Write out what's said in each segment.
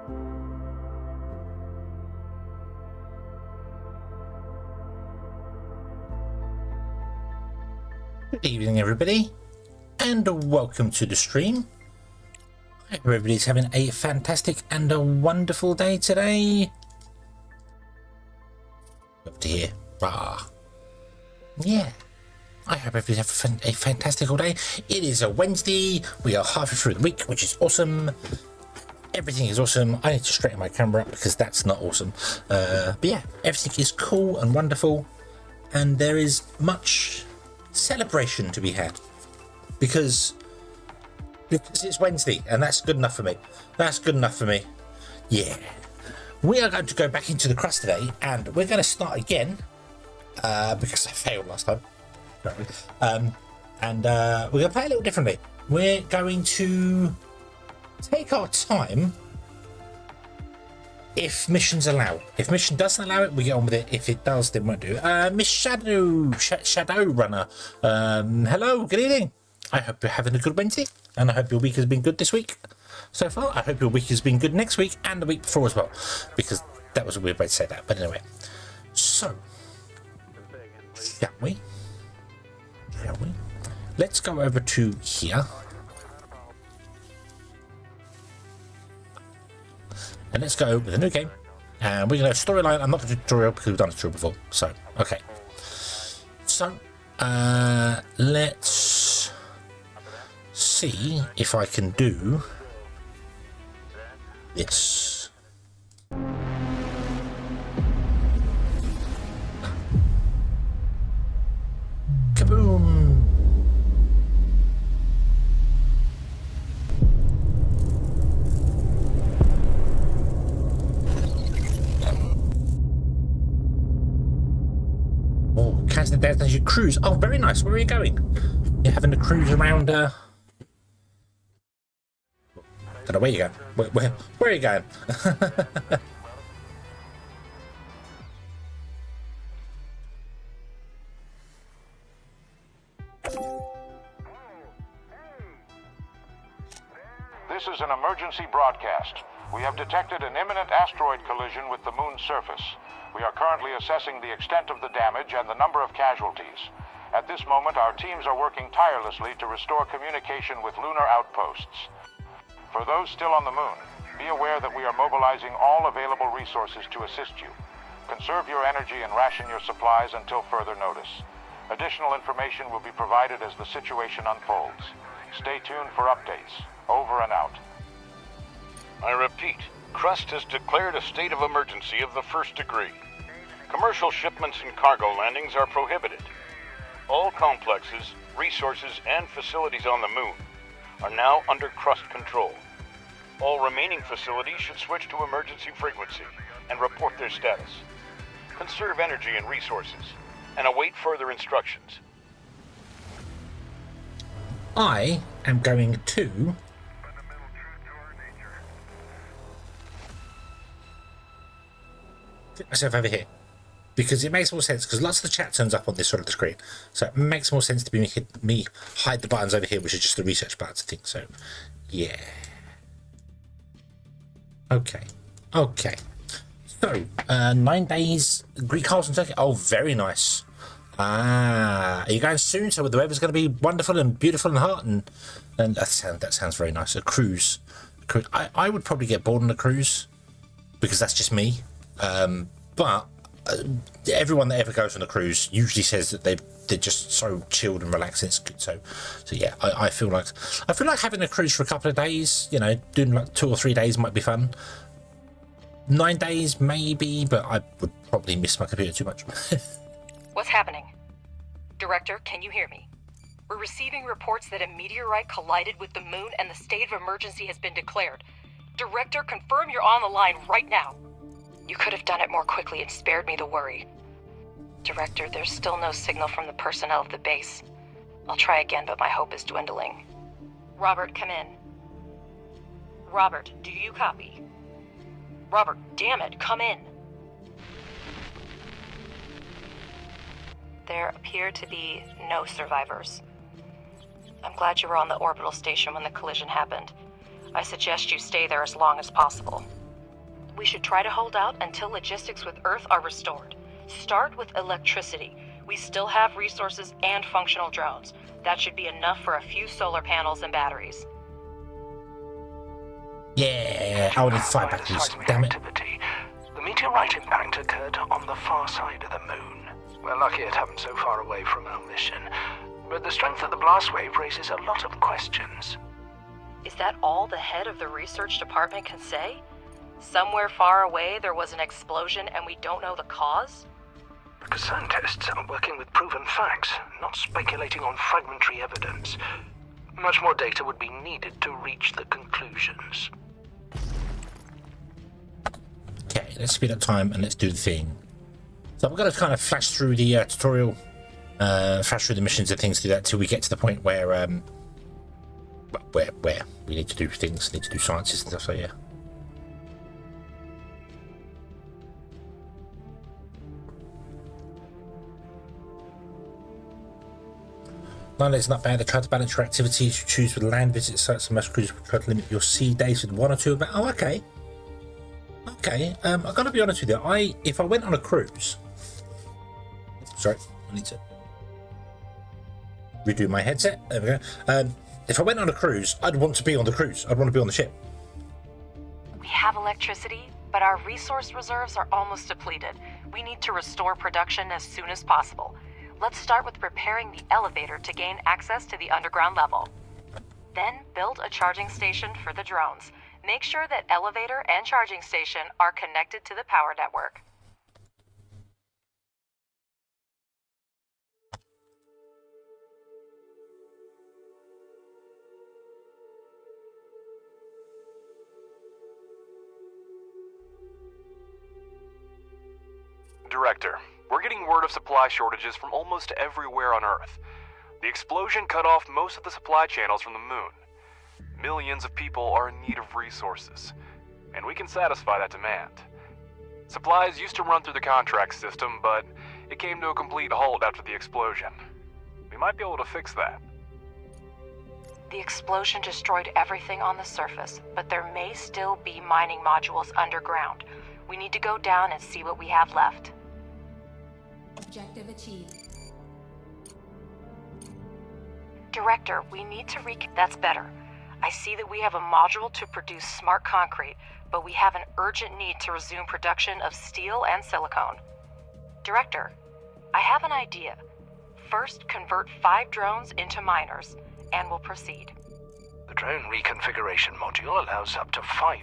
Good evening, everybody, and welcome to the stream. I hope everybody's having a fantastic and a wonderful day today. Up to here. Yeah. I hope everybody's having a fantastic day. It is a Wednesday. We are halfway through the week, which is awesome. Everything is awesome. I need to straighten my camera up because that's not awesome. But yeah, everything is cool and wonderful, and there is much celebration to be had because it's Wednesday, and that's good enough for me. That's good enough for me. Yeah, we are going to go back into the CRUST today, and we're going to start again because I failed last time. And we're going to play a little differently. We're going to take our time if missions allow. If mission doesn't allow it, we get on with it. If it does, then we won't do it. Miss Shadow Runner. Hello, good evening. I hope you're having a good Wednesday, and I hope your week has been good this week so far. I hope your week has been good next week and the week before as well, because that was a weird way to say that. But anyway, so shall we? Let's go over to here. And let's go with a new game. And we're going to storyline. I'm not going to do tutorial because we've done a tutorial before. So, okay. So, let's see if I can do this. Kaboom! The death as you cruise. Oh, very nice. Where are you going? You're having to cruise around. Don't know where you're going. Where are you going? This is an emergency broadcast. We have detected an imminent asteroid collision with the moon's surface. We are currently assessing the extent of the damage and the number of casualties. At this moment, our teams are working tirelessly to restore communication with lunar outposts. For those still on the moon, be aware that we are mobilizing all available resources to assist you. Conserve your energy and ration your supplies until further notice. Additional information will be provided as the situation unfolds. Stay tuned for updates. Over and out. I repeat, CRUST has declared a state of emergency of the first degree. Commercial shipments and cargo landings are prohibited. All complexes, resources, and facilities on the moon are now under CRUST control. All remaining facilities should switch to emergency frequency and report their status. Conserve energy and resources, and await further instructions. I am going to put myself over here because it makes more sense, because lots of the chat turns up on this side of the screen, so it makes more sense to be me hide the buttons over here, which is just the research buttons, I think. So yeah, okay, so 9 days Greek Castle in Turkey. Oh, very nice. Are you going soon? So the weather's going to be wonderful and beautiful and hot, and that sounds very nice. A cruise. I would probably get bored on a cruise because that's just me. But everyone that ever goes on a cruise usually says that they're just so chilled and relaxed. And it's good. So yeah, I feel like having a cruise for a couple of days. You know, doing like 2 or 3 days might be fun. 9 days maybe, but I would probably miss my computer too much. What's happening? Director, can you hear me? We're receiving reports that a meteorite collided with the moon and the state of emergency has been declared. Director, confirm you're on the line right now. You could have done it more quickly and spared me the worry. Director, there's still no signal from the personnel of the base. I'll try again, but my hope is dwindling. Robert, come in. Robert, do you copy? Robert, damn it, come in. There appear to be no survivors. I'm glad you were on the orbital station when the collision happened. I suggest you stay there as long as possible. we should try to hold out until logistics with Earth are restored. Start with electricity. We still have resources and functional drones. That should be enough for a few solar panels and batteries. Yeah, I need 5 batteries, damn it. Activity. The meteorite impact occurred on the far side of the moon. We're lucky it happened so far away from our mission. But the strength of the blast wave raises a lot of questions. Is that all the head of the research department can say? Somewhere far away there was an explosion and we don't know the cause? Because scientists are working with proven facts, not speculating on fragmentary evidence. Much more data would be needed to reach the conclusions. Okay, let's speed up time and let's do the thing. So we're going to kind of flash through the tutorial, flash through the missions and things, do that till we get to the point where we need to do things, need to do sciences and stuff. So yeah. Land is not bad. They try to balance your activities. You choose with land visit sites and most cruisers will try to limit your sea days with 1 or 2 of them. Oh, okay. Okay. I've got to be honest with you. If I went on a cruise, sorry, I need to redo my headset. There we go. If I went on a cruise, I'd want to be on the cruise. I'd want to be on the ship. We have electricity, but our resource reserves are almost depleted. We need to restore production as soon as possible. Let's start with repairing the elevator to gain access to the underground level. Then build a charging station for the drones. Make sure that elevator and charging station are connected to the power network. Director, we're getting word of supply shortages from almost everywhere on Earth. The explosion cut off most of the supply channels from the moon. Millions of people are in need of resources, and we can satisfy that demand. Supplies used to run through the contract system, but it came to a complete halt after the explosion. We might be able to fix that. The explosion destroyed everything on the surface, but there may still be mining modules underground. We need to go down and see what we have left. Objective achieved. Director, we need to That's better. I see that we have a module to produce smart concrete, but we have an urgent need to resume production of steel and silicone. Director, I have an idea. First, convert 5 drones into miners, and we'll proceed. The drone reconfiguration module allows up to 5.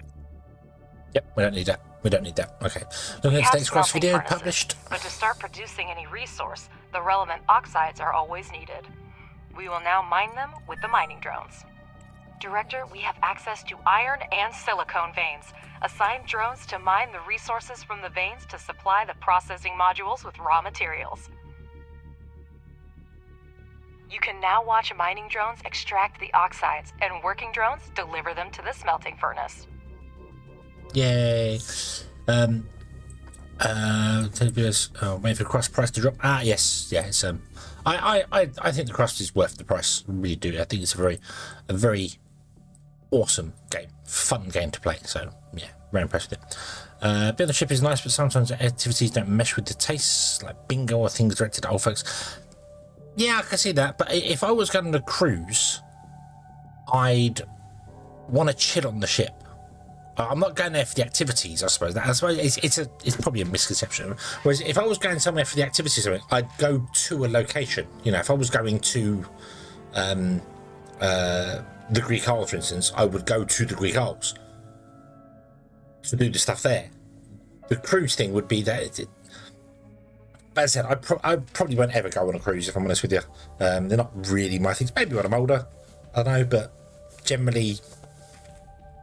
Yep, we don't need that. We don't need that. Okay. Looking at today's CRUST video published. But to start producing any resource, the relevant oxides are always needed. We will now mine them with the mining drones. Director, we have access to iron and silicone veins. Assign drones to mine the resources from the veins to supply the processing modules with raw materials. You can now watch mining drones extract the oxides, and working drones deliver them to the smelting furnace. Yay. Waiting for the CRUST price to drop. Ah, yes, yeah. It's I think the CRUST is worth the price. I really do. I think it's a very awesome game, fun game to play. So yeah, very impressed with it. Bit of the ship is nice, but sometimes the activities don't mesh with the tastes, like bingo or things directed at old folks. Yeah, I can see that. But if I was going on a cruise, I'd want to chill on the ship. I'm not going there for the activities, I suppose. It's probably a misconception. Whereas if I was going somewhere for the activities, I'd go to a location. You know, if I was going to the Greek Isle, for instance, I would go to the Greek Isles to do the stuff there. The cruise thing would be that. But as I said, I probably won't ever go on a cruise, if I'm honest with you. They're not really my things. Maybe when I'm older, I don't know, but generally,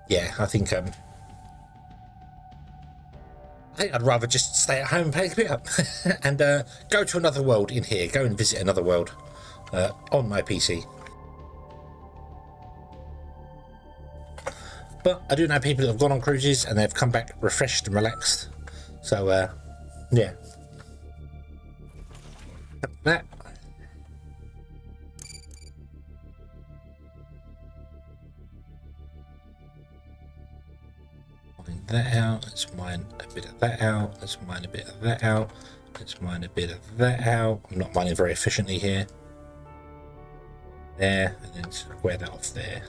yeah, I think I'd rather just stay at home and play the computer and go to another world in here. Go and visit another world on my PC. But I do know people that have gone on cruises and they've come back refreshed and relaxed. So, yeah. That. that out. Let's mine a bit of that out. Let's mine a bit of that out. Let's mine a bit of that out. I'm not mining very efficiently here. There, and then square that off there.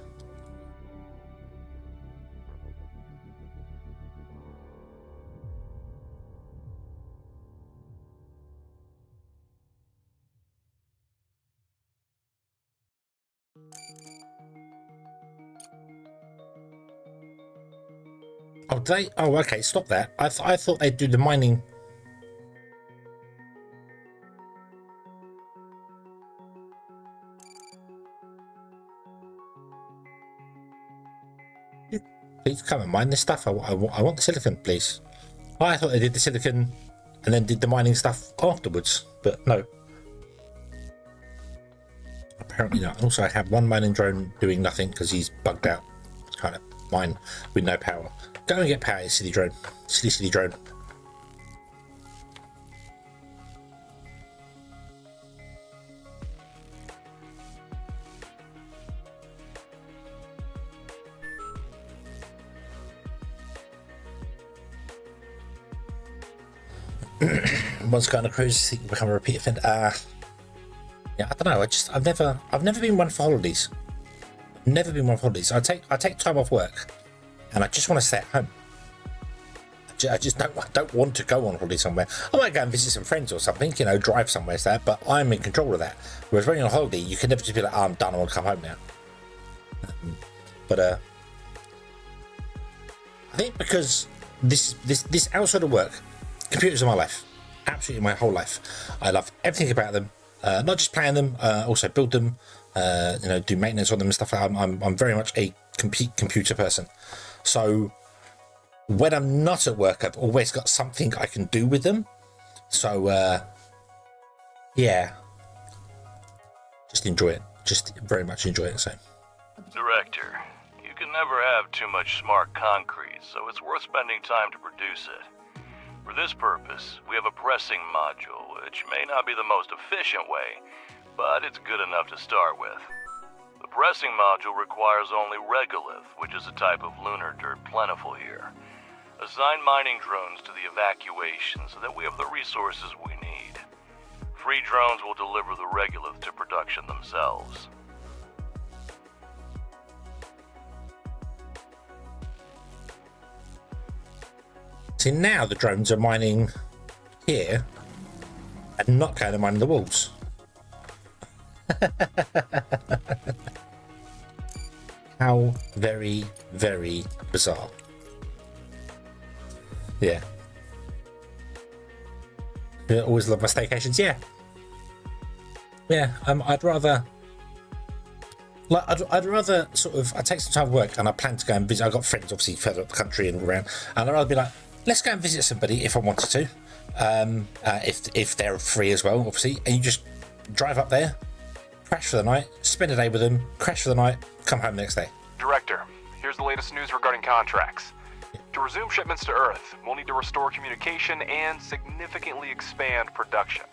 Oh, they? Oh, okay. Stop that. I thought they'd do the mining. Please come and mine this stuff. I want the silicon, please. Oh, I thought they did the silicon and then did the mining stuff afterwards, but no. Apparently not. Also, I have one mining drone doing nothing because he's bugged out. Kind of mine with no power. Go and get power, you silly drone. Silly drone. Once go on a cruise, you can become a repeat offender. Yeah, I don't know. I've never been one for holidays. Never been one for holidays. I take time off work, and I just want to stay at home. I just don't want to go on holiday somewhere. I might go and visit some friends or something, you know, drive somewhere like that. But I'm in control of that. Whereas when you're on holiday, you can never just be like, oh, I'm done. I want to come home now. But I think because this outside of work, computers are my life. Absolutely my whole life. I love everything about them. Not just playing them, also build them. You know, do maintenance on them and stuff like that. I'm very much a computer person. So when I'm not at work, I've always got something I can do with them. So yeah, just enjoy it. Just very much enjoy it. So, Director, you can never have too much smart concrete, so it's worth spending time to produce it. For this purpose, we have a pressing module, which may not be the most efficient way, but it's good enough to start with. The pressing module requires only regolith, which is a type of lunar dirt plentiful here. Assign mining drones to the evacuation so that we have the resources we need. Free drones will deliver the regolith to production themselves. see now the drones are mining here and not going to mine the walls. How very, very bizarre. Yeah. I always love my staycations. Yeah. Yeah. I'd rather sort of, I take some time to work and I plan to go and visit. I've got friends obviously further up the country and all around, and I'd rather be like, let's go and visit somebody if I wanted to, if they're free as well, obviously, and you just drive up there, crash for the night, spend a day with them, crash for the night, come home the next day. Director, here's the latest news regarding contracts. To resume shipments to Earth, we'll need to restore communication and significantly expand production.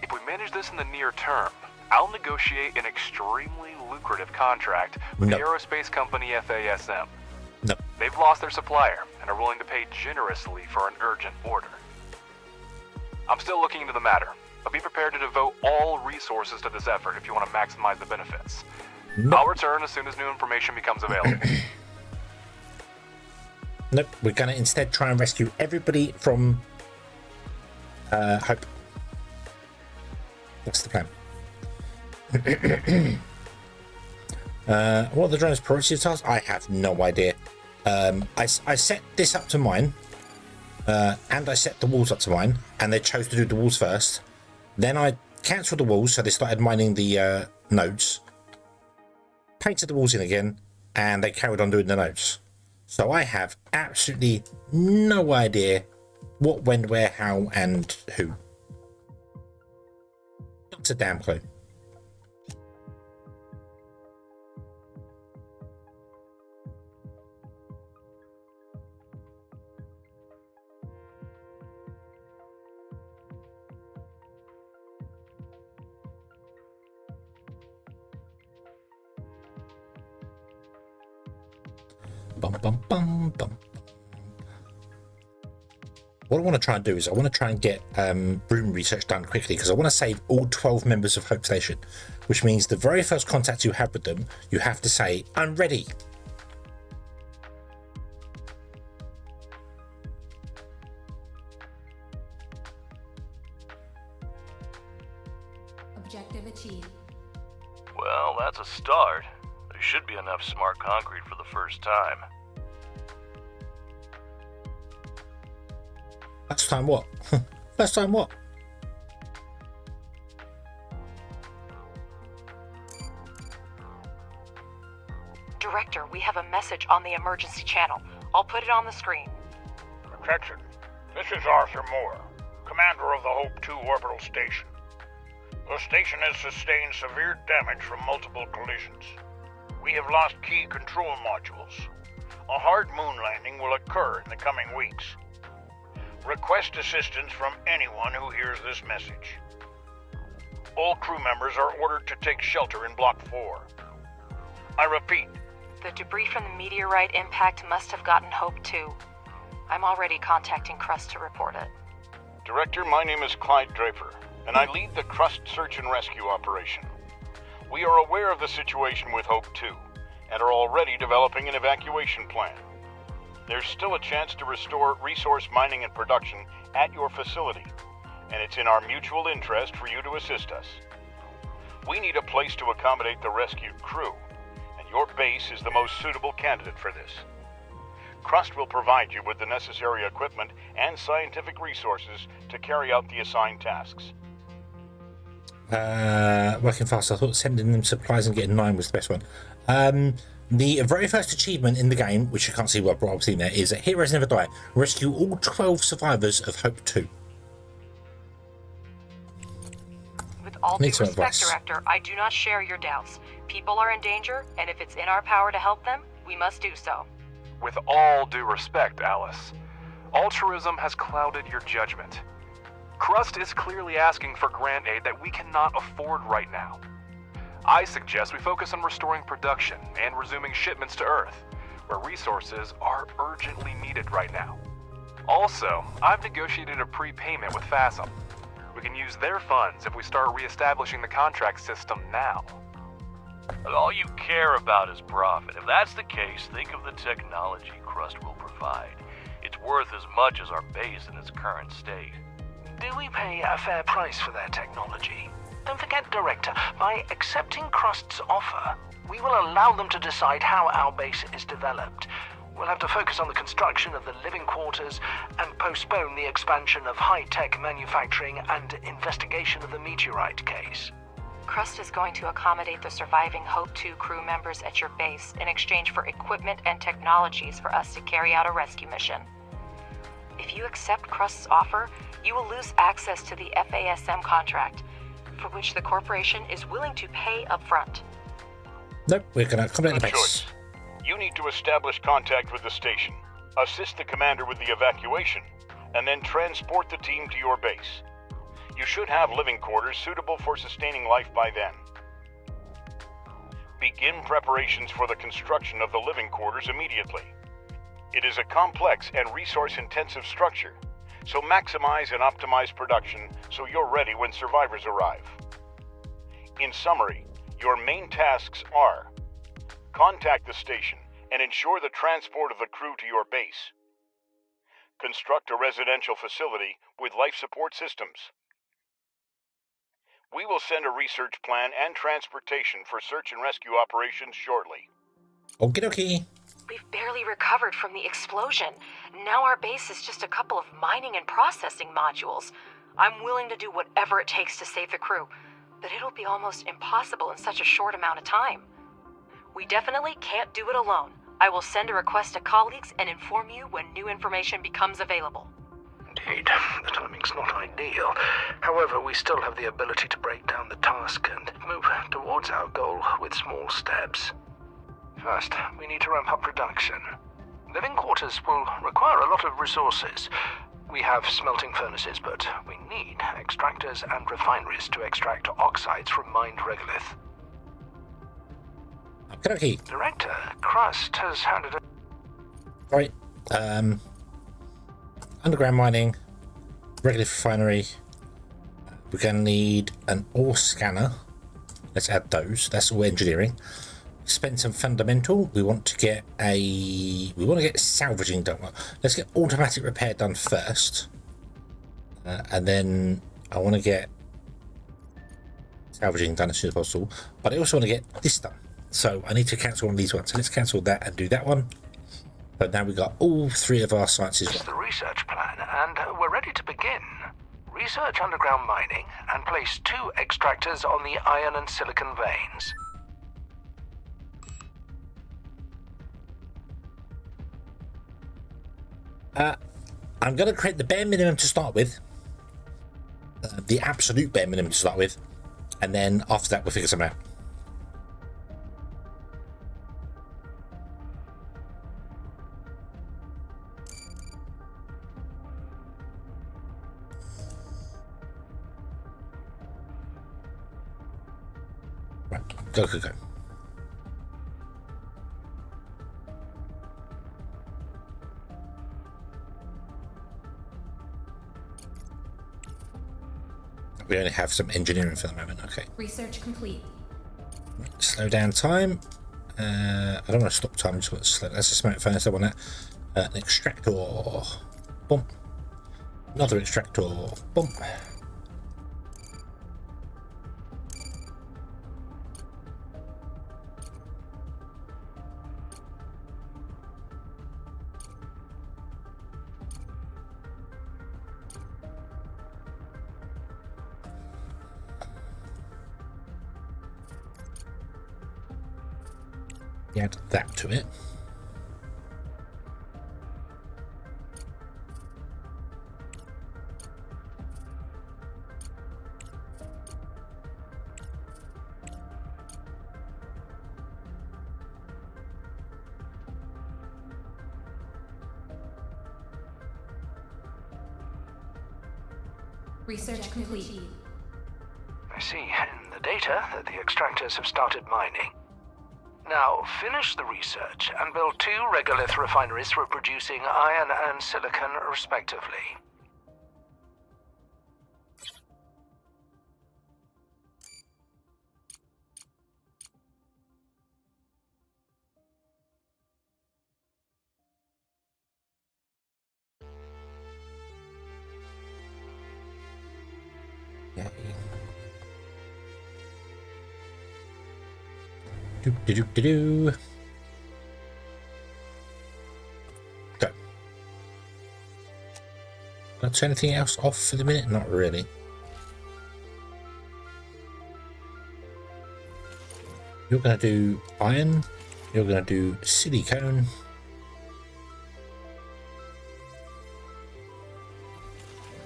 If we manage this in the near term, I'll negotiate an extremely lucrative contract with the aerospace company SatAM. No. They've lost their supplier and are willing to pay generously for an urgent order. I'm still looking into the matter, but be prepared to devote all resources to this effort if you want to maximize the benefits. No. I'll return as soon as new information becomes available. Nope, we're going to instead try and rescue everybody from Hope. That's the plan. What are the drone's priority tasks? I have no idea. I set this up to mine, and I set the walls up to mine, and they chose to do the walls first. Then I cancelled the walls, so they started mining the nodes, painted the walls in again, and they carried on doing the nodes. So I have absolutely no idea what, when, where, how, and who. Not a damn clue. Bum, bum, bum, bum. what I want to try and do is I want to try and get room research done quickly, because I want to save all 12 members of Hope Station, which means the very first contact you have with them, you have to say, I'm ready. Objective achieved. Well, that's a start. There should be enough smart concrete for the first time. First time what? First time what? Director, we have a message on the emergency channel. I'll put it on the screen. Attention, this is Arthur Moore, commander of the Hope 2 orbital station. The station has sustained severe damage from multiple collisions. We have lost key control modules. A hard moon landing will occur in the coming weeks. Request assistance from anyone who hears this message. All crew members are ordered to take shelter in Block 4. I repeat. The debris from the meteorite impact must have gotten Hope 2. I'm already contacting CRUST to report it. Director, my name is Clyde Draper, and I lead the CRUST search and rescue operation. We are aware of the situation with Hope 2, and are already developing an evacuation plan. There's still a chance to restore resource mining and production at your facility, and it's in our mutual interest for you to assist us. We need a place to accommodate the rescued crew, and your base is the most suitable candidate for this. CRUST will provide you with the necessary equipment and scientific resources to carry out the assigned tasks. Working fast. I thought sending them supplies and getting 9 was the best one. The very first achievement in the game, which you can't see what I've seen there, is that Heroes Never Die. Rescue all 12 survivors of Hope 2. With all due respect, Director, I do not share your doubts. People are in danger, and if it's in our power to help them, we must do so. With all due respect, Alice, altruism has clouded your judgment. CRUST is clearly asking for grant aid that we cannot afford right now. I suggest we focus on restoring production and resuming shipments to Earth, where resources are urgently needed right now. Also, I've negotiated a prepayment with SatAM. We can use their funds if we start re-establishing the contract system now. But all you care about is profit. If that's the case, think of the technology CRUST will provide. It's worth as much as our base in its current state. Do we pay a fair price for their technology? Don't forget, Director, by accepting CRUST's offer, we will allow them to decide how our base is developed. We'll have to focus on the construction of the living quarters and postpone the expansion of high-tech manufacturing and investigation of the meteorite case. CRUST is going to accommodate the surviving Hope 2 crew members at your base in exchange for equipment and technologies for us to carry out a rescue mission. If you accept CRUST's offer, you will lose access to the FASM contract, for which the corporation is willing to pay upfront. Nope, we're going to accommodate the Good base. choice. You need to establish contact with the station, assist the commander with the evacuation, and then transport the team to your base. You should have living quarters suitable for sustaining life by then. Begin preparations for the construction of the living quarters immediately. It is a complex and resource-intensive structure, so maximize and optimize production so you're ready when survivors arrive. In summary, your main tasks are: contact the station and ensure the transport of the crew to your base. Construct a residential facility with life support systems. We will send a research plan and transportation for search and rescue operations shortly. Okie dokie. We've barely recovered from the explosion. Now our base is just a couple of mining and processing modules. I'm willing to do whatever it takes to save the crew, but it'll be almost impossible in such a short amount of time. We definitely can't do it alone. I will send a request to colleagues and inform you when new information becomes available. Indeed, the timing's not ideal. However, we still have the ability to break down the task and move towards our goal with small steps. First, we need to ramp up production. Living quarters will require a lot of resources. We have smelting furnaces, but we need extractors and refineries to extract oxides from mined regolith. Okay. Director, CRUST has handed a... Right. underground mining, regular refinery. We're going to need an ore scanner. Let's add those. That's all engineering. Spend some fundamental. We want to get salvaging done. Let's get automatic repair done first, and then I want to get salvaging done as soon as possible. But I also want to get this done. So I need to cancel one of these ones. So let's cancel that and do that one. But now we've got all three of our sciences. This is the research plan, and we're ready to begin. Research underground mining and place 2 extractors on the iron and silicon veins. I'm going to create the bare minimum to start with. The absolute bare minimum to start with. And then after that, we'll figure something out. Right, go. We only have some engineering for the moment. Okay. Research complete. Right, slow down time. I don't want to stop time. I just want to slow. That's a smart furnace. I want that. An extractor. Bump. Another extractor. Bump. Add that to it. Research complete. I see in the data that the extractors have started mining. Now, finish the research and build 2 regolith refineries for producing iron and silicon, respectively. Yay. Go. Can I turn anything else off for the minute? Not really. You're going to do iron. You're going to do silicone.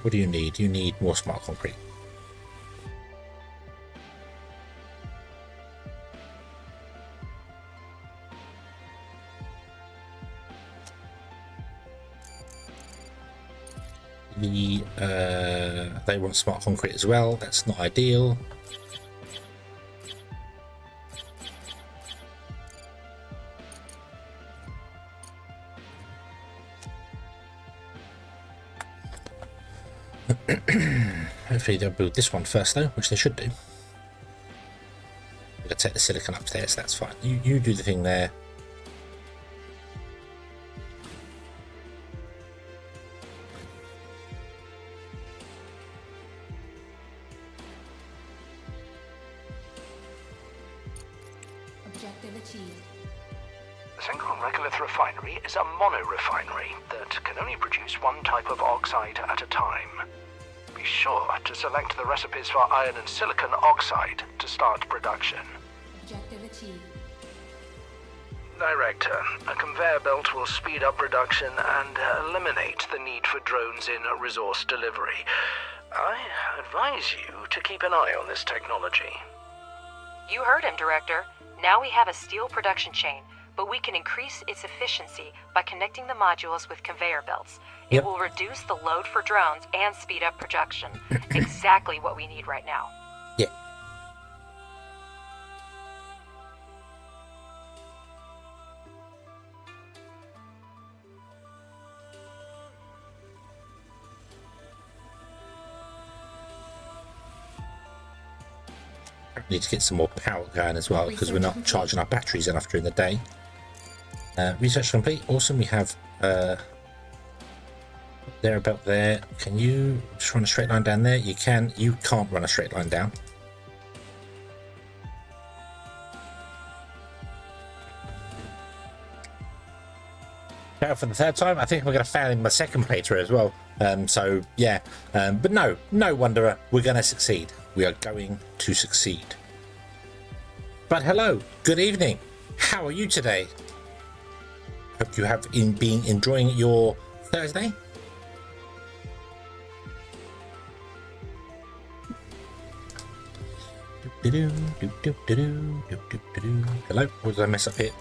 What do you need? You need more smart concrete. They want smart concrete as well. That's not ideal. Hopefully they'll build this one first though, which they should do. I'm gonna take the silicon upstairs, that's fine. You do the thing there. Objective achieved. The single regolith refinery is a mono-refinery that can only produce one type of oxide at a time. Be sure to select the recipes for iron and silicon oxide to start production. Objective achieved. Director, a conveyor belt will speed up production and eliminate the need for drones in resource delivery. I advise you to keep an eye on this technology. You heard him, Director. Now we have a steel production chain, but we can increase its efficiency by connecting the modules with conveyor belts. Yep. It will reduce the load for drones and speed up production. Exactly what we need right now. Yeah. Need to get some more power going as well because we're not charging our batteries enough during the day. Research complete. Awesome. We have there about there. Can you just run a straight line down there? You can. You can't run a straight line down. Fail for the third time. I think we're going to fail in my second playthrough as well. So yeah, but no Wanderer, we're going to succeed. We are going to succeed. But hello, good evening. How are you today? Hope you have been enjoying your Thursday. Hello, what did I mess up here?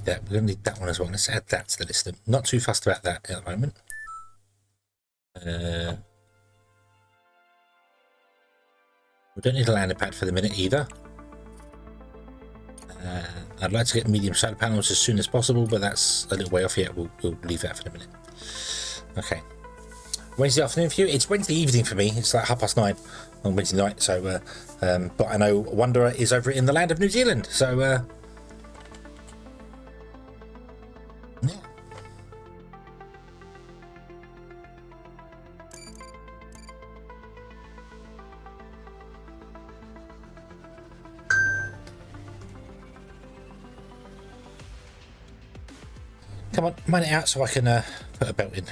We're going to need that one as well. Let's add that to the list. I'm not too fussed about that at the moment. We don't need a landing pad for the minute either. I'd like to get medium solar panels as soon as possible, but that's a little way off yet. We'll leave that for the minute. Okay. Wednesday afternoon for you. It's Wednesday evening for me. It's like 9:30 on Wednesday night. So, but I know Wanderer is over in the land of New Zealand. So, yeah. Come on, mine it out so I can put a belt in.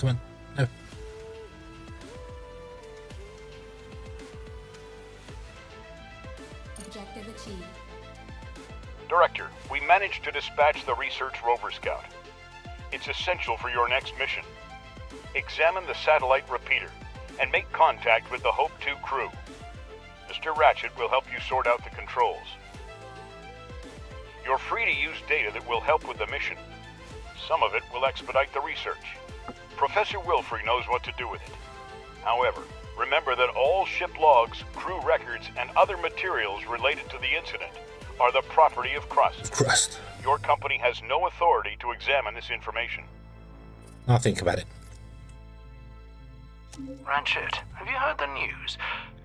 Come on. No. Objective achieved. Director, we managed to dispatch the research rover scout. It's essential for your next mission. Examine the satellite repeater and make contact with the Hope 2 crew. Mr. Ratchet will help you sort out the controls. You're free to use data that will help with the mission. Some of it will expedite the research. Professor Wilfrey knows what to do with it. However, remember that all ship logs, crew records, and other materials related to the incident are the property of CRUST. CRUST. Your company has no authority to examine this information. I'll think about it. Ratchet, have you heard the news?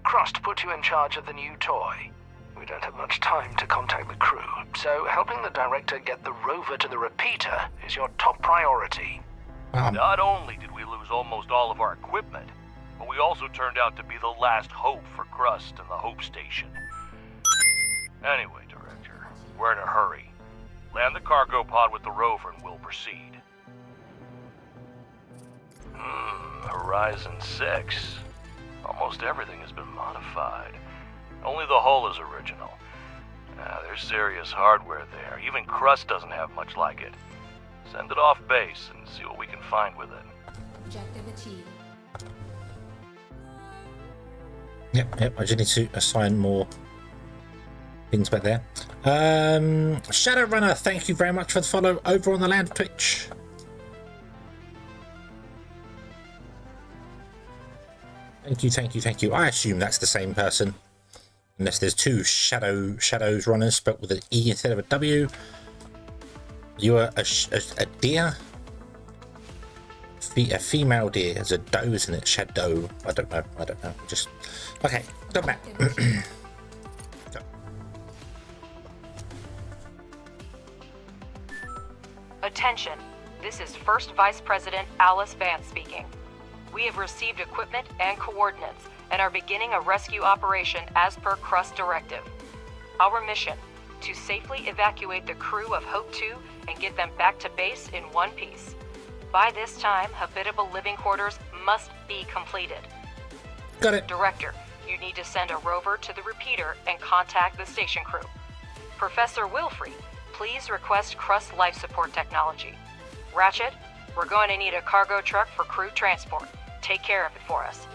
CRUST put you in charge of the new toy. We don't have much time to contact the crew, so helping the director get the rover to the repeater is your top priority. Not only did we lose almost all of our equipment, but we also turned out to be the last hope for CRUST and the Hope Station. Anyway, Director, we're in a hurry. Land the cargo pod with the rover and we'll proceed. Horizon 6. Almost everything has been modified. Only the hull is original. There's serious hardware there. Even CRUST doesn't have much like it. Send it off base and see what we can find with it. Objective achieved. Yep. I just need to assign more things back there. Shadowrunner, thank you very much for the follow over on the land Twitch. Thank you. I assume that's the same person. Unless there's two shadows runners spelt with an E instead of a W. You are a deer? A female deer. It's a doe, isn't it? Shadow. I don't know. Just... Okay, don't matter. Attention. This is First Vice President Alice Vance speaking. We have received equipment and coordinates and are beginning a rescue operation as per CRUST directive. Our mission, to safely evacuate the crew of Hope 2 and get them back to base in one piece. By this time, habitable living quarters must be completed. Got it. Director, you need to send a rover to the repeater and contact the station crew. Professor Wilfrey, please request CRUST life support technology. Ratchet, we're going to need a cargo truck for crew transport. Take care of it for us.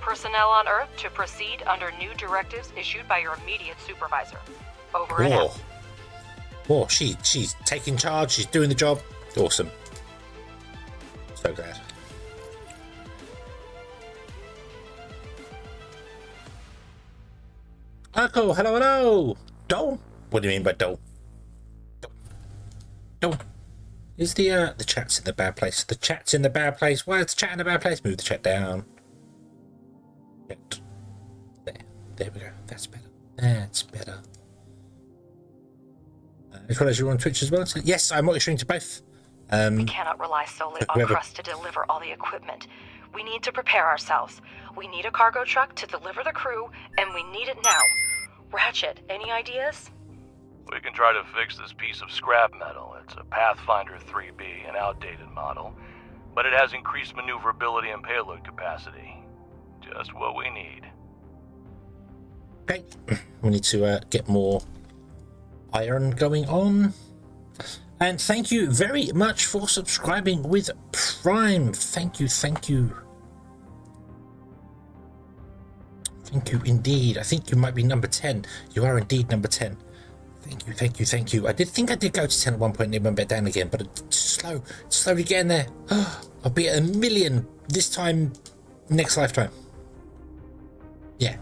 Personnel on Earth to proceed under new directives issued by your immediate supervisor. Over and out. Oh, she's taking charge. She's doing the job. Awesome. So glad. Uncle, hello. Dole? What do you mean by Dole? Dole. Is the chat's in the bad place? The chat's in the bad place. Why is the chat in the bad place? Move the chat down. There we go. That's better. As well as you're on Twitch as well. So, yes, I'm multi-streaming to both. We cannot rely solely on CRUST to deliver all the equipment. We need to prepare ourselves. We need a cargo truck to deliver the crew, and we need it now. Ratchet, any ideas? We can try to fix this piece of scrap metal. It's a Pathfinder 3B, an outdated model, but it has increased maneuverability and payload capacity. Just what we need. Okay, we need to get more iron going on. And thank you very much for subscribing with Prime. Thank you. Thank you indeed. I think you might be number 10. You are indeed number 10. Thank you. I did think I did go to 10 at one point and it went back down again, but it's slowly getting there. I'll be at 1 million this time next lifetime. Yeah.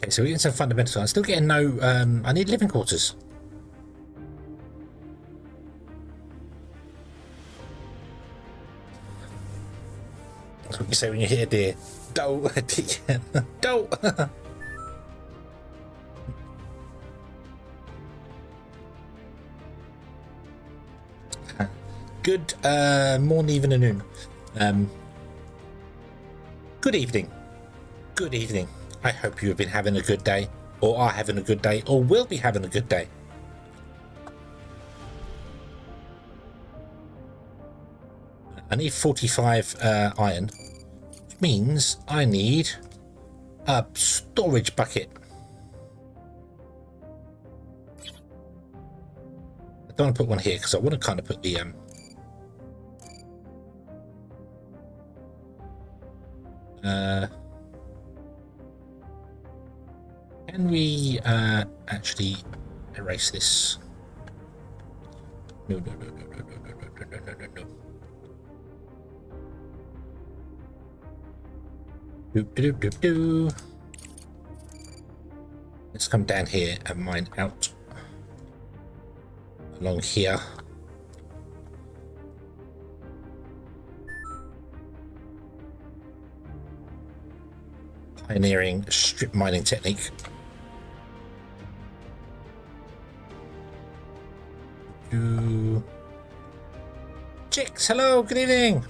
Okay, so we're getting some fundamentals. I'm still getting no, I need living quarters. That's what you say when you hear deer. Don't. Don't. Good morning, even and noon. Good evening. Good evening. I hope you have been having a good day, or are having a good day, or will be having a good day. I need 45 iron, which means I need a storage bucket. I don't want to put one here because I want to kind of put the can we actually erase this? No. Doop. Let's come down here and mine out along here. Pioneering strip mining technique. Chicks, hello, good evening.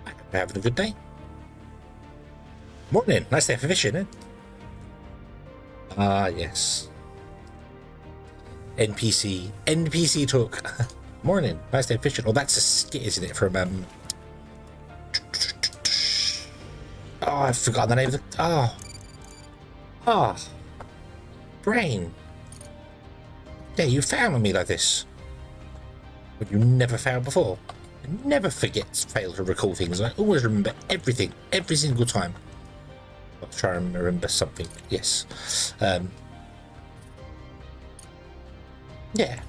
I hope you're having a good day. Morning, nice day for fishing, eh? Ah, yes. NPC talk. Morning, nice day fishing. Oh, that's a skit, isn't it? From oh, I forgot the name of the. Brain. Yeah, you fail on me like this. But you never failed before. I never fail to recall things. I always remember everything, every single time. I'll try and remember something. Yes. Yeah.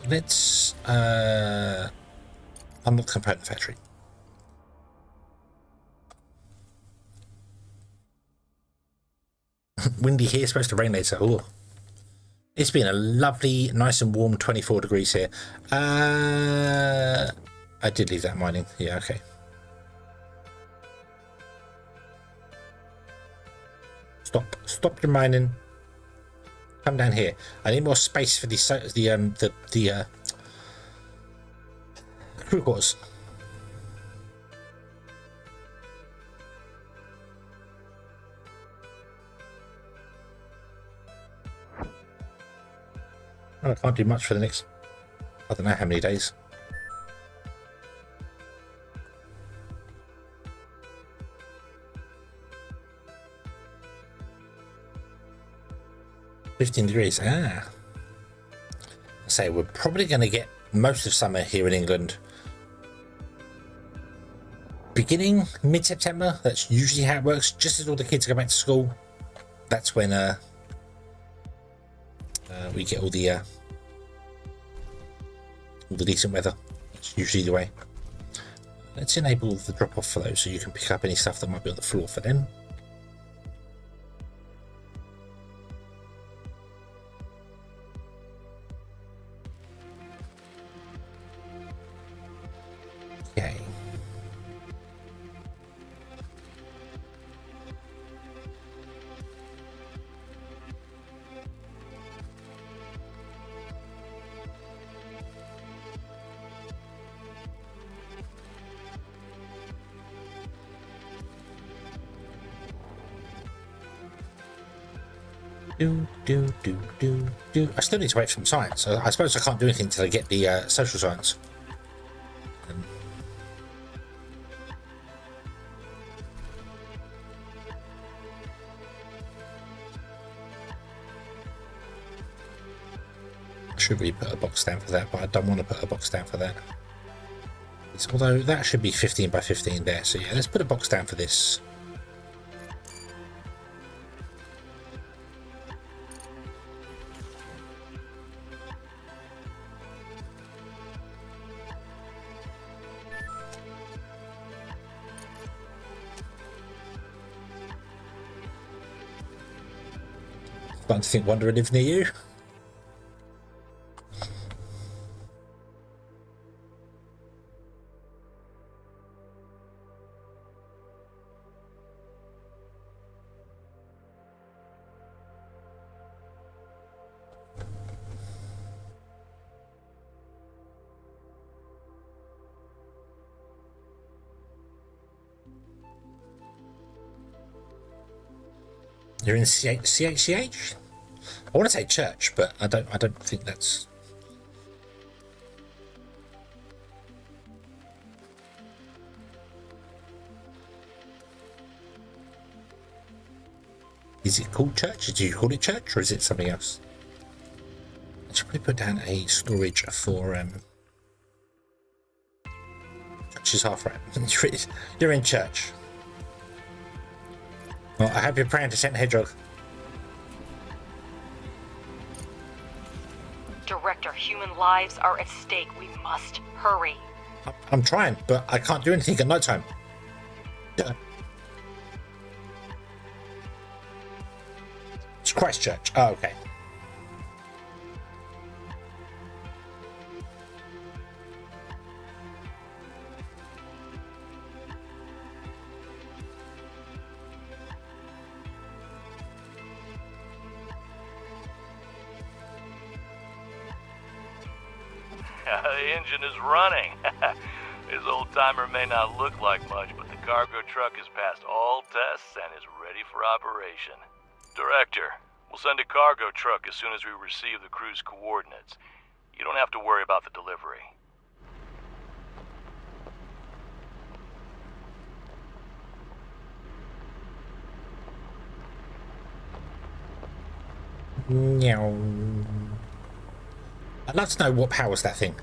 Let's unlock component factory. Windy here, supposed to rain later. Oh, it's been a lovely, nice and warm 24 degrees here. I did leave that mining. Yeah, okay. Stop your mining. Come down here. I need more space for the crew quarters. Well, I can't do much for the next, I don't know how many days. $15. Ah. I say we're probably going to get most of summer here in England beginning mid-September. That's usually how it works. Just as all the kids go back to school, that's when we get all the decent weather. That's usually the way. Let's enable the drop off for those so you can pick up any stuff that might be on the floor for them. Okay. I still need to wait for some science, so I suppose I can't do anything until I get the social science. I should really put a box down for that, but I don't want to put a box down for that. Although that should be 15 by 15 there, so yeah, let's put a box down for this. Starting to think Wonder lives near you. You're in CHCH? I want to say church, but I don't think that's. Is it called church? Do you call it church, or is it something else? I should probably put down a storage for church is half right. You're in church. Well, I hope you're praying to Hate That Hedgehog. Director, human lives are at stake. We must hurry. I'm trying, but I can't do anything at night time. Yeah. It's Christchurch. Oh, okay. The engine is running. This old timer may not look like much, but the cargo truck has passed all tests and is ready for operation. Director, we'll send a cargo truck as soon as we receive the crew's coordinates. You don't have to worry about the delivery. I'd love to know what powers that thing.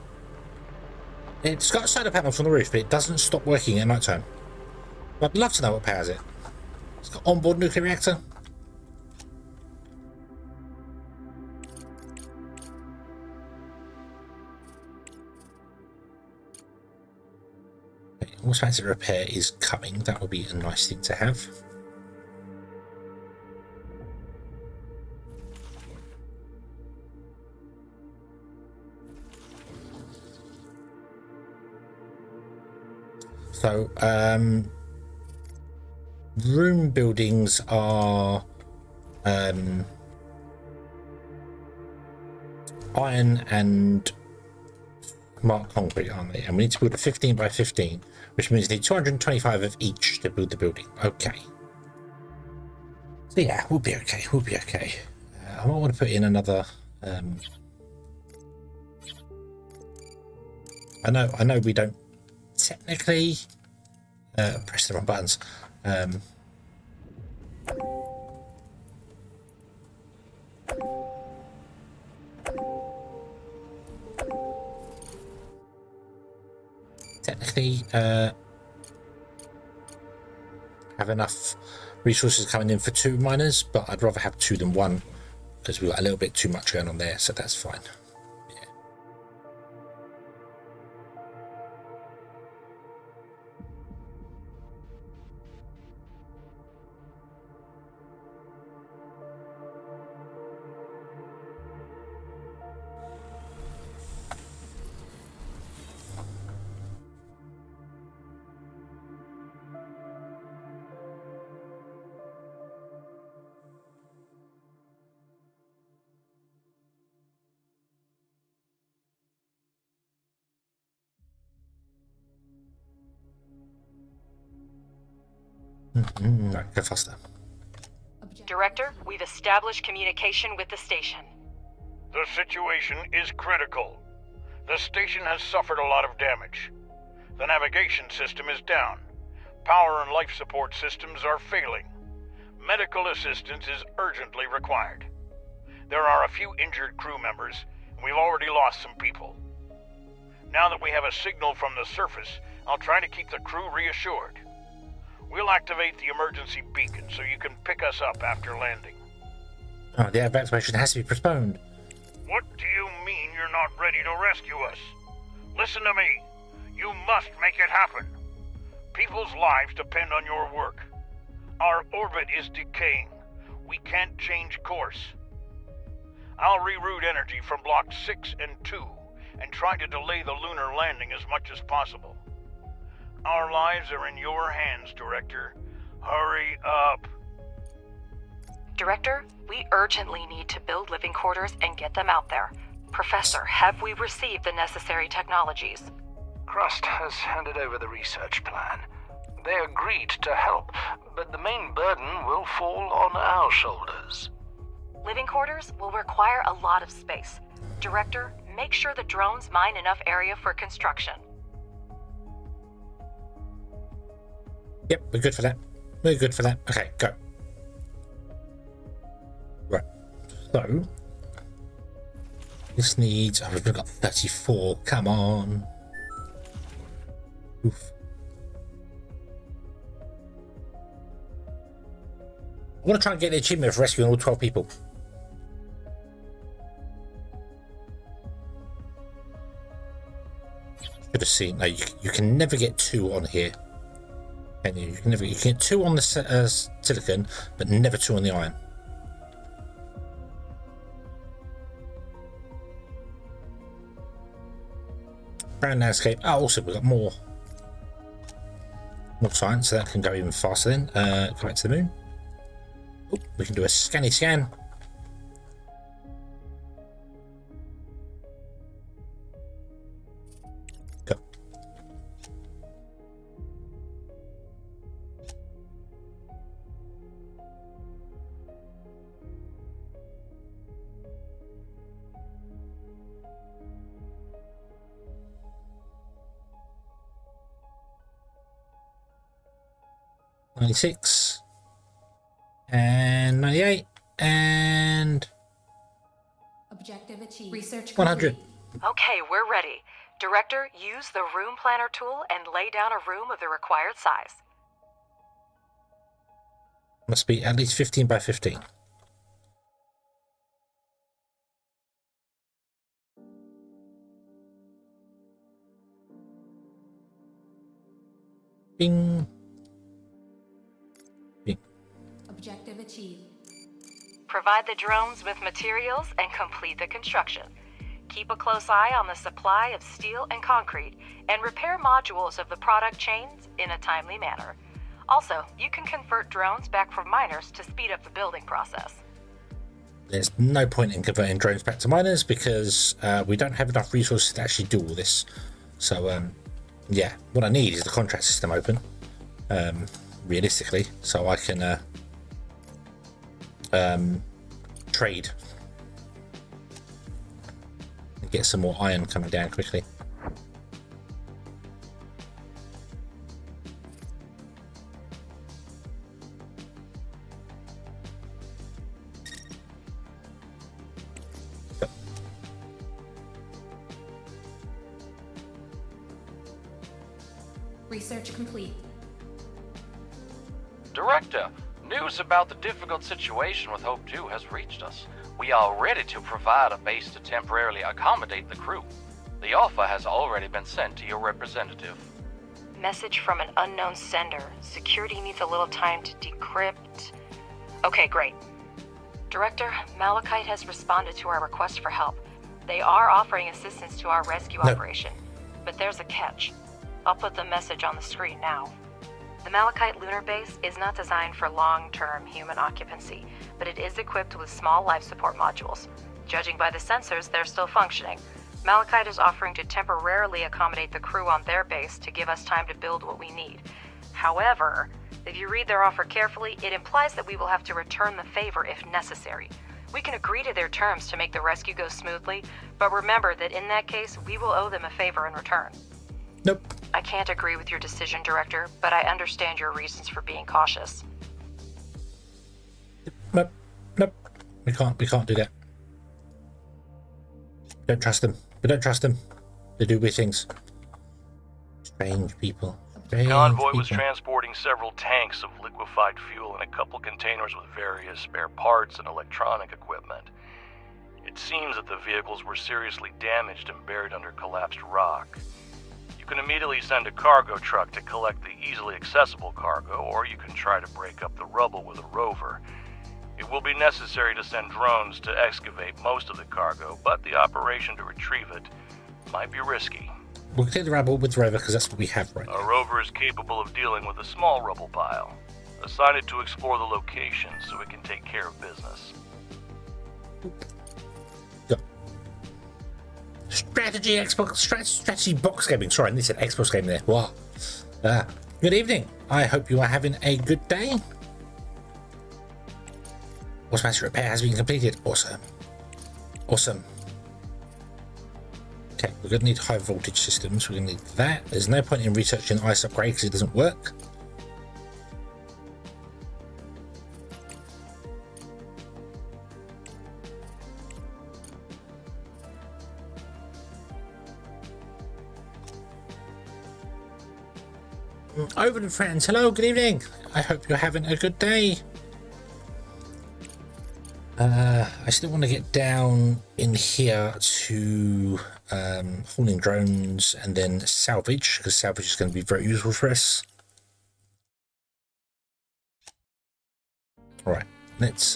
It's got solar panels on the roof, but it doesn't stop working at night time. I'd love to know what powers it. It's got onboard nuclear reactor. Okay, automatic repair is coming. That will be a nice thing to have. So, room buildings are iron and smart concrete, aren't they? And we need to build a 15 by 15, which means we need 225 of each to build the building. Okay. So yeah, we'll be okay. We'll be okay. I might want to put in another I know we don't technically press the wrong buttons. Technically have enough resources coming in for 2 miners, but I'd rather have 2 than 1 because we've got a little bit too much going on there, so that's fine. Right, go faster. Director, we've established communication with the station. The situation is critical. The station has suffered a lot of damage. The navigation system is down. Power and life support systems are failing. Medical assistance is urgently required. There are a few injured crew members, and we've already lost some people. Now that we have a signal from the surface, I'll try to keep the crew reassured. We'll activate the emergency beacon so you can pick us up after landing. Oh, the evacuation has to be postponed. What do you mean you're not ready to rescue us? Listen to me. You must make it happen. People's lives depend on your work. Our orbit is decaying. We can't change course. I'll reroute energy from blocks 6 and 2 and try to delay the lunar landing as much as possible. Our lives are in your hands, Director. Hurry up. Director, we urgently need to build living quarters and get them out there. Professor, have we received the necessary technologies? CRUST has handed over the research plan. They agreed to help, but the main burden will fall on our shoulders. Living quarters will require a lot of space. Director, make sure the drones mine enough area for construction. Yep, we're good for that. We're good for that. Okay, go. Right. So this needs. Oh, we've got 34. Come on. Oof. I want to try and get the achievement for rescuing all 12 people. Should have seen. No, you can never get 2 on here. And you can get 2 on the silicon, but never 2 on the iron. Brown landscape. Oh, also we've got more science, so that can go even faster. Then go back to the moon. Oh, we can do a scanny scan. Go. $96 and 98 and Objective achieved. Research 100. complete. Okay, we're ready. Director, use the room planner tool and lay down a room of the required size. Must be at least 15 by 15. Bing. Bing. Objective achieved. Provide the drones with materials and complete the construction. Keep a close eye on the supply of steel and concrete and repair modules of the product chains in a timely manner. Also, you can convert drones back from miners to speed up the building process. There's no point in converting drones back to miners because we don't have enough resources to actually do all this. So, yeah, what I need is the contract system open, realistically, so I can trade and get some more iron coming down quickly. Research complete. Director, news about the difficult situation with Hope 2 has reached us. We are ready to provide a base to temporarily accommodate the crew. The offer has already been sent to your representative. Message from an unknown sender. Security needs a little time to decrypt. Okay, great. Director, Malachite has responded to our request for help. They are offering assistance to our rescue operation, but there's a catch. I'll put the message on the screen now. The Malachite lunar base is not designed for long-term human occupancy, but it is equipped with small life support modules. Judging by the sensors, they're still functioning. Malachite is offering to temporarily accommodate the crew on their base to give us time to build what we need. However, if you read their offer carefully, it implies that we will have to return the favor if necessary. We can agree to their terms to make the rescue go smoothly, but remember that in that case, we will owe them a favor in return. Nope. I can't agree with your decision, Director, but I understand your reasons for being cautious. Nope. Nope. We can't do that. Don't trust them. We don't trust them. They do weird things. Strange people. The convoy was transporting several tanks of liquefied fuel and a couple containers with various spare parts and electronic equipment. It seems that the vehicles were seriously damaged and buried under collapsed rock. You can immediately send a cargo truck to collect the easily accessible cargo, or you can try to break up the rubble with a rover. It will be necessary to send drones to excavate most of the cargo, but the operation to retrieve it might be risky. We'll clear the rubble with the rover because that's what we have right now. A rover is capable of dealing with a small rubble pile. Assign it to explore the location so it can take care of business. Go. Strategy box gaming. Sorry, I said Xbox gaming there. Wow. Good evening. I hope you are having a good day. Automatic repair has been completed. Awesome. Awesome. Okay, we're going to need high voltage systems. We're going to need that. There's no point in researching ice upgrade because it doesn't work. Over and friends, hello, good evening. I hope you're having a good day. I still want to get down in here to hauling drones and then salvage, because salvage is going to be very useful for us. Alright, let's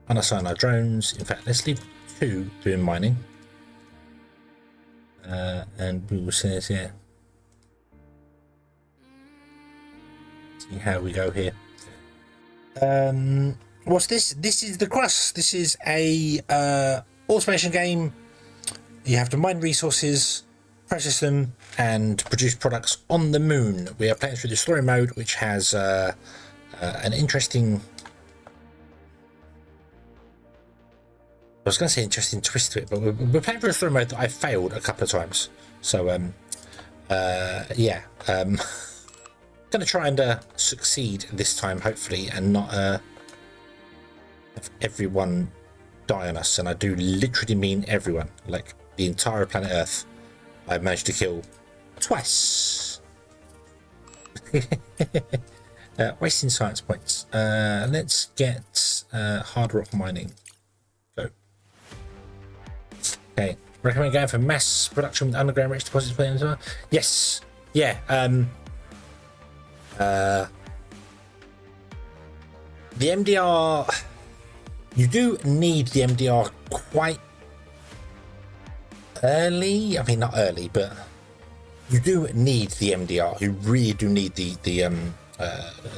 unassign our drones. In fact, let's leave 2 doing mining. And we will see it here. See how we go here. What's this? This is the CRUST. This is a automation game. You have to mine resources, process them, and produce products on the moon. We are playing through the story mode, which has an interesting. I was going to say interesting twist to it, but we're playing through a story mode that I failed a couple of times. So yeah, going to try and succeed this time, hopefully, and not have everyone die on us. And I do literally mean everyone, like the entire planet Earth. I've managed to kill twice. Wasting science points. Let's get hard rock mining. Go. Okay. Recommend going for mass production with underground rich deposits put into it. Yes. Yeah. The MDR, you do need the MDR quite early. I mean, not early, but you do need the MDR. You really do need the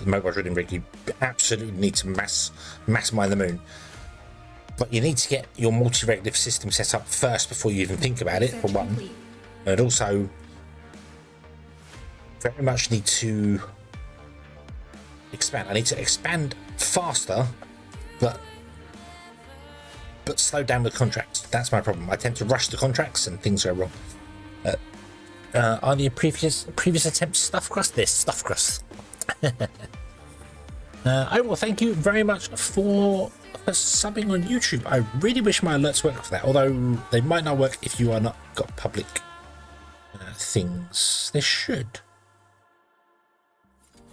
mobile drilling rig. You absolutely need to mass mine the moon. But you need to get your multi-regulative system set up first before you even think about it, for one. And also, very much need to expand. I need to expand faster, but slow down with contracts. That's my problem. I tend to rush the contracts and things go wrong. Are the previous attempts stuff crust? This stuff crust. Oh well, thank you very much for for subbing on YouTube. I really wish my alerts worked for that, although they might not work if you are not got public things. They should.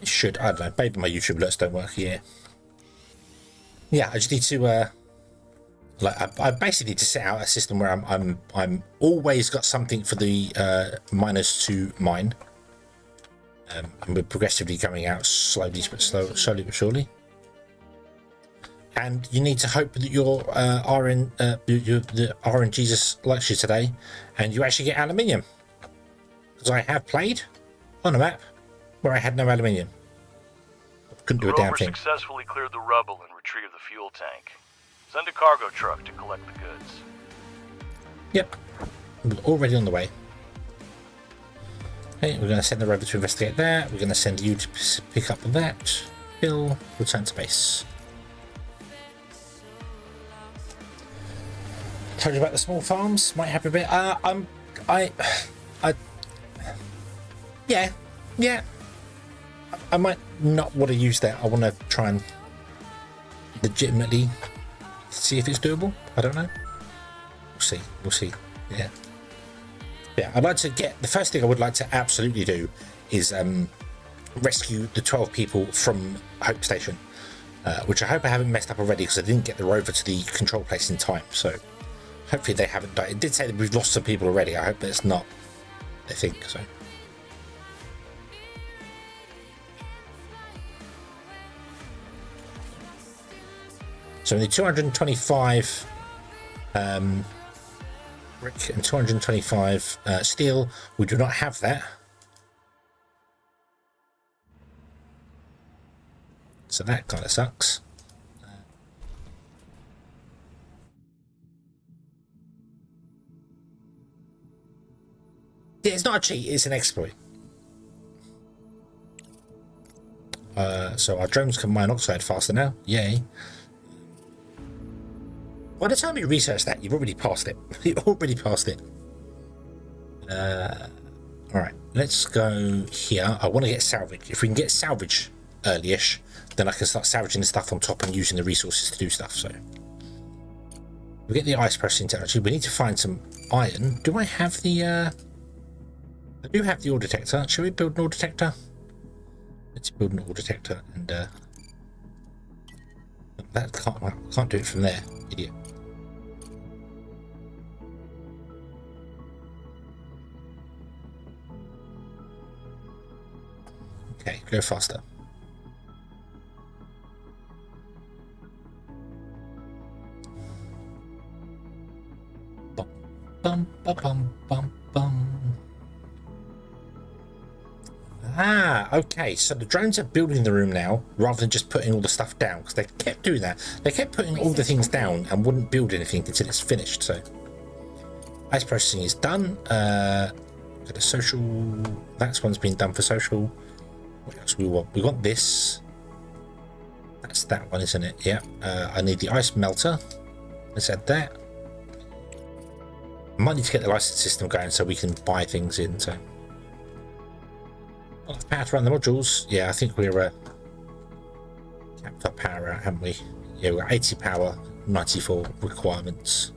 It should. I don't know. Maybe my YouTube alerts don't work. Yeah. Yeah. I just need to. I basically need to set out a system where I'm always got something for the miners to mine. And we're progressively coming out slowly but surely. And you need to hope that your the RNGesus likes you today, and you actually get aluminium. Because I have played on a map where I had no aluminium. Couldn't do a damn thing. Successfully cleared the rubble and retrieved the fuel tank. Send a cargo truck to collect the goods. Yep, we're already on the way. Okay, we're going to send the rover to investigate that. We're going to send you to pick up that. Bill, return to base. Told you about the small farms. Might happen a bit. Yeah. I might not want to use that. I want to try and legitimately see if it's doable. I don't know. We'll see. Yeah. I'd like to get, the first thing I would like to absolutely do is rescue the 12 people from Hope Station, which I hope I haven't messed up already because I didn't get the rover to the control place in time. So hopefully they haven't died. It did say that we've lost some people already. I hope that's not a thing. So we need 225 brick and 225 steel. We do not have that. So that kind of sucks. Yeah, it's not a cheat, it's an exploit. So our drones can mine oxide faster now. Yay. By the time you research that, you've already passed it. You've already passed it. Alright, let's go here. I want to get salvage. If we can get salvage early-ish, then I can start salvaging the stuff on top and using the resources to do stuff. So we get the ice processing technology. We need to find some iron. Do I have the... I do have the ore detector. Shall we build an ore detector? Let's build an ore detector and... that can't do it from there, idiot. Okay, go faster. Bum, bum, bum, bum, bum, bum. Ah, okay, so the drones are building the room now rather than just putting all the stuff down, because they kept doing that. They kept putting all the things down and wouldn't build anything until it's finished. So ice processing is done. Got a social, that's one's been done for social. What else we want? We want this. That's that one, isn't it? Yeah. I need the ice melter. Let's add that. I might need to get the license system going so we can buy things in. So got the power to run the modules. Yeah, I think we're capped our power out, haven't we? Yeah, we're 80 power, 94 requirements.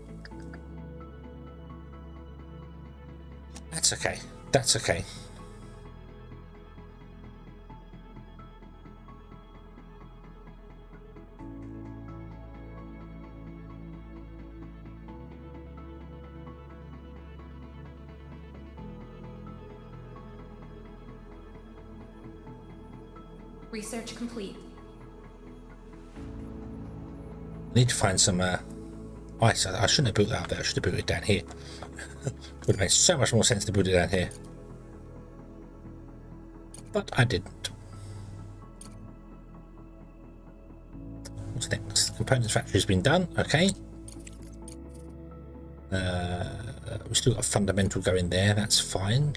That's okay. That's okay. Research complete. I need to find some ice. I shouldn't have built that up there. I should have built it down here. Would have made so much more sense to build it down here. But I didn't. What's next? Components factory has been done. Okay. We've still got a fundamental going there. That's fine.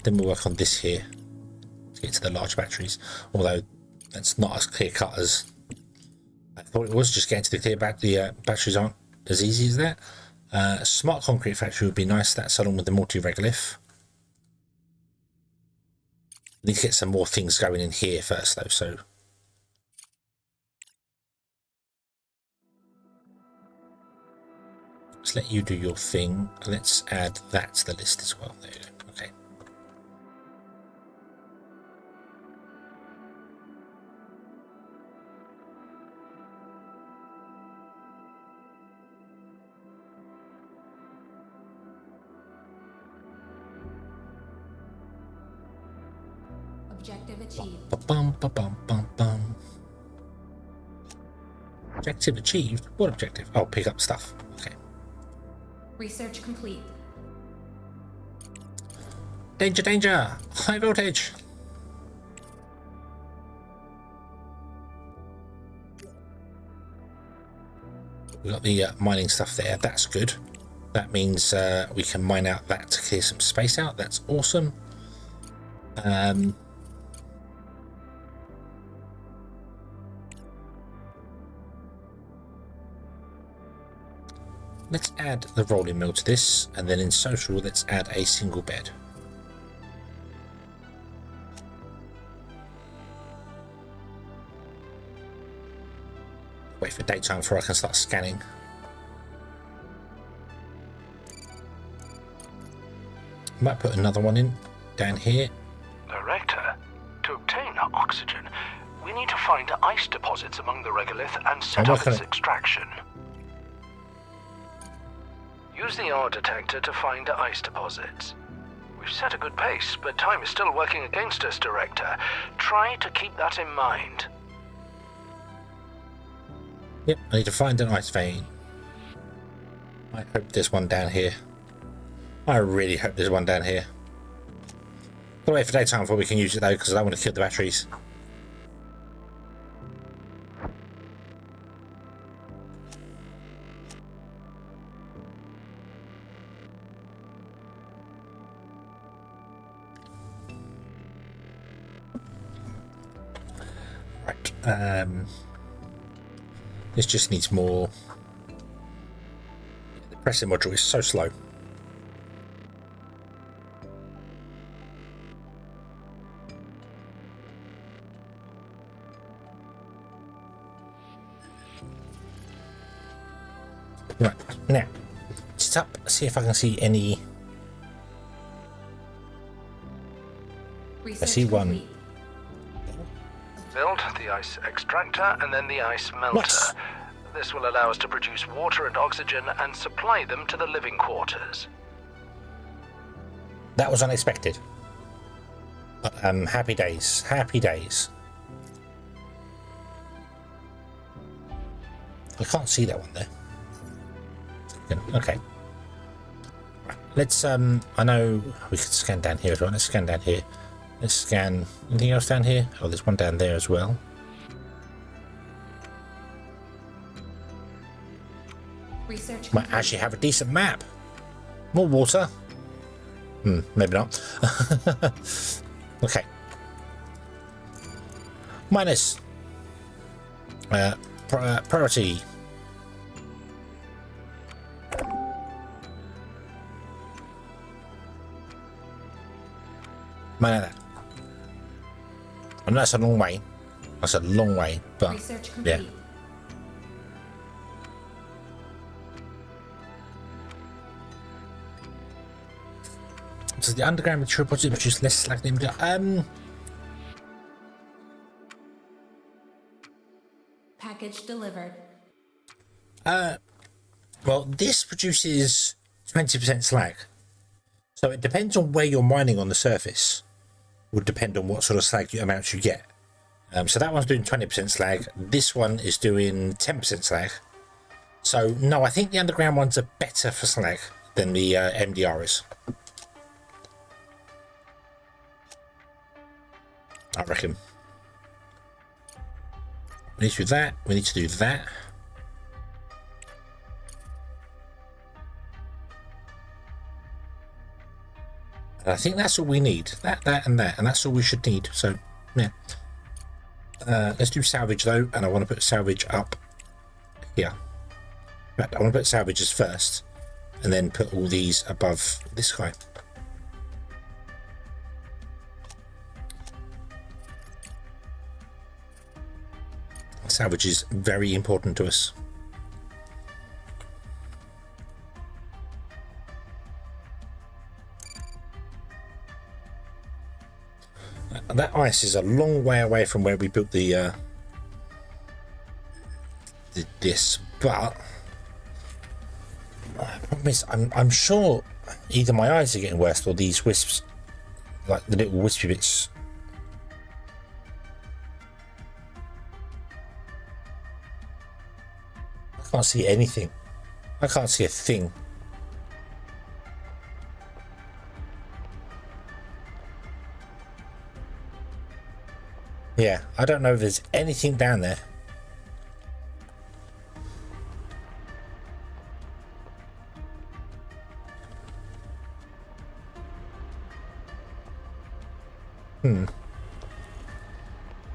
Then we'll work on this here to get to the large batteries, although that's not as clear cut as I thought it was. Just getting to the clear batteries aren't as easy as that. Smart concrete factory would be nice. That's along with the multi-regolith. Need to get some more things going in here first, though. So let's let you do your thing. Let's add that to the list as well. There you go. Okay. Objective achieved. Ba-bum. Objective achieved? What objective? Oh, pick up stuff. Okay. Research complete. Danger, danger! High voltage! We got the mining stuff there. That's good. That means we can mine out that to clear some space out. That's awesome. Let's add the rolling mill to this, and then in social, let's add a single bed. Wait for daytime before I can start scanning. Might put another one in down here. Director, to obtain oxygen, we need to find ice deposits among the regolith and set up its extraction. Use the R detector to find ice deposits. We've set a good pace, but time is still working against us, Director. Try to keep that in mind. Yep, I need to find an ice vein. I hope there's one down here. I really hope there's one down here. Gotta wait for daytime before we can use it though, because I don't want to kill the batteries. Right. This just needs more. The pressing module is so slow. Right, now, sit up, see if I can see any. Research I see one. complete. Build the ice extractor and then the ice melter. Nice. This will allow us to produce water and oxygen and supply them to the living quarters. That was unexpected. But, happy days, happy days. I can't see that one there. Okay. Right. Let's, I know we could scan down here as well. Let's scan down here. Let's scan. Anything else down here? Oh, there's one down there as well. Research Might complete. actually have a decent map. More water. Maybe not. Okay. Minus. Priority. Mine that. I know that's a long way. That's a long way, but Research yeah. complete. Does the underground material project produce less slag than Package delivered. well, this produces 20% slag. So it depends on where you're mining on the surface. Would depend on what sort of slag amounts you get. So that one's doing 20% slag. This one is doing 10% slag. So no, I think the underground ones are better for slag than the MDR is. I reckon. We need to do that. We need to do that. And I think that's all we need. That, and that. And that's all we should need. So, yeah. Let's do salvage, though. And I want to put salvage up here. In fact, I want to put salvages first. And then put all these above this guy. Salvage is very important to us. That ice is a long way away from where we built the this, but the problem is I'm sure either my eyes are getting worse or these wisps, like the little wispy bits. I can't see anything. I can't see a thing. Yeah, I don't know if there's anything down there.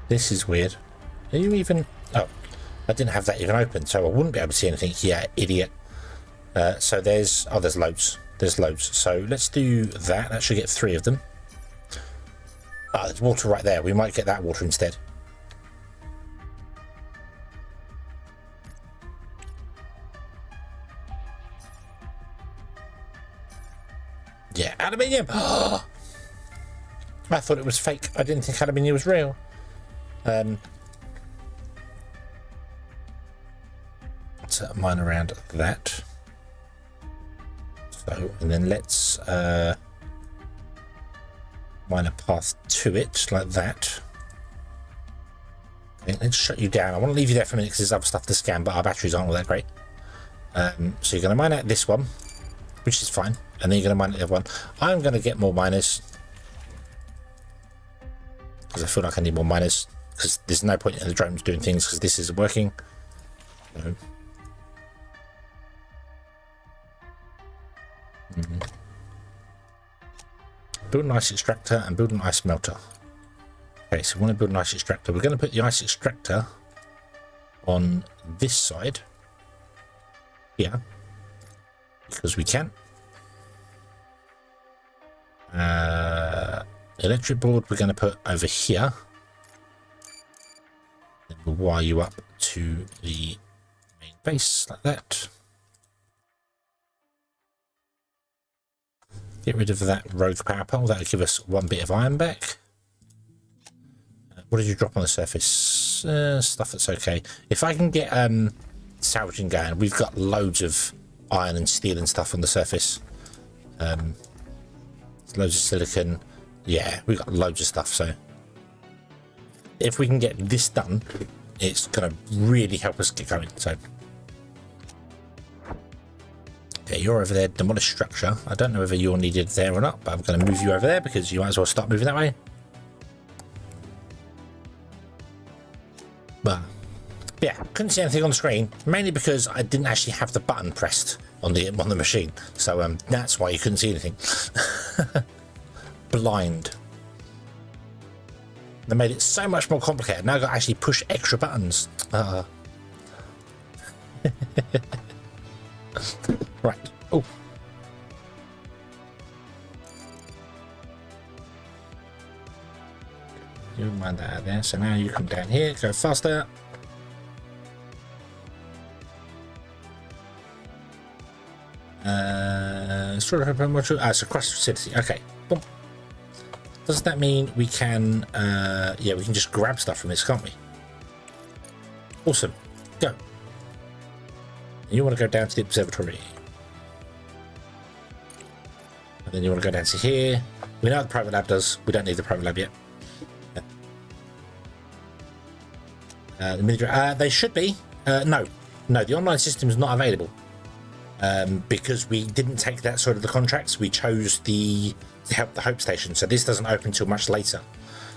This is weird. Are you even... Oh, I didn't have that even open, so I wouldn't be able to see anything. Yeah, idiot. So there's... Oh, there's loads. There's loads. So let's do that. That should get 3 of them. Ah, there's water right there. We might get that water instead. Yeah, aluminium! I thought it was fake. I didn't think aluminium was real. Let's mine around that. So, and then let's mine a path to it like that. Okay, let's shut you down. I want to leave you there for a minute because there's other stuff to scan, but our batteries aren't all that great. So you're going to mine out this one, which is fine, and then you're going to mine out the other one. I'm going to get more miners because I feel like I need more miners, because there's no point in the drones doing things because this isn't working. So. Build an ice extractor and build an ice melter. Okay, so we want to build an ice extractor. We're going to put the ice extractor on this side here because we can. Electric board we're going to put over here. Then we'll wire you up to the main base like that. Get rid of that rogue power pole. That'll give us 1 bit of iron back. What did you drop on the surface? Stuff that's okay. If I can get salvaging going, we've got loads of iron and steel and stuff on the surface. Loads of silicon. Yeah, we've got loads of stuff. So if we can get this done, it's going to really help us get going. So. Okay, you're over there, demolish structure. I don't know whether you're needed there or not, but I'm going to move you over there because you might as well start moving that way. But yeah, couldn't see anything on the screen, mainly because I didn't actually have the button pressed on the machine. So that's why you couldn't see anything. Blind. They made it so much more complicated. Now I've got to actually push extra buttons. Right. Oh. You mind that out there. So now you come down here, go faster. So CRUST facility. Okay. Boom. Does that mean we can? Yeah, we can just grab stuff from this, can't we? Awesome. Go. And you want to go down to the observatory. And then you want to go down to here. We know what the private lab does. We don't need the private lab yet. The military, they should be. No, the online system is not available because we didn't take that side of the contracts. We chose to help the Hope Station, so this doesn't open until much later.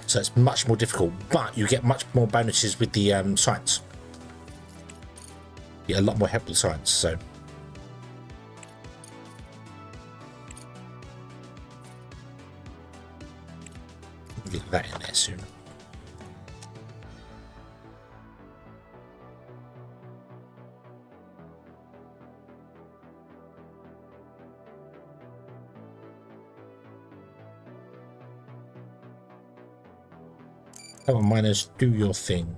So it's much more difficult, but you get much more bonuses with the science. You get a lot more help with science. So. Get that in there soon. Come on, miners, do your thing.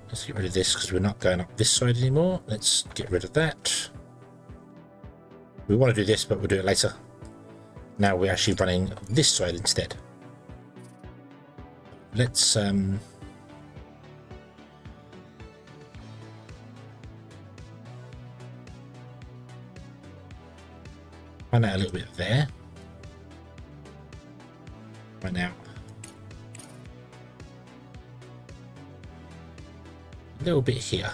Let's get rid of this because we're not going up this side anymore. Let's get rid of that. We want to do this, but we'll do it later. Now we're actually running this side instead. Let's find out a little bit there. Right now. A little bit here.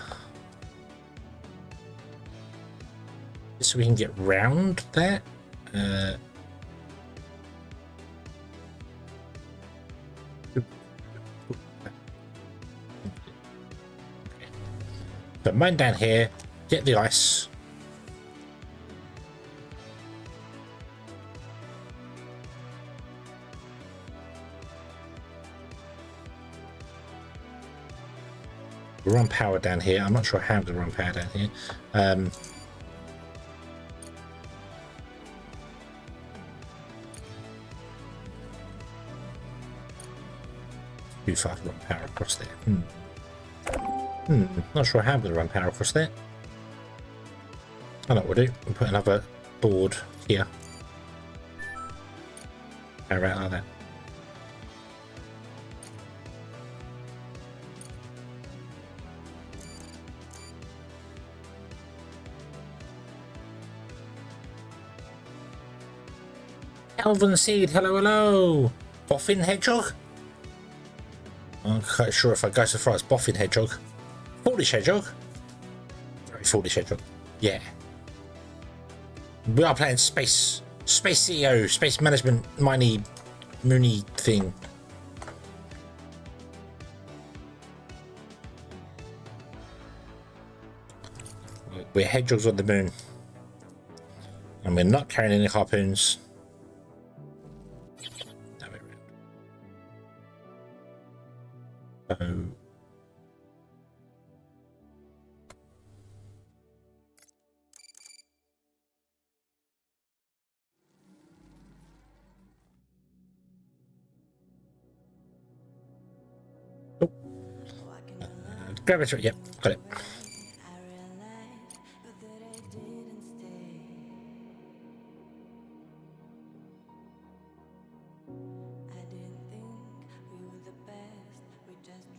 So we can get round that. But mine down here, get the ice. We'll run power down here. I'm not sure how to run power down here. Too far to run power across there. Not sure how I'm going to run power across there. I know what we'll do. We'll put another board here. Power out like that. Elven Seed, hello, hello! Boffin Hedgehog? I'm quite sure if I go so far as Boffin Hedgehog. Foolish Hedgehog? Very foolish Hedgehog. Yeah. We are playing Space CEO, Space Management, Miney, Moony thing. We're hedgehogs on the moon. And we're not carrying any harpoons. Grab it, yep, got it.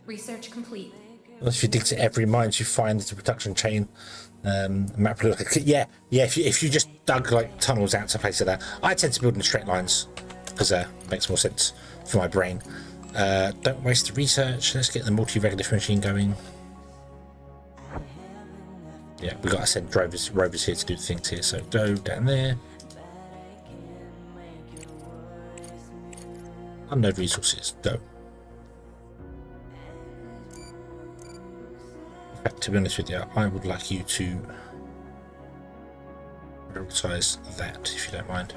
Research complete. If you dig to every mine you find, it's a production chain. Map look, yeah. If you just dug like tunnels out to places like that, I tend to build in straight lines because it makes more sense for my brain. Don't waste the research. Let's get the multi-regolith machine going. Yeah, we got to send rovers here to do things here. So go down there. Unload resources. Go. In fact, to be honest with you, I would like you to prioritize that, if you don't mind.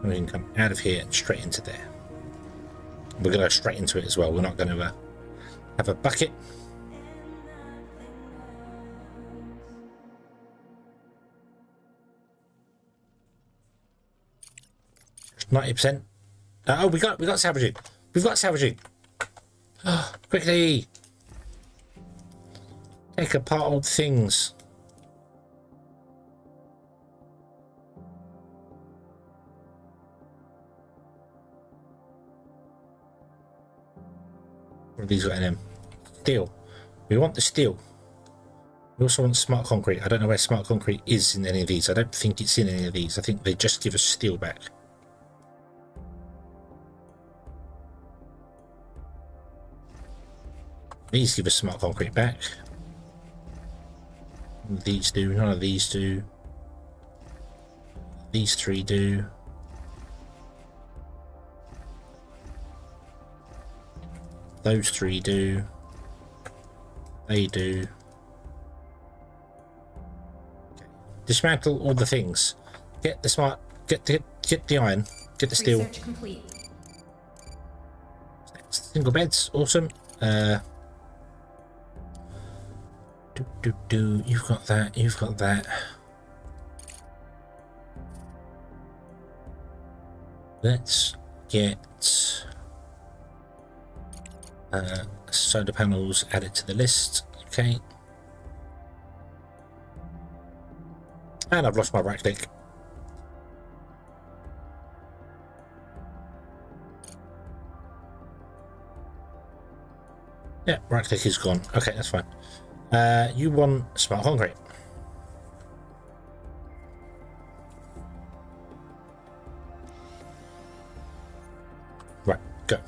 And we can come out of here and straight into there. We're going to go straight into it as well. We're not going to have a bucket. 90%. Oh, we got salvaging. We've got salvaging. Oh, quickly. Take apart old things. What have these got in them? Steel. We want the steel. We also want smart concrete. I don't know where smart concrete is in any of these. I don't think it's in any of these. I think they just give us steel back. These give us smart concrete back. These do. None of these do. These three do. Those three do. They do. Okay. Dismantle all the things. Get the smart. Get the iron. Get the steel. Research complete. Single beds. Awesome. You've got that. You've got that. Let's get Solar panels added to the list. Okay. And I've lost my right click. Yeah, right click is gone. Okay, that's fine. You want smart concrete. Right, go.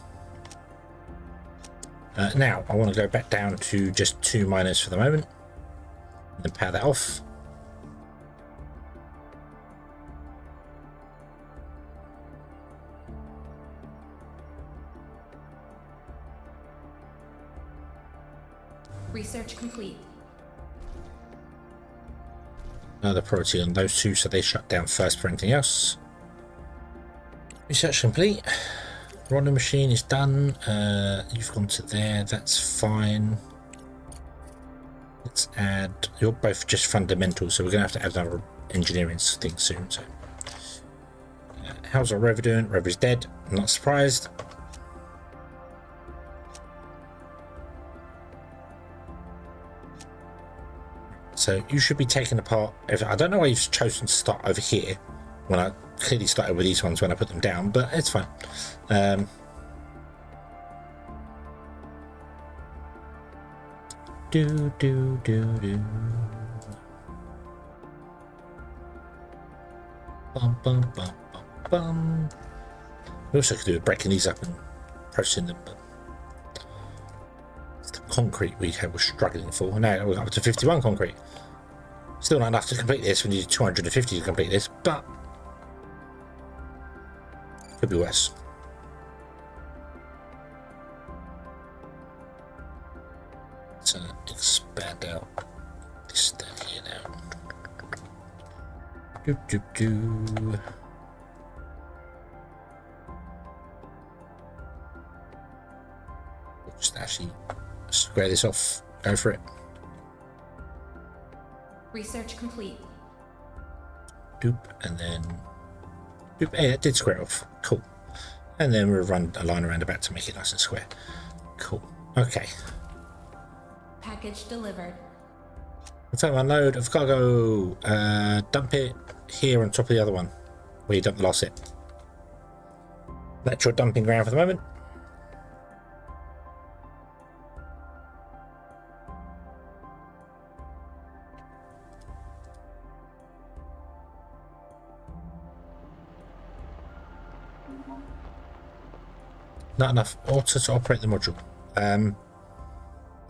Now, I want to go back down to just 2 miners for the moment. And then power that off. Research complete. Another priority on those two, so they shut down first for anything else. Research complete. Running machine is done. You've gone to there, that's fine. Let's add, you're both just fundamental, so we're going to have to add another engineering thing soon. So, how's our Rover doing? Rover's dead, I'm not surprised. So you should be taking apart. I don't know why you've chosen to start over here when I clearly started with these ones when I put them down, but it's fine. Do. Bum. We also could do with breaking these up and processing them, but it's the concrete we were struggling for. Now we're up to 51 concrete. Still not enough to complete this. We need 250 to complete this, but could be worse. Let's expand out this down here now. Do. Just actually square this off. Go for it. Research complete. Doop, and then doop. Hey, it did square off. Cool. And then we'll run a line around about to make it nice and square. Cool. Okay. Package delivered. Confirm unload of cargo. Dump it here on top of the other one where you dumped the last set. That's your dumping ground for the moment. Not enough water to operate the module. I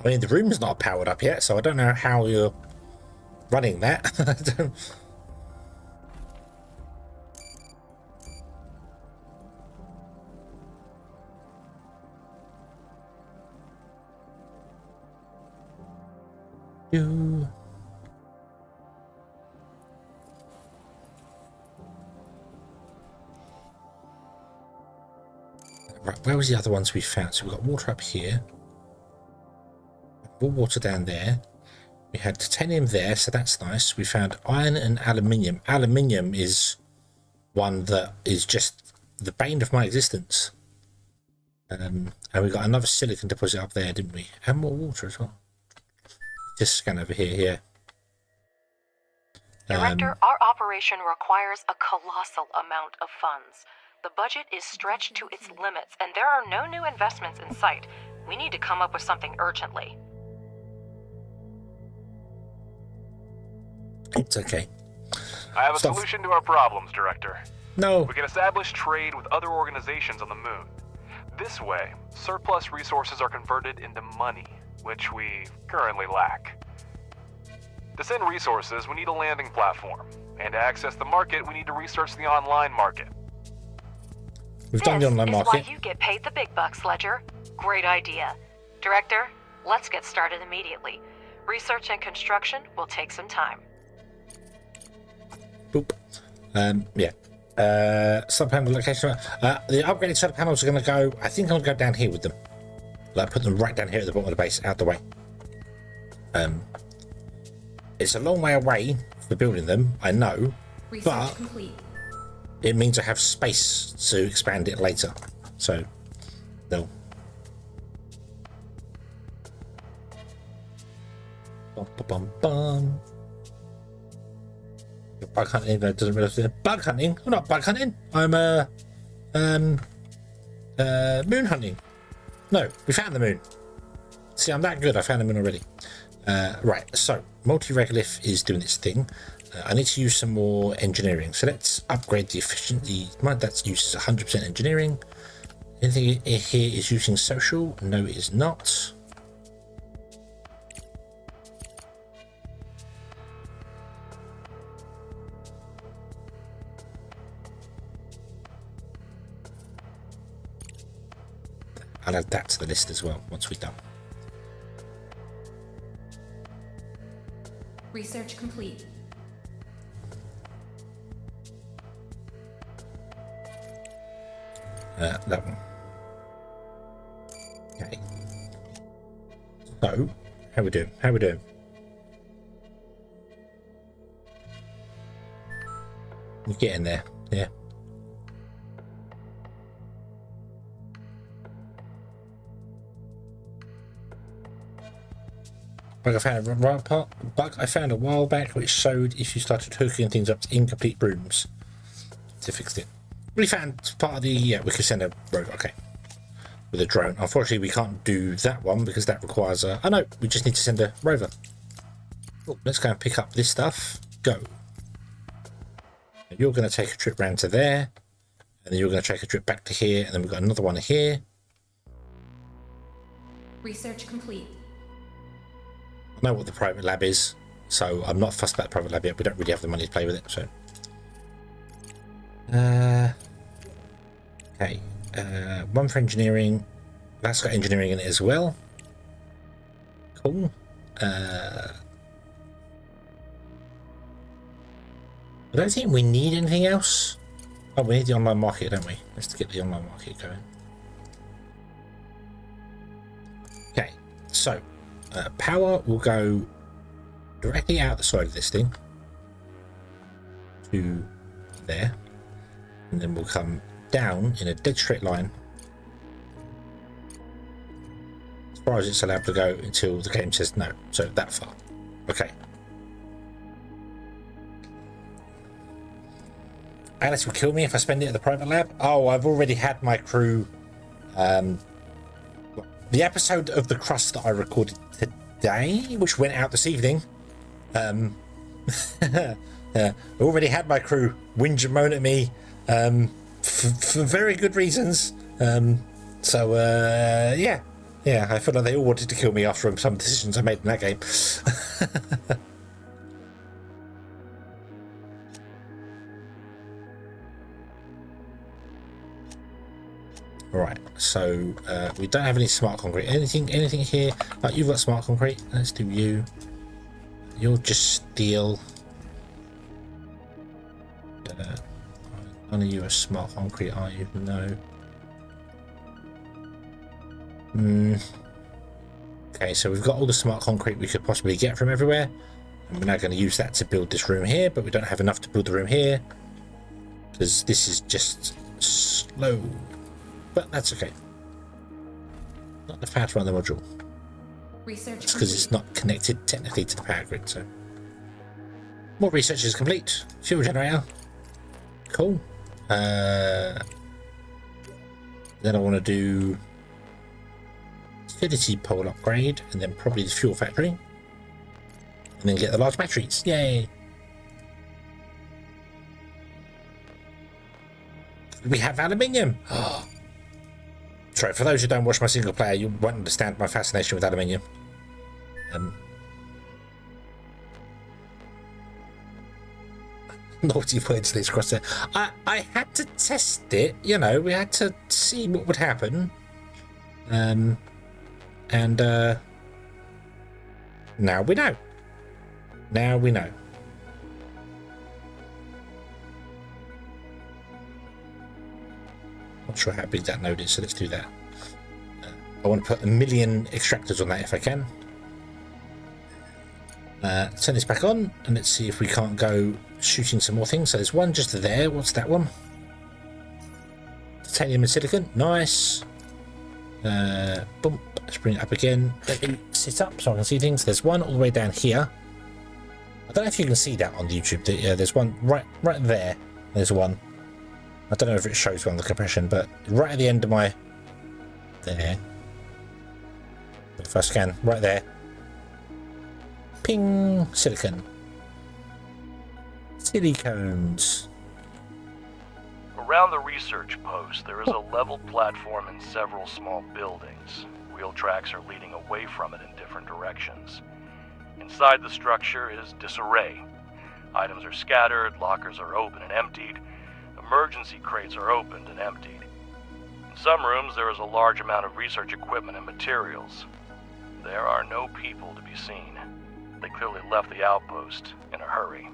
mean, the room's not powered up yet, so I don't know how you're running that. I don't... Right, where was the other ones we found? So we've got water up here. More water down there. We had titanium there, so that's nice. We found iron and aluminium. Aluminium is one that is just the bane of my existence. And we got another silicon deposit up there, didn't we? And more water as well. Just scan over here, here. Director, our operation requires a colossal amount of funds. The budget is stretched to its limits, and there are no new investments in sight. We need to come up with something urgently. It's okay. I have a solution to our problems, Director. No. We can establish trade with other organizations on the moon. This way, surplus resources are converted into money, which we currently lack. To send resources, we need a landing platform. And to access the market, we need to research the online market. We've done the online market. This is why you get paid the big bucks, Ledger. Great idea. Director, let's get started immediately. Research and construction will take some time. Boop. Yeah. Solar panel location. The upgraded solar panels are going to go. I think I'm going to go down here with them. Like put them right down here at the bottom of the base, out the way. It's a long way away for building them, I know, but complete. It means I have space to expand it later. So they'll Bum, bum, bum, bum. Bug hunting, even though it doesn't realise they're bug hunting. I'm not bug hunting. I'm moon hunting. No, we found the moon. See, I'm that good. I found the moon already. Right, so multi-regolith is doing its thing. I need to use some more engineering. So let's upgrade the efficiency. That uses 100% engineering. Anything here is using social? No, it is not. I'll add that to the list as well once we're done. Research complete. That one. Okay. So, how we doing? How we doing? We're getting there. Yeah. Bug I found a while back which showed if you started hooking things up to incomplete brooms to fix it. We found part of the we could send a robot, okay, with a drone. Unfortunately we can't do that one because that requires a no, we just need to send a rover. Cool. Let's go and pick up this stuff. Go. You're going to take a trip round to there, and then you're going to take a trip back to here, and then we've got another one here. Research complete. I know what the private lab is, so I'm not fussed about the private lab yet. We don't really have the money to play with it, so. Okay, one for engineering. That's got engineering in it as well. Cool. I don't think we need anything else. Oh, we need the online market, don't we? Let's get the online market going. Okay, so power will go directly out the side of this thing to there, and then we'll come down in a dead straight line as far as it's allowed to go until the game says no. So that far. Okay. Alice will kill me if I spend it at the private lab. Oh, I've already had my crew. The episode of the CRUST that I recorded today, which went out this evening, I already had my crew whinge and moan at me for very good reasons. Yeah, I feel like they all wanted to kill me after some decisions I made in that game. Right, so we don't have any smart concrete. Anything here? Like, you've got smart concrete. Let's do you. You'll just steal. None of you are smart concrete, are you? No. Okay, so we've got all the smart concrete we could possibly get from everywhere, and we're now going to use that to build this room here. But we don't have enough to build the room here because this is just slow. But that's okay. Not the fast run the module. Research. It's because it's not connected technically to the power grid. So more research is complete. Fuel generator. Cool. Then I want to do utility pole upgrade, and then probably the fuel factory, and then get the large batteries. Yay! We have aluminium. Sorry, for those who don't watch my single player, you won't understand my fascination with aluminium. Naughty words, let's cross it. I had to test it, you know, we had to see what would happen. And now we know. Now we know. Not sure how big that node is, so let's do that. I want to put 1 million extractors on that if I can. Turn this back on, and let's see if we can't go shooting some more things. So there's one just there. What's that one? Titanium and silicon. Nice. Boom. Let's bring it up again. Let me sit up so I can see things. There's one all the way down here. I don't know if you can see that on YouTube. There's one right there. There's one. I don't know if it shows one on the compression, but right at the end of my... There. If I scan right there. Ping! Silicon. Silicones. Around the research post, there is a level platform and several small buildings. Wheel tracks are leading away from it in different directions. Inside the structure is disarray. Items are scattered, lockers are open and emptied, emergency crates are opened and emptied. In some rooms, there is a large amount of research equipment and materials. There are no people to be seen. They clearly left the outpost in a hurry.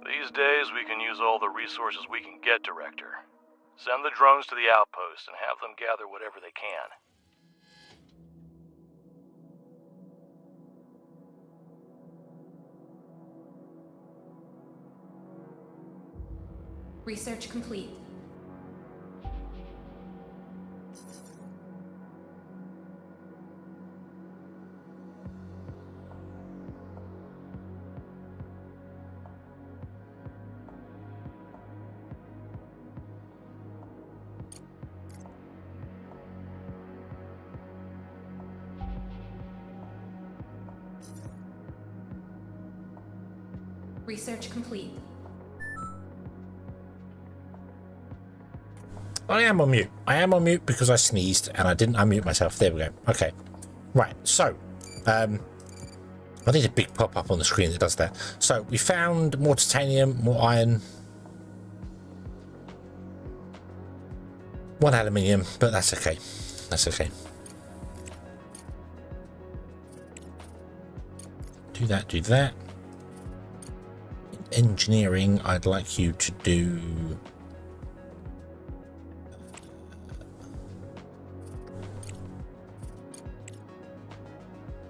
These days, we can use all the resources we can get, Director. Send the drones to the outpost and have them gather whatever they can. Research complete. Research complete. I am on mute. I am on mute because I sneezed and I didn't unmute myself. There we go. Okay. Right. So, I need a big pop-up on the screen that does that. So, we found more titanium, more iron, one aluminium, but that's okay. That's okay. Do that, do that. In engineering, I'd like you to do...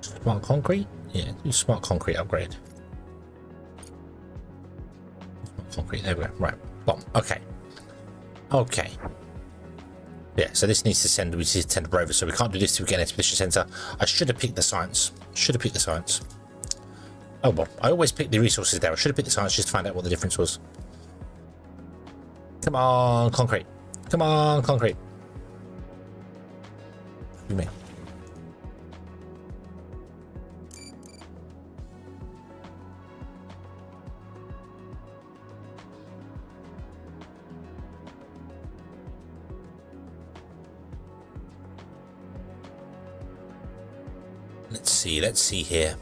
Smart concrete? Yeah, do smart concrete upgrade. Smart concrete, there we go. Right, bomb. Okay. Okay. Yeah, so this needs to send, we need to send a rover, so we can't do this till we get an expedition center. I should have picked the science. Should have picked the science. Oh well, I always pick the resources there. I should have picked the science just to find out what the difference was. Come on, concrete. Come on, concrete. What do you mean? Let's see here.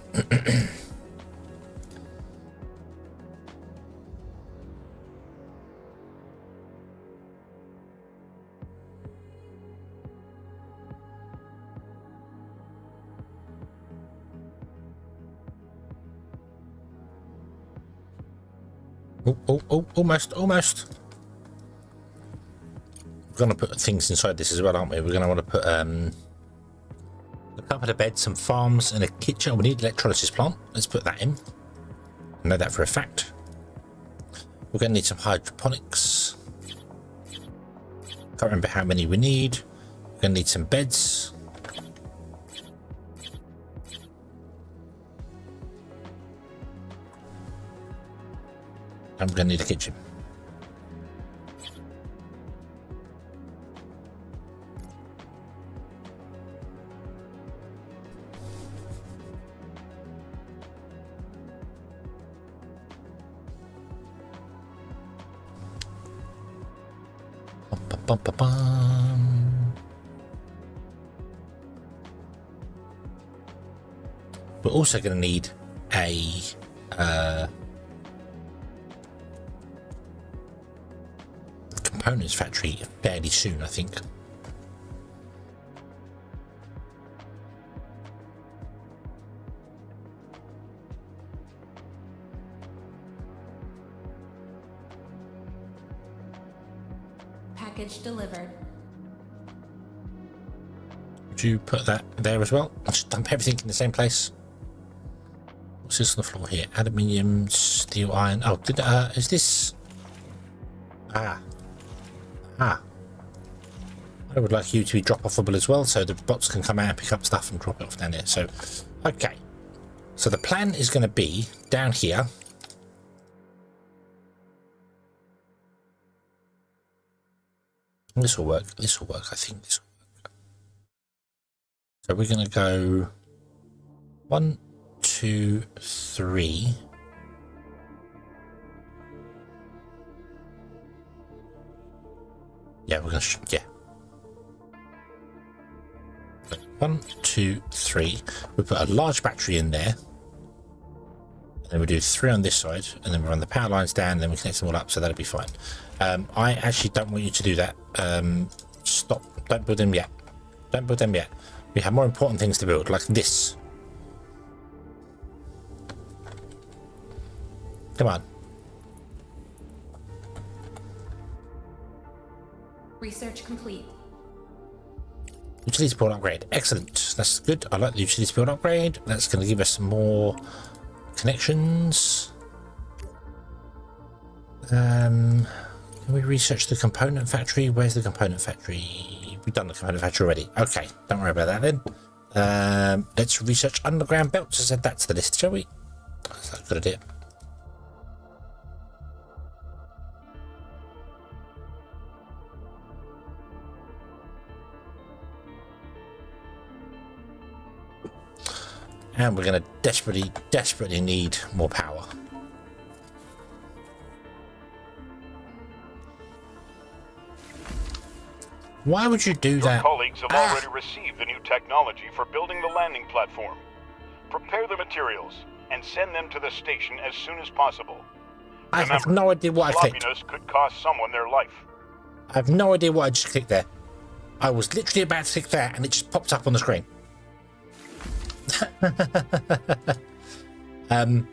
Almost. We're going to put things inside this as well, aren't we? We're going to want to put a couple of beds, some farms, and a kitchen. We need an electrolysis plant. Let's put that in. I know that for a fact. We're going to need some hydroponics. Can't remember how many we need. We're going to need some beds. And we're going to need a kitchen. We're also going to need a components factory fairly soon, I think. Package delivered. Would you put that there as well? I'll just dump everything in the same place. What's this on the floor here? Aluminium, steel, iron. Oh, is this? I would like you to be drop-offable as well, so the bots can come out and pick up stuff and drop it off down there. So, okay. So the plan is going to be down here. This will work. This will work. I think this will work. So we're going to go 1, 2, 3. Yeah, we're going to. Yeah. 1, 2, 3. We put a large battery in there. And then we do 3 on this side, and then we run the power lines down, and then we connect them all up, so that'll be fine. I actually don't want you to do that. Stop. Don't build them yet. Don't build them yet. We have more important things to build, like this. Come on. Research complete. Utility port upgrade. Excellent. That's good. I like the utility port upgrade. That's going to give us some more connections. Can we research the component factory? Where's the component factory? We've done the component factory already. Okay, don't worry about that then. Let's research underground belts. I said that's the list, shall we? That's a good idea. And we're going to desperately need more power. Why would you do that? Your colleagues have already received the new technology for building the landing platform. Prepare the materials and send them to the station as soon as possible. I have no idea what I clicked. Sloppiness could cost someone their life. I have no idea what I just clicked there. I was literally about to click that and it just popped up on the screen. I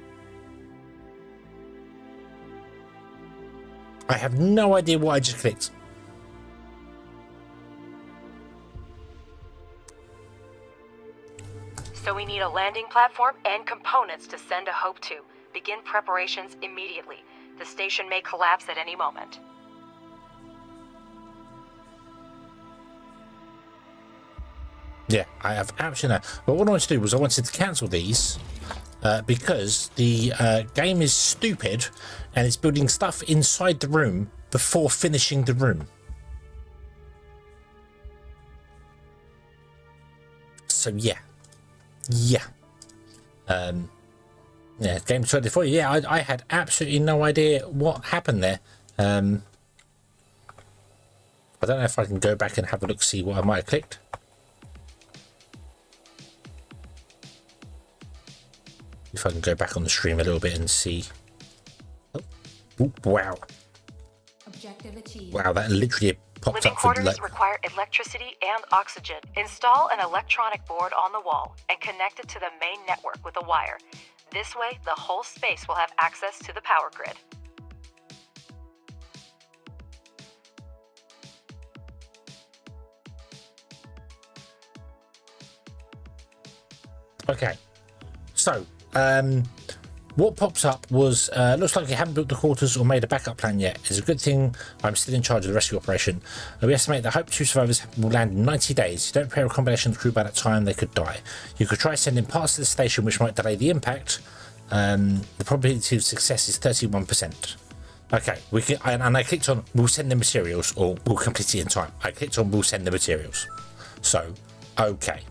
have no idea what I just clicked. So we need a landing platform and components to send to Hope 2. Begin preparations immediately. The station may collapse at any moment. Yeah, I have absolutely no. But what I wanted to do was I wanted to cancel these because the game is stupid and it's building stuff inside the room before finishing the room. So yeah. Yeah. Yeah, game 24. Yeah, I had absolutely no idea what happened there. I don't know if I can go back and have a look, see what I might have clicked. If I can go back on the stream a little bit and see. Oh, wow. Objective achieved. Wow, that literally popped Living up for quarters require electricity and oxygen. Install an electronic board on the wall and connect it to the main network with a wire. This way, the whole space will have access to the power grid. Okay, so what pops up was looks like you haven't built the quarters or made a backup plan yet. It's a good thing I'm still in charge of the rescue operation. We estimate that Hope 2 survivors will land in 90 days. If you don't prepare a combination of the crew by that time, they could die. You could try sending parts to the station, which might delay the impact. The probability of success is 31%. Okay, we can, and I clicked on we'll send the materials or we'll complete it in time. I clicked on we'll send the materials. So, okay.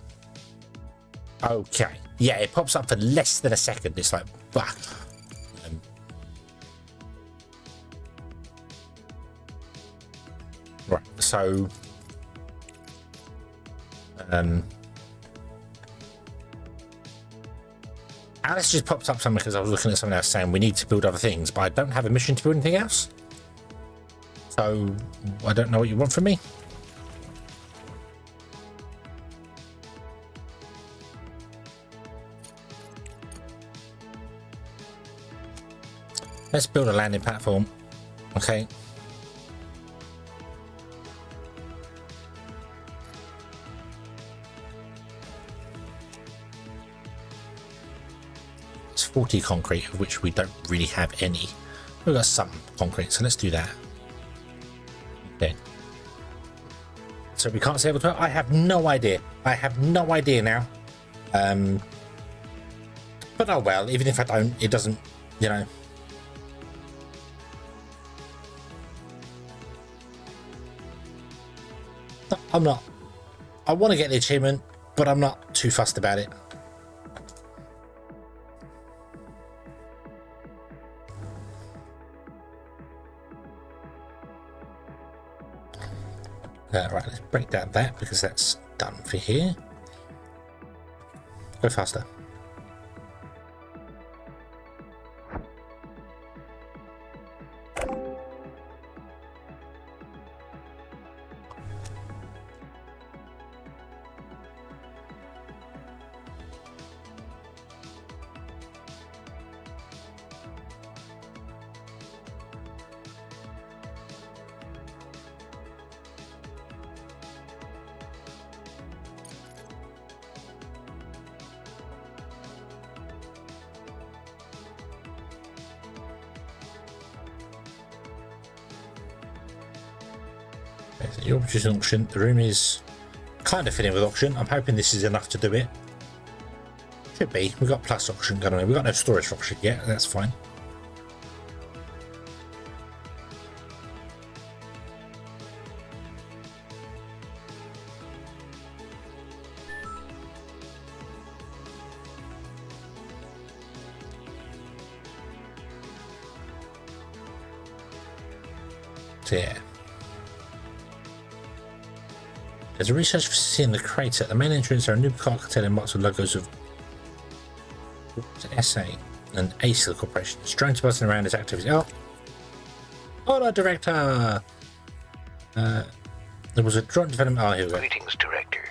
Okay. Yeah, it pops up for less than a second. It's like, bah. Right, so Alice just popped up something because I was looking at something else saying we need to build other things, but I don't have a mission to build anything else. So I don't know what you want from me. Let's build a landing platform. Okay. Let's 40 concrete, of which we don't really have any. We've got some concrete, so let's do that. Okay. So we can't say level 12. I have no idea. I have no idea now. But oh well, even if I don't, it doesn't, you know. I'm not. I want to get the achievement, but I'm not too fussed about it. Right, let's break down that because that's done for here. Go faster. You're producing auction. The room is kind of filling with auction. I'm hoping this is enough to do it. Should be. We've got plus auction going on. We've got no storage for auction yet. That's fine. So yeah. There's a research facility in the crater. At the main entrance are a new car containing lots of logos of SA and ACIL Corporation. Drones buzzing around its activity. Oh! Hola, Director! There was a drone development. Oh, here we go. Greetings, Director.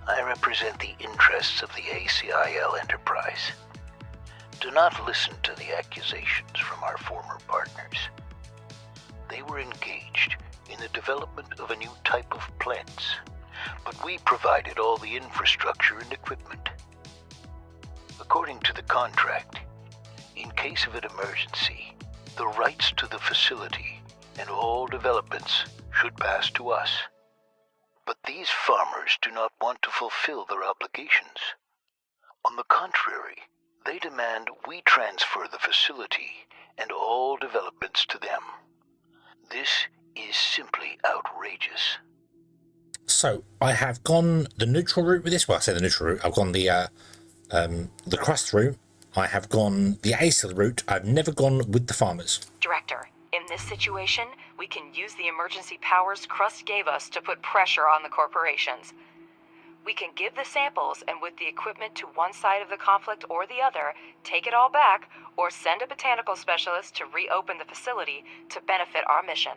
I represent the interests of the ACIL enterprise. Do not listen to the accusations from our former partners. They were engaged in the development of a new type of plants, but we provided all the infrastructure and equipment. According to the contract, in case of an emergency, the rights to the facility and all developments should pass to us. But these farmers do not want to fulfill their obligations. On the contrary, they demand we transfer the facility and all developments to them. This is simply outrageous. So I have gone the neutral route with this. Well, I say the neutral route. I've gone the CRUST route. I have gone the ACIL route. I've never gone with the farmers. Director, in this situation, we can use the emergency powers CRUST gave us to put pressure on the corporations. We can give the samples and with the equipment to one side of the conflict or the other, take it all back, or send a botanical specialist to reopen the facility to benefit our mission.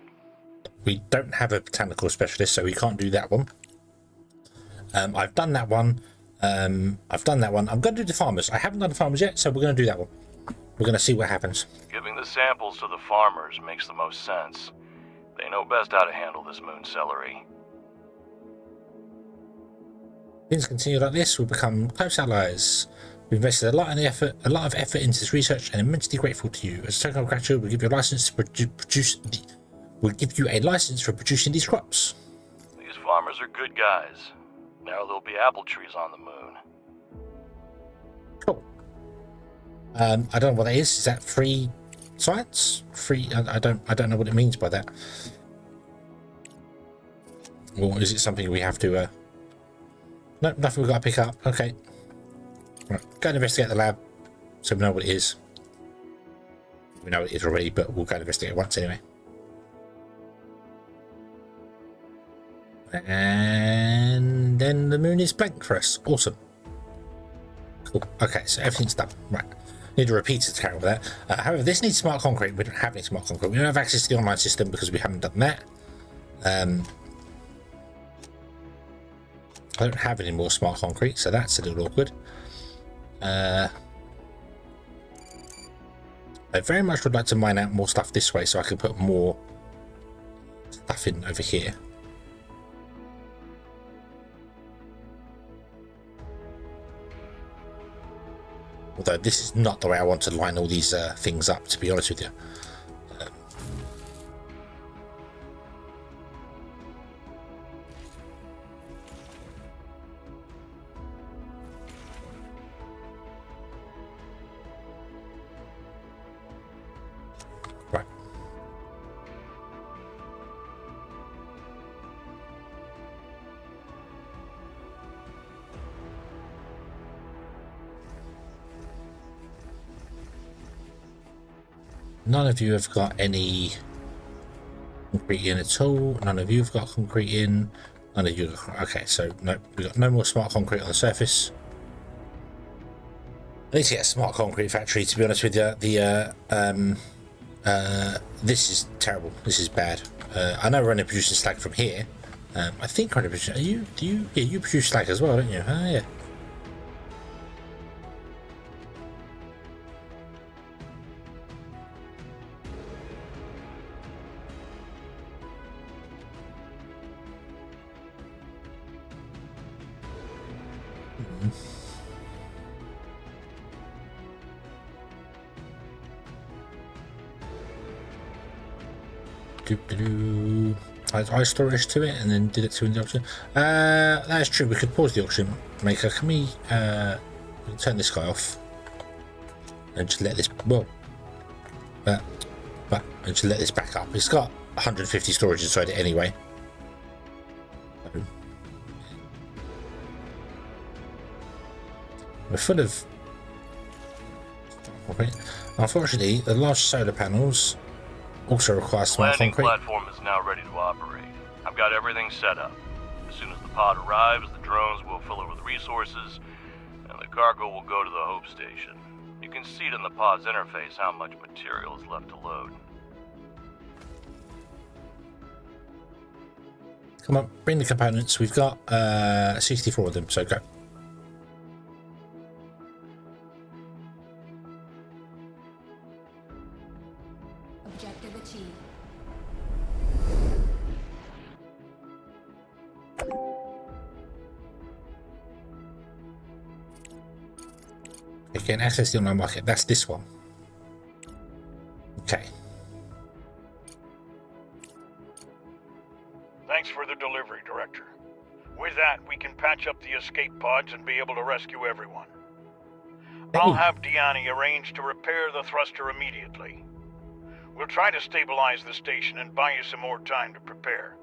We don't have a botanical specialist, so we can't do that one. I've done that one. I'm going to do the farmers. I haven't done the farmers yet, so we're going to do that one. We're going to see what happens. Giving the samples to the farmers makes the most sense. They know best how to handle this moon celery. Things continue like this, we'll become close allies. We've invested a lot of effort into this research and immensely grateful to you. As a token of gratitude, we'll give you a license to produce. We'll give you a license for producing these crops. These farmers are good guys. Now there'll be apple trees on the moon. Cool. I don't know what that is. Is that free science? Free? I don't know what it means by that. Or is it something we have to? No, nothing we've got to pick up. Okay. Right, go and investigate the lab, so we know what it is. We know what it is already, but we'll go and investigate it once anyway. And then the moon is blank for us. Awesome. Cool. Okay, so everything's done. Right. Need a repeater to carry over that. However, this needs smart concrete. We don't have any smart concrete. We don't have access to the online system because we haven't done that. I don't have any more smart concrete, so that's a little awkward. I very much would like to mine out more stuff this way so I can put more stuff in over here. Although this is not the way I want to line all these things up, to be honest with you. Right. None of you have got any concrete in at all. None of you have got concrete in. None of you have, okay, so no, we've got no more smart concrete on the surface. I need to get a smart concrete factory, to be honest with you. This is terrible. This is bad. I know we're only producing slag from here. I think we're only producing, yeah, you produce slag as well, don't you? Oh, yeah. I storage to it and then did it to the auction. That is true. We could pause the auction maker. Can we turn this guy off and just let this and just let this back up? It's got 150 storage inside it anyway. We're full of. Unfortunately, the large solar panels also require smart concrete. The landing platform is now ready to operate. I've got everything set up. As soon as the pod arrives, the drones will fill it with resources, and the cargo will go to the Hope Station. You can see it in the pod's interface how much material is left to load. Come on, bring the components. We've got 64 of them, so go. Objective achieved. Again, access the online market. That's this one. Okay. Thanks for the delivery, Director. With that, we can patch up the escape pods and be able to rescue everyone. I'll have Diani arrange to repair the thruster immediately. We'll try to stabilize the station and buy you some more time to prepare.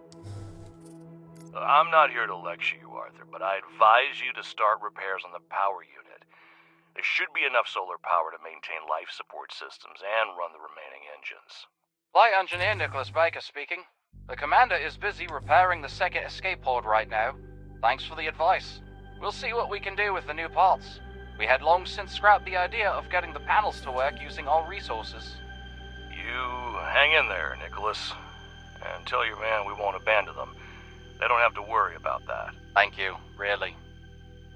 I'm not here to lecture you, Arthur, but I advise you to start repairs on the power unit. There should be enough solar power to maintain life support systems and run the remaining engines. Flight Engineer Nicholas Baker speaking. The commander is busy repairing the second escape pod right now. Thanks for the advice. We'll see what we can do with the new parts. We had long since scrapped the idea of getting the panels to work using our resources. You hang in there, Nicholas, and tell your man we won't abandon them. They don't have to worry about that. Thank you, really.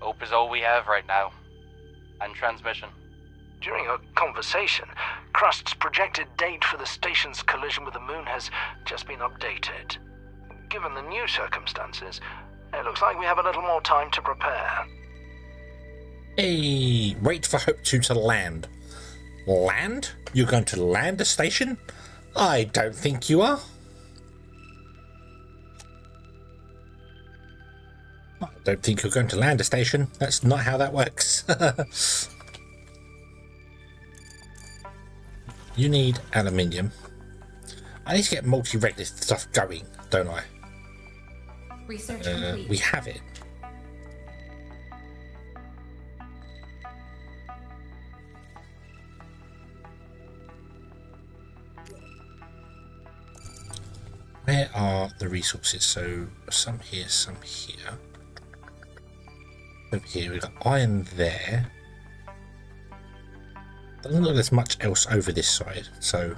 Hope is all we have right now. And transmission. During our conversation, CRUST's projected date for the station's collision with the moon has just been updated. Given the new circumstances, it looks like we have a little more time to prepare. Hey, wait for Hope 2 to land. Land? You're going to land a station? I don't think you are. I don't think you're going to land a station. That's not how that works. You need aluminium. I need to get multi-reglet stuff going, don't I? Research complete. We have it. Where are the resources? So some here, some here. Over here, we've got iron there. Doesn't look like there's much else over this side, so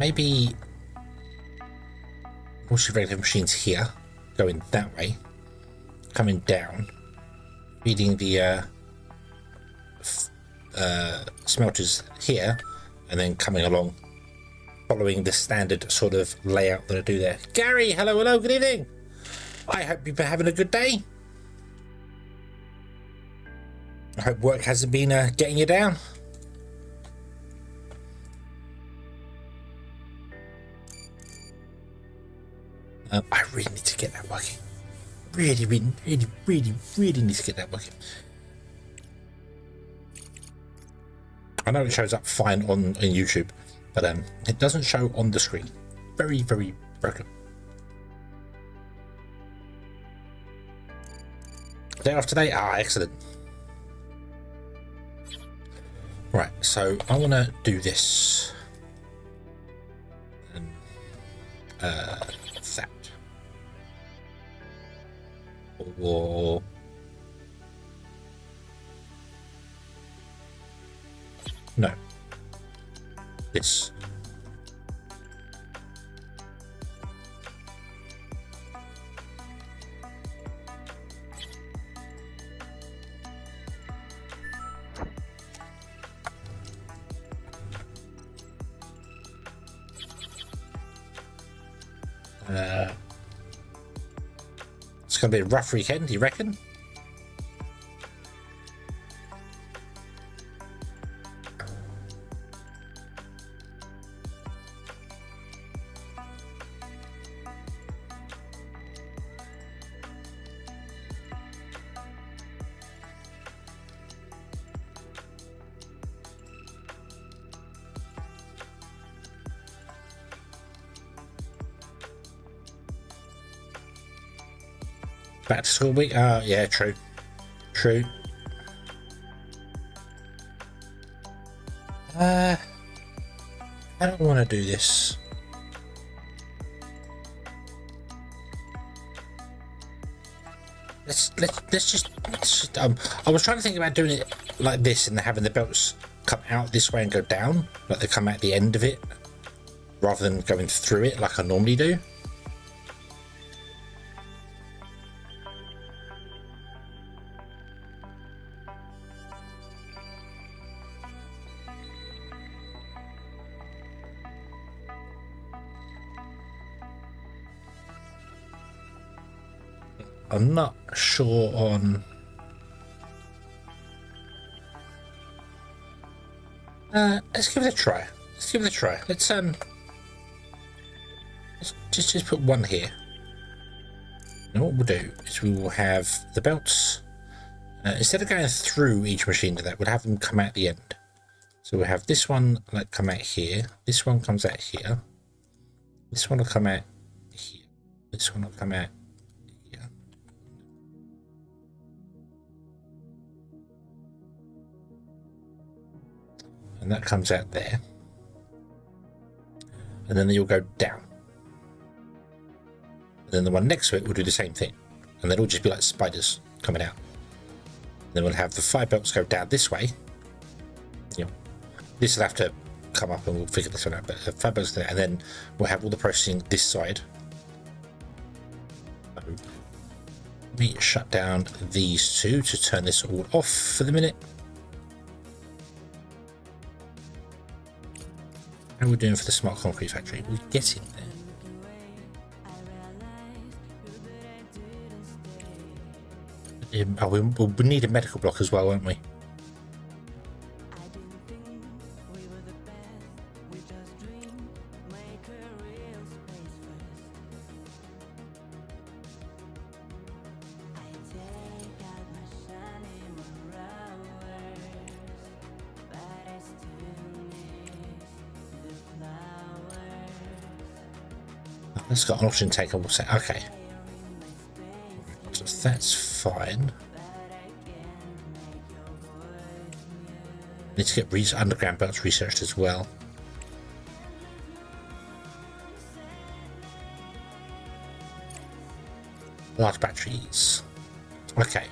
maybe multi-regulative machines here, going that way, coming down, feeding the smelters here, and then coming along, following the standard sort of layout that I do there. Gary, hello, good evening. I hope you've been having a good day. I hope work hasn't been getting you down. I really need to get that working. Really need to get that working. I know it shows up fine on YouTube, but it doesn't show on the screen. Very broken. Day after day. Ah, excellent. Right, so I want to do this. And that. Or no, this. It's going to be a rough weekend, you reckon? Back to school week? Yeah, true. I don't want to do this. Let's just I was trying to think about doing it like this and having the belts come out this way and go down, like they come out the end of it, rather than going through it like I normally do. I'm not sure on let's give it a try. Let's just put one here. And what we'll do is we will have the belts instead of going through each machine to that, we'll have them come out the end. So we'll have this one like come out here, this one comes out here, this one will come out here, this one will come out. And that comes out there, and then you'll go down, and then the one next to it will do the same thing, and they'll all just be like spiders coming out. And then we'll have the 5 belts go down this way. You know, this will have to come up and we'll figure this one out, but 5 belts there, and then we'll have all the processing this side. So let me shut down these two to turn this all off for the minute. How are we doing for the smart concrete factory? We're getting there. Oh, we need a medical block as well, won't we? That's got an oxygen tank. We'll say okay. So that's fine. Need to get underground belts researched as well. Large batteries. Okay.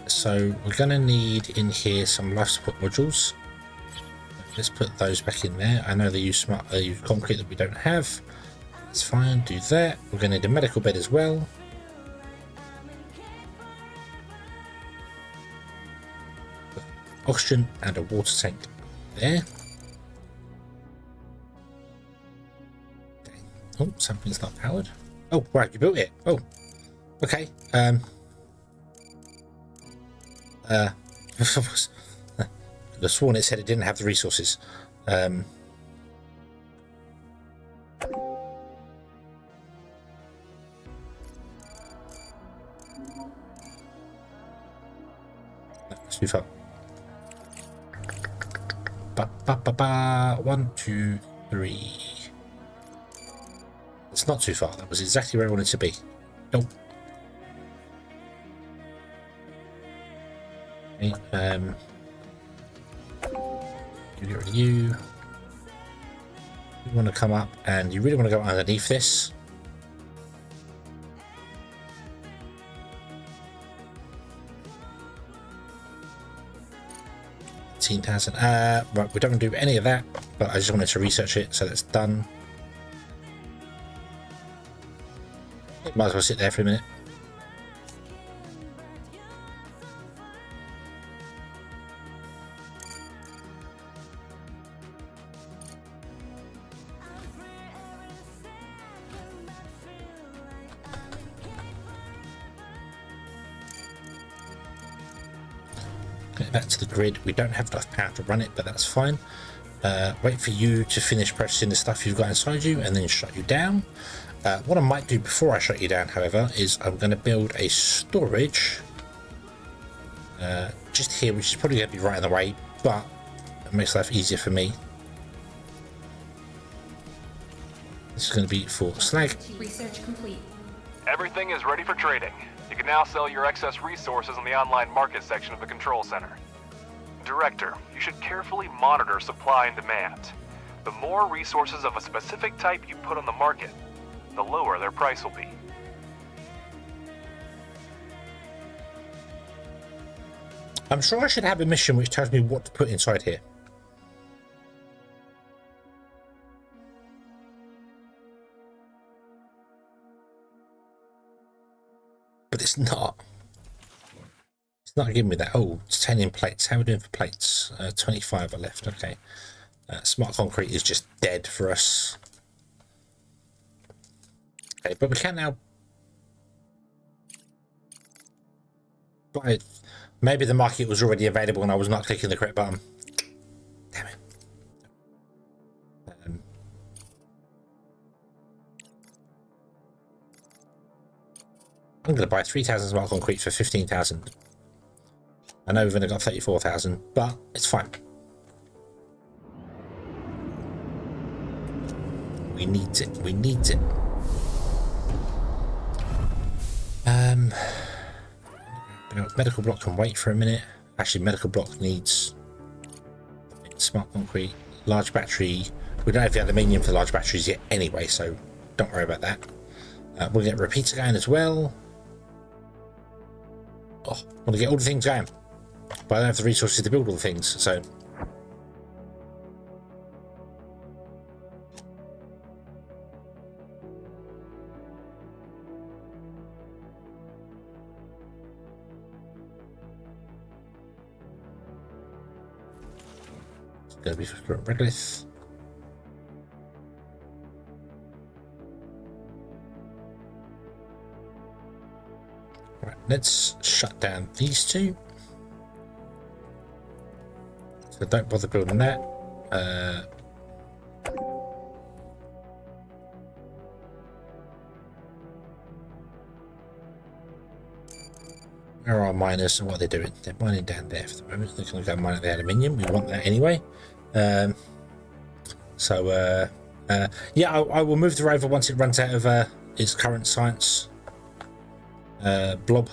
So we're going to need in here some life support modules. Let's put those back in there. I know they use concrete that we don't have. That's fine, do that. We're going to need a medical bed as well. Oxygen and a water tank there. Oh, something's not powered. Oh, right, you built it. Oh, okay. I sworn it said it didn't have the resources. That's too far. Ba, ba, ba, ba. 1, 2, 3. It's not too far. That was exactly where I wanted to be. Nope. Okay, get rid of you. You want to come up, and you really want to go underneath this. Right, we don't want to do any of that, but I just wanted to research it, so that's done. Might as well sit there for a minute. Get that to the grid. We don't have enough power to run it, but that's fine. Wait for you to finish processing the stuff you've got inside you and then shut you down. What I might do before I shut you down, however, is I'm going to build a storage just here, which is probably going to be right in the way, but it makes life easier for me. This is going to be for slag. Research complete. Everything is ready for trading. You can now sell your excess resources in the online market section of the control center. Director, you should carefully monitor supply and demand. The more resources of a specific type you put on the market, the lower their price will be. I'm sure I should have a mission which tells me what to put inside here. But it's not. It's not giving me that. Oh, titanium plates. How are we doing for plates? 25 are left. Okay. Smart concrete is just dead for us. Okay, but we can now buy it. Maybe the market was already available and I was not clicking the correct button. Damn it. I'm going to buy 3,000 smart concrete for 15,000. I know we've only got 34,000, but it's fine. We need it. We need it. Medical block can wait for a minute. Actually, medical block needs smart concrete, large battery. We don't have the aluminium for large batteries yet anyway, so don't worry about that. We'll get repeater going as well. Oh, I want to get all the things going, but I don't have the resources to build all the things, so. It's going to be for Redlith. Right, let's shut down these two. So don't bother building that. Where are our miners and what are they doing? They're mining down there for the moment. They're going to go mine the aluminium. We want that anyway. Yeah, I will move the rover once it runs out of its current science blob.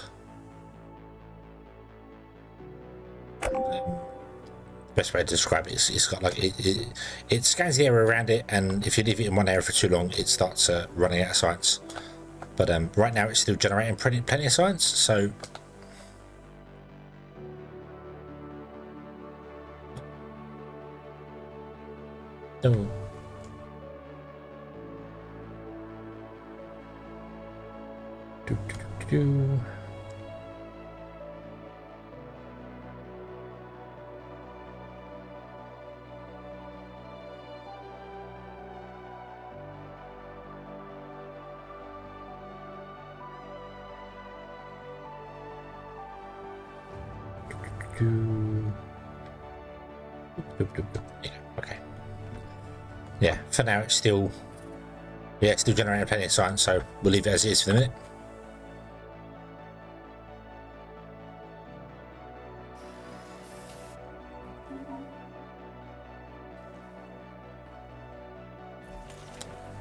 Best way to describe it is it's got like it scans the area around it, and if you leave it in one area for too long, it starts running out of science. But right now it's still generating plenty of science, so. Oh. Do. Yeah, okay. Yeah, for now it's still still generating plenty of science, so we'll leave it as it is for the minute.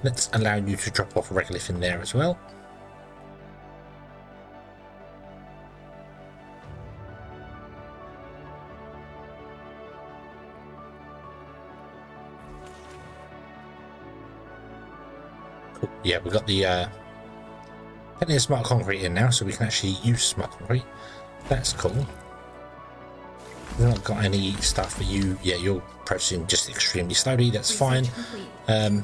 Let's allow you to drop off a regolith in there as well. Cool. Yeah, we've got the plenty of smart concrete in now, so we can actually use smart concrete. That's cool. We've not got any stuff for you. Yeah, you're processing just extremely slowly. That's fine. I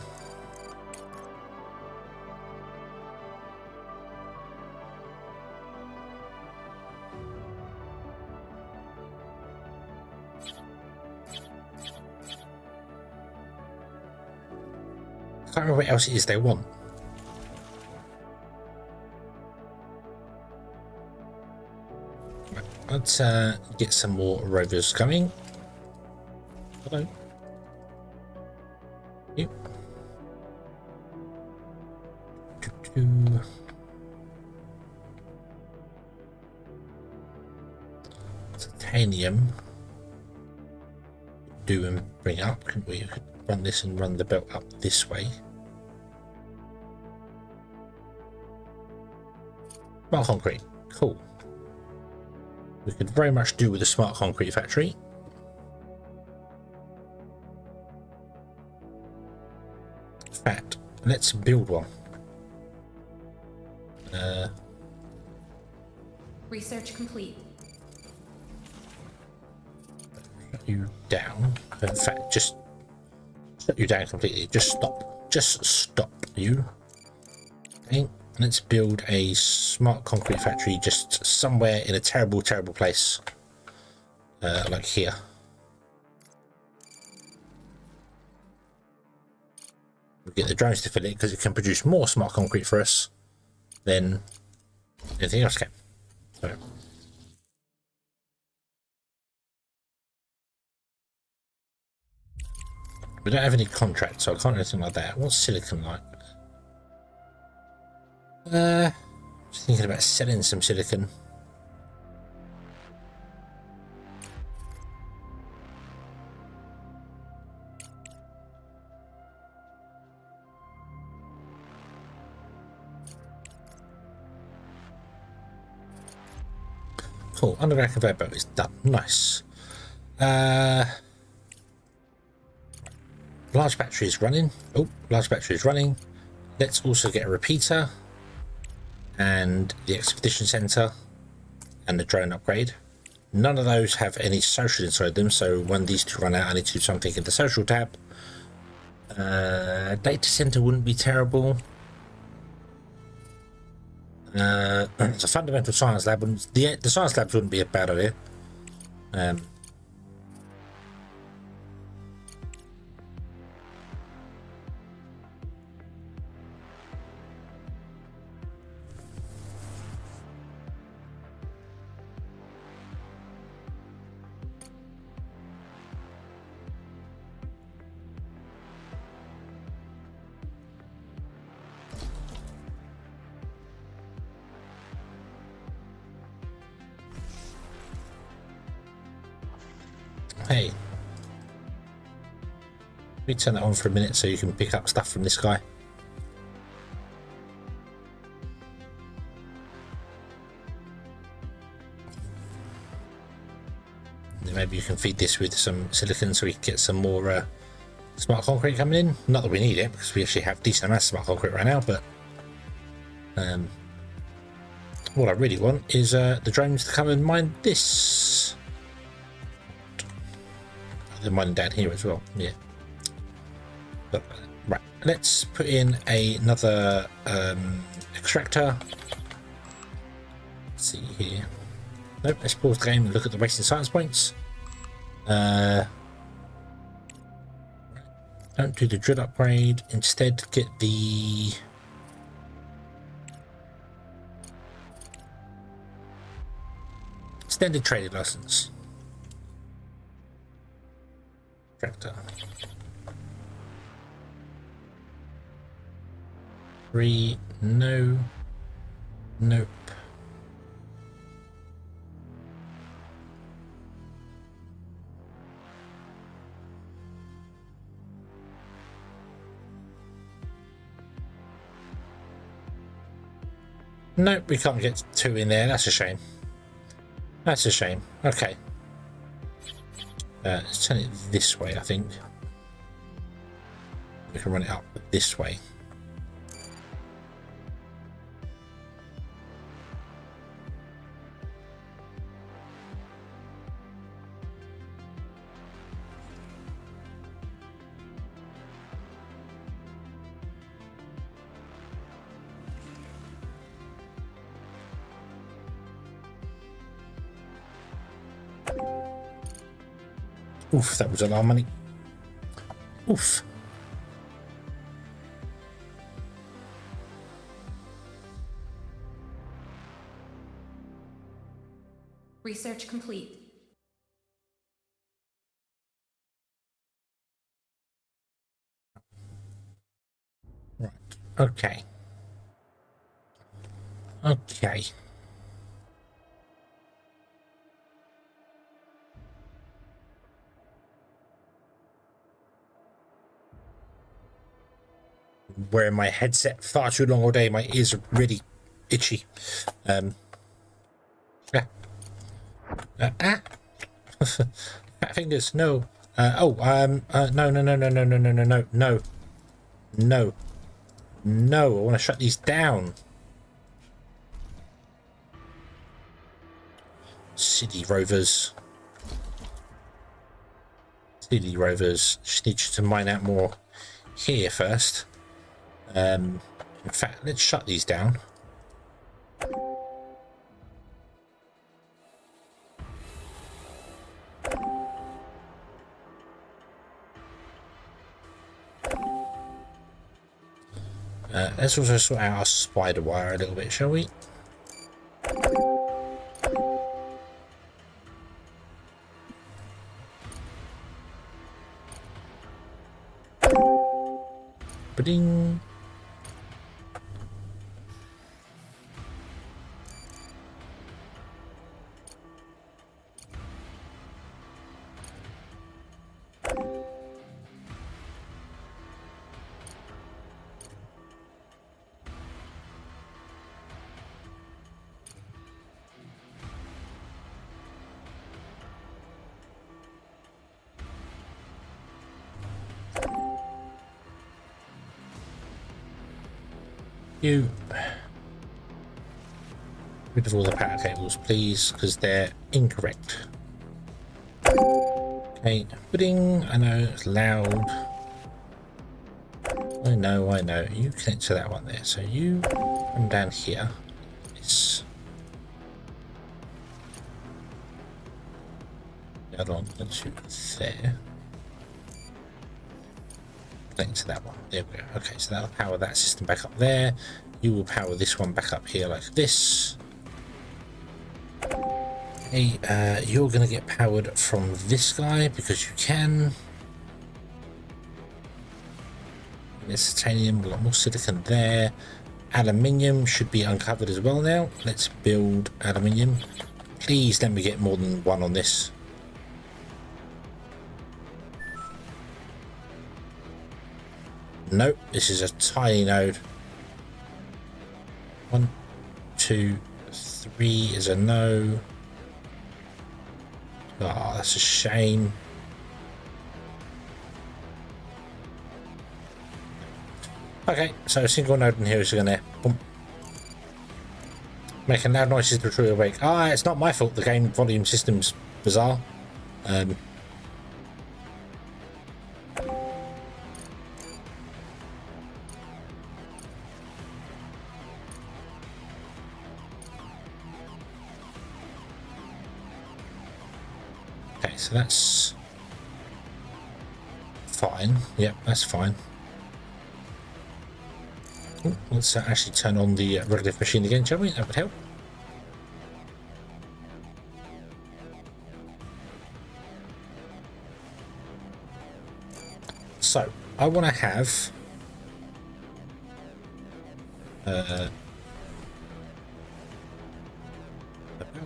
can't remember what else it is they want. Right, let's get some more rovers coming. Hello. Yep. Titanium. Do and bring up, couldn't we? We could run this and run the belt up this way. Smart concrete, cool. We could very much do with a smart concrete factory. In fact, let's build one. Research complete. Shut you down. In fact, just shut you down completely. Just stop. Just stop you. Okay. Let's build a smart concrete factory just somewhere in a terrible, terrible place. Like here. We'll get the drones to fill it because it can produce more smart concrete for us than anything else can. So. We don't have any contracts, so I can't do anything like that. What's silicon like? Just thinking about selling some silicon. Cool, underground conveyor belt is done. Nice. Large battery is running. Oh, large battery is running. Let's also get a repeater. And the expedition center and the drone upgrade. None of those have any social inside them, so when these two run out I need to do something in the social tab. Data center wouldn't be terrible. It's a fundamental science lab, and the science labs wouldn't be a bad idea. Hey, let me turn that on for a minute so you can pick up stuff from this guy. Then maybe you can feed this with some silicon so we can get some more smart concrete coming in. Not that we need it because we actually have decent amount of smart concrete right now, but what I really want is the drones to come and mine this. They're mining down here as well, yeah. But, right, let's put in another extractor. see here. Nope, let's pause the game and look at the wasting science points. Don't do the drill upgrade. Instead, get the extended trading license. Tractor. 3, no. Nope. Nope, we can't get 2 in there. That's a shame. That's a shame. Okay. Let's turn it this way, I think. We can run it up this way. Oof, that was a lot of money. Oof. Research complete. Right. Okay. Okay. Wearing my headset far too long all day. My ears are really itchy. Yeah. Fat fingers. No. No. I want to shut these down. City rovers. City rovers. Just need you to mine out more here first. In fact, let's shut these down. Let's also sort out our spider wire a little bit, shall we? Ba-ding. You rid of all the power cables, please, because they're incorrect. Okay, pudding. I know it's loud. I know. You connect to that one there. So you come down here. This. The other one goes to there. To that one. There we go. Okay, so that'll power that system back up there. You will power this one back up here like this. Okay, you're going to get powered from this guy because you can. There's titanium, a lot more silicon there. Aluminium should be uncovered as well now. Let's build aluminium. Please let me get more than one on this. Nope, this is a tiny node. 1, 2, 3 is a no. Oh, that's a shame. Okay, so a single node in here is gonna boom, making loud noises to truly awake. Ah, it's not my fault. The game volume system's bizarre. Okay, so that's fine. Yep, that's fine. Ooh, let's actually turn on the regulative machine again, shall we? That would help. So, I want to have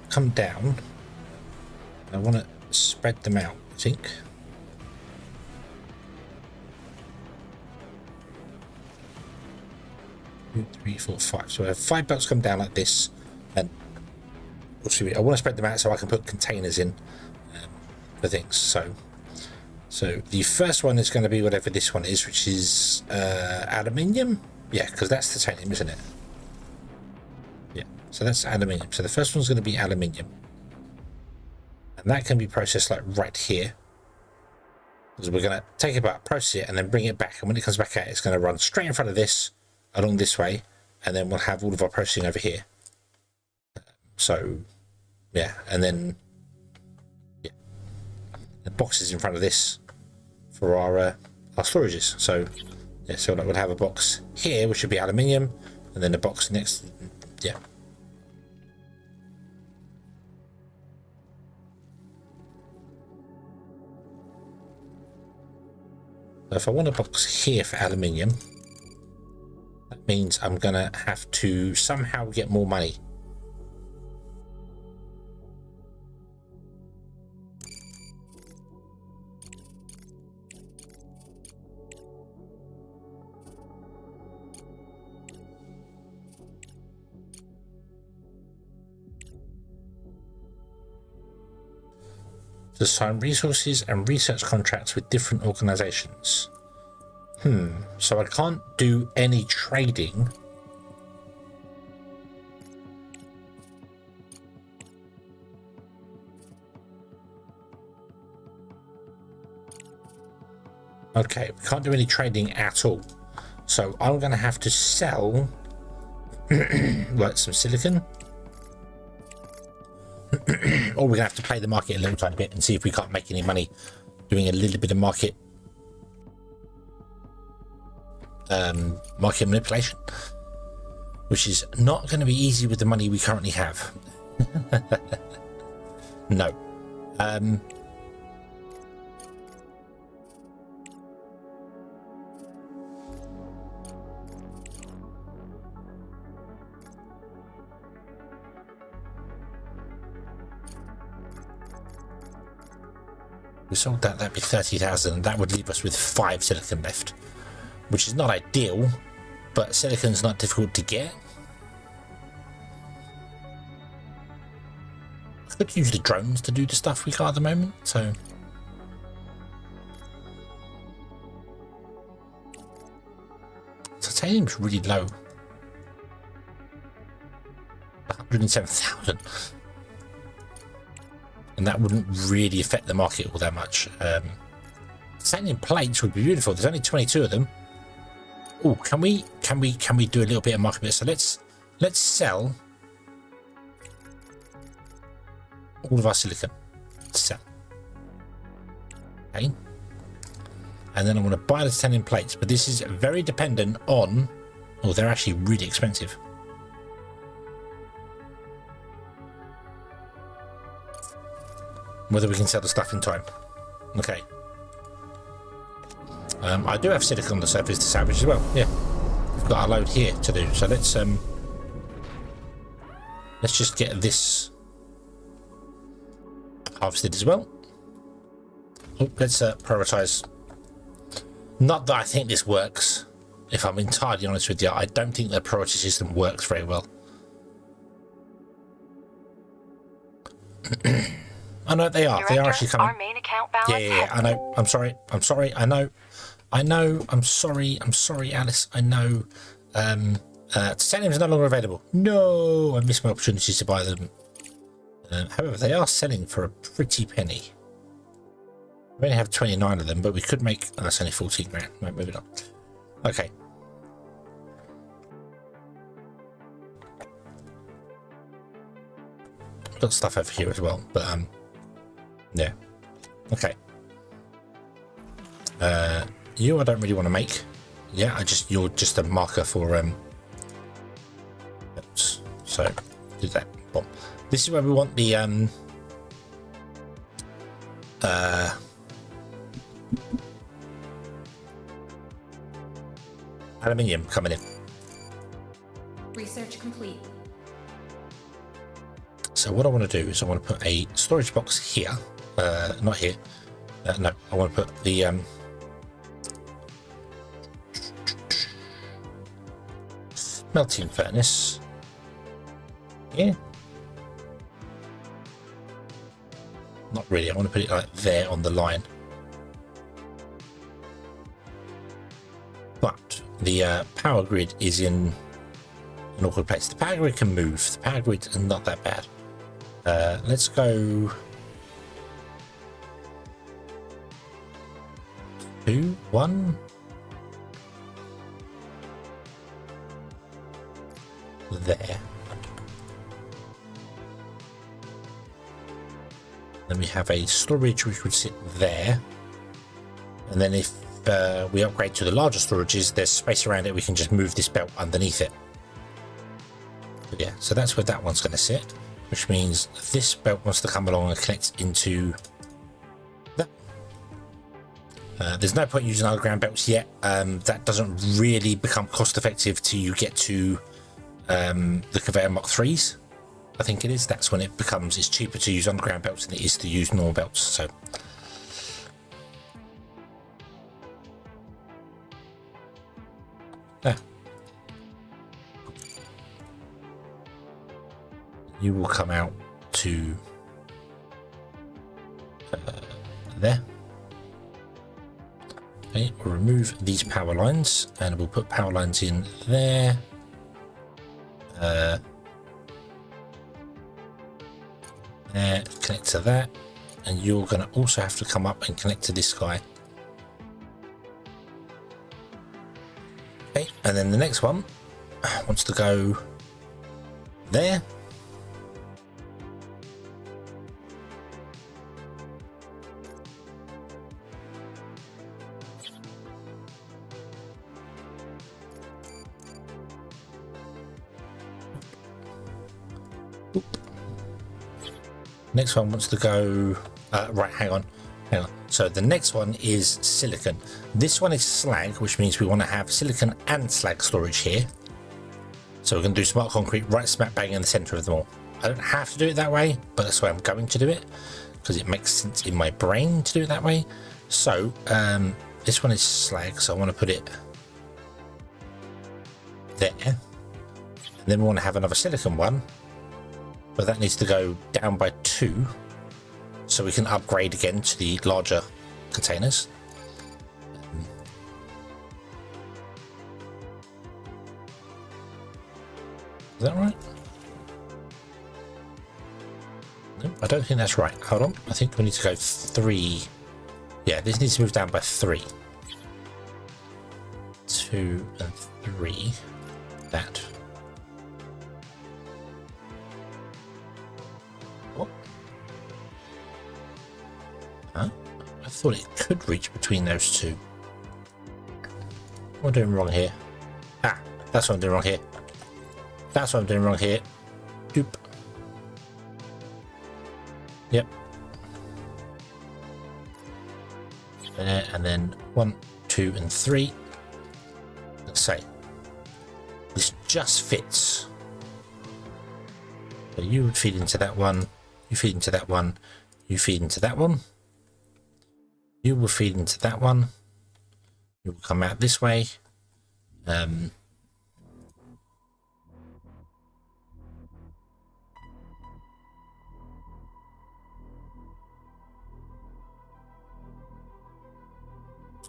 come down. I want to spread them out, I think. Two, three, four, five. So I have 5 belts come down like this, and I want to spread them out so I can put containers in for things. So the first one is going to be whatever this one is, which is aluminium. Yeah, because that's titanium, isn't it? Yeah, so that's aluminium. So the first one's going to be aluminium, and that can be processed like right here. Because we're going to take it back, process it, and then bring it back. And when it comes back out, it's going to run straight in front of this, along this way, and then we'll have all of our processing over here. So, yeah, and then the boxes in front of this for our storages. So, yeah, so we'll have a box here, which should be aluminium, and then the box next, yeah. So if I want a box here for aluminium, that means I'm gonna have to somehow get more money. To sign resources and research contracts with different organizations. So I can't do any trading. Okay, we can't do any trading at all. So I'm going to have to sell like some silicon. Or we're going to have to play the market a little tiny bit and see if we can't make any money doing a little bit of market manipulation, which is not going to be easy with the money we currently have. No. We sold that, that'd be 30,000. That would leave us with 5 silicon left, which is not ideal, but silicon's not difficult to get. I could use the drones to do the stuff we got at the moment, so. Titanium's really low. 107,000. And that wouldn't really affect the market all that much. Titanium plates would be beautiful. There's only 22 of them. Oh, can we do a little bit of market bit? So let's sell all of our silicon. Sell. Okay. And then I want to buy the titanium plates, but this is very dependent on. Oh, they're actually really expensive. Whether we can sell the stuff in time. Okay. I do have silicon on the surface to salvage as well. Yeah, we've got our load here to do. So let's just get this harvested as well. Oh, let's prioritize. Not that I think this works. If I'm entirely honest with you, I don't think the priority system works very well. I know they are. Director, they are actually coming. Our main account balance. Yeah. I know. I'm sorry. I'm sorry, Alice. I know. Titanium is no longer available. No, I missed my opportunities to buy them. However, they are selling for a pretty penny. We only have 29 of them, but we could make. Oh, that's only 14 grand. No, maybe not. Okay. Got stuff over here as well, but yeah. Okay. You I don't really want to make. Yeah, you're just a marker for oops. So do that. Boom. This is where we want the aluminium coming in. Research complete. So what I want to do is I want to put a storage box here. Not here. No, I want to put the melting furnace here. Not really. I want to put it like there on the line. But the power grid is in an awkward place. The power grid can move. The power grid is not that bad. Let's go 2, 1. There. Then we have a storage which would sit there, and then if we upgrade to the larger storages, there's space around it, we can just move this belt underneath it. But yeah, so that's where that one's going to sit, which means this belt wants to come along and connect into that. There's no point using underground belts yet. That doesn't really become cost effective till you get to the conveyor Mach 3s, I think it is. That's when it's cheaper to use underground belts than it is to use normal belts. So you will come out to there. Okay, we'll remove these power lines and we'll put power lines in there. There, connect to that, and you're going to also have to come up and connect to this guy. Okay, and then the next one wants to go there. Next one wants to go right, hang on. So the next one is silicon. This one is slag, which means we want to have silicon and slag storage here. So we're going to do smart concrete right smack bang in the center of them all. I don't have to do it that way, but that's why I'm going to do it, because it makes sense in my brain to do it that way. So this one is slag, so I want to put it there. And then we want to have another silicon one, but that needs to go down by 2 so we can upgrade again to the larger containers. Is that right? No, I don't think that's right. Hold on, I think we need to go 3. Yeah, this needs to move down by 3. 2 and 3. That. Huh? I thought it could reach between those two. What am I doing wrong here? Ah, that's what I'm doing wrong here. That's what I'm doing wrong here. Doop. Yep. There, and then 1, 2, and 3. Let's say this just fits. So you would feed into that one. You feed into that one. You feed into that one. You will feed into that one. You will come out this way.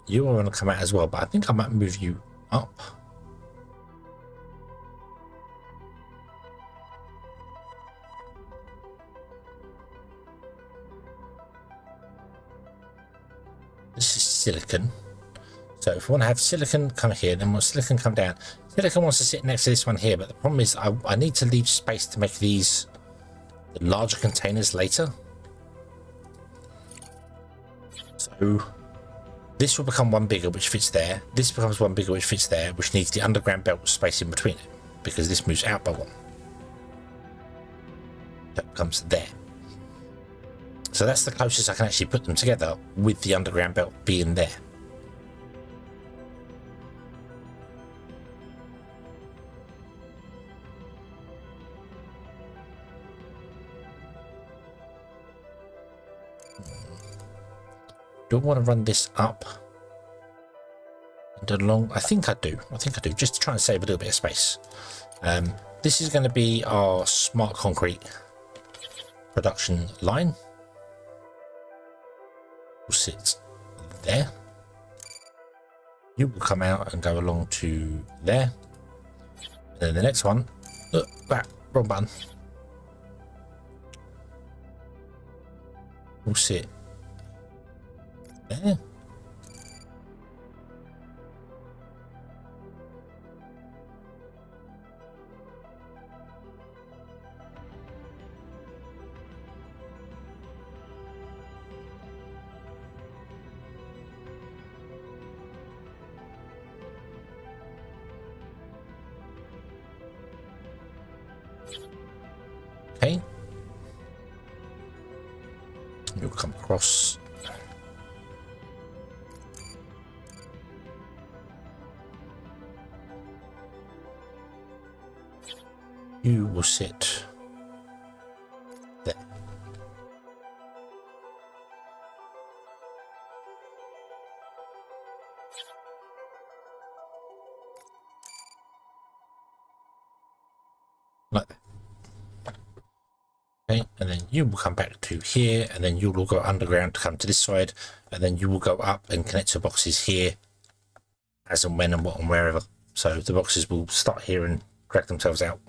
You will want to come out as well, but I think I might move you up. This is silicon. So if we want to have silicon come here, then we'll silicon come down. Silicon wants to sit next to this one here, but the problem is I need to leave space to make these the larger containers later. So this will become one bigger, which fits there. This becomes one bigger, which fits there, which needs the underground belt space in between it, because this moves out by one. That comes there. So that's the closest I can actually put them together with the underground belt being there. Do I want to run this up and along? I think I do, just to try and save a little bit of space. This is going to be our smart concrete production line. Will sit there. You will come out and go along to there. And then the next one, wrong button, will sit there. Okay. You'll come across. You will sit there. Like that. Okay, and then you will come back to here, and then you will go underground to come to this side, and then you will go up and connect to boxes here as and when and what and wherever. So the boxes will start here and drag themselves out.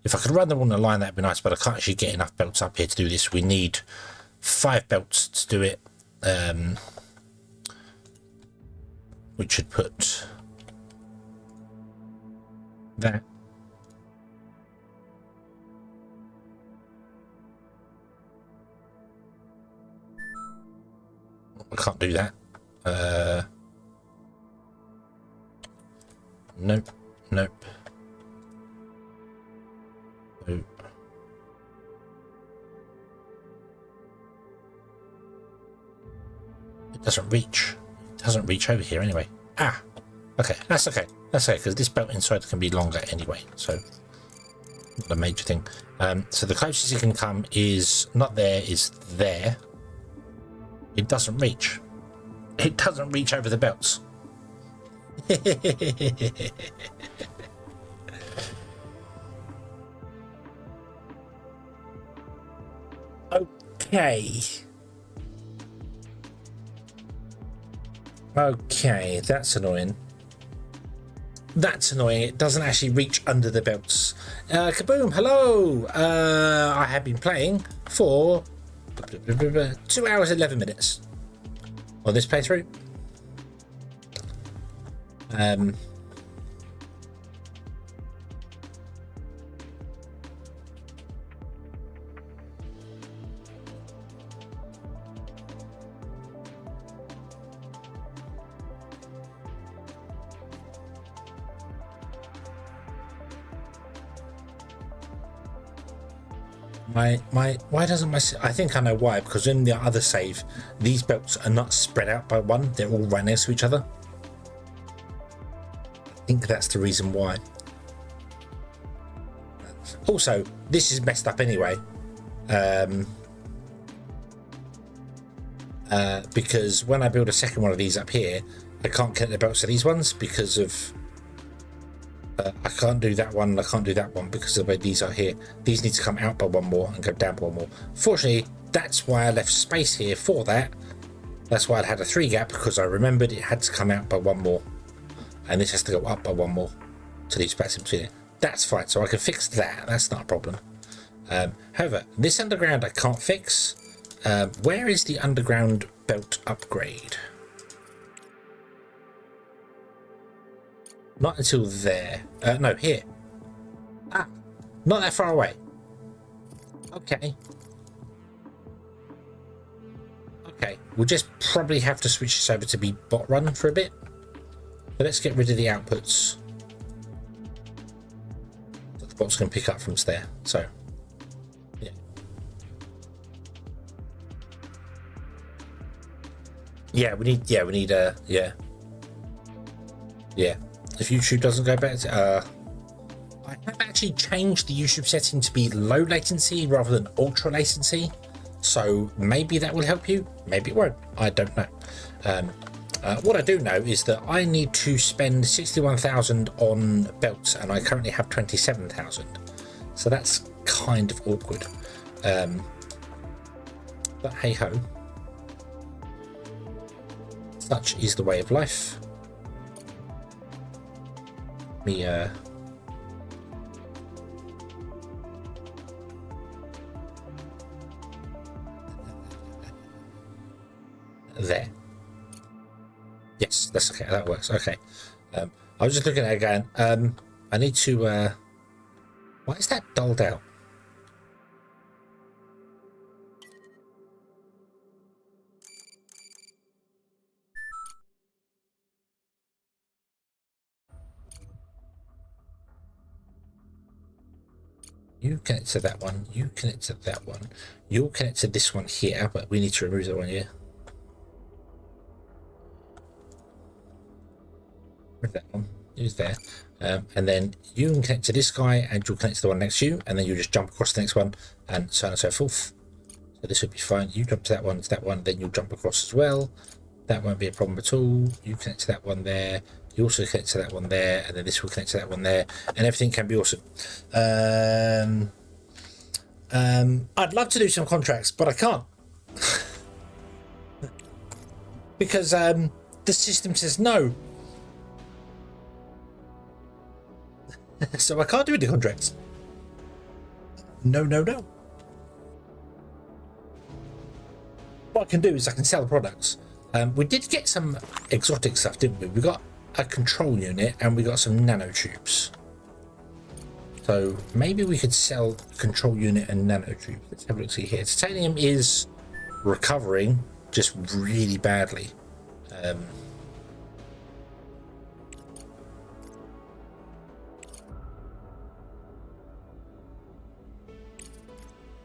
If I could run them on the line, that'd be nice, but I can't actually get enough belts up here to do this. We need 5 belts to do it, which should put that. I can't do that. Nope. Nope. Nope. It doesn't reach. It doesn't reach over here anyway. Ah, okay. That's okay. That's okay, because this belt inside can be longer anyway, so not a major thing. So the closest it can come is not there, is there. It doesn't reach. It doesn't reach over the belts. Okay. Okay, that's annoying. That's annoying. It doesn't actually reach under the belts. Kaboom, hello! I have been playing for 2 hours 11 minutes on this playthrough. Why doesn't my, I think I know why, because in the other save these belts are not spread out by one, they're all right next to each other. I think that's the reason why. Also, this is messed up anyway, because when I build a second one of these up here, I can't connect the belts to these ones because of I can't do that one, I can't do that one because of the way these are here. These need to come out by one more and go down by one more. Fortunately, that's why I left space here for that. That's why I had a 3 gap, because I remembered it had to come out by one more. And this has to go up by one more to leave space in between it. That's fine, so I can fix that. That's not a problem. However, this underground I can't fix. Where is the underground belt upgrade? Not until there. No, here. Ah, not that far away. Okay. Okay, we'll just probably have to switch this over to be bot run for a bit. But let's get rid of the outputs that the bots can pick up from there. So, yeah. Yeah, we need, yeah. If YouTube doesn't go back to, I have actually changed the YouTube setting to be low latency rather than ultra latency. So maybe that will help you, maybe it won't, I don't know. What I do know is that I need to spend 61,000 on belts and I currently have 27,000. So that's kind of awkward. But hey ho. Such is the way of life. Me, there. Yes, that's okay. That works. Okay. I was just looking at it again. I need to. Why is that dulled out? You connect to that one. You connect to that one. You'll connect to this one here, but we need to remove that one here. That one is there, and then you can connect to this guy and you'll connect to the one next to you, and then you just jump across the next one and so on and so forth. So this would be fine. You jump to that one, then you'll jump across as well. That won't be a problem at all. You connect to that one there, you also connect to that one there, and then this will connect to that one there, and everything can be awesome. I'd love to do some contracts, but I can't because the system says no. So I can't do any contracts. No. What I can do is I can sell the products. We did get some exotic stuff, didn't we? We got a control unit and we got some nanotubes. So maybe we could sell control unit and nanotube. Let's have a look see here. Titanium is recovering just really badly.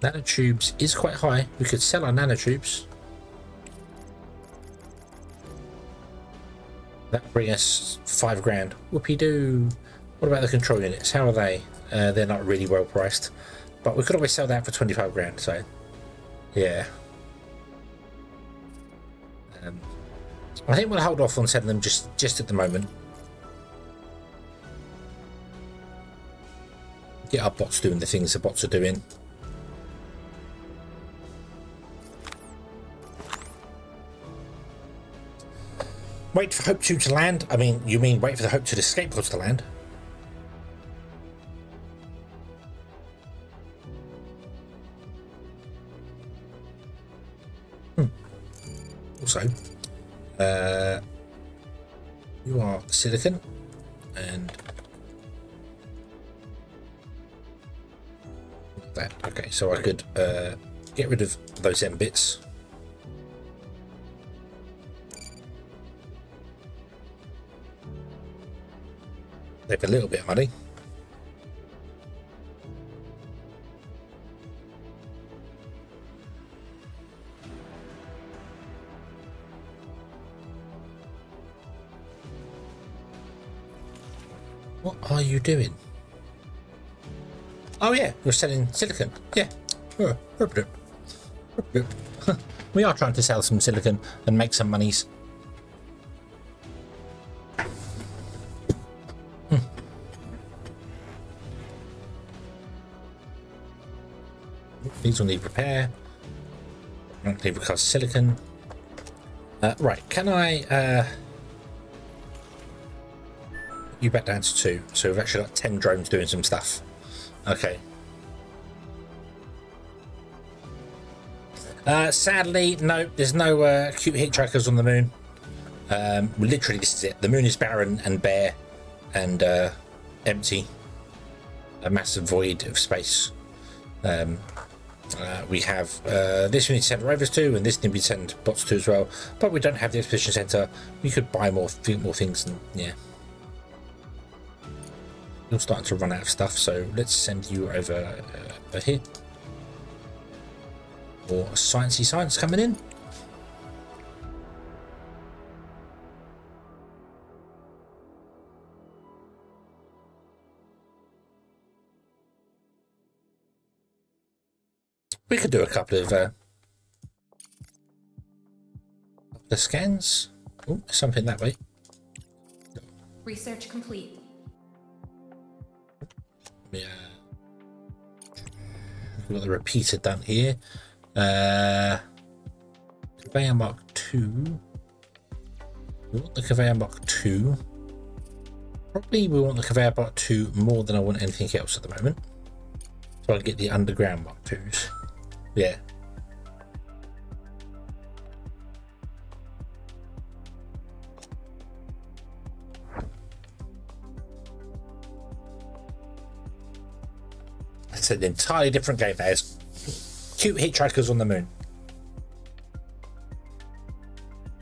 Nanotubes is quite high. We could sell our nanotubes. That bring us 5 grand. Whoopie doo. What about the control units? How are they? They're not really well priced, but we could always sell that for 25 grand. So, yeah. I think we'll hold off on selling them just at the moment. Get our bots doing the things the bots are doing. Wait for Hope 2 to land? I mean, you mean wait for the Hope 2 escape pods to land? Also, you are silicon, and that. Okay, so I could get rid of those M bits. Save a little bit of money. What are you doing? Oh yeah, you're selling silicon. Yeah. We are trying to sell some silicon and make some monies. These will need repair. Don't need because silicon. Right, can I you back down to 2? So we've actually got 10 drones doing some stuff. Okay. Sadly, no, there's no cute hitchhikers on the moon. Literally, this is it. The moon is barren and bare and empty. A massive void of space. We have this we need to send rovers to, and this need we send bots to as well. But we don't have the exposition center. We could buy more things, and yeah, you're starting to run out of stuff. So let's send you over here. More sciencey science coming in. We could do a couple of the scans. Oh, something that way. Research complete. Yeah. We've got the repeater done here. Conveyor Mark 2. We want the Conveyor Mark 2. Probably we want the Conveyor Mark 2 more than I want anything else at the moment. So I'll get the underground Mark 2s. Yeah. It's an entirely different game now. It's cute hitchhikers on the moon.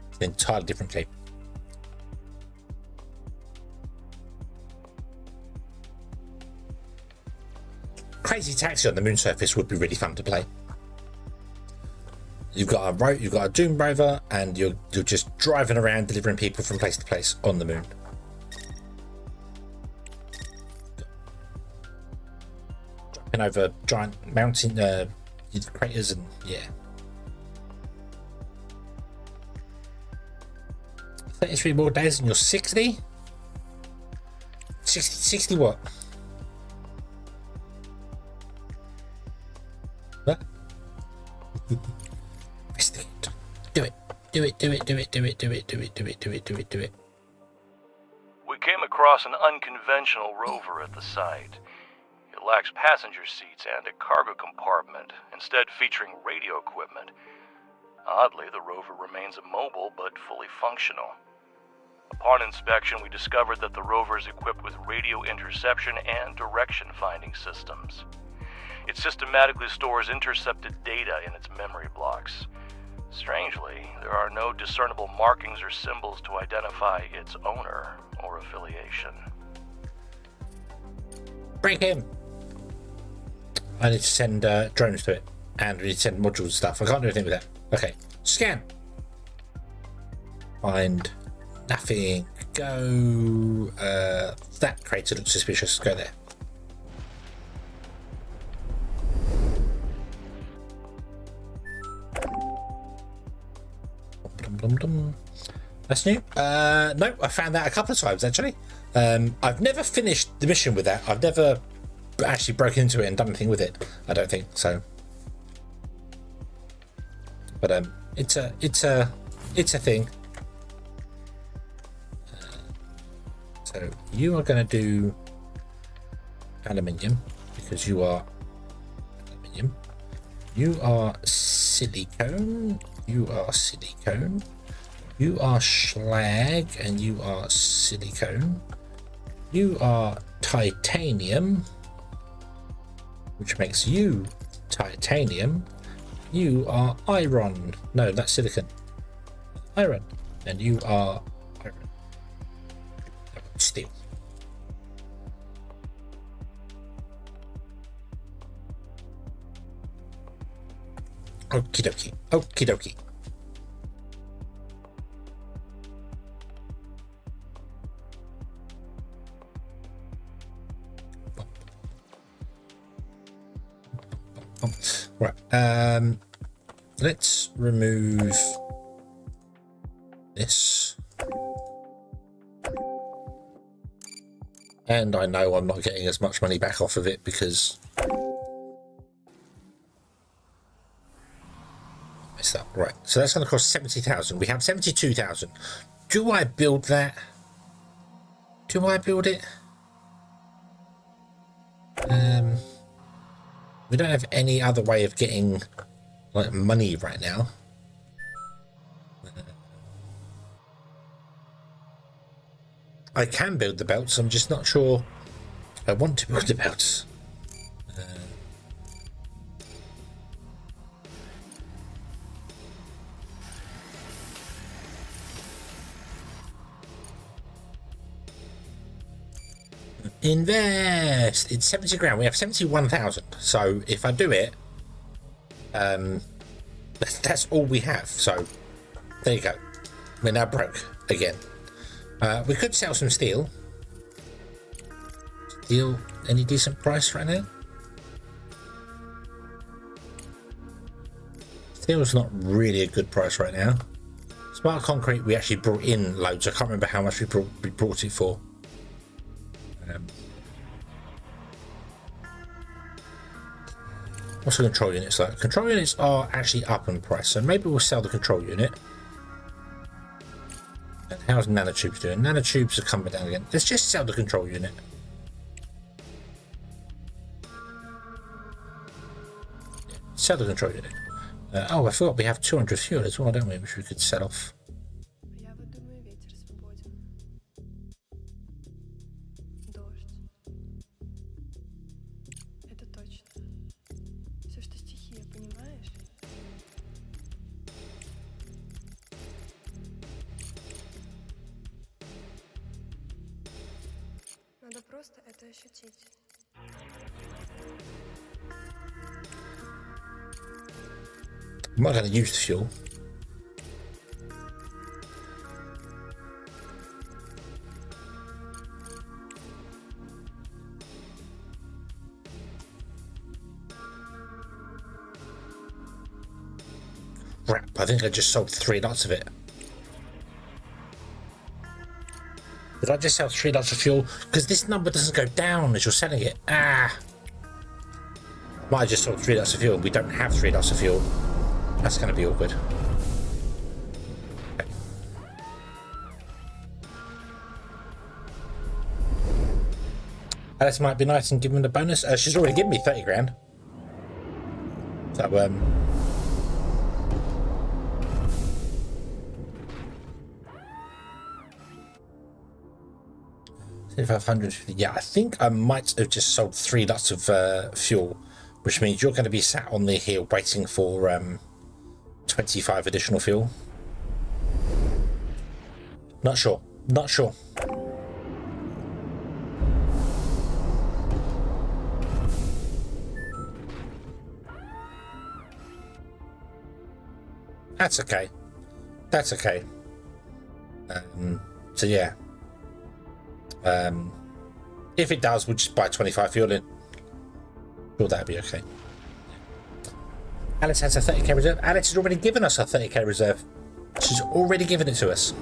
It's an entirely different game. Crazy Taxi on the moon surface would be really fun to play. You've got a Doom rover, and you're just driving around delivering people from place to place on the moon. Dropping over giant mountain craters, and yeah. 33 more days and you're 60? 60 what? What? Do it. Do it. Do it. Do it. Do it. Do it. Do it. Do it. Do it. Do it. Do it. We came across an unconventional rover at the site. It lacks passenger seats and a cargo compartment, instead featuring radio equipment. Oddly, the rover remains immobile but fully functional. Upon inspection, we discovered that the rover is equipped with radio interception and direction finding systems. It systematically stores intercepted data in its memory blocks. Strangely, there are no discernible markings or symbols to identify its owner or affiliation. Break him! I need to send drones to it, and we need to send modules and stuff. I can't do anything with that. Okay, scan. Find nothing. Go. That crater looks suspicious. Go there. That's new. No, I found that a couple of times actually. I've never finished the mission with that. I've never actually broken into it and done anything with it. I don't think so. But it's a thing. So you are going to do aluminium because you are aluminium. You are silicone. You are silicone. You are slag, and you are silicone. You are titanium, which makes you titanium. You are iron. No, that's silicon. Iron. And you are iron. Steel. Okie dokie. Okie dokie. Right. Let's remove this. And I know I'm not getting as much money back off of it because messed up. Right. So that's going to cost 70,000. We have 72,000. Do I build that? Do I build it? We don't have any other way of getting like money right now. I can build the belts. I'm just not sure I want to build the belts. Invest. It's 70 grand. We have 71,000. So if I do it, that's all we have. So there you go. We're now broke again. We could sell some steel. Steel, any decent price right now? Steel's not really a good price right now. Smart concrete, we actually brought in loads. I can't remember how much we brought it for. What's the control units like? Control units are actually up in price, so maybe we'll sell the control unit. And how's nanotubes doing? Nanotubes are coming down again. Let's just sell the control unit. Sell the control unit. Oh, I forgot we have 200 fuel as well, don't we? Which we could sell off. Надо просто это ощутить. I'm not going to use the fuel. Crap, I think I just sold 3 lots of it. Did I just sell 3 lots of fuel? Because this number doesn't go down as you're selling it. Ah! Might have just sold 3 lots of fuel. We don't have 3 lots of fuel. That's going to be awkward. Okay. Alice might be nice and give him the bonus. She's already given me 30 grand. So, 550. Yeah, I think I might have just sold 3 lots of fuel, which means you're going to be sat on the hill waiting for 25 additional fuel. Not sure. Not sure. That's okay. That's okay. So yeah. If it does, we'll just buy 25 fuel in. Sure, that'd be okay. Alice has a 30k reserve. Alice has already given us a 30k reserve. She's already given it to us.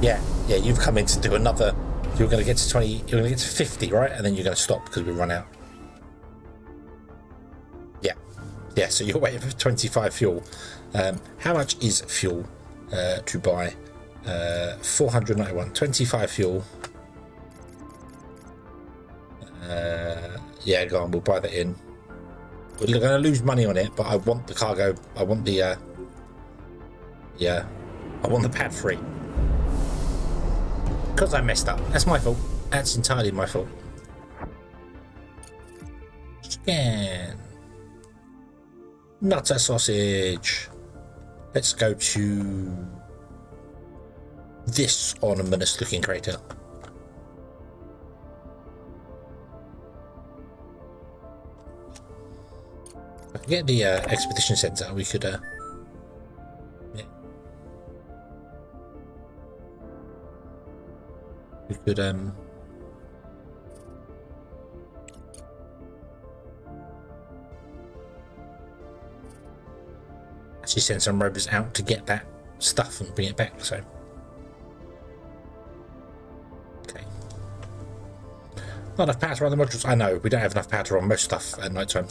Yeah, you've come in to do another. You're going to get to 20. You're going to get to 50, right? And then you're going to stop because we run out. Yeah. So you're waiting for 25 fuel. How much is fuel to buy? 491. 25 fuel. Yeah, go on. We'll buy that in. We're going to lose money on it, but I want the cargo. I want the. Yeah, I want the pad free. Because I messed up. That's my fault. That's entirely my fault. Scan. Nutter sausage. Let's go to this ominous looking crater. If I can get the expedition center, we could. Yeah. We could actually send some rovers out to get that stuff and bring it back. So okay, not enough power to run the modules. I know we don't have enough power to run most stuff at night time.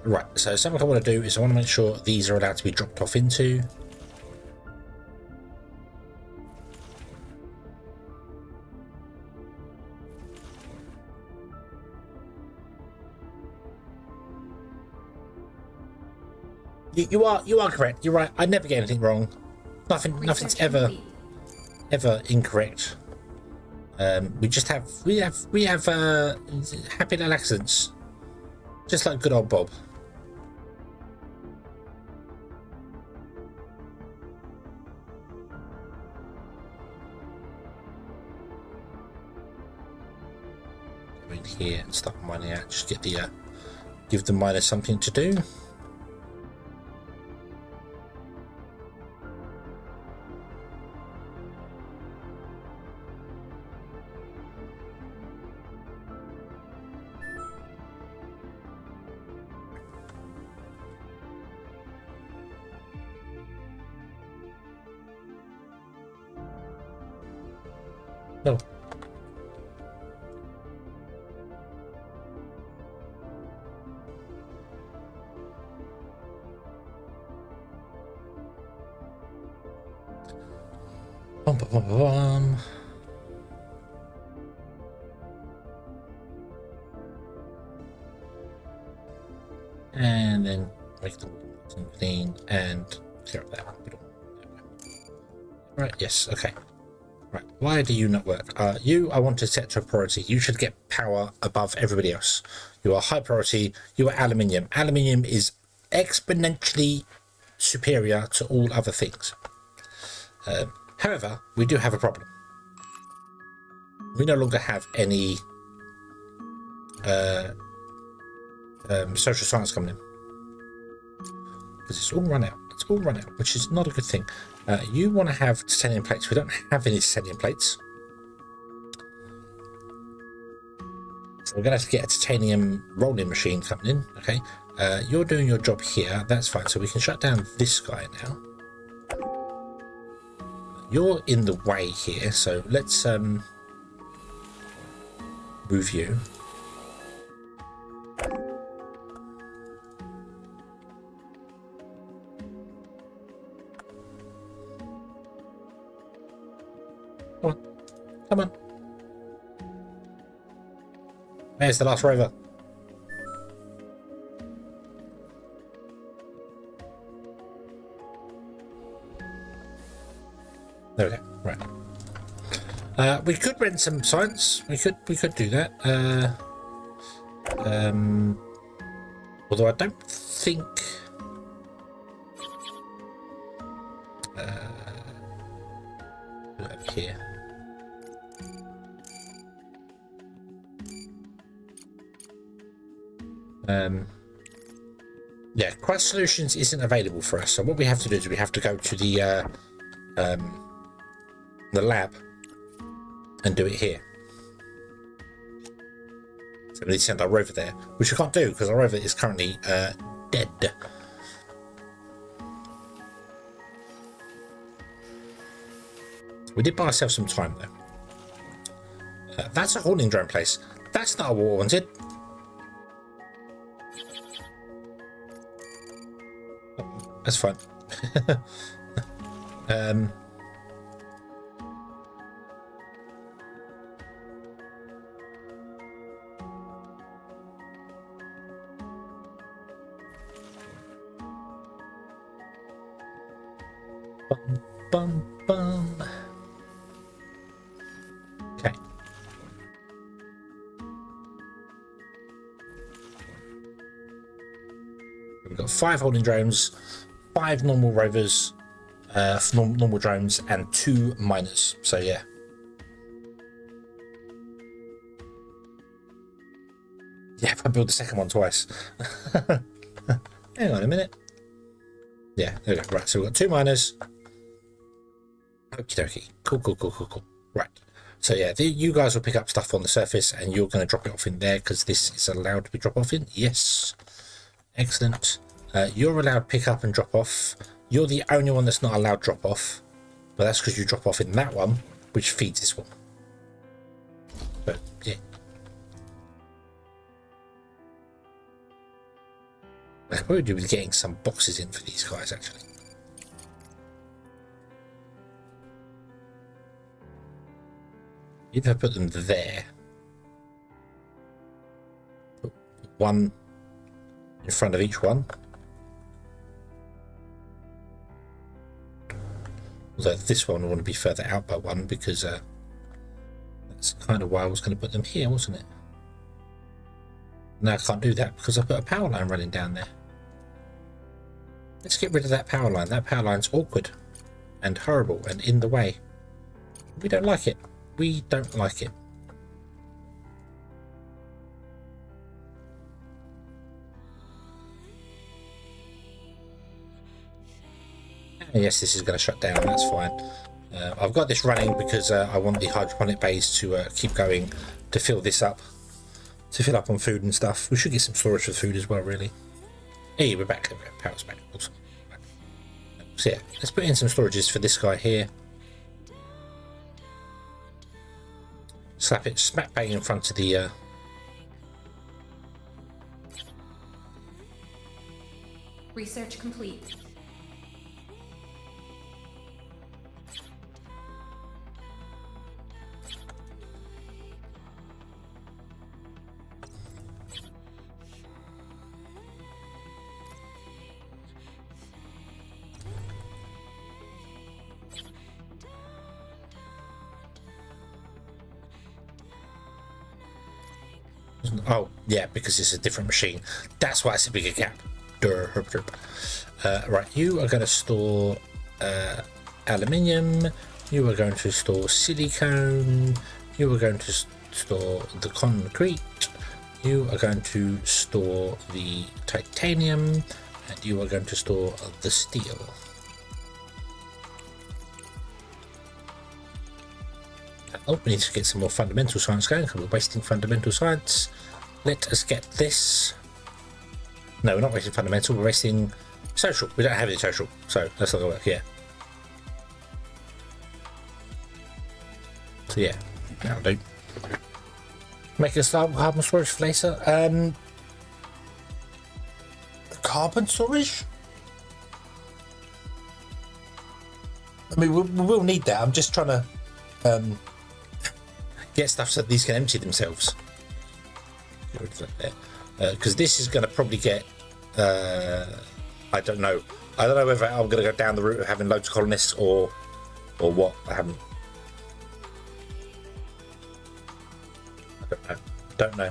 Right, so something I want to do is I want to make sure these are allowed to be dropped off into. You are correct. You're right. I never get anything wrong. Nothing's ever incorrect. We have happy little accidents, just like good old Bob. here and start mining out. Just get the give the miners something to do. No. Bum, bum, bum, bum. And then make them clean and clear up that. Right, yes, okay. Right, why do you not work? You, I want to set to a priority. You should get power above everybody else. You are high priority. You are aluminium. Aluminium is exponentially superior to all other things. However, we do have a problem. We no longer have any social science coming in. Because it's all run out. It's all run out, which is not a good thing. You want to have titanium plates. We don't have any titanium plates. So we're going to have to get a titanium rolling machine coming in. Okay. You're doing your job here. That's fine. So we can shut down this guy now. You're in the way here. So let's move you. Come on. Come on. There's the last rover. There we go. Right. We could rent some science. We could do that. Although I don't think over here. Yeah, CRUST Solutions isn't available for us. So what we have to do is we have to go to the lab and do it here. So we need to send our rover there, which we can't do because our rover is currently dead. We did buy ourselves some time though. That's a holding drone place. That's not what I wanted. That's fine. Bum, bum, bum. Okay. We've got 5 holding drones, 5 normal rovers, normal drones, and 2 miners. So yeah. Yeah, if I build the second one twice. Hang on a minute. Yeah, there we go. Right, so we've got 2 miners. Okie dokie. Cool. Right. So yeah, you guys will pick up stuff on the surface and you're going to drop it off in there because this is allowed to be dropped off in. Yes. Excellent. You're allowed pick up and drop off. You're the only one that's not allowed drop off. But that's because you drop off in that one, which feeds this one. But yeah. What we do is getting some boxes in for these guys actually. If I put them there, put one in front of each one. Although this one will want to be further out by 1 because that's kind of why I was going to put them here, wasn't it? No, I can't do that because I put a power line running down there. Let's get rid of that power line. That power line's awkward and horrible and in the way. We don't like it. We don't like it. Yes, this is going to shut down. That's fine. I've got this running because I want the hydroponic bays to keep going to fill this up, to fill up on food and stuff. We should get some storage for food as well, really. Hey, we're back. There we go. Power's back. Awesome. So yeah, let's put in some storages for this guy here. Slap it smack bang in front of the Research complete. Oh yeah, because it's a different machine. That's why it's a bigger gap. Right, you are going to store aluminium. You are going to store silicone. You are going to store the concrete. You are going to store the titanium, and you are going to store the steel. Oh, we need to get some more fundamental science going because we're wasting fundamental science. Let us get this. No, we're not wasting fundamental, we're wasting social. We don't have any social, so that's not going to work, yeah. So yeah, that'll do. Make a start with carbon storage for later. Carbon storage? I mean, we will need that. I'm just trying to get stuff so that these can empty themselves. Because this is going to probably get I don't know whether I'm going to go down the route of having loads of colonists or what. I don't know.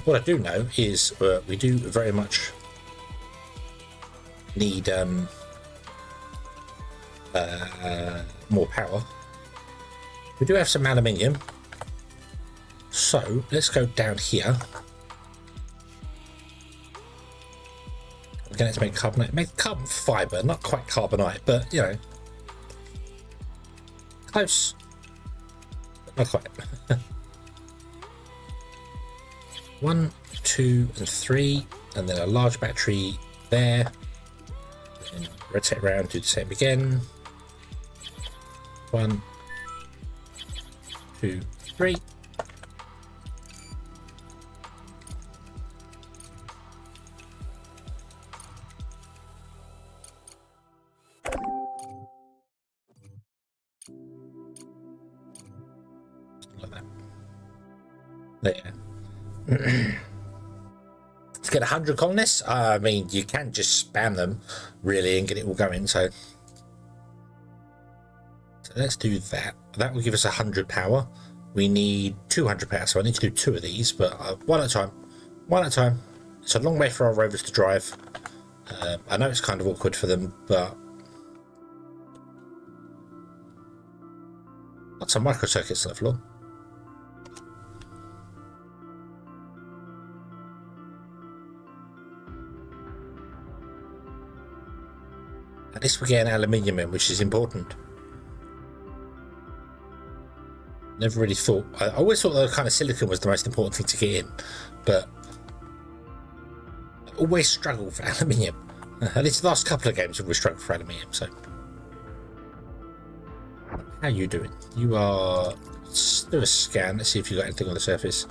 What I do know is we do very much need more power. We do have some aluminium. So let's go down here. We're going to make carbonate, make carbon fiber, not quite carbonite, but you know, close. Not quite. 1, 2, and 3, and then a large battery there. And rotate around, do the same again. 1, 2, 3. Like that. There. Let's get 100 colonists. I mean, you can just spam them really and get it all going. So let's do that. That will give us 100 power. We need 200 power, so I need to do 2 of these, but one at a time. One at a time. It's a long way for our rovers to drive. I know it's kind of awkward for them, but lots of microcircuits on the floor. At least we're getting aluminium in, which is important. Never really thought. I always thought that kind of silicon was the most important thing to get in, but I always struggle for aluminium. At least the last couple of games, I've always struggled for aluminium. So, how are you doing? You are. Let's do a scan. Let's see if you got anything on the surface.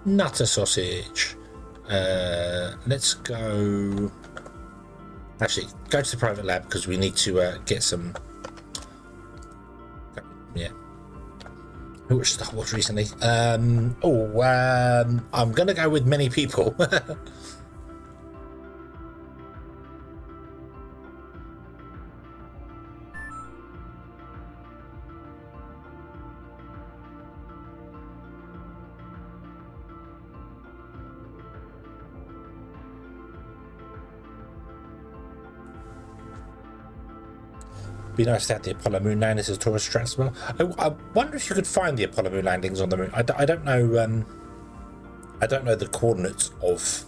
Nutter sausage. Let's go. Actually, go to the private lab because we need to get some. Yeah. Who watched Star Wars recently? I'm gonna go with many people. Be nice to have the Apollo moon landings as tourist tracks as well. I wonder if you could find the Apollo moon landings on the moon. I don't know. I don't know the coordinates of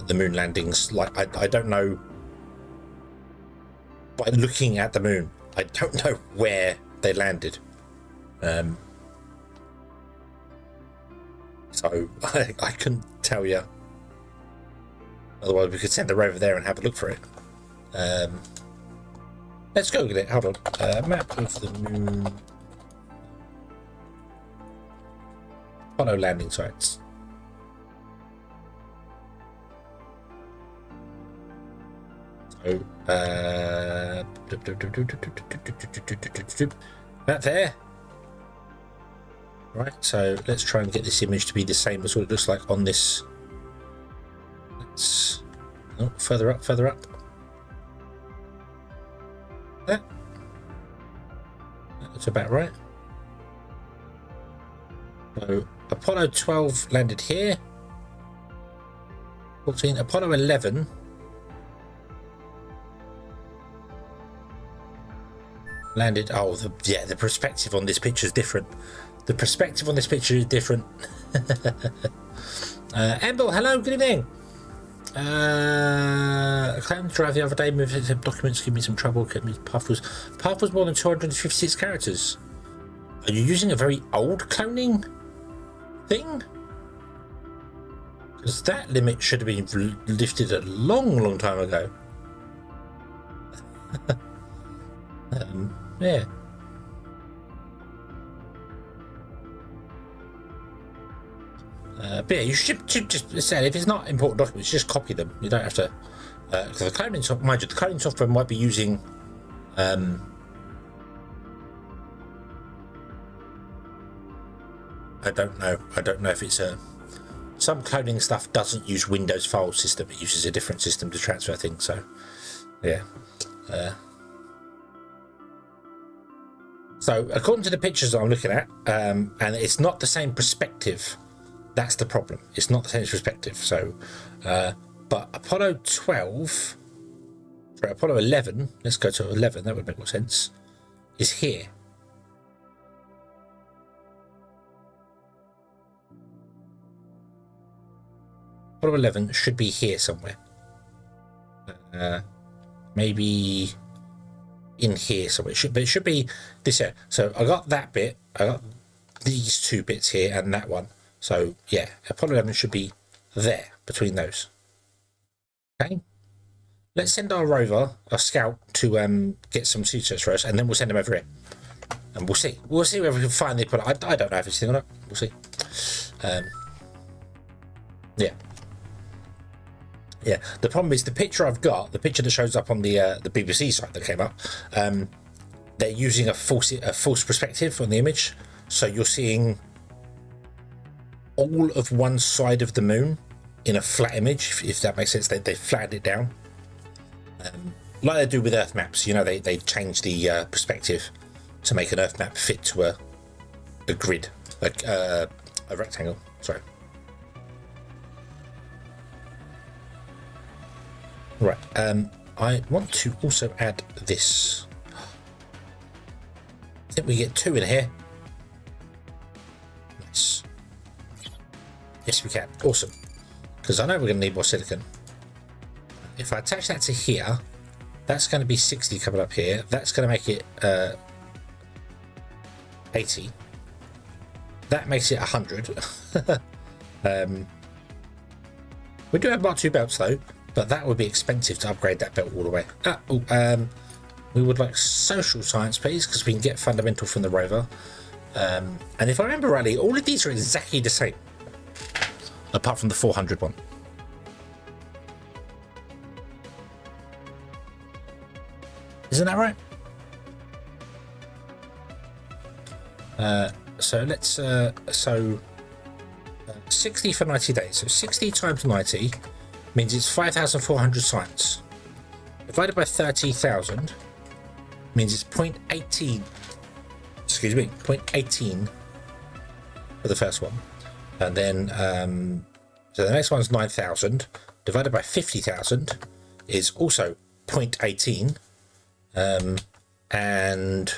the moon landings. Like I don't know by looking at the moon. I don't know where they landed. So I couldn't tell you. Otherwise, we could send the rover there and have a look for it. Let's go get it. Hold on. Map of the moon. Apollo landing sites. So, that there. Right, so let's try and get this image to be the same as what it looks like on this. Let's, oh, further up, further up. There. That's about right. So Apollo 12 landed here. 14. Apollo 11 landed. Oh, the perspective on this picture is different. The perspective on this picture is different. Amble, hello, good evening. I claimed to drive the other day, moved some documents, give me some trouble, kept me path was more than 256 characters. Are you using a very old cloning thing? Because that limit should have been lifted a long time ago. Yeah. But yeah, you should just say if it's not important documents, just copy them. You don't have to. Because the cloning software, mind you, the cloning software might be using. I don't know. I don't know if it's a. Some cloning stuff doesn't use Windows file system. It uses a different system to transfer things. So, yeah. So according to the pictures that I'm looking at, and it's not the same perspective. That's the problem. It's not the same perspective. So, but Apollo 12, sorry, Apollo 11. Let's go to 11. That would make more sense. Is here. Apollo 11 should be here somewhere. Maybe in here somewhere. It should be this here. So I got that bit. I got these two bits here and that one. So yeah, Apollo 11 should be there between those. Okay. Let's send our rover, our scout, to get some research for us, and then we'll send them over here. And we'll see. We'll see whether we can find the Apollo. I don't know if it's thing or not. We'll see. Yeah. Yeah. The problem is the picture I've got, the picture that shows up on the BBC site that came up. They're using a false perspective on the image, so you're seeing all of one side of the moon in a flat image, if that makes sense. They flattened it down, like they do with Earth maps. You know, they change the perspective to make an Earth map fit to a grid, like a rectangle. Sorry. Right. I want to also add this. I think we get 2 in here. Nice. Yes, we can. Awesome. Because I know we're going to need more silicon. If I attach that to here, that's going to be 60 coming up here. That's going to make it 80. That makes it 100. We do have Mark II belts though, but that would be expensive to upgrade that belt all the way. We would like social science, please, because we can get fundamental from the rover. And if I remember rightly, all of these are exactly the same, apart from the 400 one. Isn't that right? So let's 60 for 90 days. So 60 times 90 means it's 5,400 science. Divided by 30,000 means it's 0.18. Excuse me, 0.18 for the first one. And then, so the next one's 9,000. Divided by 50,000 is also 0.18. And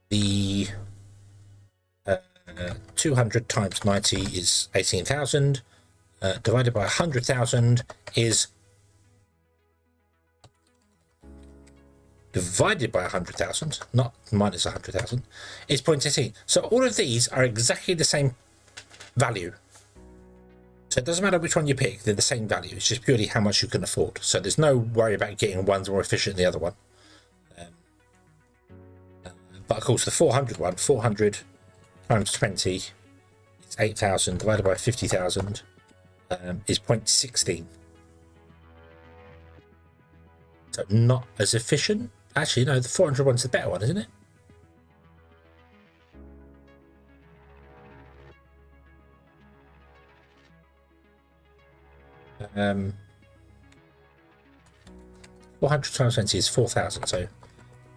the 200 times 90 is 18,000. Divided by 100,000 is divided by 100,000, not minus 100,000, is 0.18. So all of these are exactly the same value. So it doesn't matter which one you pick, they're the same value. It's just purely how much you can afford. So there's no worry about getting one's more efficient than the other one. But of course the 400 one, 400 times 20 is 8,000 divided by 50,000 is 0.16. So not as efficient. Actually, no, the 400 one's the better one, isn't it? Um, 400 times 20 is 4,000. So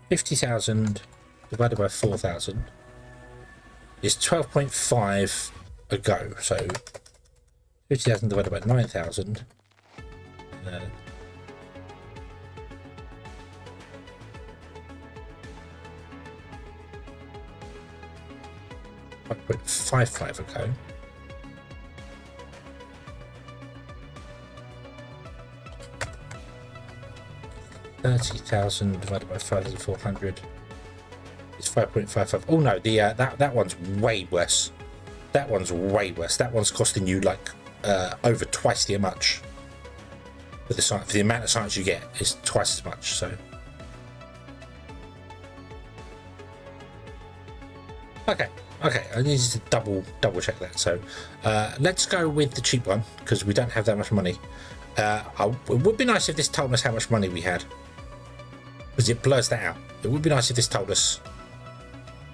50,000 divided by 4,000 is 12.5 a go. So 50,000 divided by 9,000. 5.55 a go. $30,000 divided by 5,400 is 5.55. Oh no, the that one's way worse. That one's way worse. That one's costing you like over twice the much. For the amount of science you get is twice as much. So okay, I need to double check that. So let's go with the cheap one because we don't have that much money. It would be nice if this told us how much money we had, because it blurs that out. It would be nice if this told us,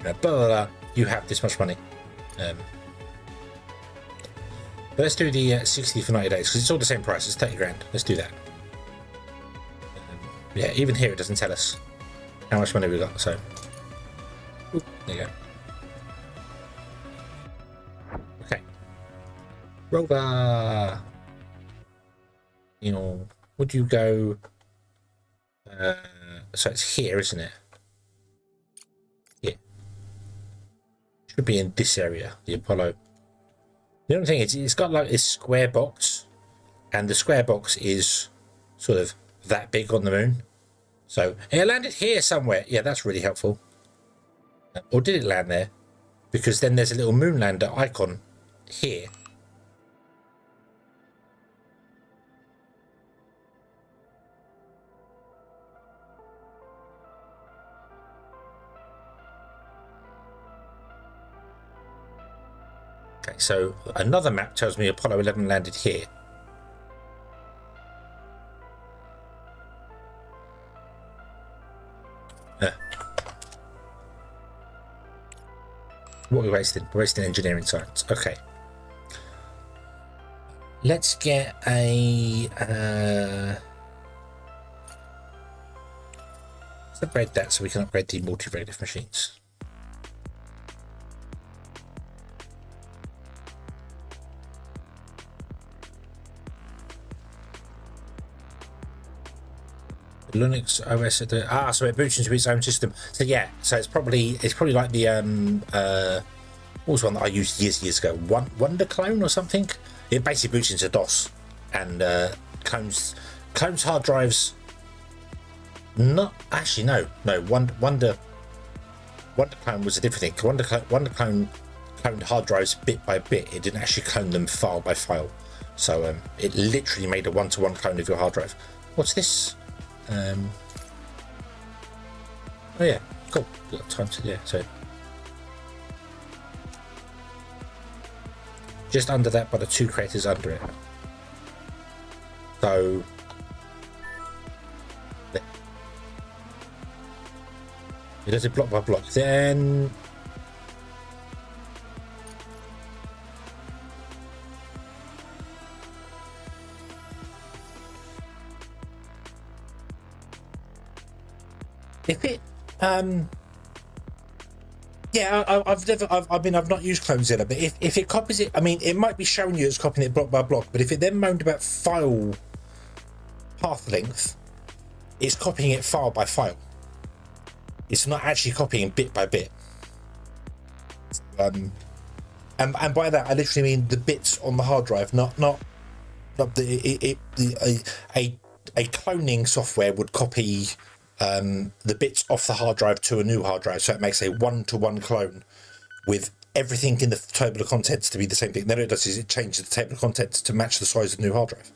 blah, blah, blah, you have this much money. But let's do the 60 for 90 days because it's all the same price. It's 30 grand. Let's do that. Yeah, even here it doesn't tell us how much money we got. So ooh, there you go. Okay, Rover. You know, would you go? So it's here, isn't it? Yeah, should be in this area. The Apollo. The only thing is, it's got like this square box, and the square box is sort of that big on the moon. So it landed here somewhere. Yeah, that's really helpful. Or did it land there? Because then there's a little moonlander icon here. Okay, so another map tells me Apollo 11 landed here. What are we wasting? We're wasting engineering science. Okay. Let's get a... let's upgrade that so we can upgrade the multi-reactive machines. Linux OS so it boots into its own system. So yeah, so it's probably like the what was one that I used years ago? Wonder Clone or something. It basically boots into DOS and clones hard drives. Not actually, no. Wonder Clone was a different thing. Wonder Clone cloned hard drives bit by bit. It didn't actually clone them file by file. So it literally made a one-to-one clone of your hard drive. What's this? Oh yeah, cool. We've got time to, yeah, so just under that, but the two craters under it. So there. It does it block by block. Then if it yeah, I've not used Clonezilla, but if it copies it, I mean, it might be showing you it's copying it block by block, but if it then moaned about file path length, it's copying it file by file. It's not actually copying bit by bit. And by that I literally mean the bits on the hard drive, not a cloning software would copy the bits off the hard drive to a new hard drive, so it makes a one-to-one clone with everything in the table of contents to be the same thing. Then what it does is it changes the table of contents to match the size of the new hard drive.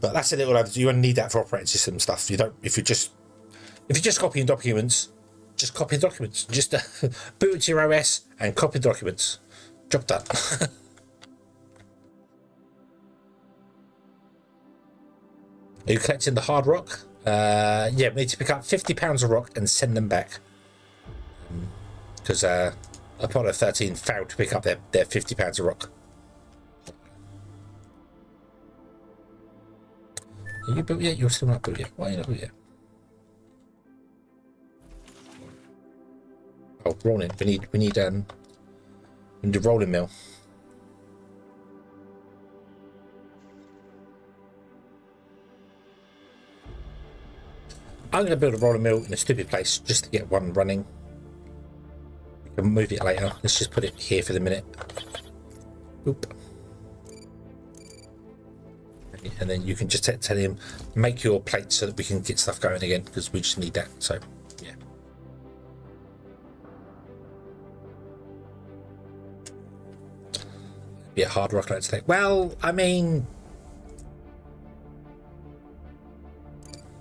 But that's a little over. You only need that for operating system stuff. You don't. If you're just copying documents, just copy the documents. Just boot it to your OS and copy the documents. Job done. Are you collecting the hard rock? Yeah, we need to pick up 50 pounds of rock and send them back. Because Apollo 13 failed to pick up their 50 pounds of rock. Are you built yet? You're still not built yet. Why are you not built yet? Oh, rolling. We need a rolling mill. I'm going to build a rolling mill in a stupid place just to get one running. We can move it later. Let's just put it here for the minute. Oop. And then you can just tell him, make your plates so that we can get stuff going again, because we just need that. So, yeah. Be a hard rock like today. Well, I mean,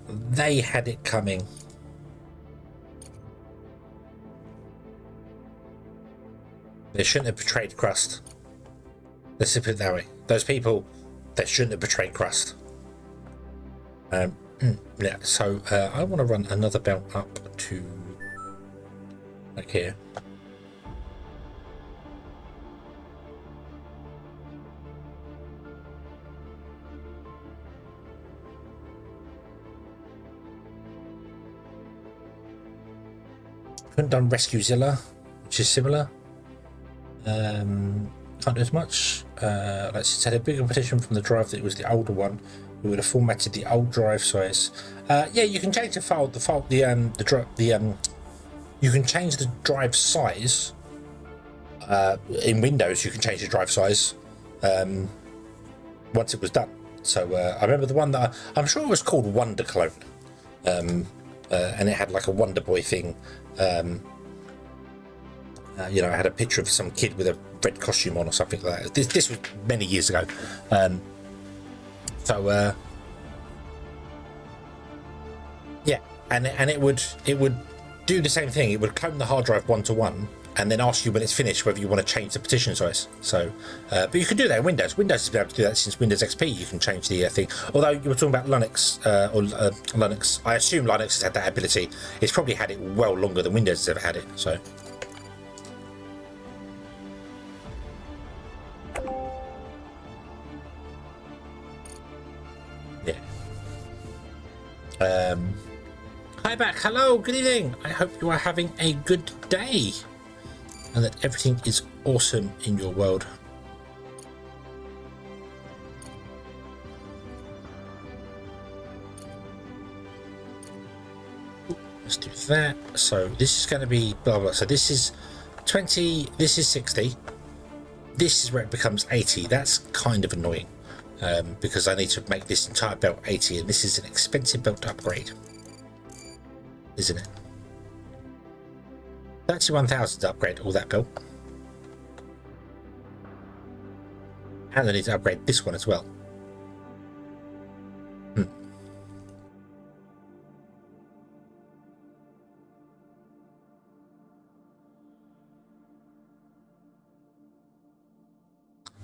they had it coming. They shouldn't have betrayed CRUST. Let's put it that way. Those people, they shouldn't have betrayed CRUST. Yeah, so I want to run another belt up to like here. Haven't done RescueZilla, which is similar. Can't do as much. Let's just had a bigger partition from the drive that was the older one. We would have formatted the old drive size. Yeah, you can change you can change the drive size. In Windows, you can change the drive size once it was done. So I remember the one that I'm sure it was called Wonder Clone, and it had like a Wonder Boy thing. You know, I had a picture of some kid with a red costume on or something like that. This was many years ago. Yeah, and it would do the same thing. It would clone the hard drive one-to-one and then ask you when it's finished whether you want to change the partition size. So, but you can do that in Windows. Windows has been able to do that since Windows XP. You can change the thing. Although you were talking about Linux or Linux, I assume Linux has had that ability. It's probably had it well longer than Windows has ever had it. So. Hi back, hello, good evening. I hope you are having a good day and that everything is awesome in your world. Let's do that. So this is going to be blah blah. So this is 20, this is 60. This is where it becomes 80. That's kind of annoying. Because I need to make this entire belt 80, and this is an expensive belt to upgrade, isn't it? 31,000 to upgrade all that belt, and I need to upgrade this one as well.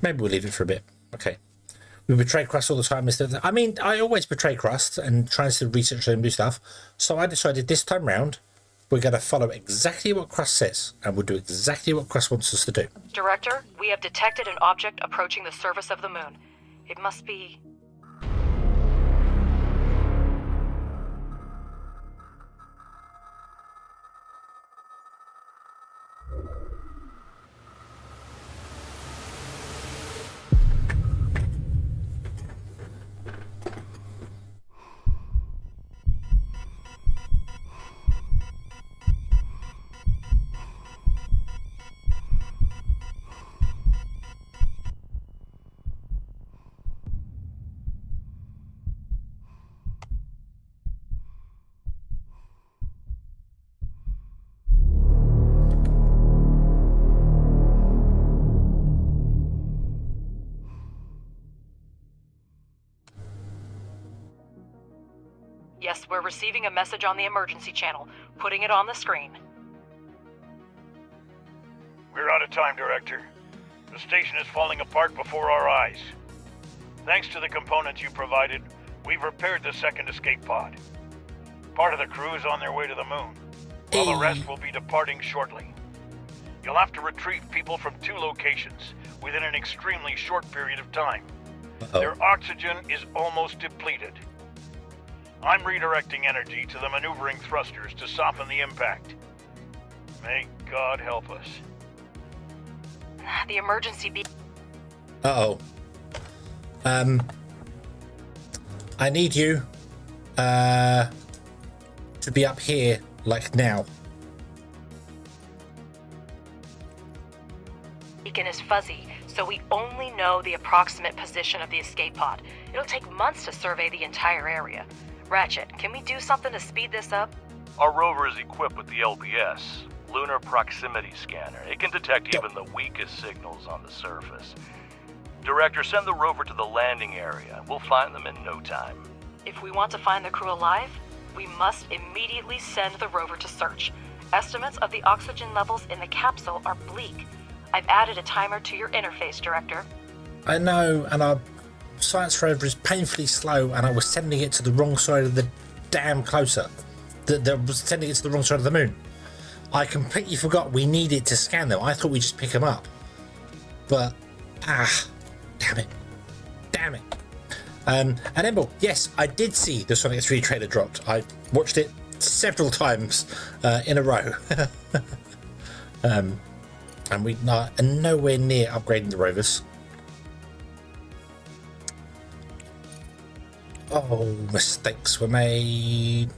Maybe we'll leave it for a bit. Okay. We betray CRUST all the time. I mean, I always betray CRUST and try to research and do stuff. So I decided this time round, we're going to follow exactly what CRUST says, and we'll do exactly what CRUST wants us to do. Director, we have detected an object approaching the surface of the moon. It must be... Yes, we're receiving a message on the emergency channel. Putting it on the screen. We're out of time, Director. The station is falling apart before our eyes. Thanks to the components you provided, we've repaired the second escape pod. Part of the crew is on their way to the moon, while the rest will be departing shortly. You'll have to retrieve people from 2 locations within an extremely short period of time. Their oxygen is almost depleted. I'm redirecting energy to the maneuvering thrusters to soften the impact. May God help us. The emergency beacon. I need you to be up here, like now. Beacon is fuzzy, so we only know the approximate position of the escape pod. It'll take months to survey the entire area. Ratchet, can we do something to speed this up? Our rover is equipped with the LPS, lunar proximity scanner. It can detect even the weakest signals on the surface. Director, send the rover to the landing area. We'll find them in no time. If we want to find the crew alive, we must immediately send the rover to search. Estimates of the oxygen levels in the capsule are bleak. I've added a timer to your interface, Director. I know, and our science rover is painfully slow, and I was sending it to the wrong side of the damn closer. I was sending it to the wrong side of the moon. I completely forgot we needed to scan them. I thought we'd just pick them up. But, damn it. And Emble, yes, I did see the Sonic 3 trailer dropped. I watched it several times in a row. And we are nowhere near upgrading the rovers. Oh, mistakes were made.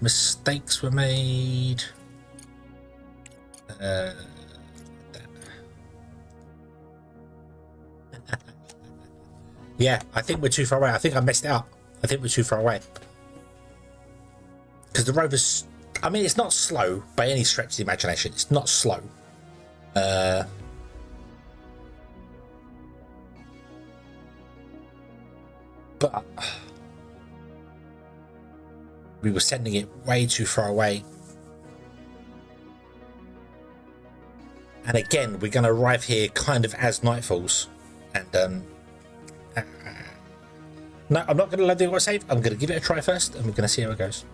Yeah, I think we're too far away. I think I messed it up. I think we're too far away. Because the rover's... I mean, it's not slow by any stretch of the imagination. It's not slow. But... we were sending it way too far away. And again, we're going to arrive here kind of as night falls. And, no, I'm not going to load the autosave. I'm going to give it a try first, and we're going to see how it goes.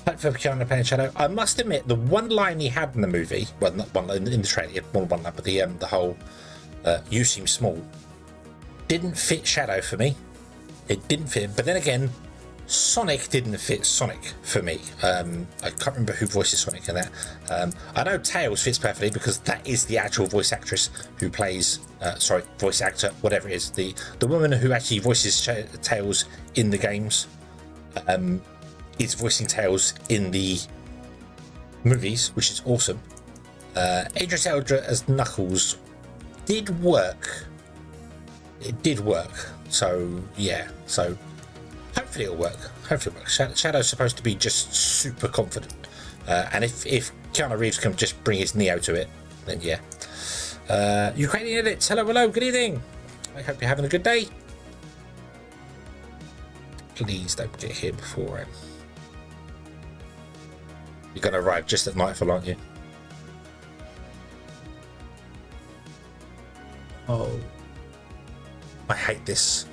Hope for Keanu playing Shadow. I must admit, the one line he had in the movie, well, not one line in the trailer, he had one line, but the whole "you seem small" didn't fit Shadow for me. It didn't fit, but then again, Sonic didn't fit Sonic for me. I can't remember who voices Sonic in that. I know Tails fits perfectly because that is the actual voice actress who plays, voice actor, whatever it is. The woman who actually voices Tails in the games is voicing Tails in the movies, which is awesome. Idris Elba as Knuckles did work. It did work. So, yeah. So, hopefully it'll work. Shadow's supposed to be just super confident. And if Keanu Reeves can just bring his Neo to it, then yeah. Ukrainian Edits, hello, good evening. I hope you're having a good day. Please don't get here before you're going to arrive just at nightfall, aren't you? Oh. I hate this.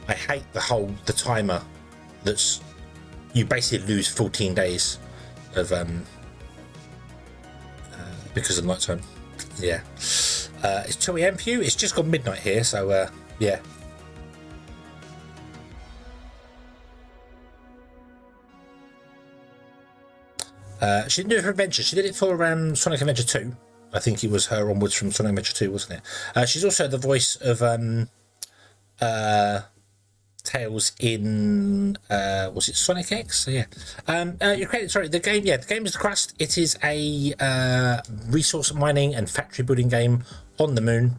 I hate the timer that's... you basically lose 14 days of... because of night time. Yeah. It's 2 AM for you? It's just gone midnight here, so, yeah. She didn't do it for Adventure. She did it for Sonic Adventure 2. I think it was her onwards from Sonic Adventure 2, wasn't it? She's also the voice of Tails in was it Sonic X? So, yeah. The game. Yeah, the game is the CRUST. It is a resource mining and factory building game on the moon,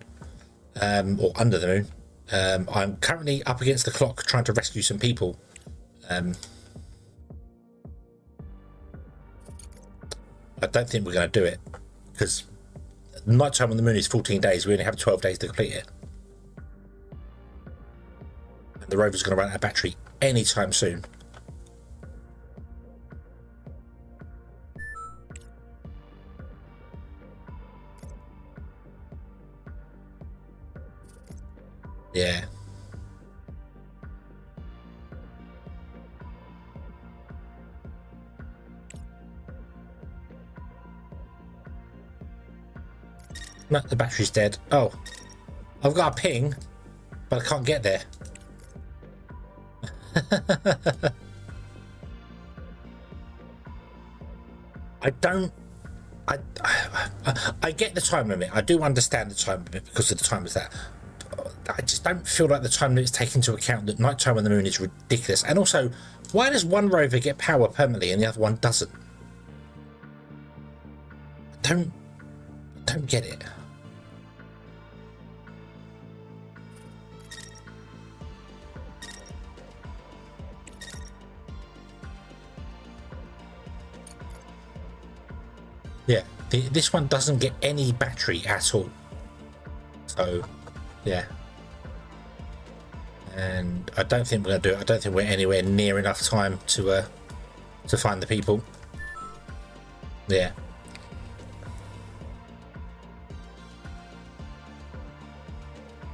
or under the moon. I'm currently up against the clock trying to rescue some people. I don't think we're going to do it because night time on the moon is 14 days. We only have 12 days to complete it. And the rover's going to run out of battery anytime soon. Yeah. No, the battery's dead. Oh, I've got a ping, but I can't get there. I get the time limit. I do understand the time limit because of the time of that. I just don't feel like the time limit's taken into account that nighttime on the moon is ridiculous. And also, why does one rover get power permanently and the other one doesn't? I don't get it. Yeah, this one doesn't get any battery at all. So, yeah. And I don't think we're going to do it. I don't think we're anywhere near enough time to find the people. Yeah.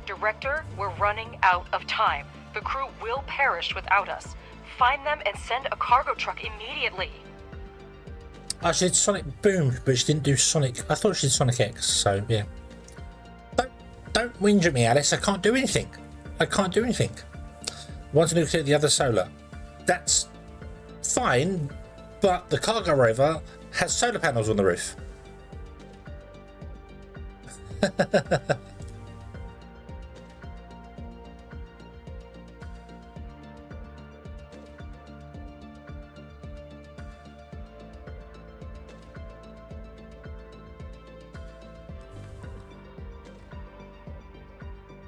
Director, we're running out of time. The crew will perish without us. Find them and send a cargo truck immediately. Oh, she did Sonic Boom, but she didn't do Sonic. I thought she did Sonic X, so yeah. Don't whinge at me, Alice. I can't do anything. I can't do anything. One to nuclear, the other solar. That's fine, but the cargo rover has solar panels on the roof.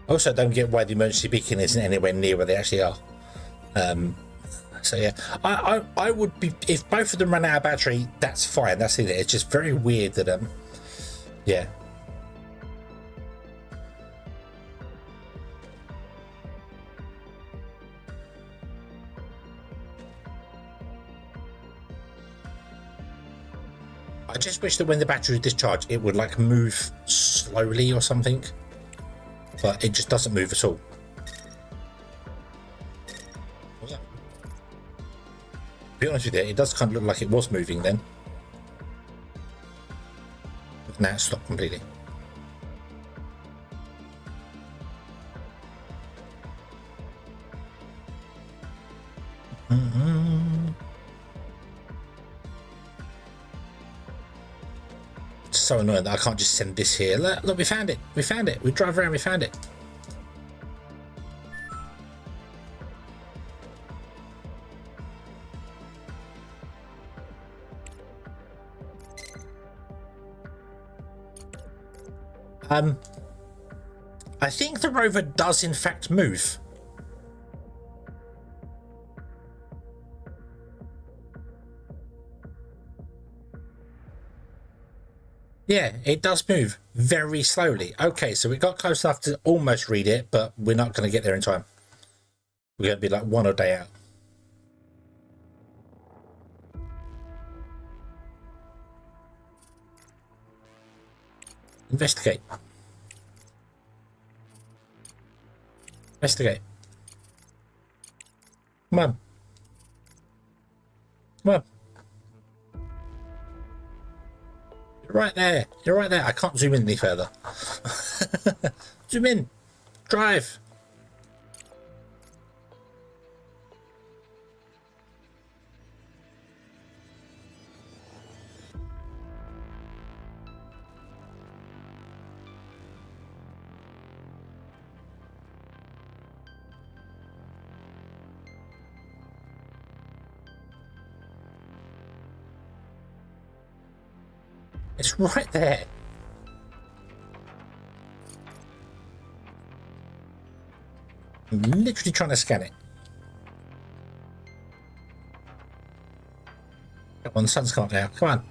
Also, don't get why the emergency beacon isn't anywhere near where they actually are. So yeah, I would be, if both of them run out of battery, that's fine. That's it. It's just very weird that yeah. I just wish that when the battery was discharged, it would like move slowly or something. But it just doesn't move at all. To be honest with you, it does kind of look like it was moving then. But now it's stopped completely. It's so annoying that I can't just send this here. Look, we found it. We found it. We drive around, we found it. I think the rover does in fact move. Yeah, it does move very slowly. Okay, so we got close enough to almost read it, but we're not going to get there in time. We're going to be like one a day out. Investigate. Investigate. Come on. Come on. You're right there. You're right there. I can't zoom in any further. Zoom in. Drive. It's right there. I'm literally trying to scan it. Come on, the sun's come up now. Come on.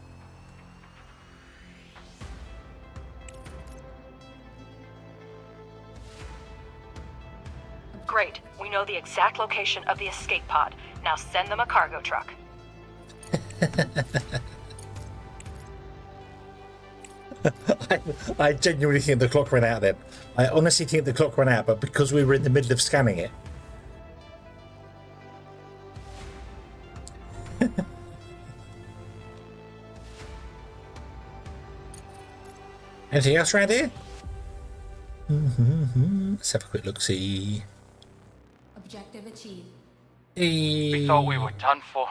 Great. We know the exact location of the escape pod. Now send them a cargo truck. I genuinely think the clock ran out then. I honestly think the clock ran out, but because we were in the middle of scanning it. Anything else around here? Let's have a quick look, see. Objective achieved. We thought we were done for.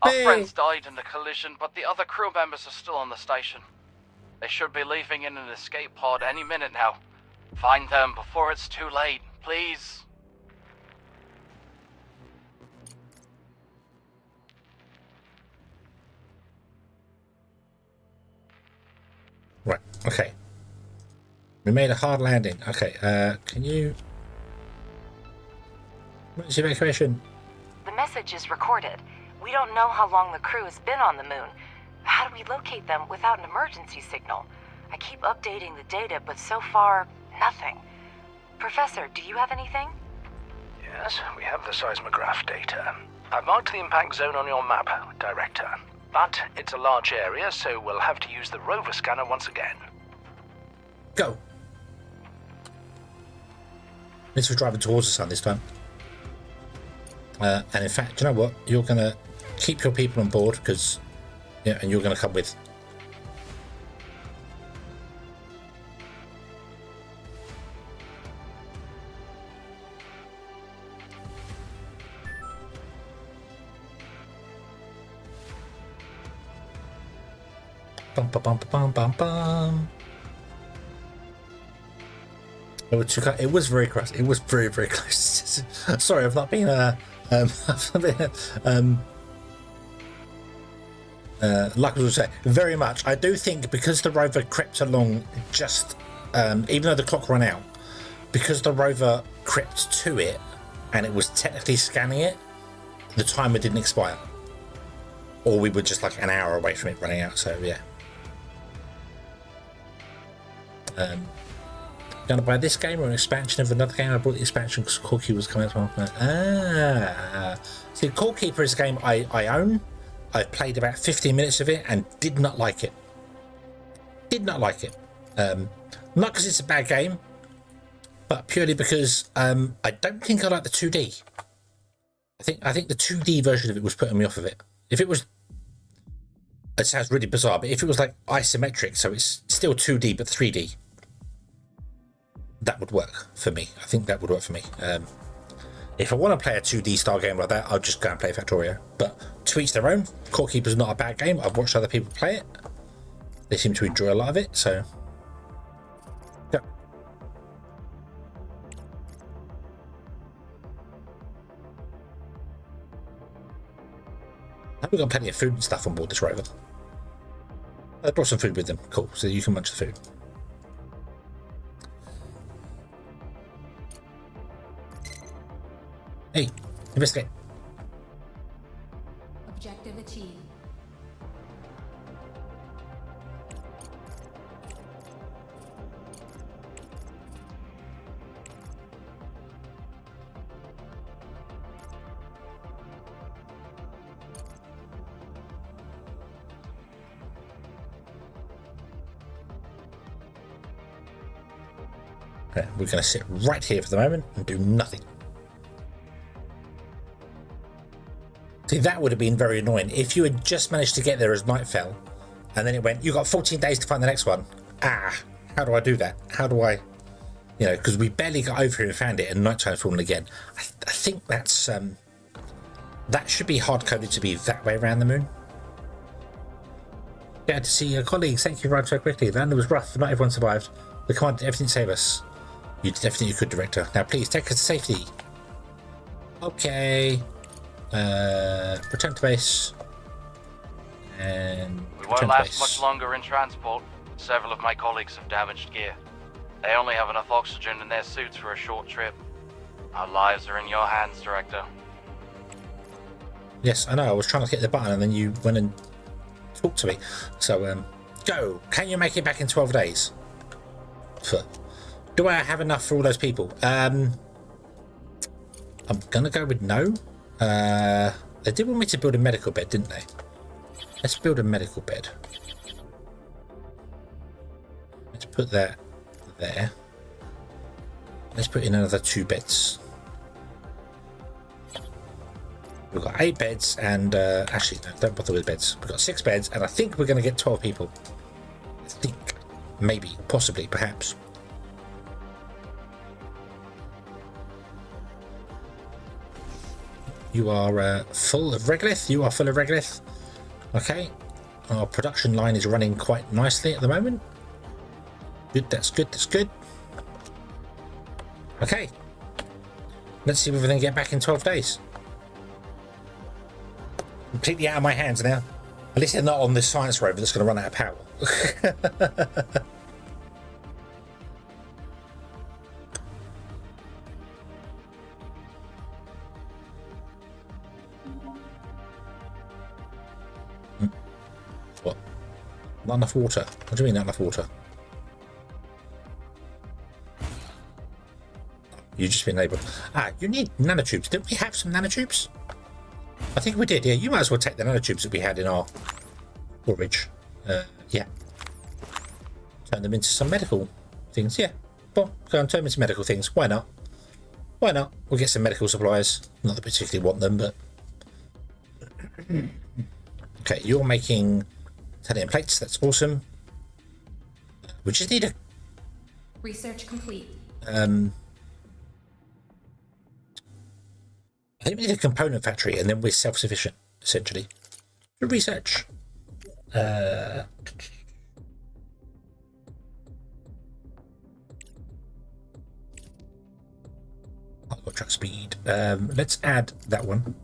Our friends died in the collision, but the other crew members are still on the station. They should be leaving in an escape pod any minute now. Find them before it's too late, please. Right, okay. We made a hard landing. Okay, can you... What's the evacuation? The message is recorded. We don't know how long the crew has been on the moon. How do we locate them without an emergency signal? I keep updating the data, but so far, nothing. Professor, do you have anything? Yes, we have the seismograph data. I've marked the impact zone on your map, Director. But it's a large area, so we'll have to use the rover scanner once again. Go. This was driving towards the sun this time. And in fact, you know what? You're going to keep your people on board, because... Yeah, and you're going to come with. Bum, bum, bum, bum, bum, bum. It was very close. It was very, very close. Sorry, I've not been like I was saying, very much. I do think because the rover crept along just, even though the clock ran out, because the rover crept to it and it was technically scanning it, the timer didn't expire. Or we were just like an hour away from it running out, so yeah. Gonna buy this game or an expansion of another game? I bought the expansion because Core Keeper was coming out. See, Core Keeper is a game I own. I've played about 15 minutes of it and did not like it. Did not like it. Not because it's a bad game, but purely because I don't think I like the 2D. I think the 2D version of it was putting me off of it. If it was, it sounds really bizarre, but if it was like isometric, so it's still 2D but 3D, that would work for me. I think that would work for me. If I want to play a 2D style game like that, I'll just go and play Factorio. But to each their own. Core Keeper's not a bad game. I've watched other people play it. They seem to enjoy a lot of it, so... Yeah. We've got plenty of food and stuff on board this rover. I brought some food with them. Cool, so you can munch the food. Hey, investigate. Objective achieved. Okay, we're going to sit right here for the moment and do nothing. See, that would have been very annoying if you had just managed to get there as night fell and then it went, you got 14 days to find the next one. How do I do that? How do I, you know, because we barely got over here and found it and nighttime's fallen again. I think that's, that should be hard-coded to be that way around the moon. Yeah, to see your colleagues, thank you for arriving so quickly. The landing was rough, not everyone survived. The command did everything to save us. You did everything you could, Director. Now please, take us to safety. Okay. Return to base. And we won't last much longer in transport. Several of my colleagues have damaged gear. They only have enough oxygen in their suits for a short trip. Our lives are in your hands, Director. Yes, I know. I was trying to hit the button and then you went and talked to me. So, go. Can you make it back in 12 days? Do I have enough for all those people? I'm gonna go with no. They did want me to build a medical bed, didn't they? Let's build a medical bed. put that there. Let's put in another 2 beds. We've got 8 beds and actually no, don't bother with beds. We've got 6 beds and I think we're going to get 12 people. I think, maybe, possibly, perhaps. You are full of regolith. You are full of regolith. Okay. Our production line is running quite nicely at the moment. Good, that's good, that's good. Okay. Let's see if we can get back in 12 days. Completely out of my hands now. At least they're not on this science rover that's going to run out of power. What? Not enough water? What do you mean not enough water? You've just been able... you need nanotubes. Didn't we have some nanotubes? I think we did, yeah. You might as well take the nanotubes that we had in our storage. Yeah. Turn them into some medical things, yeah. Well, go and turn them into medical things. Why not? Why not? We'll get some medical supplies. Not that I particularly want them, but... Okay, you're making titanium plates. That's awesome. We just need a... Research complete. I think we need a component factory and then we're self-sufficient, essentially. For research. I've got truck speed. Let's add that one.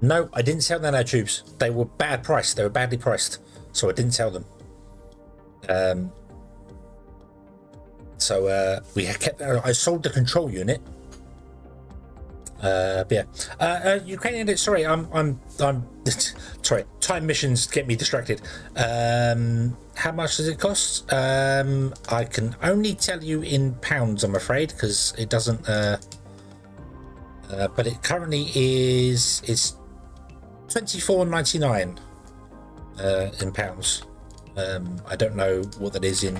No, I didn't sell nanotubes. They were bad priced. They were badly priced, so I didn't sell them. We had kept. I sold the control unit. Yeah. Ukrainian. Sorry, I'm. Sorry. Time missions get me distracted. How much does it cost? I can only tell you in pounds, I'm afraid, because it doesn't. But it currently is. It's $24.99 in pounds. I don't know what that is in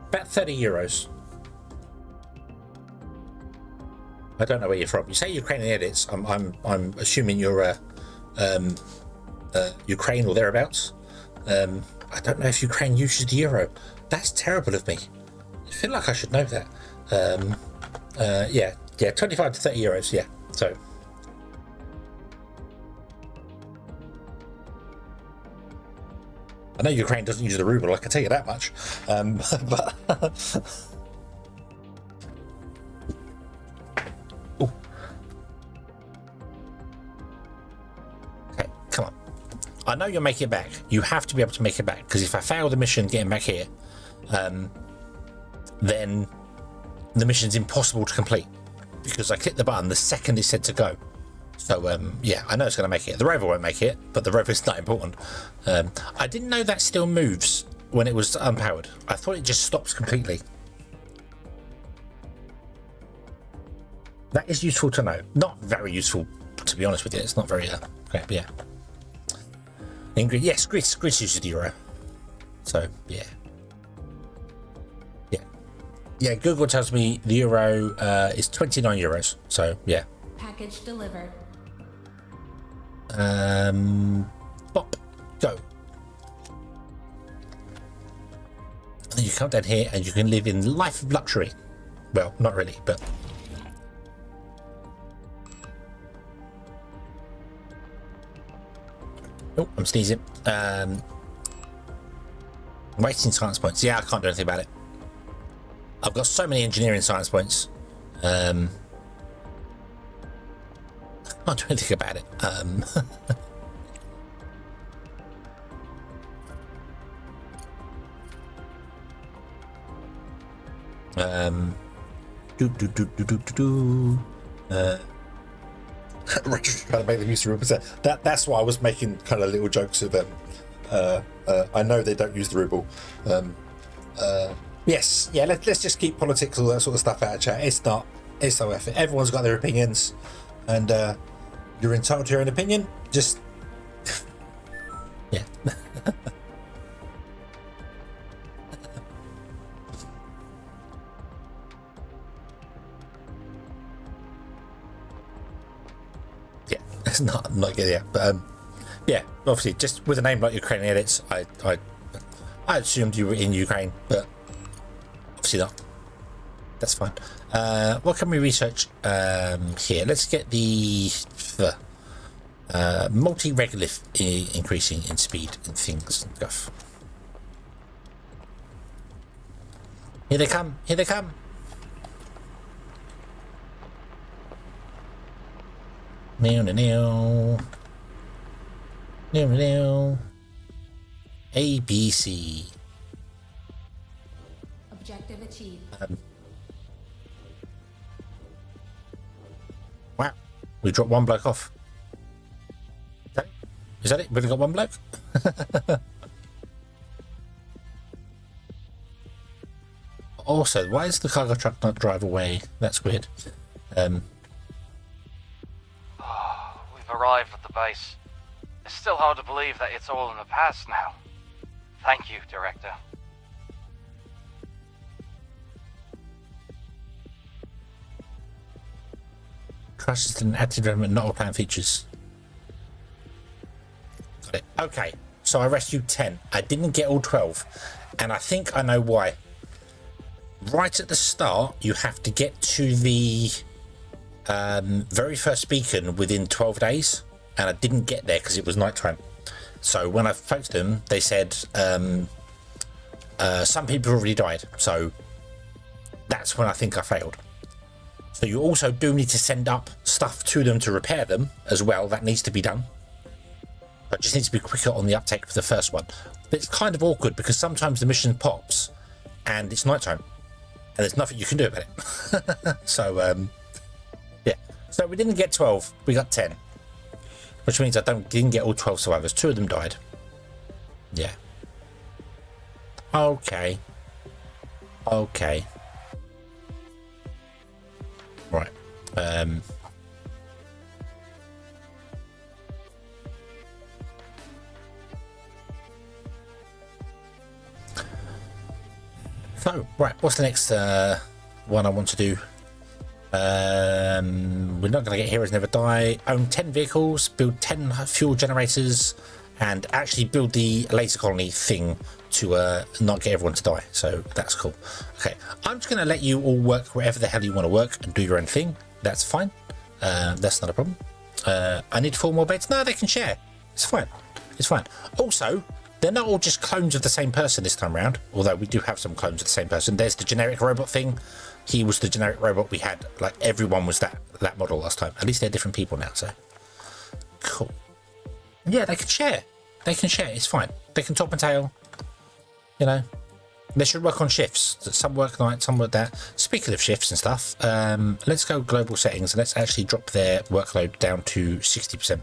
about 30 euros. I don't know where you're from. You say Ukrainian edits. I'm assuming you're Ukraine or thereabouts. I don't know if Ukraine uses the euro. That's terrible of me. I feel like I should know that. Yeah, 25 to 30 euros, yeah. So I know Ukraine doesn't use the ruble, I can tell you that much. But ooh. Okay, come on. I know you'll make it back. You have to be able to make it back, because if I fail the mission getting back here, then the mission's impossible to complete, because I clicked the button the second it said to go. So yeah, I know it's going to make it. The rover won't make it, but the rover's not important. I didn't know that still moves when it was unpowered. I thought it just stops completely. That is useful to know. Not very useful, to be honest with you. It's not very okay, but yeah. Ingrid, yes, Greece uses the euro. So yeah. Yeah, Google tells me the euro is 29 euros. So, yeah. Package delivered. Bop. Go. And you come down here and you can live in life of luxury. Well, not really, but... Oh, I'm sneezing. Wasting science points. Yeah, I can't do anything about it. I've got so many engineering science points. I can't do anything about it. Rachel's trying to make them use the rules. That's why I was making kind of little jokes of I know they don't use the ruble. Yes, yeah. Let's just keep politics, all that sort of stuff out of chat. It's not worth it. Everyone's got their opinions, and you're entitled to your own opinion. Just yeah. Yeah, it's not good. Yeah, but yeah, obviously, just with a name like Ukrainian Edits, I assumed you were in Ukraine, but obviously not. That's fine. What can we research here? Let's get the multi-regolith increasing in speed and things and stuff. Here they come. Here they come. Now. ABC. Objective achieved. Wow, we dropped one bloke off. Is that it? We've only got one bloke? Also, why does the cargo truck not drive away? That's weird. We've arrived at the base. It's still hard to believe that it's all in the past now. Thank you, Director. CRUST is an active development, not all plan features. Got it. Okay, so I rescued 10. I didn't get all 12, and I think I know why. Right at the start, you have to get to the very first beacon within 12 days, and I didn't get there because it was nighttime. So when I spoke to them, they said some people already died, so that's when I think I failed. So you also do need to send up stuff to them to repair them as well. That needs to be done. But just needs to be quicker on the uptake for the first one. But it's kind of awkward because sometimes the mission pops and it's nighttime and there's nothing you can do about it. So yeah. So we didn't get 12, we got 10. Which means I didn't get all 12 survivors. 2 of them died. Yeah. Okay. Okay. Right. So, right, what's the next one I want to do? We're not going to get Heroes Never Die. Own 10 vehicles, build 10 fuel generators, and actually build the laser colony thing to not get everyone to die. So that's cool. Okay, I'm just going to let you all work wherever the hell you want to work and do your own thing. That's fine. That's not a problem. I need 4 more beds. No, they can share. It's fine. It's fine. Also, they're not all just clones of the same person this time around, although we do have some clones of the same person. There's the generic robot thing. He was the generic robot we had. Like, everyone was that model last time. At least they're different people now, so cool. Yeah, they can share. They can share. It's fine. They can top and tail. You know, they should work on shifts. Some work night, some work that. Speaking of shifts and stuff, let's go global settings and let's actually drop their workload down to 60%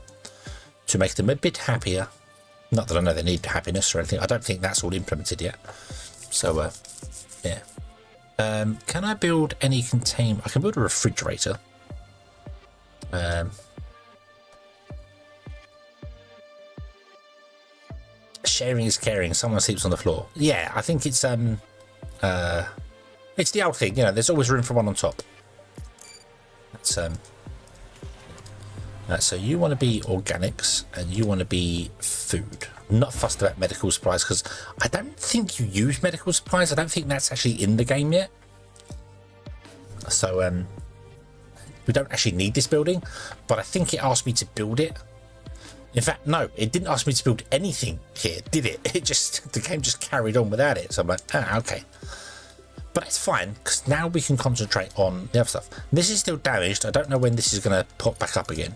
to make them a bit happier. Not that I know they need happiness or anything. I don't think that's all implemented yet. So, yeah. Can I build any contain? I can build a refrigerator. Sharing is caring. Someone sleeps on the floor. Yeah, I think it's the old thing. You know, there's always room for one on top. That's so you want to be organics and you want to be food. I'm not fussed about medical supplies because I don't think you use medical supplies. I don't think that's actually in the game yet. So we don't actually need this building, but I think it asked me to build it. In fact, no, it didn't ask me to build anything here, did it? The game just carried on without it. So I'm like, okay. But it's fine, because now we can concentrate on the other stuff. This is still damaged. I don't know when this is going to pop back up again.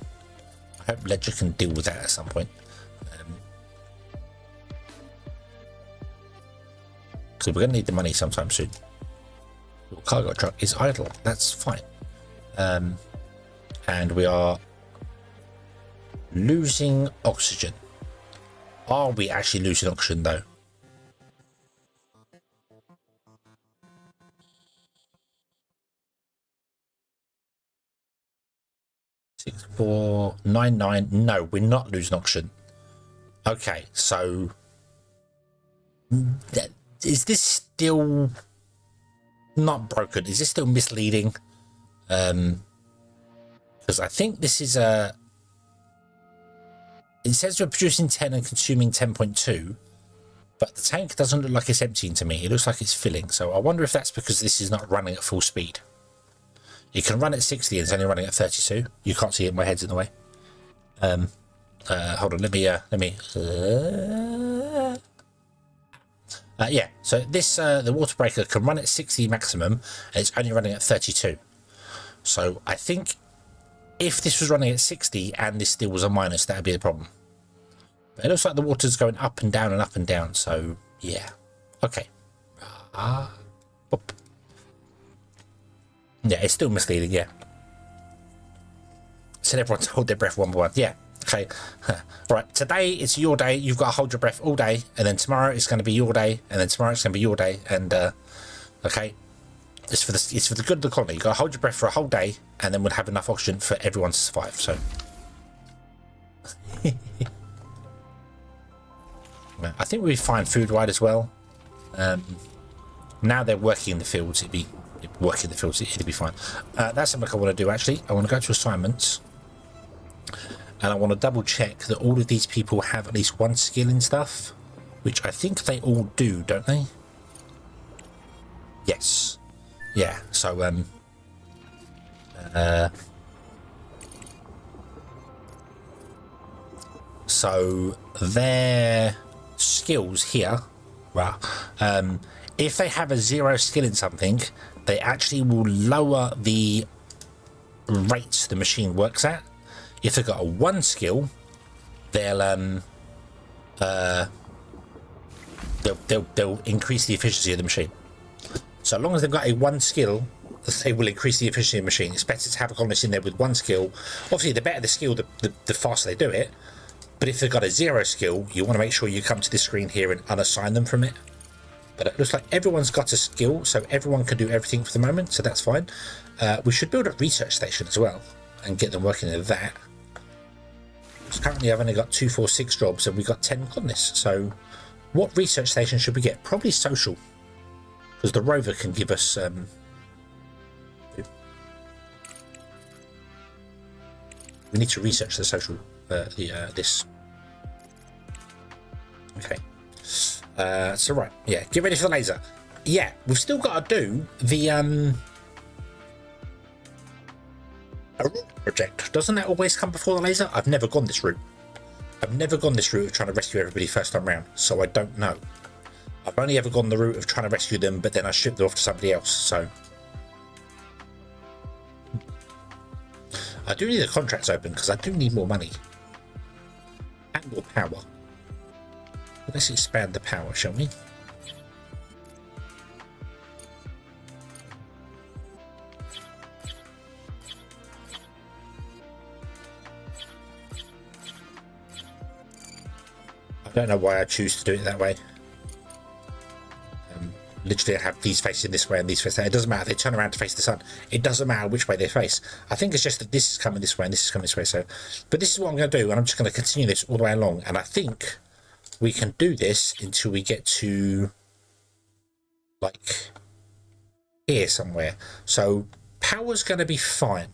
I hope Ledger can deal with that at some point. Because we're going to need the money sometime soon. Your cargo truck is idle. That's fine. And we are losing oxygen. Are we actually losing oxygen though? Six, 4, 9, 9. No, we're not losing oxygen. Okay, so is this still not broken? Is this still misleading? Because I think this is a. It says we're producing 10 and consuming 10.2, but the tank doesn't look like it's emptying to me. It looks like it's filling. So I wonder if that's because this is not running at full speed. It can run at 60 and it's only running at 32. You can't see it. My head's in the way. Hold on. Let me. Yeah. So this the water breaker can run at 60 maximum, and it's only running at 32. So I think if this was running at 60 and this still was a minus, that would be a problem. But it looks like the water's going up and down and up and down. So yeah. Okay. Yeah, it's still misleading. Yeah. Said everyone to hold their breath one by one. Yeah. Okay. Right. Today it's your day. You've got to hold your breath all day, and then tomorrow it's going to be your day, and then tomorrow it's going to be your day. And okay, it's for the good of the colony. You got to hold your breath for a whole day, and then we'll have enough oxygen for everyone to survive. So. I think we'll be fine food-wise as well. Now they're working in the fields. It'd be fine. That's something I want to do actually. I want to go to assignments. And I want to double check that all of these people have at least one skill in stuff, which I think they all do, don't they? Yes. Yeah. So so their skills here, right? If they have a 0 skill in something, they actually will lower the rate the machine works at. If they've got a 1 skill, they'll increase the efficiency of the machine. So as long as they've got a 1 skill, they will increase the efficiency of the machine. It's better to have a colonist in there with 1 skill. Obviously, the better the skill, the faster they do it. But if they've got a 0 skill, you want to make sure you come to this screen here and unassign them from it. But it looks like everyone's got a skill, so everyone can do everything for the moment, so that's fine. We should build a research station as well and get them working at that. Because currently I've only got 2, 4, 6 jobs and we've got 10 colonists. So what research station should we get? Probably social. Because the rover can give us... we need to research the social... this. Okay. So right, yeah, get ready for the laser. Yeah, we've still got to do the project. Doesn't that always come before the laser? I've never gone this route. I've never gone this route of trying to rescue everybody first time round, so I don't know. I've only ever gone the route of trying to rescue them, but then I ship them off to somebody else, so... I do need the contracts open, because I do need more money. And more power. Let's expand the power, shall we? I don't know why I choose to do it that way. Literally I have these facing this way and these facing that. It doesn't matter, they turn around to face the sun. It doesn't matter which way they face. I think it's just that this is coming this way and this is coming this way. So, but this is what I'm going to do, and I'm just going to continue this all the way along. And I think we can do this until we get to like here somewhere. So power's going to be fine.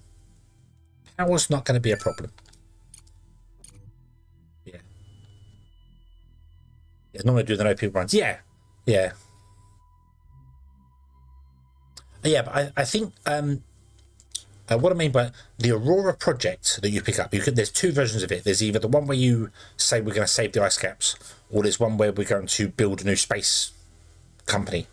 Power's not going to be a problem. Yeah. Yeah, normally do the no people runs. Yeah. Yeah. Yeah, but I think what I mean by the Aurora project that you pick up, there's 2 versions of it. There's either the one where you say we're going to save the ice caps, or there's one where we're going to build a new space company.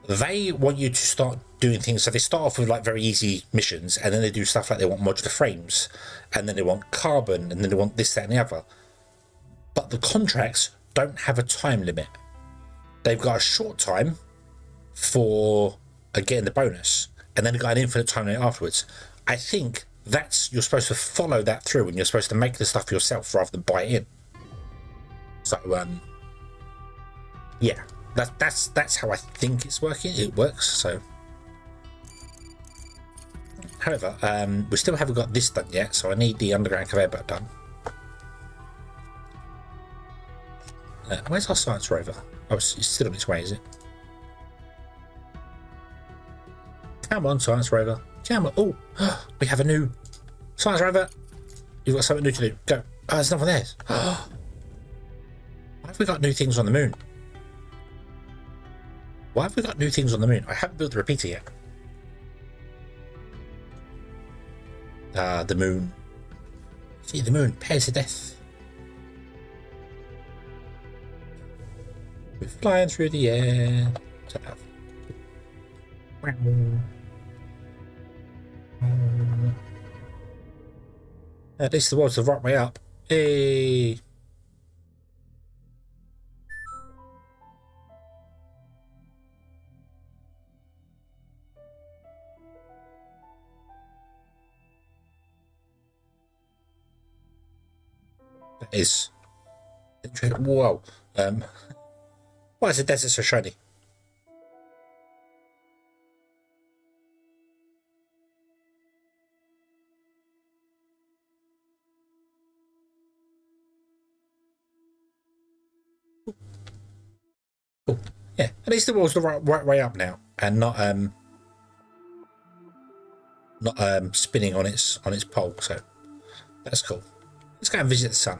They want you to start doing things. So they start off with like very easy missions, and then they do stuff like they want modular frames, and then they want carbon, and then they want this, that, and the other. But the contracts don't have a time limit. They've got a short time for getting the bonus, and then you've got an infinite time limit afterwards. I think that's, you're supposed to follow that through, and you're supposed to make the stuff yourself rather than buy it in. So yeah, that's how I think it's working. It works. So, however, we still haven't got this done yet. So I need the underground conveyor belt done. Where's our science rover? Oh, it's still on its way, is it? Come on, science rover. Come on. Oh, we have a new science rover. You've got something new to do. Go. Oh, there's nothing there. Why have we got new things on the moon? Why have we got new things on the moon? I haven't built the repeater yet. The moon. See, the moon pairs to death. We're flying through the air. At least the world's the right way up. Hey. That is interesting. Whoa. Why is the desert so shiny? Cool. Yeah, at least the wall's the right way up now, and not spinning on its pole. So that's cool. Let's go and visit the sun.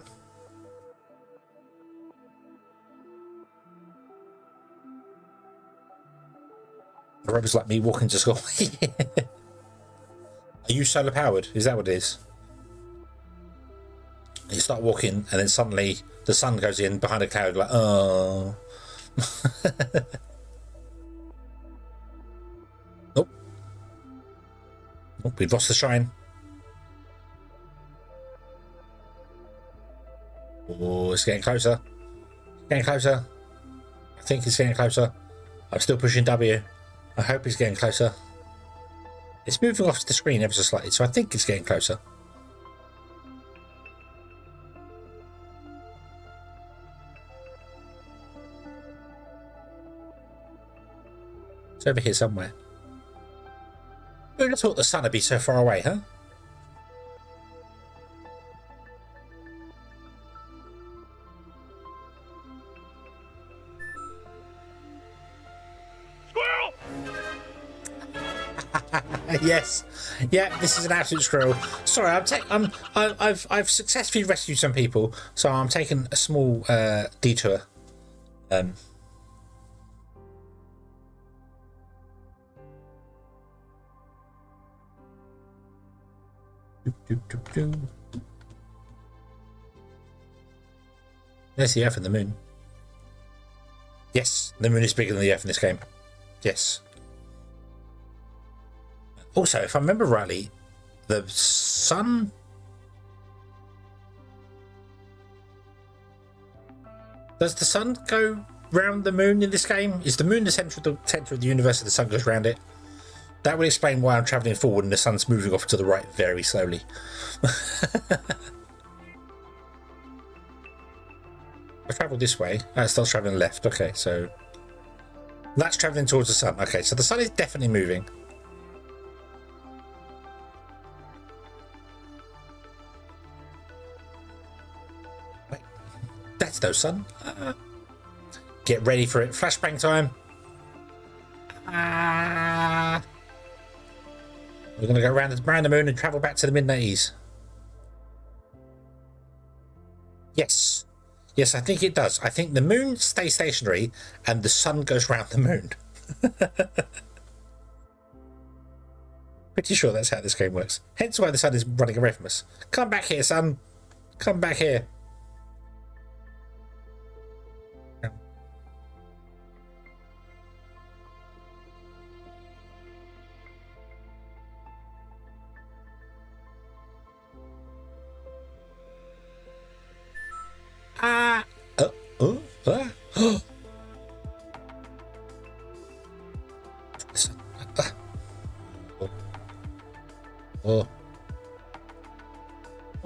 The robots like me walking to school. Are you solar powered? Is that what it is? You start walking, and then suddenly the sun goes in behind a cloud. Like, oh. Nope. Oh, we've lost the shine. Oh, it's getting closer. Getting closer. I think it's getting closer. I'm still pushing W. I hope it's getting closer. It's moving off the screen ever so slightly, so I think it's getting closer. It's over here somewhere. Who would have thought the sun would be so far away, huh? Yes, yeah, this is an absolute squirrel. Sorry, I've successfully rescued some people, so I'm taking a small detour. There's the Earth and the Moon. Yes, the Moon is bigger than the Earth in this game. Yes. Also, if I remember rightly, the sun... Does the sun go round the moon in this game? Is the moon the centre of the universe and the sun goes round it? That would explain why I'm travelling forward and the sun's moving off to the right very slowly. I travelled this way. It starts travelling left. Okay, so... That's travelling towards the sun. Okay, so the sun is definitely moving. That's no sun. Get ready for it. Flashbang time. We're going to go around the moon and travel back to the mid-90s. Yes. Yes, I think it does. I think the moon stays stationary and the sun goes round the moon. Pretty sure that's how this game works. Hence why the sun is running away from us. Come back here, sun. Come back here.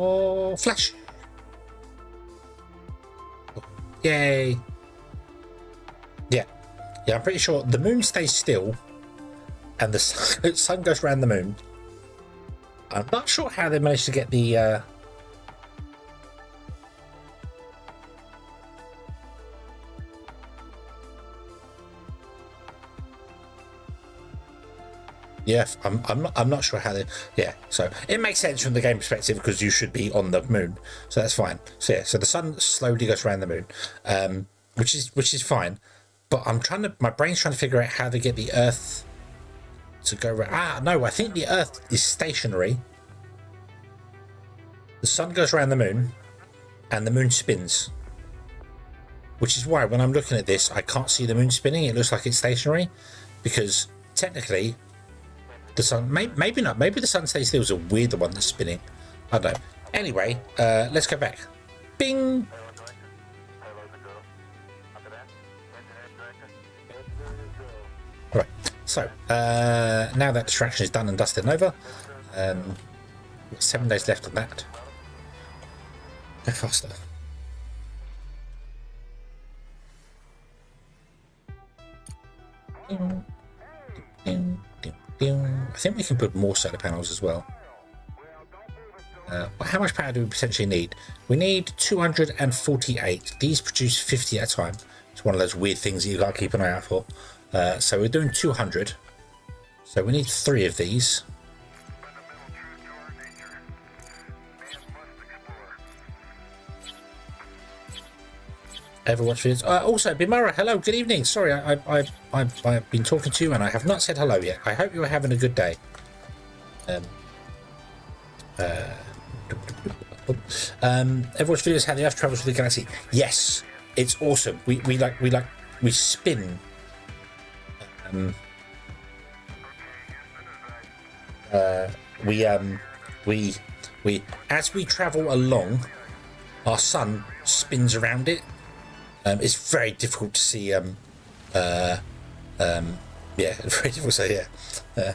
Oh, flash. Yay. Yeah. Yeah, I'm pretty sure the moon stays still and the sun goes around the moon. I'm not sure how they managed to get the... Yeah, I'm not sure how they... Yeah, so it makes sense from the game perspective because you should be on the moon, so that's fine. So yeah, so the sun slowly goes around the moon, which is fine. But my brain's trying to figure out how they get the Earth to go around. No, I think the Earth is stationary. The sun goes around the moon, and the moon spins. Which is why when I'm looking at this, I can't see the moon spinning. It looks like it's stationary, because technically, the sun maybe not. Maybe the sun stays still is we're the one that's spinning. I don't know. Anyway, let's go back. Bing. Right. So now that distraction is done and dusted and over, 7 days left on that. Go faster. I think we can put more solar panels as well. How much power do we potentially need? We need 248. These produce 50 at a time. It's one of those weird things that you got to keep an eye out for. So we're doing 200. So we need 3 of these. Overwatch videos. Also, Bimara, hello, good evening. Sorry, I've been talking to you and I have not said hello yet. I hope you are having a good day. Overwatch videos how the Earth travels through the galaxy. Yes, it's awesome. We spin. We as we travel along, our sun spins around it. It's very difficult to see. Yeah, very difficult to say. Yeah.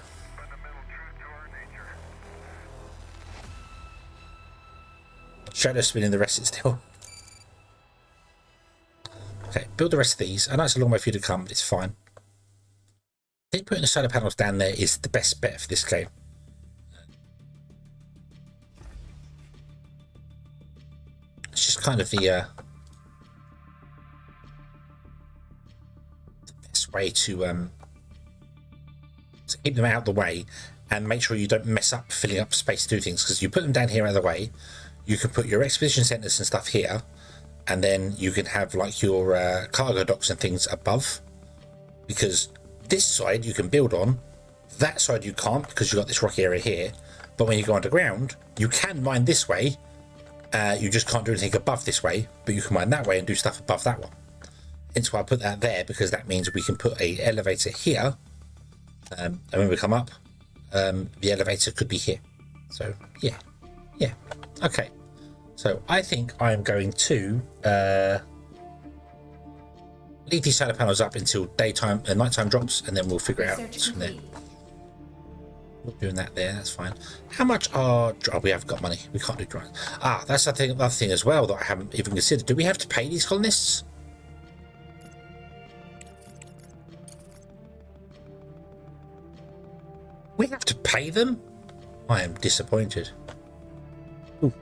Shadow spinning, the rest is still. Okay, build the rest of these. I know it's a long way for you to come, but it's fine. I think putting the solar panels down there is the best bet for this game. It's just kind of the best way to keep them out of the way and make sure you don't mess up filling up space to do things, because you put them down here out of the way, you can put your exposition centers and stuff here, and then you can have like your cargo docks and things above, because this side you can build on, that side you can't because you've got this rocky area here. But when you go underground, you can mine this way, you just can't do anything above this way, but you can mine that way and do stuff above that one. Hence why I put that there, because that means we can put a elevator here, and when we come up, the elevator could be here. So yeah, okay. So I think I'm going to leave these solar panels up until daytime and nighttime drops, and then we'll figure out from there. We're doing that there, that's fine. How much are... Oh, we have got money. We can't do dry. That's another thing as well that I haven't even considered. Do we have to pay these colonists? We have to pay them? I am disappointed. Ooh.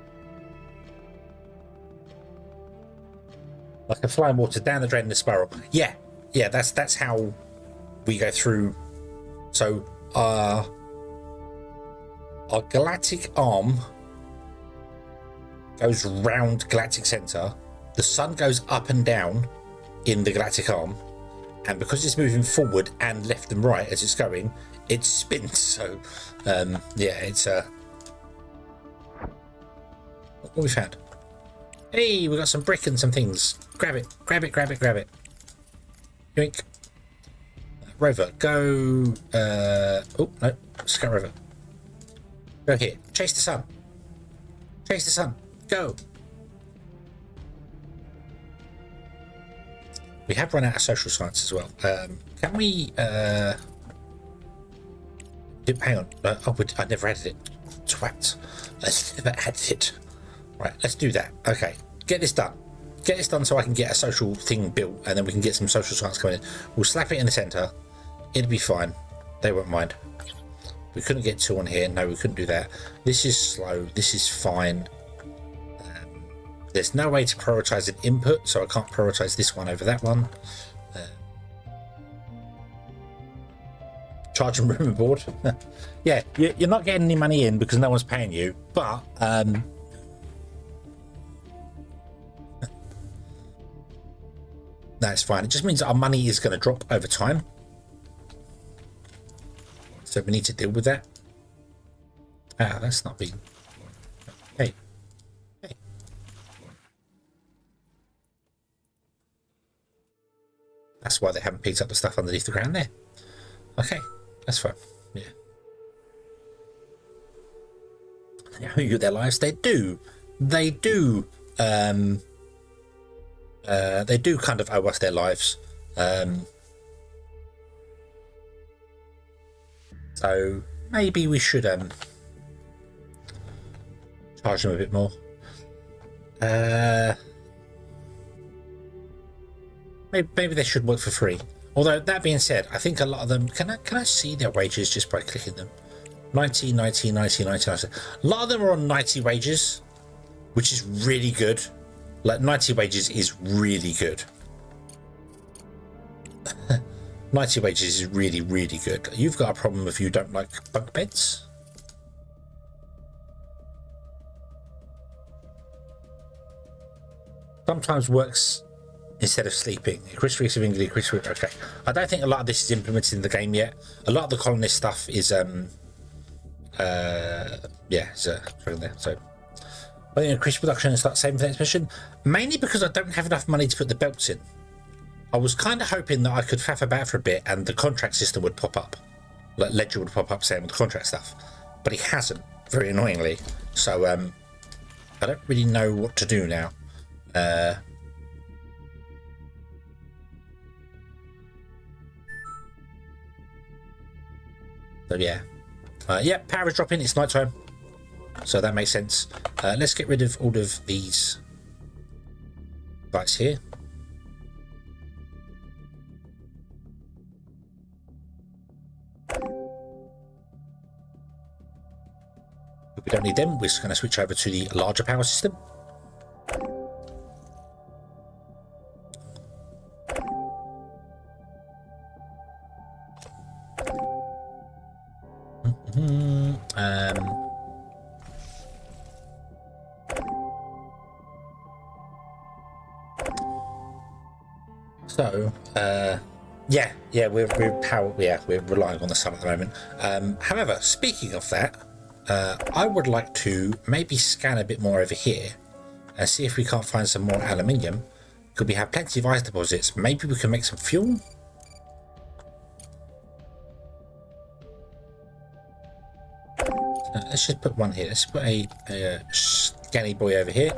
Like a flying water down the drain in the spiral. Yeah, that's how we go through. So our galactic arm goes round galactic center. The sun goes up and down in the galactic arm, and because it's moving forward and left and right as it's going, it spins. So yeah, it's what we found. Hey, we got some brick and some things. Grab it. Yoink. Rover, go. Oh no, Scout Rover. Go here. Chase the sun. Go. We have run out of social science as well. Can we? Hang on. I never added it. Twat. I never added it. Right, let's do that. Okay, get this done. get this done so I can get a social thing built, and then we can get some social science coming in. We'll slap it in the centre. It'll be fine. They won't mind. We couldn't get 2 on here. No, we couldn't do that. This is slow. This is fine. There's no way to prioritise an input, so I can't prioritise this one over that one. Charge and room and board. Yeah, you're not getting any money in because no one's paying you, but that's fine. It just means that our money is going to drop over time, so we need to deal with that. That's not being... Hey. That's why they haven't picked up the stuff underneath the ground there. Okay, that's fine. Yeah. Who get their lives? They do. They do kind of owe us their lives. So maybe we should charge them a bit more. Maybe they should work for free. Although, that being said, I think a lot of them... Can I see their wages just by clicking them? 90, 90, 90, 90, 90. A lot of them are on 90 wages, which is really good. Like, 90 wages is really good. 90 wages is really, really good. You've got a problem if you don't like bunk beds. Sometimes works... instead of sleeping. Chris Reese of England, Chris Reese, okay. I don't think a lot of this is implemented in the game yet. A lot of the colonist stuff is there. So I think increase production and start saving for the next mission. Mainly because I don't have enough money to put the belts in. I was kind of hoping that I could faff about for a bit and the contract system would pop up. Like Ledger would pop up saying with the contract stuff. But it hasn't, very annoyingly. So I don't really know what to do now. So yeah, power is dropping. It's night time, so that makes sense. Let's get rid of all of these lights here. We don't need them. We're just going to switch over to the larger power system. We're relying on the sun at the moment. However, speaking of that, I would like to maybe scan a bit more over here and see if we can't find some more aluminium. Could we have plenty of ice deposits? Maybe we can make some fuel. Let's just put one here. Let's put a scanny boy over here.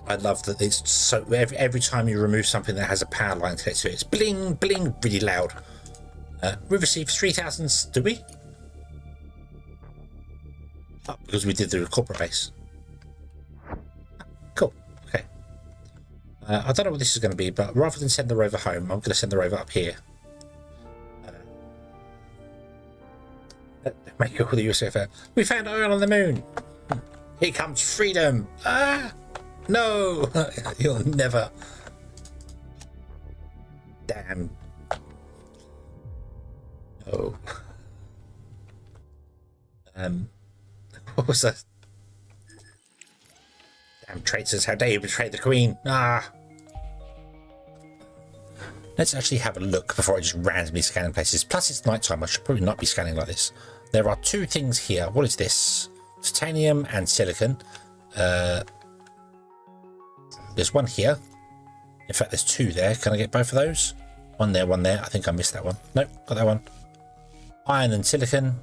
I love that it's so every time you remove something that has a power line connected to it, it's bling bling really loud. We received 3,000. Did we? Oh, because we did the corporate base. Cool. Okay. I don't know what this is going to be, but rather than send the rover home, I'm going to send the rover up here. Make all the USFR. We found oil on the moon. Here comes freedom. Ah. No, you'll never. Damn. Oh. What was that? Damn traitors, how dare you betray the Queen? Ah. Let's actually have a look before I just randomly scan places. Plus, it's nighttime. I should probably not be scanning like this. There are 2 things here. What is this? Titanium and silicon. There's one here. In fact, there's 2 there. Can I get both of those? One there, one there. I think I missed that one. Nope, got that one. Iron and silicon.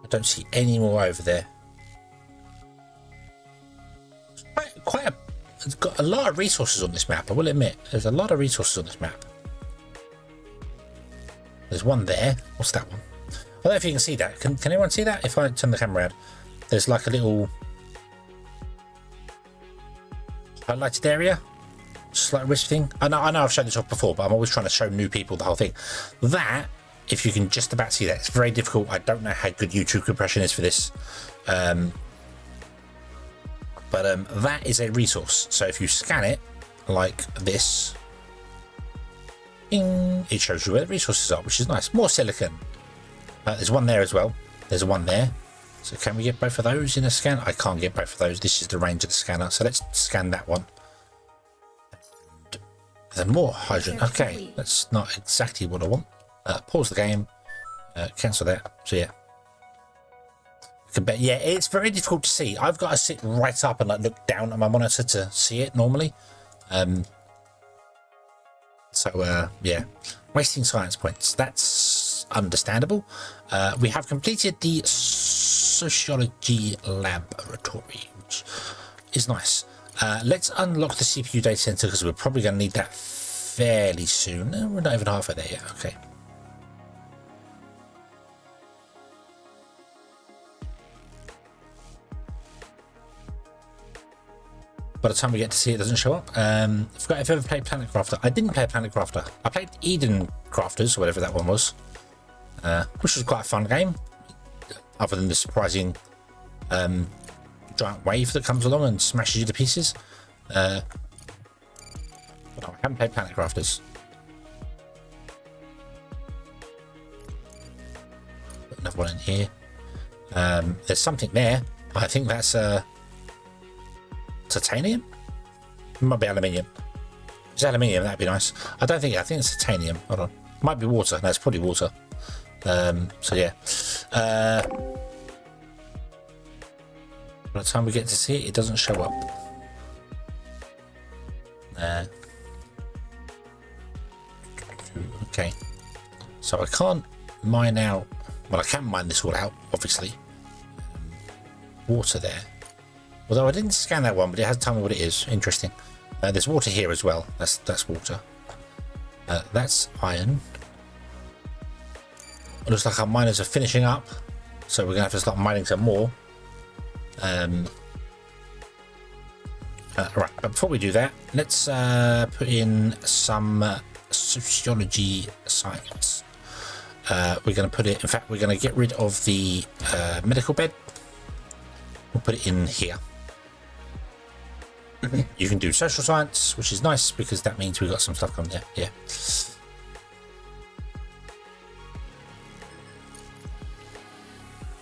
I don't see any more over there. it's got a lot of resources on this map, I will admit. There's a lot of resources on this map. There's one there. What's that one? I don't know if you can see that. Can anyone see that? If I turn the camera around, there's like a little highlighted area. Just like a wisp thing. I know I've shown this off before, but I'm always trying to show new people the whole thing. That, if you can just about see that, it's very difficult. I don't know how good YouTube compression is for this. But that is a resource. So if you scan it like this, bing, it shows you where the resources are, which is nice. More silicon. There's one there as well. There's one there. So can we get both of those in a scan? I can't get both of those. This is the range of the scanner. So let's scan that one. There's more hydrogen. Okay, that's not exactly what I want. Pause the game. Cancel that. So yeah. But yeah, it's very difficult to see. I've got to sit right up and like look down at my monitor to see it normally. Yeah, wasting science points. That's understandable. We have completed the sociology laboratory, which is nice. Let's unlock the CPU data center because we're probably going to need that fairly soon. We're not even halfway there yet. Okay. By the time we get to see it, doesn't show up. I forgot if I ever played Planet Crafter. I didn't play Planet Crafter. I played Eden Crafters, or whatever that one was, which was quite a fun game, other than the surprising giant wave that comes along and smashes you to pieces. But no, I haven't played Planet Crafters. Got another one in here. There's something there. I think that's titanium? It might be aluminium. If it's aluminium, that'd be nice. I think it's titanium. Hold on. Might be water. No, it's probably water. So yeah. By the time we get to see it, it doesn't show up. Okay. So I can't mine out. Well, I can mine this all out, obviously. Water there. Although I didn't scan that one, but it has told me what it is. Interesting. There's water here as well. That's water. That's iron. It looks like our miners are finishing up, so we're gonna have to start mining some more. Right, but before we do that, let's put in some sociology science. We're going to put it. In fact, we're going to get rid of the medical bed. We'll put it in here. You can do social science, which is nice because that means we've got some stuff coming there. Yeah.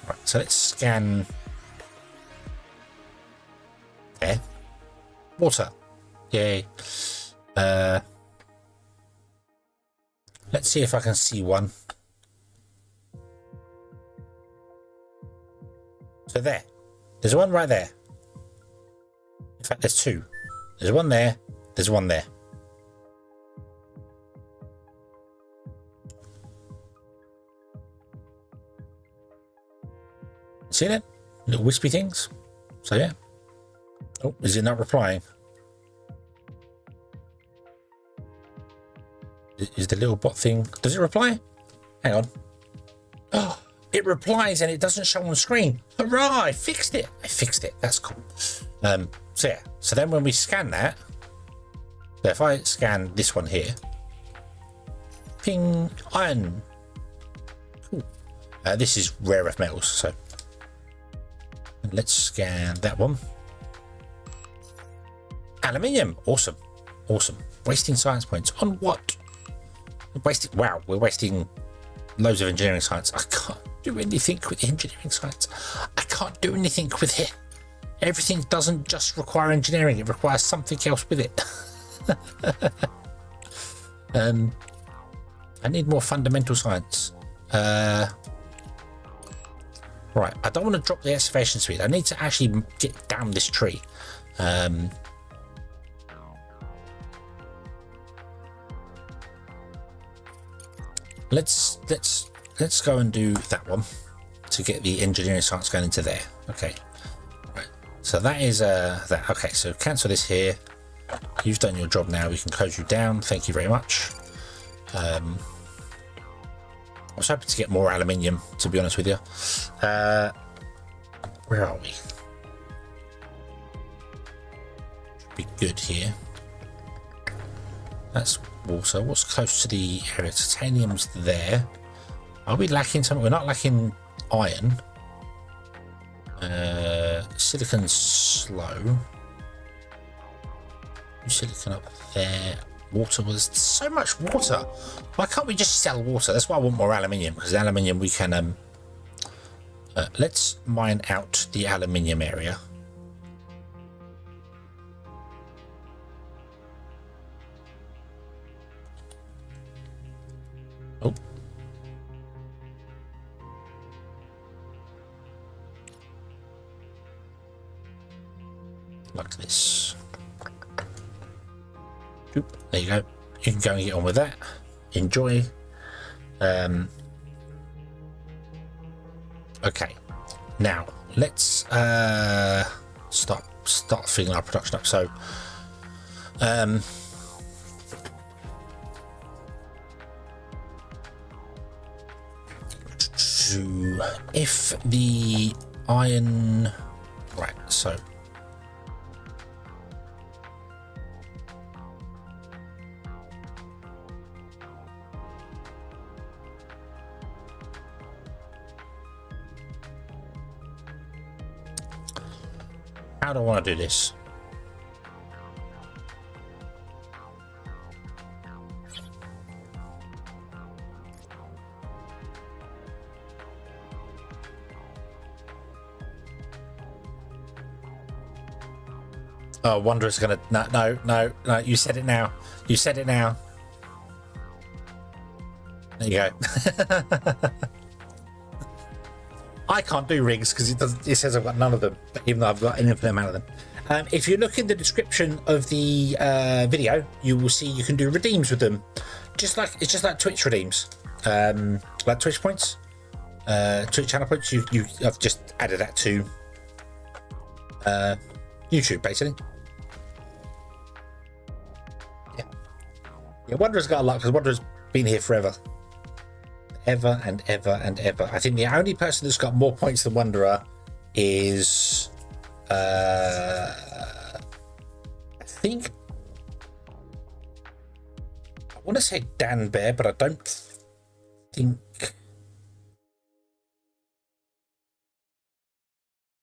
Right, so let's scan there. Water. Yay. Let's see if I can see one. So there's one right there. In fact, there's two. There's one there. There's one there. See that? Little wispy things. So yeah. Oh, is it not replying? Is the little bot thing... Does it reply? Hang on. Oh, it replies and it doesn't show on screen. Hurrah! I fixed it. That's cool. So yeah. So then when we scan that... So if I scan this one here... Ping! Iron! Cool. This is rare earth metals, so... And let's scan that one. Aluminium! Awesome. Awesome. Wasting science points. On what? Wow, we're wasting loads of engineering science. I can't do anything with engineering science. I can't do anything with it. Everything doesn't just require engineering, it requires something else with it. I need more fundamental science. Right, I don't want to drop the excavation speed. I need to actually get down this tree. Let's go and do that one to get the engineering science going into there. Okay, right. So that is that. Okay, so cancel this here. you've done your job now. We can close you down. Thank you very much. I was hoping to get more aluminium, to be honest with you. Where are we? Should be good here. That's water. What's close to the area? Titanium's there. Are we lacking something? We're not lacking iron. Silicon's slow. Silicon up there. Water was so much water. Why can't we just sell water? That's why I want more aluminium, because aluminium we can let's mine out the aluminium area. Oh, like this. Oop, there you go. You can go and get on with that. Enjoy. Okay, now let's start filling our production up. So if the iron, right, so how do I want to do this? Oh, Wanderer's gonna no, you said it now. You said it now. There you go. I can't do rigs because it says I've got none of them, even though I've got an infinite amount of them. If you look in the description of the video, you will see you can do redeems with them. It's just like Twitch redeems, like Twitch points, Twitch channel points. I've just added that to YouTube, basically. Yeah, Wanderer's got a lot because Wanderer's been here forever. Ever and ever and ever. I think the only person that's got more points than Wanderer is I want to say Dan Bear, but I don't think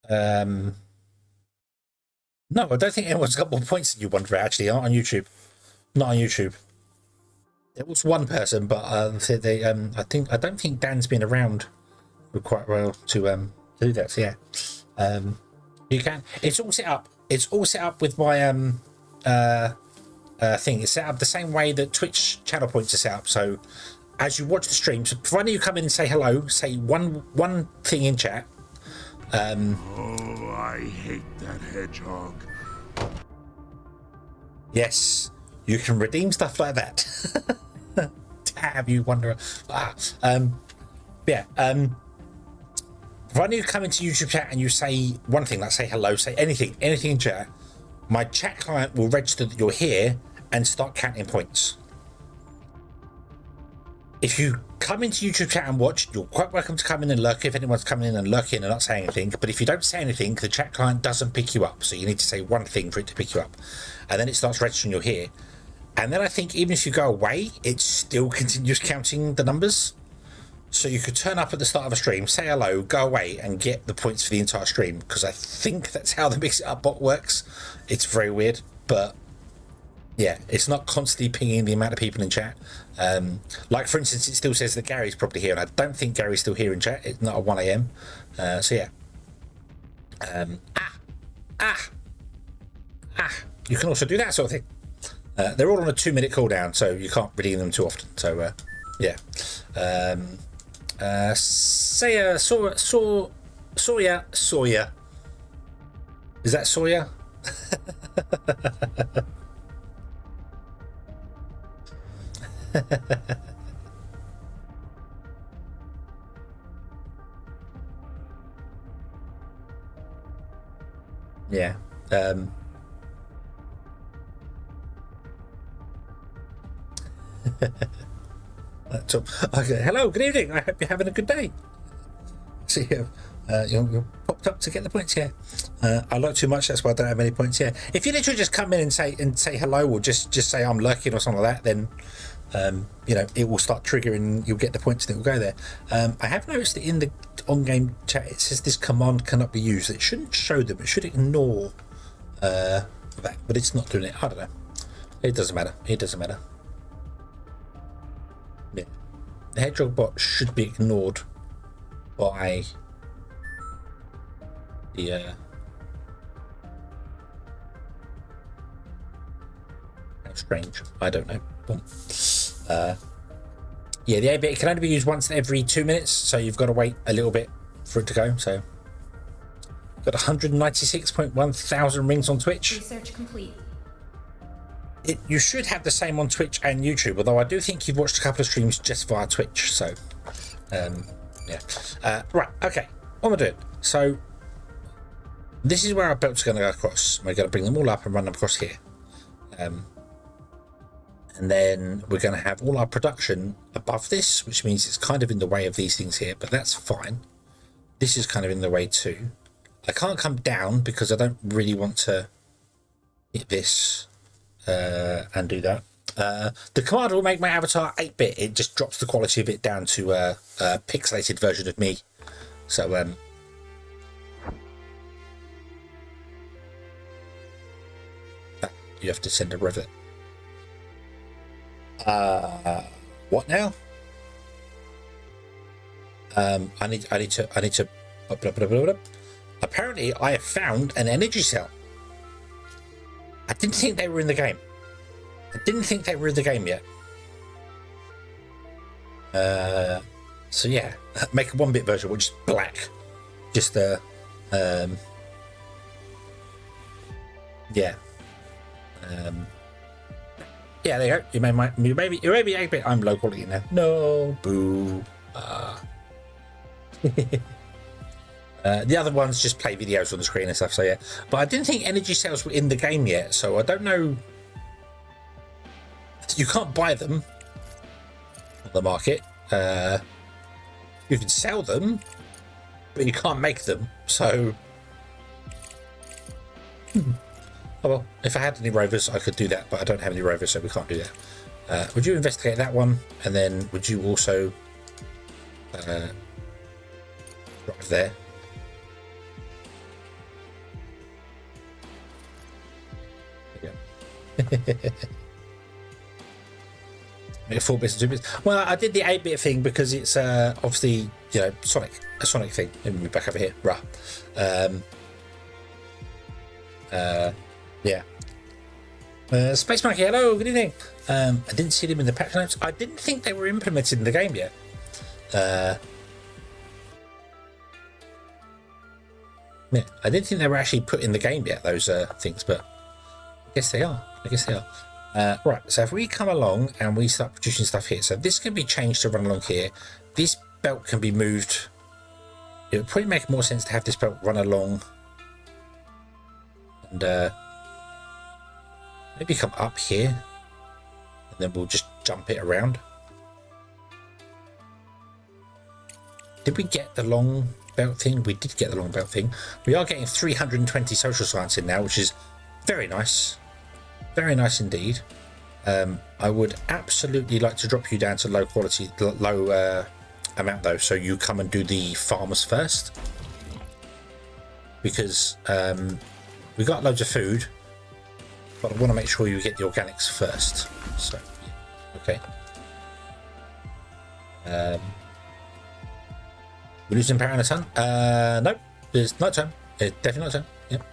no, I don't think anyone's got more points than you, Wanderer, actually, on YouTube. Not on YouTube. There was one person, but I don't think Dan's been around for quite well to do that. So yeah, you can. It's all set up. It's all set up with my thing. It's set up the same way that Twitch channel points are set up. So as you watch the stream, so provided you come in and say hello, say one thing in chat. Oh, I hate that hedgehog. Yes, you can redeem stuff like that. Damn you, Wanderer. Provided you come into YouTube chat and you say one thing, like say hello, say anything in chat, my chat client will register that you're here and start counting points. If you come into YouTube chat and watch, you're quite welcome to come in and lurk if anyone's coming in and lurking and not saying anything. But if you don't say anything, the chat client doesn't pick you up. So you need to say one thing for it to pick you up. And then it starts registering you're here. And then I think even if you go away, it still continues counting the numbers. So you could turn up at the start of a stream, say hello, go away, and get the points for the entire stream. Because I think that's how the Mix It Up bot works. It's very weird, but yeah, it's not constantly pinging the amount of people in chat. Like, for instance, it still says that Gary's probably here, and I don't think Gary's still here in chat. It's not at 1 AM. So yeah. You can also do that sort of thing. They're all on a 2-minute cooldown, so you can't redeem them too often. So yeah. Sawyer. Is that Sawyer? Yeah. Okay, hello, good evening. I hope you're having a good day. See you're popped up to get the points here. I like too much, that's why I don't have any points here. If you literally just come in and say hello, or just say I'm lurking or something like that, then you know, it will start triggering. You'll get the points that will go there. I have noticed that in the on-game chat it says this command cannot be used. It shouldn't show them. It should ignore that, but it's not doing it. I don't know. It doesn't matter. It doesn't matter. Yeah, the hedgehog bot should be ignored by the how strange, I don't know. Yeah, the A-bit can only be used once every 2 minutes, so you've got to wait a little bit for it to go. So got 196.1 thousand rings on Twitch. Research complete. You should have the same on Twitch and YouTube, although I do think you've watched a couple of streams just via Twitch. So yeah, right, okay, what am I doing? So this is where our belts are going to go across. We're going to bring them all up and run them across here, and then we're going to have all our production above this, which means it's kind of in the way of these things here, but that's fine. This is kind of in the way too. I can't come down because I don't really want to hit this and do that. The command will make my avatar 8-bit. It just drops the quality of it down to a pixelated version of me. So you have to send a revert. What now? I need to blah, blah, blah, blah. Apparently I have found an energy cell. I didn't think they were in the game. I didn't think they were in the game yet. So yeah, make a 1-bit version, which is black. Just yeah. Yeah, there you go. You may be 8-bit. I'm low quality now. No, boo. The other ones just play videos on the screen and stuff. So yeah, but I didn't think energy cells were in the game yet. So I don't know. You can't buy them on the market. You can sell them, but you can't make them. So. Oh well, if I had any rovers, I could do that, but I don't have any rovers, so we can't do that. Would you investigate that one, and then would you also drop there? There you go. Make 4 bits and 2 bits. Well, I did the 8-bit thing because it's obviously, you know, a Sonic thing. Let me move back over here. Rah. Yeah. Space Monkey, hello, good evening. I didn't see them in the patch notes. I didn't think they were implemented in the game yet. Yeah, I didn't think they were actually put in the game yet, those things, but I guess they are. Right, so if we come along and we start producing stuff here, so this can be changed to run along here. This belt can be moved. It would probably make more sense to have this belt run along and maybe come up here, and then we'll just jump it around. Did we get the long belt thing? We did get the long belt thing. We are getting 320 social science in now, which is very nice. Very nice indeed. I would absolutely like to drop you down to low quality, low amount though, so you come and do the farmers first, because we got loads of food, but I want to make sure you get the organics first. So, okay. We're losing power in the sun? Nope. It's night time. It's definitely night time. Yep.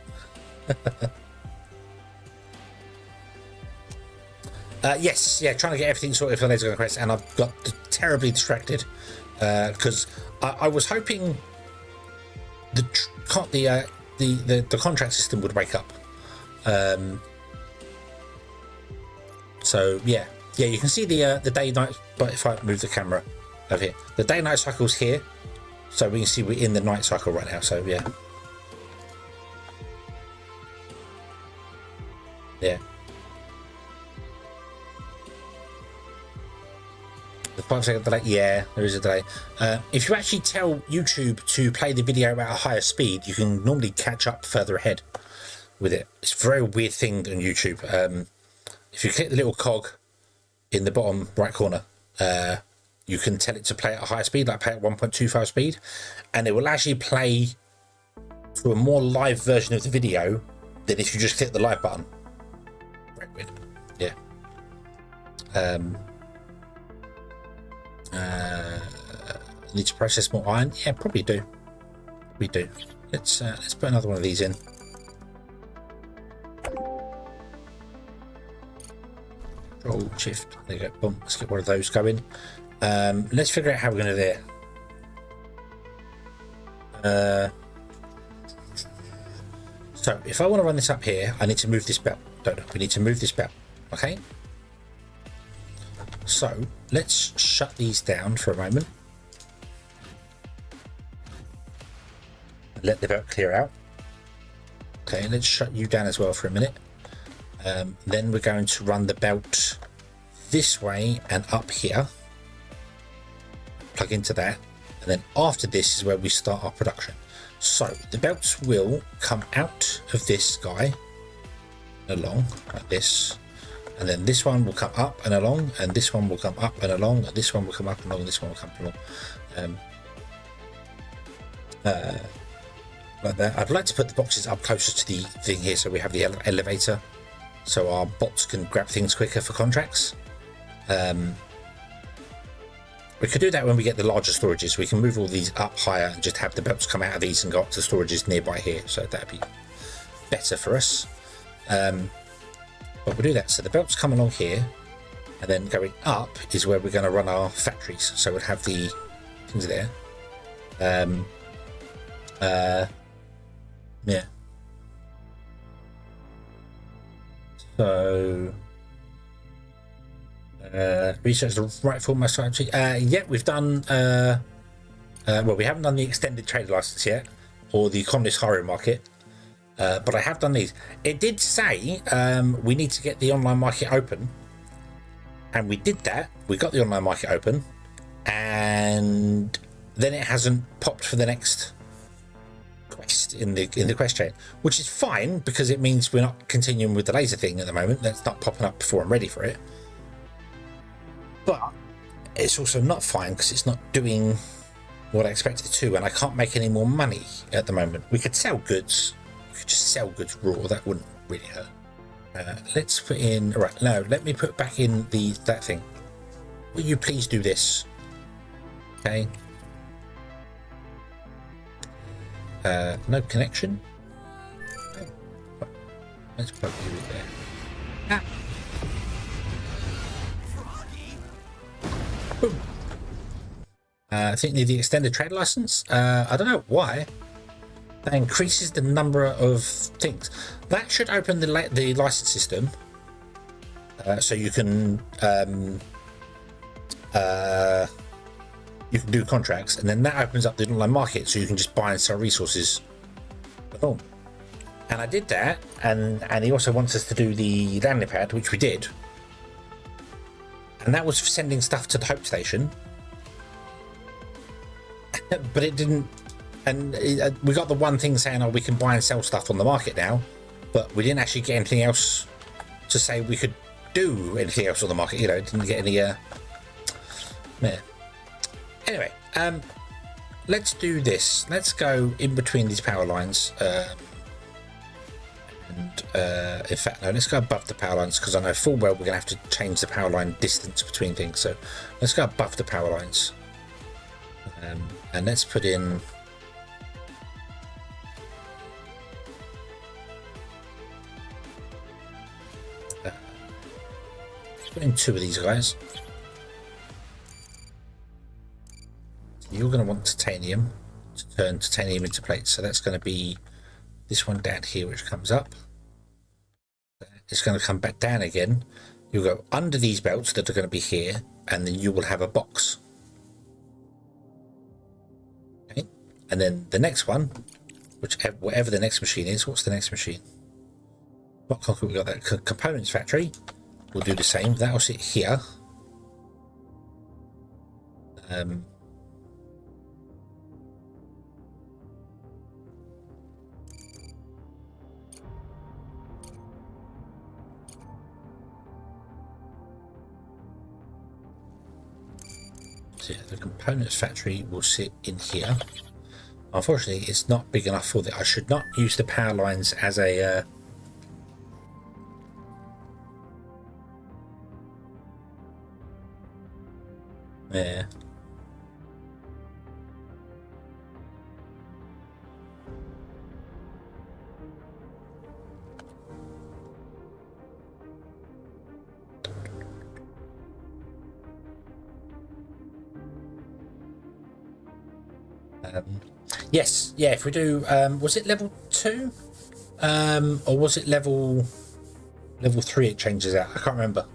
Yes, yeah, trying to get everything sorted for the laser gun quest, and I've got terribly distracted because I was hoping the contract system would wake up. So yeah, you can see the day-night. But if I move the camera over here, the day-night cycle's here, so we can see we're in the night cycle right now. So yeah. The 5-second delay, yeah, there is a delay. If you actually tell YouTube to play the video at a higher speed, you can normally catch up further ahead with it. It's a very weird thing on YouTube. If you click the little cog in the bottom right corner, you can tell it to play at a higher speed, like play at 1.25 speed, and it will actually play to a more live version of the video than if you just click the live button. Very weird. Yeah. Need to process more iron? Yeah, probably do. We do. Let's put another one of these in. Control Shift. There you go. Boom. Let's get one of those going. Let's figure out how we're going to do it. So if I want to run this up here, I need to move this belt. Don't know. We need to move this belt. Okay. So let's shut these down for a moment. Let the belt clear out. Okay, let's shut you down as well for a minute. Then we're going to run the belt this way and up here. Plug into that. And then after this is where we start our production. So the belts will come out of this guy along like this. And then this one will come up and along, and this one will come up and along, and this one will come up and along, and this one will come along. Like that. I'd like to put the boxes up closer to the thing here so we have the elevator so our bots can grab things quicker for contracts. We could do that when we get the larger storages. We can move all these up higher and just have the belts come out of these and go up to storages nearby here, so that'd be better for us. But we'll do that. So the belts come along here, and then going up is where we're going to run our factories. So we'll have the things there. Yeah. So research the right format strategy. Yeah, we've done. Well, we haven't done the extended trade license yet, or the economist hiring market. But I have done these. It did say we need to get the online market open, and we did that. We got the online market open, and then it hasn't popped for the next quest in the quest chain, which is fine because it means we're not continuing with the laser thing at the moment. That's not popping up before I'm ready for it. But it's also not fine because it's not doing what I expected it to, and I can't make any more money at the moment. We could sell goods. Just sell goods raw, that wouldn't really hurt. Let's put in, right, no, let me put back in that thing. Will you please do this? Okay. No connection. Oh. Let's plug you in there. Ah. Boom. I think need the extended trade license. I don't know why. That increases the number of things. That should open the license system, so you can do contracts, and then that opens up the online market, so you can just buy and sell resources. Boom. And I did that, and he also wants us to do the landing pad, which we did, and that was sending stuff to the Hope Station, but it didn't. And we got the one thing saying, oh, we can buy and sell stuff on the market now, but we didn't actually get anything else to say we could do anything else on the market. You know, didn't get any. Yeah. Anyway, let's do this. Let's go in between these power lines. In fact, no, let's go above the power lines because I know full well we're going to have to change the power line distance between things. So let's go above the power lines. And let's put in. Put in 2 of these guys. You're going to want titanium to turn titanium into plates, so that's going to be this one down here, which comes up. It's going to come back down again. You'll go under these belts that are going to be here, and then you will have a box. Okay, and then the next one, whatever the next machine is. What's the next machine? What concrete we got? That components factory. We'll do the same. That'll sit here. So yeah, the components factory will sit in here. Unfortunately, it's not big enough for that. I should not use the power lines as a yeah. Yes, yeah, if we do, was it level 2? Or was it level 3 it changes out? I can't remember.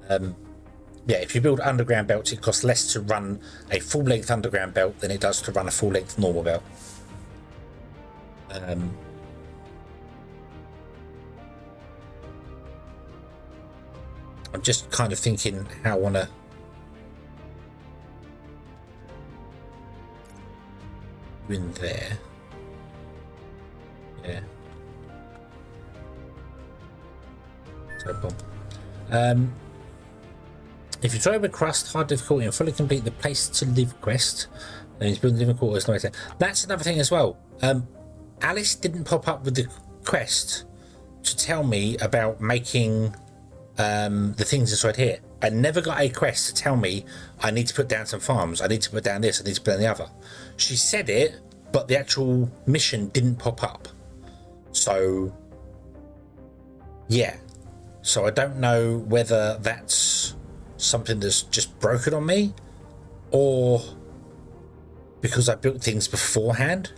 Yeah, if you build underground belts, it costs less to run a full-length underground belt than it does to run a full-length normal belt. I'm just kind of thinking how I want to... in there. Yeah. So boom. If you try with CRUST, hard difficulty, and fully complete the place to live quest, then he's building living quarters. No, that's another thing as well. Alice didn't pop up with the quest to tell me about making the things inside here. I never got a quest to tell me I need to put down some farms, I need to put down this, I need to put down the other. She said it, but the actual mission didn't pop up. So yeah, so I don't know whether that's something that's just broken on me, or because I built things beforehand.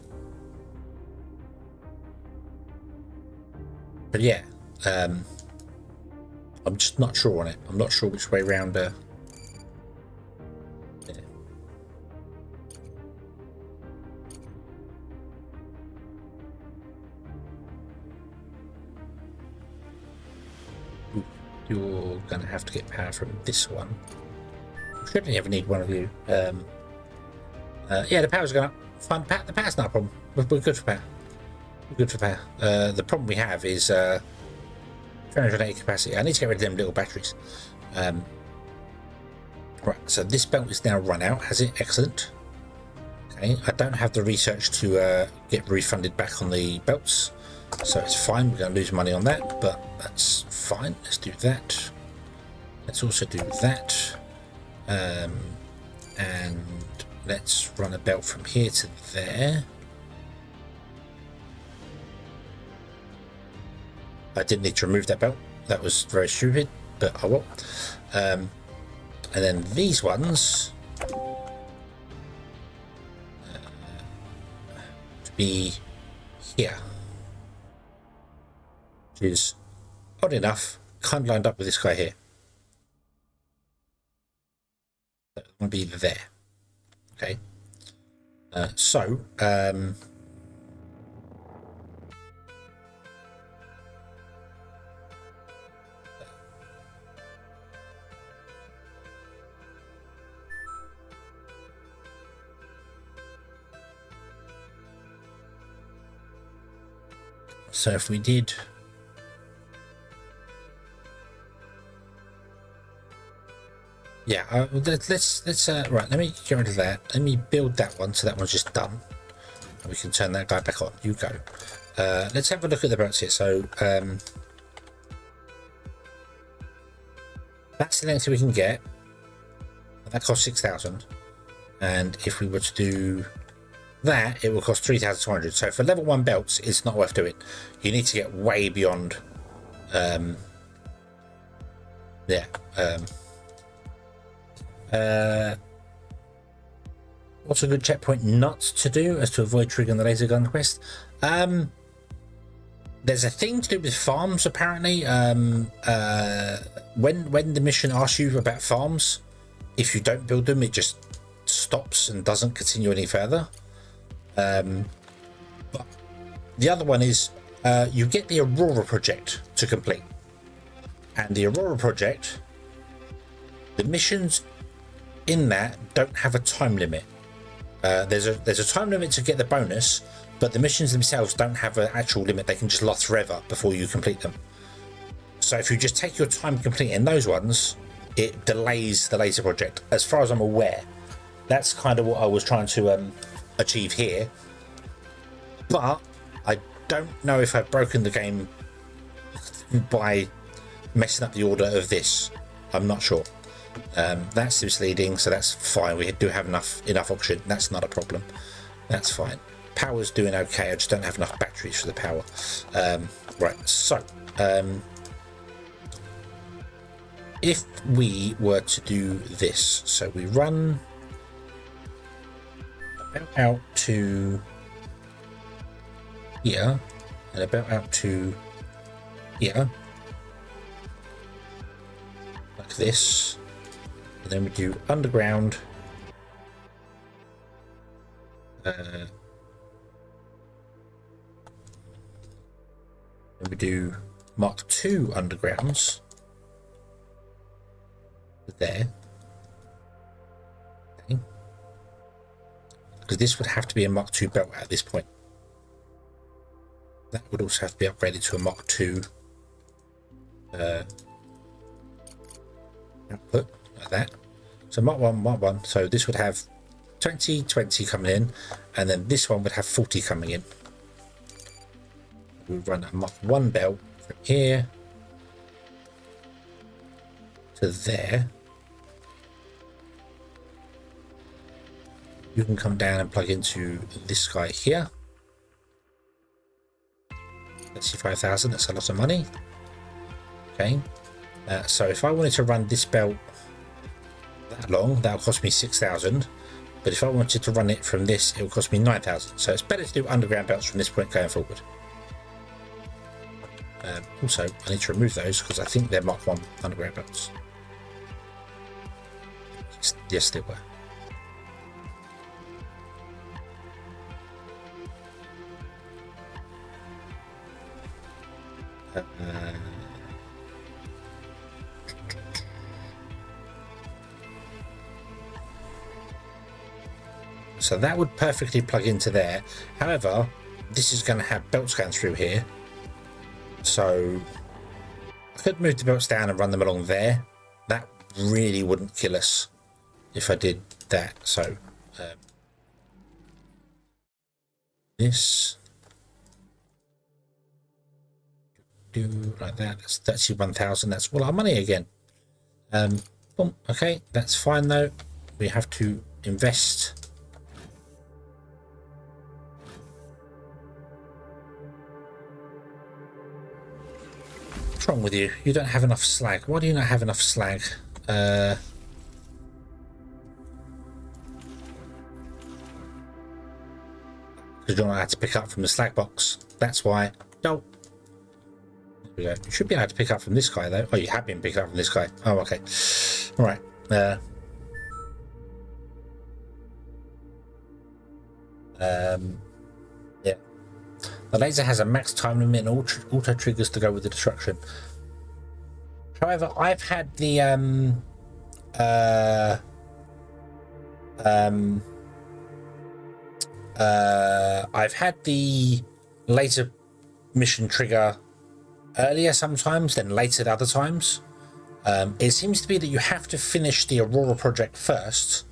But yeah, I'm just not sure on it. I'm not sure which way around. Yeah. Ooh, you're gonna have to get power from this one. Should only ever need one of you. Yeah, the power's going up. Fine, the power's not a problem. We're good for power. We're good for power. The problem we have is 380 capacity. I need to get rid of them little batteries. Right, so this belt is now run out, has it? Excellent. Okay, I don't have the research to get refunded back on the belts, so it's fine. We're going to lose money on that, but that's fine. Let's do that. Let's also do that. And let's run a belt from here to there. I didn't need to remove that belt. That was very stupid, but I will. And then these ones to be here, which is odd enough kind of lined up with this guy here. That will be there. Okay. So if we did let's right, let me get rid of that. Let me build that one so that one's just done, and we can turn that guy back on. You go. Let's have a look at the belts here. So that's the length we can get. That costs 6,000, and if we were to do that, it will cost 3,200. So for level 1 belts, it's not worth doing. You need to get way beyond. What's a good checkpoint not to do as to avoid triggering the laser gun quest? There's a thing to do with farms apparently. When the mission asks you about farms, if you don't build them, it just stops and doesn't continue any further. But the other one is you get the Aurora project to complete, and the Aurora project, the missions in that don't have a time limit. There's a time limit to get the bonus, but the missions themselves don't have an actual limit. They can just last forever before you complete them. So if you just take your time completing those ones, it delays the laser project. As far as I'm aware, that's kind of what I was trying to achieve here. But I don't know if I've broken the game by messing up the order of this. I'm not sure. That's misleading, so that's fine. We do have enough oxygen. That's not a problem. That's fine. Power's doing okay. I just don't have enough batteries for the power. Right, so if we were to do this, so we run about out to here and about out to here, like this, and then we do underground, and we do Mark II undergrounds there, okay, because this would have to be a Mark II belt at this point. That would also have to be upgraded to a Mark II output, like that. So Mark 1, so this would have 20 coming in, and then this one would have 40 coming in. We run a Mark 1 belt from here to there. You can come down and plug into this guy here. Let's see, 5,000, that's a lot of money. Okay, so if I wanted to run this belt that long, that'll cost me 6,000. But if I wanted to run it from this, it will cost me 9,000. So it's better to do underground belts from this point going forward. Also, I need to remove those because I think they're Mark 1 underground belts. Yes, they were. So that would perfectly plug into there. However, this is going to have belts going through here. So I could move the belts down and run them along there. That really wouldn't kill us if I did that. So this do like that. That's 31,000. That's all our money again. Boom. Okay, that's fine though. We have to invest. What's wrong with you? You don't have enough slag. Why do you not have enough slag? Because you're not allowed to pick up from the slag box. That's why. No. There we go. You should be able to pick up from this guy though. Oh, you have been picking up from this guy. Oh, okay. All right. Yeah. The laser has a max time limit and auto triggers to go with the destruction. However, I've had the I've had the laser mission trigger earlier sometimes, then later other times. It seems to be that you have to finish the Aurora project first,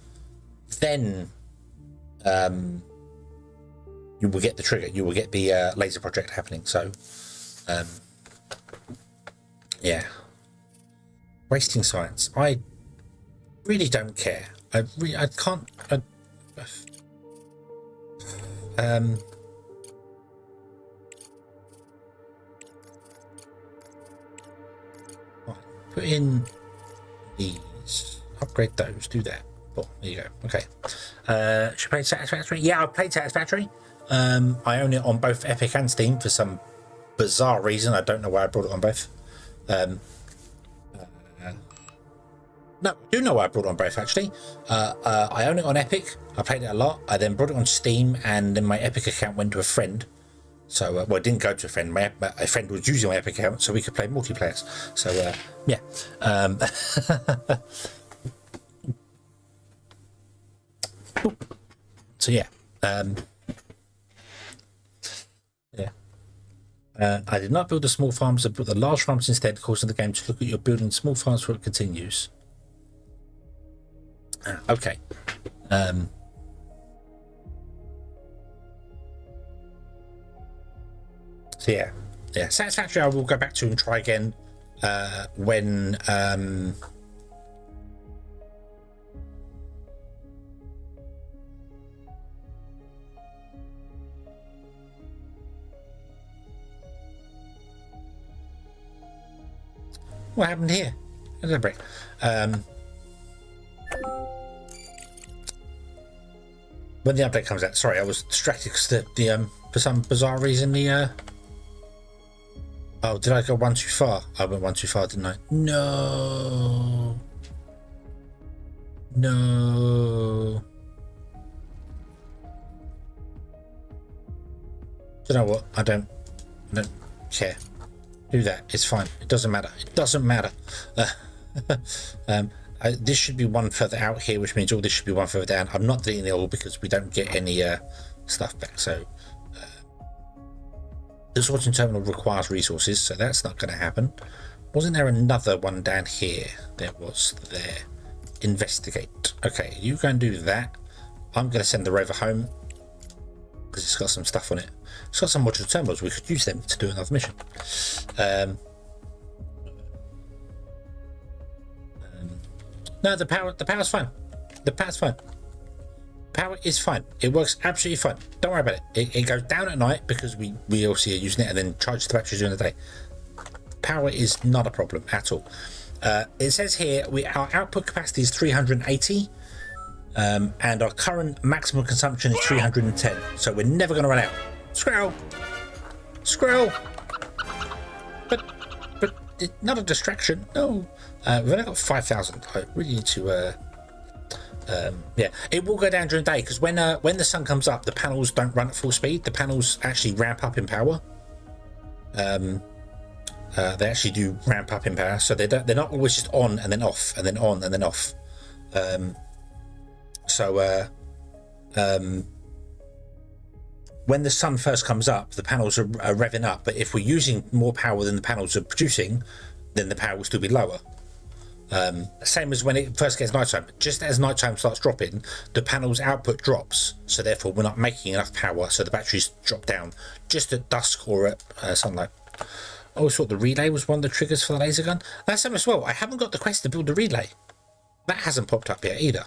then you will get the trigger, you will get the laser project happening. So yeah, wasting science. I really don't care. I can't. Put in these, upgrade those, do that. Oh, there you go. Okay. Should I play Satisfactory? Yeah, I've played Satisfactory. I own it on both Epic and Steam for some bizarre reason. I don't know why I brought it on both. No, I do know why I brought it on both actually. I own it on Epic. I played it a lot. I then brought it on Steam, and then my Epic account went to a friend. So, well, it didn't go to a friend. A friend was using my Epic account, so we could play multiplayers. So, yeah. So yeah, yeah. I did not build the small farms. I built the large farms instead, causing the game to look at your building small farms before it continues. Okay. So yeah, Satisfactory I will go back to and try again when what happened here? How did I break? When the update comes out. Sorry, I was distracted because the for some bizarre reason the oh, did I go one too far? I went one too far, didn't I? No. No. Do you know what? I don't care. Do that. It's fine. It doesn't matter. It doesn't matter. This should be one further out here, which means all this should be one further down. I'm not deleting it all because we don't get any stuff back. So the sorting terminal requires resources, so that's not going to happen. Wasn't there another one down here? There was there. Investigate. Okay, you go and do that. I'm going to send the rover home because it's got some stuff on it. It's got some modular terminals. We could use them to do another mission. No, the power's fine. The power's fine. Power is fine. It works absolutely fine. Don't worry about it. It goes down at night because we obviously are using it, and then charges the batteries during the day. Power is not a problem at all. It says here our output capacity is 380, and our current maximum consumption is 310. So we're never going to run out. Squirrel, squirrel. But it's not a distraction. No. We've only got 5,000. I really need to. Yeah, it will go down during the day because when the sun comes up, the panels don't run at full speed. The panels actually ramp up in power. They actually do ramp up in power, so they're not always just on and then off and then on and then off. When the sun first comes up, the panels are revving up, but if we're using more power than the panels are producing, then the power will still be lower. Same as when it first gets nighttime. Just as nighttime starts dropping, the panel's output drops, so therefore we're not making enough power, so the batteries drop down just at dusk or at sunlight. I always thought the relay was one of the triggers for the laser gun. That's something as well. I haven't got the quest to build a relay. That hasn't popped up yet either.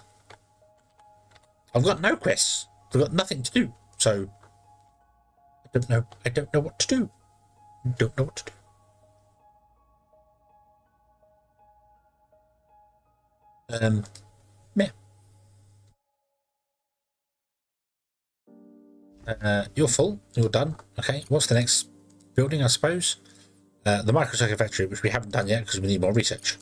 I've got no quests. I've got nothing to do, so I don't know what to do. Don't know what to do. Yeah. You're full. You're done. Okay. What's the next building? I suppose the microcircuit factory, which we haven't done yet because we need more research.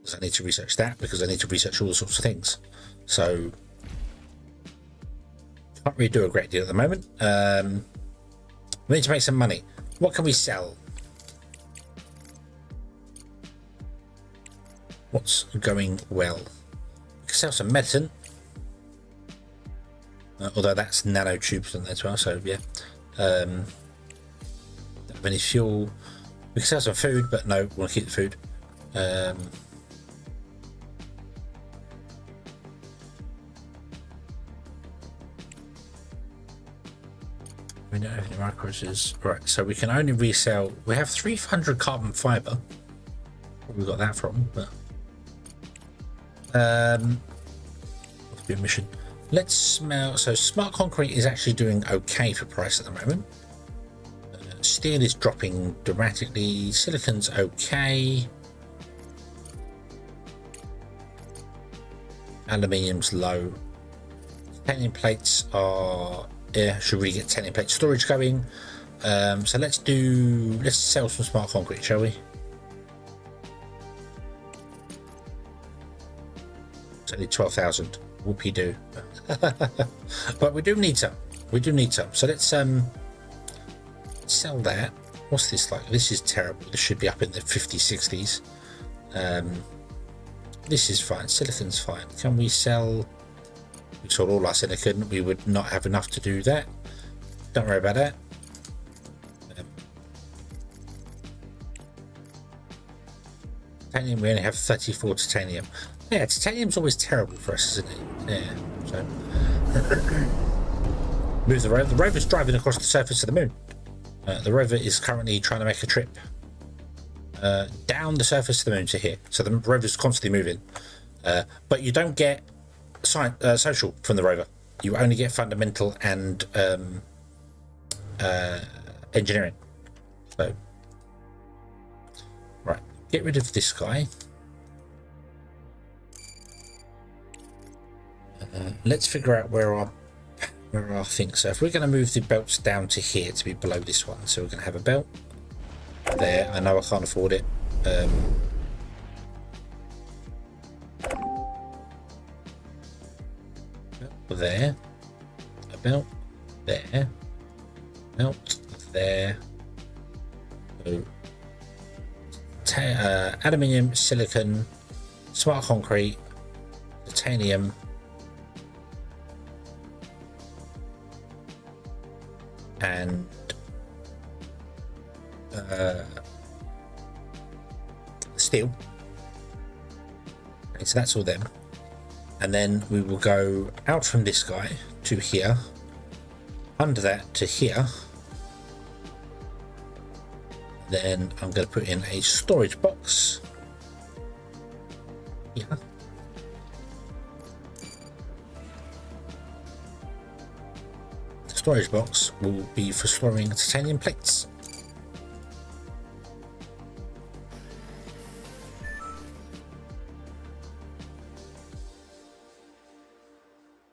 Because I need to research that because I need to research all sorts of things. So can't really do a great deal at the moment. We need to make some money. What can we sell? What's going well? We can sell some medicine, although that's nanotubes on there as well. So yeah, don't have any fuel. We can sell some food, but no, we want to keep the food. We don't have any micros. Right, so we can only resell. We have 300 carbon fiber. Where we got that from? But what's the mission? Let's smell. So smart concrete is actually doing okay for price at the moment. Steel is dropping dramatically. Silicon's okay. Aluminium's low. Titanium plates are. Yeah, should we get titanium plate storage going? So let's sell some smart concrete, shall we? It's only 12,000. Whoopie doo. But we do need some. We do need some. So let's sell that. What's this like? This is terrible. This should be up in the 50s, 60s. This is fine. Silicon's fine. Can we sell we sold all our silicon, we would not have enough to do that. Don't worry about that. Titanium, we only have 34 titanium. Yeah, titanium's always terrible for us, isn't it? Yeah, so... Move the rover. The rover's driving across the surface of the moon. The rover is currently trying to make a trip down the surface of the moon to here. So the rover's constantly moving. But you don't get social from the rover. You only get fundamental and engineering. So, right, get rid of this guy. Let's figure out where our things. So if we're going to move the belts down to here to be below this one, so we're going to have a belt there. I know I can't afford it. There, a belt there, belt there. So, aluminium, silicon, smart concrete, titanium. And steel. Okay, so that's all them. And then we will go out from this guy to here, under that to here. Then I'm going to put in a storage box here. The storage box will be for storing titanium plates.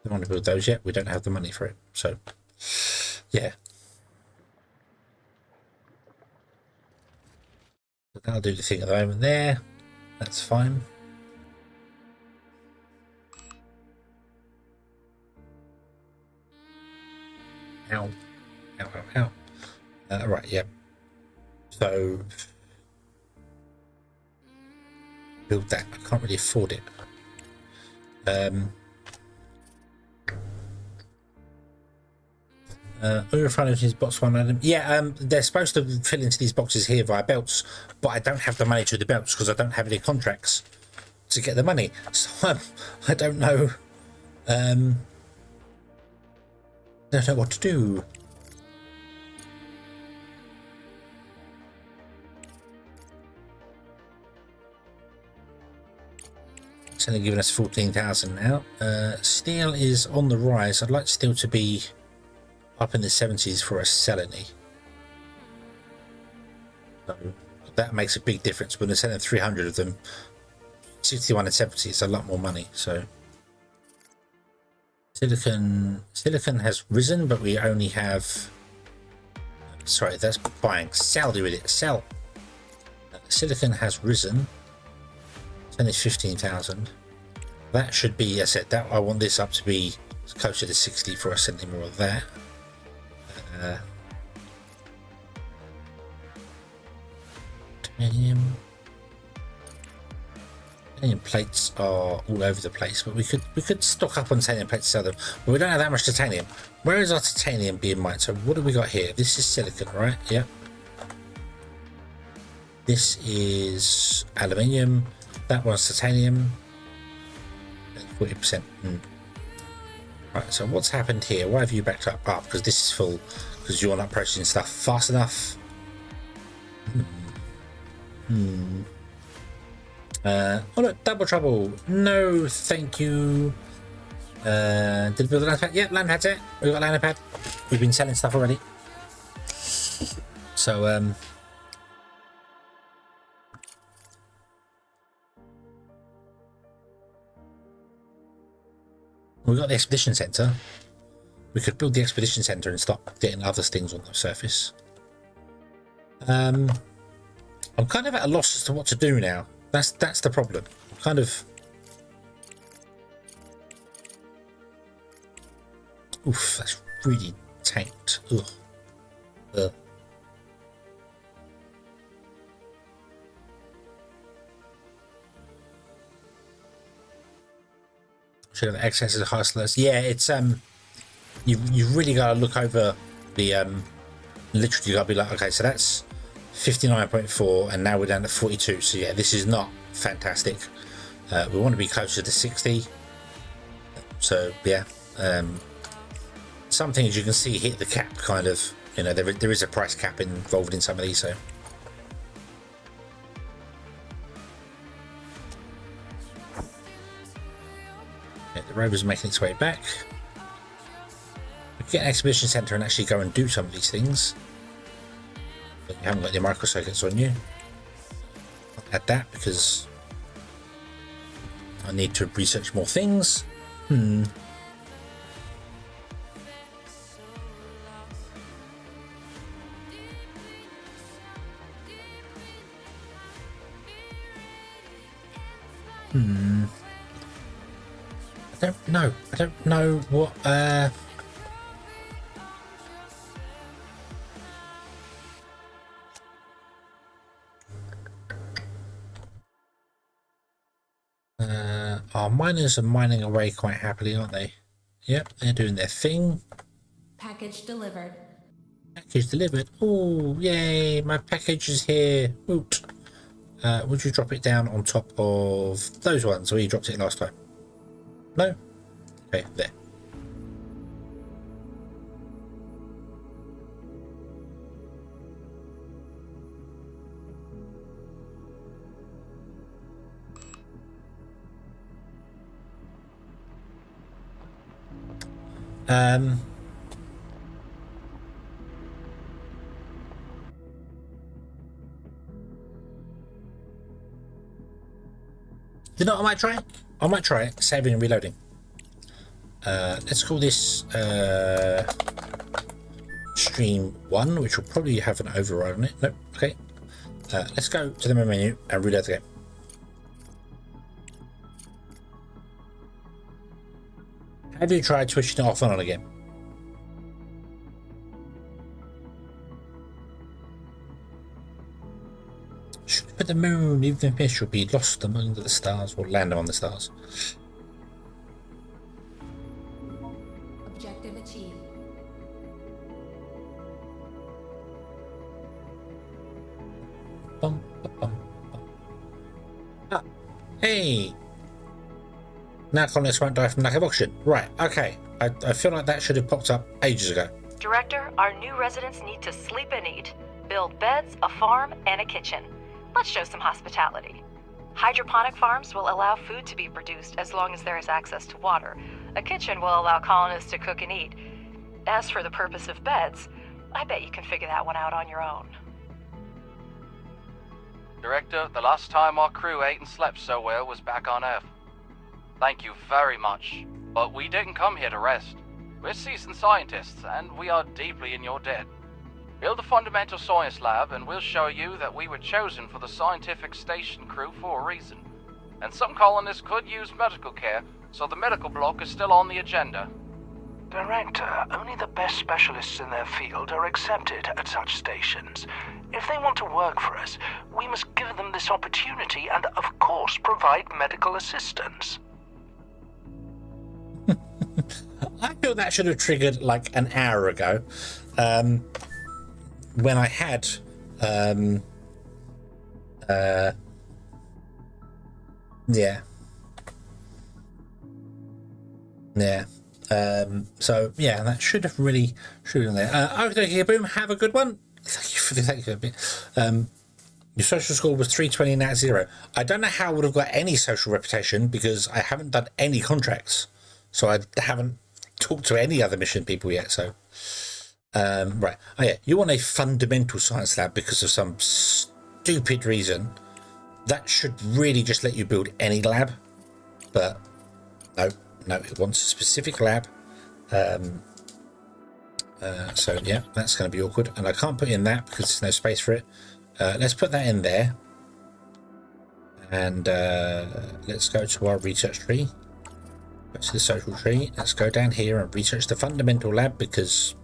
Don't want to build those yet. We don't have the money for it. So, yeah. That'll do the thing at the moment there. That's fine. Ow. Ow, ow, ow. Right, yep. So, build that. I can't really afford it. Refining these box one item. Yeah, they're supposed to fill into these boxes here via belts, but I don't have the money to the belts because I don't have any contracts to get the money. So I don't know. Don't know what to do. It's only giving us 14,000 now. Steel is on the rise. I'd like steel to be up in the 70s for a Selene. So that makes a big difference. When they're selling 300 of them, 61 and 70 is a lot more money. So silicon has risen, but we only have, sorry, that's buying. Sell, with it, sell. Silicon has risen. It's only 15,000. That should be, I said that I want this up to be closer to 60 for a slightly more of that. Titanium plates are all over the place, but we could stock up on titanium plates to sell them, but we don't have that much titanium. Where is our titanium being mined? So what have we got here? This is silicon, right? Yep. This is aluminium. That one's titanium. 40%. Right, so what's happened here? Why have you backed up? Ah, because this is full, because you're not processing stuff fast enough. Oh look, double trouble. No, thank you. Did we build a land pad? Yep, land pad's it. We've got a land pad. We've been selling stuff already. So, we've got the expedition center. We could build the expedition center and stop getting other things on the surface. I'm kind of at a loss as to what to do now. That's the problem. I'm kind of. Oof, that's really tanked. Ugh. Ugh. Should have access to hustlers. Yeah, it's you've really got to look over the literally you got to be like, okay, so that's 59.4 and now we're down to 42. So yeah, this is not fantastic. We want to be closer to 60. So yeah, some things you can see hit the cap kind of, you know, there is a price cap involved in some of these. So yeah, the rover's making its way back. We can get an exhibition centre and actually go and do some of these things. But you haven't got any microcircuits on you. I'll add that because I need to research more things. I don't know what our miners are mining away quite happily, aren't they? Yep, they're doing their thing. Package delivered. Package delivered. Oh, yay, my package is here. Woot. Would you drop it down on top of those ones where you dropped it last time? No? Okay, there. You know what I might try? I might try it, saving and reloading. Let's call this stream 1, which will probably have an override on it. Nope, okay. Let's go to the main menu and reload the game. Have you tried switching it off and on again? But the moon, even if mist, will be lost among the stars or land among the stars. Objective achieved. Bum, bum, bum. Ah, hey! Now colonists won't die from lack of oxygen. Right, okay. I feel like that should have popped up ages ago. Director, our new residents need to sleep and eat. Build beds, a farm, and a kitchen. Let's show some hospitality. Hydroponic farms will allow food to be produced as long as there is access to water. A kitchen will allow colonists to cook and eat. As for the purpose of beds, I bet you can figure that one out on your own. Director, the last time our crew ate and slept so well was back on Earth. Thank you very much, but we didn't come here to rest. We're seasoned scientists, and we are deeply in your debt. Build a fundamental science lab, and we'll show you that we were chosen for the scientific station crew for a reason. And some colonists could use medical care, so the medical block is still on the agenda. Director, only the best specialists in their field are accepted at such stations. If they want to work for us, we must give them this opportunity and, of course, provide medical assistance. I feel that should have triggered like an hour ago. When I had so yeah, that should have really been there. Okay, boom, have a good one. Thank you. Your social score was 320, now 0. I don't know how I would have got any social reputation because I haven't done any contracts, so I haven't talked to any other mission people yet. So right, oh yeah, you want a fundamental science lab because of some stupid reason. That should really just let you build any lab, but no, it wants a specific lab. So yeah, that's going to be awkward, and I can't put in that because there's no space for it. Let's put that in there, and let's go to our research tree. Go to the social tree. Let's go down here and research the fundamental lab because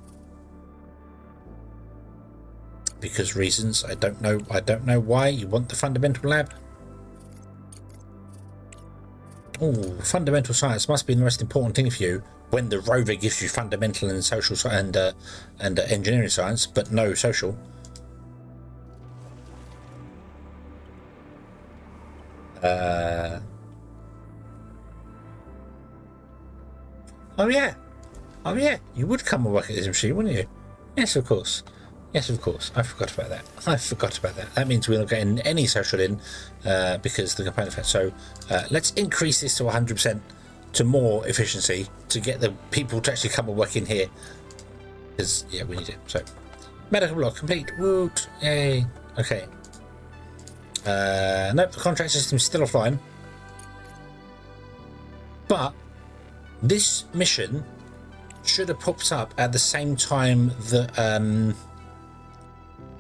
reasons. I don't know why you want the fundamental lab. Oh, fundamental science must be the most important thing for you when the rover gives you fundamental and social and engineering science, but no social. Oh yeah, you would come and work at this machine, wouldn't you? Yes, of course. Yes, of course. I forgot about that. That means we're not getting any social in because the component effect. So let's increase this to 100% to more efficiency to get the people to actually come and work in here. Because, yeah, we need it. So, medical block complete. Woot. Yay. Okay. Nope, the contract system is still offline. But this mission should have popped up at the same time that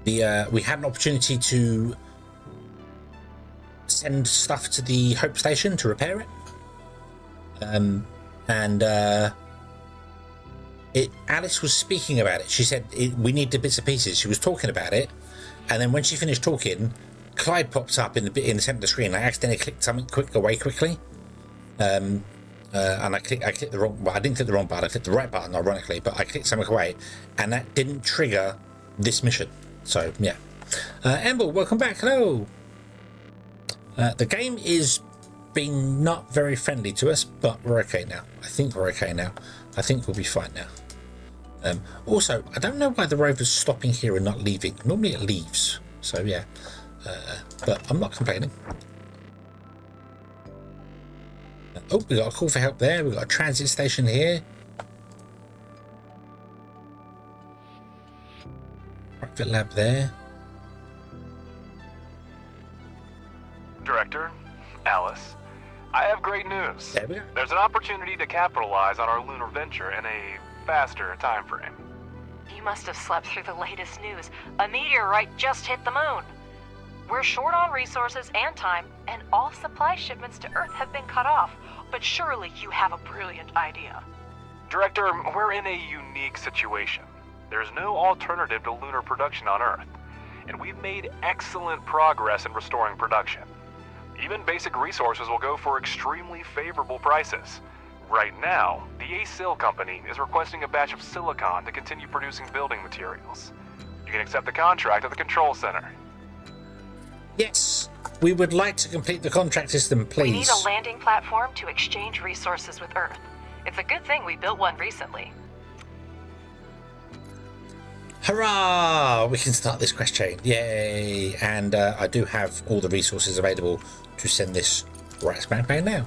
we had an opportunity to send stuff to the Hope Station to repair it. Alice was speaking about it. She said we need the bits and pieces. She was talking about it, and then when she finished talking, Clyde popped up in the center of the screen. I accidentally clicked something quickly. And I clicked the wrong. Well, I didn't click the wrong button. I clicked the right button, ironically, but I clicked something away, and that didn't trigger this mission. So yeah, Amber, welcome back. Hello. The game is being not very friendly to us, but we're okay now. I think we're okay now. I think we'll be fine now. Also, I don't know why the rover's stopping here and not leaving. Normally it leaves. So yeah, but I'm not complaining. Oh, we got a call for help there. We've got a transit station here. Private lab there. Director, Alice, I have great news. There we go. There's an opportunity to capitalize on our lunar venture in a faster time frame. You must have slept through the latest news. A meteorite just hit the moon. We're short on resources and time, and all supply shipments to Earth have been cut off. But surely you have a brilliant idea. Director, we're in a unique situation. There's no alternative to lunar production on Earth, and we've made excellent progress in restoring production. Even basic resources will go for extremely favorable prices. Right now, the ACIL company is requesting a batch of silicon to continue producing building materials. You can accept the contract at the control center. Yes, we would like to complete the contract system, please. We need a landing platform to exchange resources with Earth. It's a good thing we built one recently. Hurrah! We can start this quest chain. Yay! And I do have all the resources available to send this right smack bang now.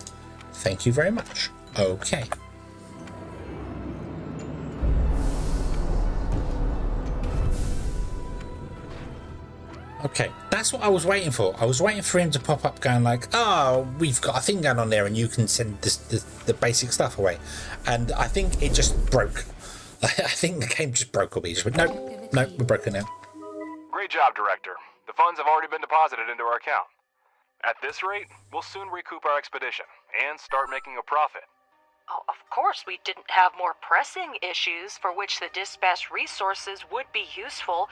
Thank you very much. Okay. Okay, that's what I was waiting for. I was waiting for him to pop up going like, oh, we've got a thing going on there and you can send the basic stuff away. And I think it just broke. I think the game just broke on me. Just went, nope, we're broken now. Great job, Director. The funds have already been deposited into our account. At this rate, we'll soon recoup our expedition and start making a profit. Oh, of course, we didn't have more pressing issues for which the dispatched resources would be useful.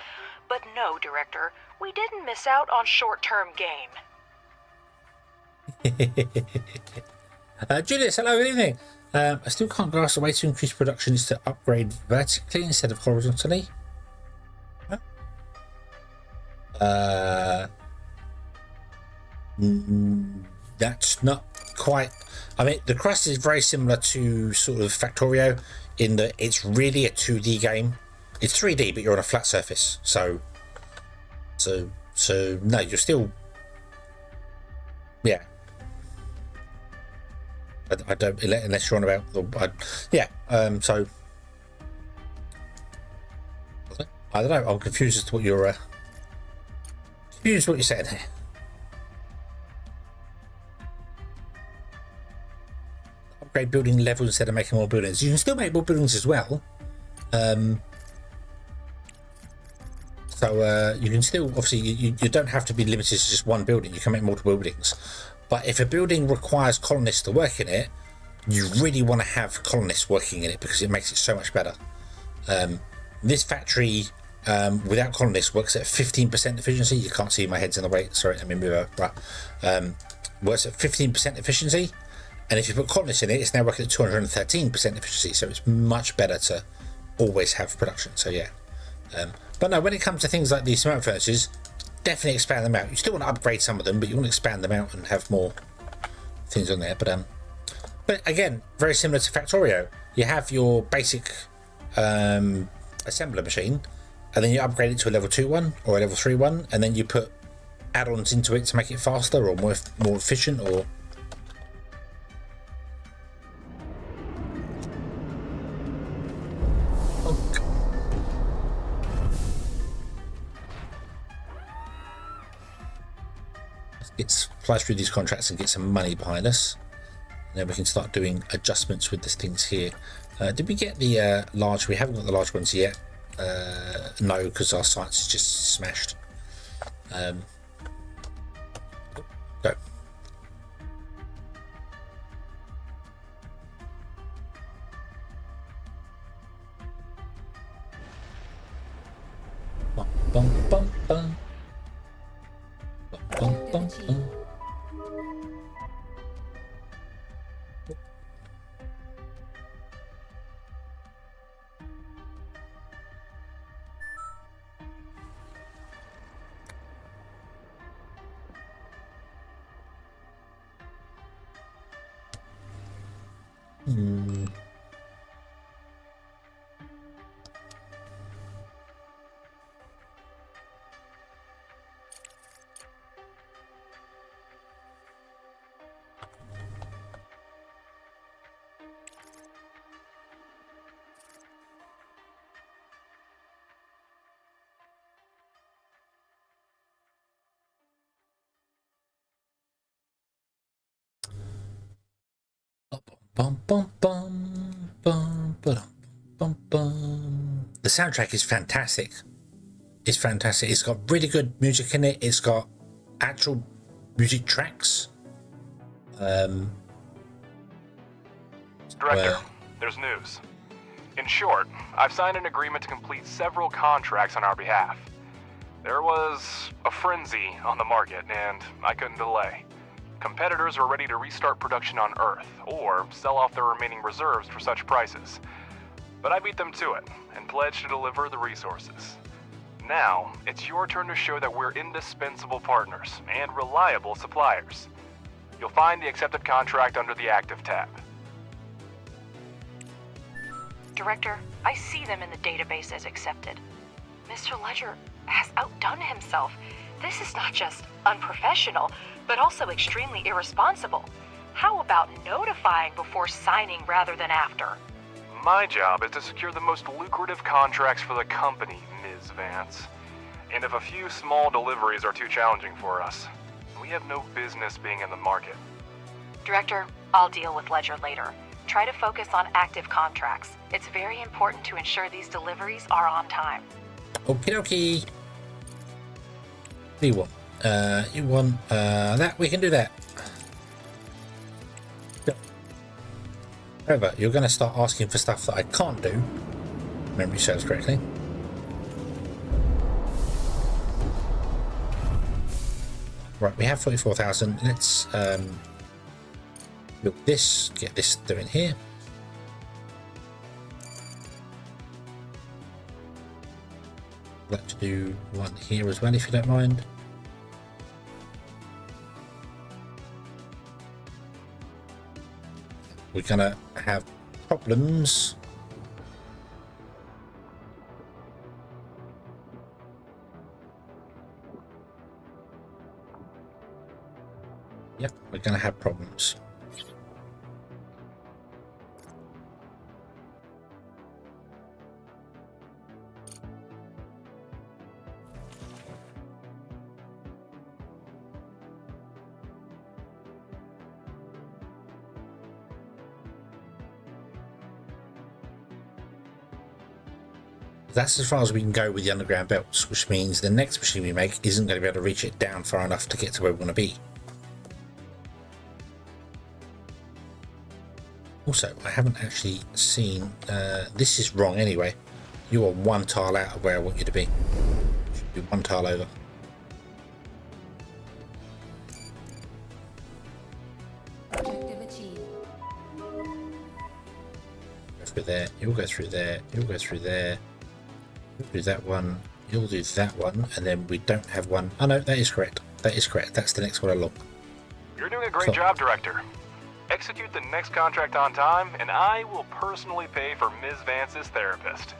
But no, Director, we didn't miss out on short-term gain. Julius, hello, good evening. I still can't grasp the way to increase production is to upgrade vertically instead of horizontally. That's not quite. I mean, the CRUST is very similar to sort of Factorio in that it's really a 2D game. It's 3D, but you're on a flat surface. So no, you're still, yeah. I don't, unless you're on about so I don't know. I'm confused as to what you're saying here. Upgrade building levels instead of making more buildings. You can still make more buildings as well. So you can still, obviously, you don't have to be limited to just one building. You can make multiple buildings. But if a building requires colonists to work in it, you really want to have colonists working in it because it makes it so much better. This factory, without colonists, works at 15% efficiency. You can't see my head's in the way. Sorry, let me move over. Right. Works at 15% efficiency. And if you put colonists in it, it's now working at 213% efficiency, so it's much better to always have production. So yeah, but no, when it comes to things like these smoke furnaces, definitely expand them out. You still want to upgrade some of them, but you want to expand them out and have more things on there. But again, very similar to Factorio. You have your basic assembler machine, and then you upgrade it to a level 2 one or a level 3 one, and then you put add-ons into it to make it faster or more efficient. Or let's fly through these contracts and get some money behind us, and then we can start doing adjustments with the things here. Did we get the large? We haven't got the large ones yet. No, because our site's just smashed. Go. Bum, bum, bum, bum. Bum, bum, bum. Bum, bum, bum, bum, bum, bum, bum. The soundtrack is fantastic. It's fantastic. It's got really good music in it. It's got actual music tracks. Director, there's news. In short, I've signed an agreement to complete several contracts on our behalf. There was a frenzy on the market, and I couldn't delay. Competitors are ready to restart production on Earth, or sell off their remaining reserves for such prices. But I beat them to it, and pledged to deliver the resources. Now, it's your turn to show that we're indispensable partners, and reliable suppliers. You'll find the accepted contract under the Active tab. Director, I see them in the database as accepted. Mr. Ledger has outdone himself. This is not just unprofessional, but also extremely irresponsible. How about notifying before signing rather than after? My job is to secure the most lucrative contracts for the company, Ms. Vance. And if a few small deliveries are too challenging for us, we have no business being in the market. Director, I'll deal with Ledger later. Try to focus on active contracts. It's very important to ensure these deliveries are on time. Okie dokie. You want that? We can do that. However, you're going to start asking for stuff that I can't do. Memory serves correctly. Right, we have 44,000. Let's build this, get this doing here. I'd like to do one here as well, if you don't mind. We're gonna have problems. Yep, we're gonna have problems. That's as far as we can go with the underground belts, which means the next machine we make isn't going to be able to reach it down far enough to get to where we want to be. Also, I haven't actually seen, this is wrong anyway. You are one tile out of where I want you to be. You should be one tile over. Objective achieved. through there. You'll go through there. You'll go through there. You'll do that one. You'll do that one. And then we don't have one. Oh no, that is correct. That is correct. That's the next one along. You're doing a great job, Director. Execute the next contract on time, and I will personally pay for Ms. Vance's therapist.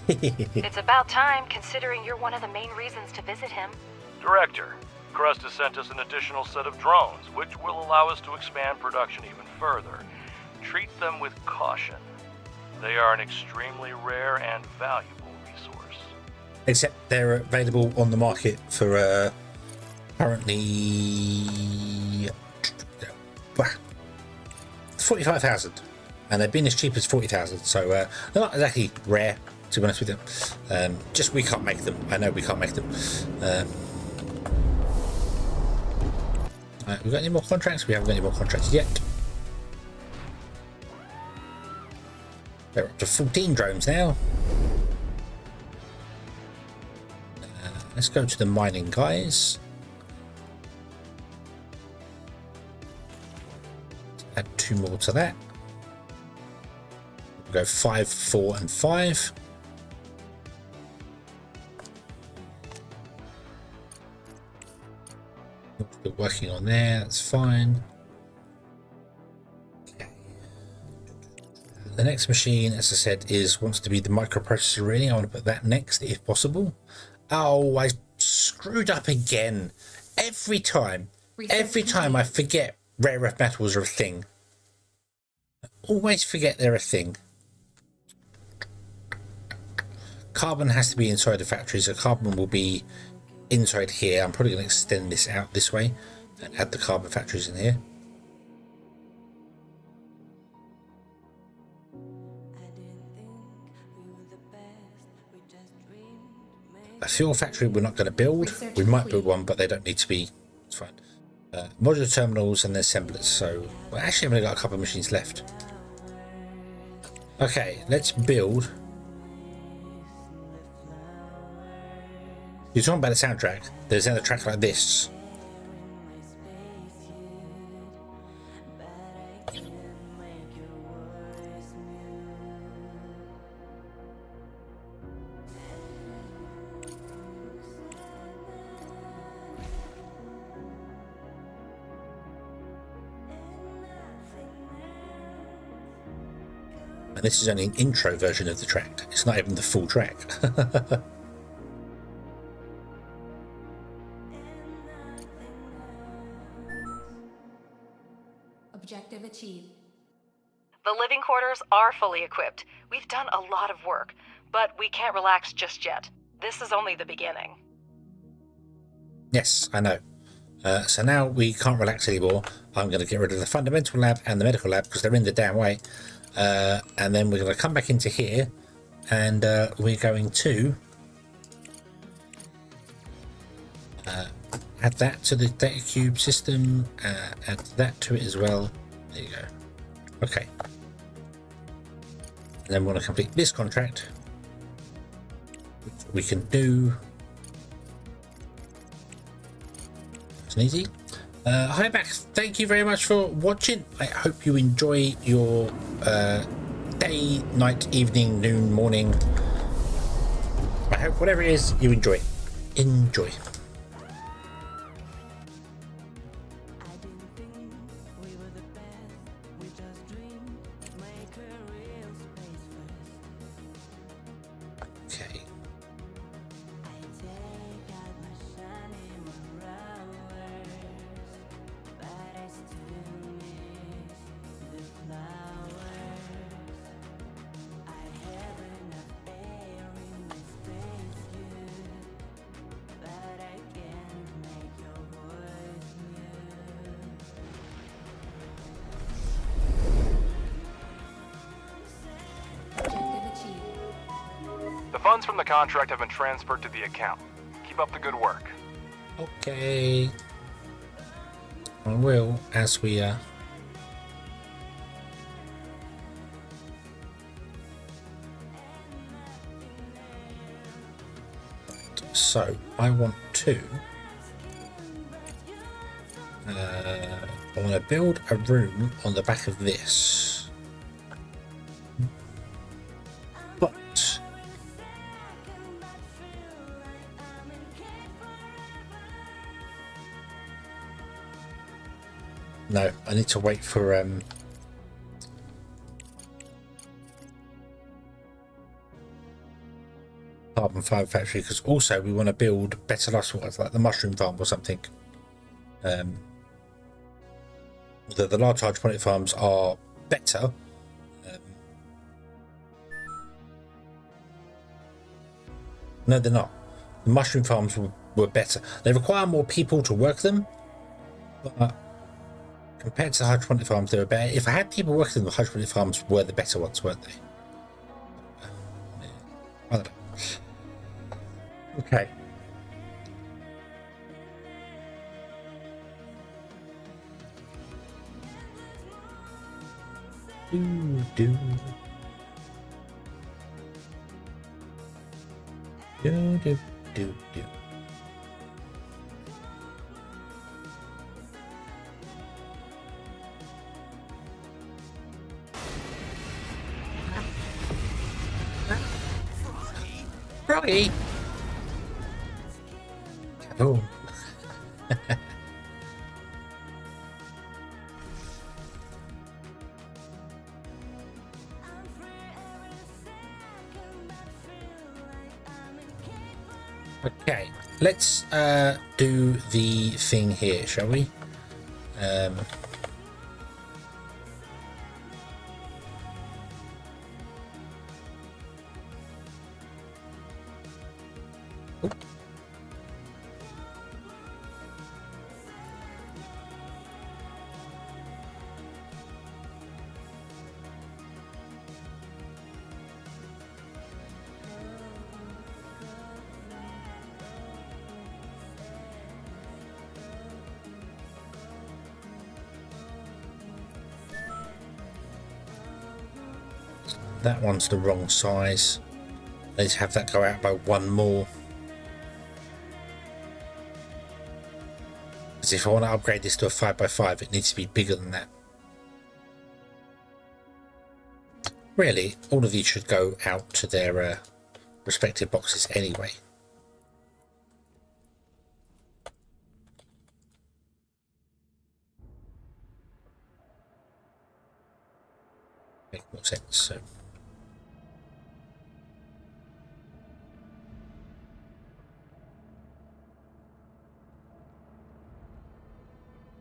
It's about time, considering you're one of the main reasons to visit him. Director, CRUST has sent us an additional set of drones, which will allow us to expand production even further. Treat them with caution. They are an extremely rare and valuable resource. Except they're available on the market for currently 45,000, and they've been as cheap as 40,000. So they're not exactly rare, to be honest with you. Just we can't make them. I know we can't make them. We've got any more contracts? We haven't got any more contracts yet. They're up to 14 drones now. Let's go to the mining guys. Add 2 more to that. We'll go 5, 4, and 5. Still working on there, that's fine. Okay. The next machine, as I said, wants to be the microprocessor really. I want to put that next if possible. Oh, I screwed up again. Every time I forget rare earth metals are a thing. I always forget they're a thing. Carbon has to be inside the factory, so carbon will be inside here. I'm probably going to extend this out this way and add the carbon factories in here. A fuel factory we're not going to build. We might build one, but they don't need to be. It's fine. Modular terminals and then assemblers. So well, actually I've only got a couple of machines left. Okay, let's build. You're talking about a soundtrack. There's another track like this. And this is only an intro version of the track. It's not even the full track. Objective achieved. The living quarters are fully equipped. We've done a lot of work, but we can't relax just yet. This is only the beginning. Yes, I know. So now we can't relax anymore. I'm going to get rid of the fundamental lab and the medical lab because they're in the damn way. And then we're going to come back into here and we're going to add that to the data cube system, add that to it as well. There you go. Okay. And then we want to complete this contract, which we can do. It's easy. Hi back. Thank you very much for watching. I hope you enjoy your day, night, evening, noon, morning. I hope whatever it is you enjoy. Enjoy. Okay. The funds from the contract have been transferred to the account. Keep up the good work. Okay. I will, as we so I want to I want to build a room on the back of this. No, I need to wait for carbon fiber factory, because also we want to build better life like the mushroom farm or something. The large hydroponic farms are better. No, they're not. The mushroom farms were better. They require more people to work them, but compared to the hydroponic farms, they were better. If I had people working, the hydroponic farms were the better ones, weren't they? I don't know. Okay. Do. Froggy. Oh. Okay, let's do the thing here, shall we? That one's the wrong size. Let's have that go out by one more. Because if I want to upgrade this to a 5x5, it needs to be bigger than that. Really, all of these should go out to their respective boxes anyway. Make more sense. So.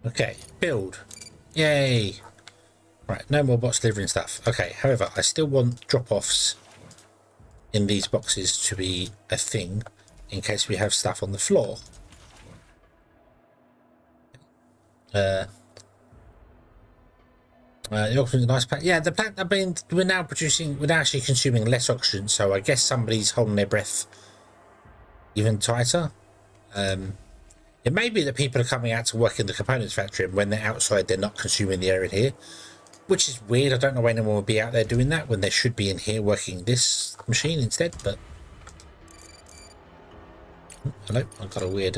Okay, build. Yay! Right, no more bots delivering stuff. Okay, however, I still want drop-offs in these boxes to be a thing in case we have stuff on the floor. The oxygen's a nice pack. Yeah, the plant, I mean, we're now actually consuming less oxygen, so I guess somebody's holding their breath even tighter. It may be that people are coming out to work in the components factory, and when they're outside, they're not consuming the air in here, which is weird. I don't know why anyone would be out there doing that when they should be in here working this machine instead, but... Hello, I've got a weird...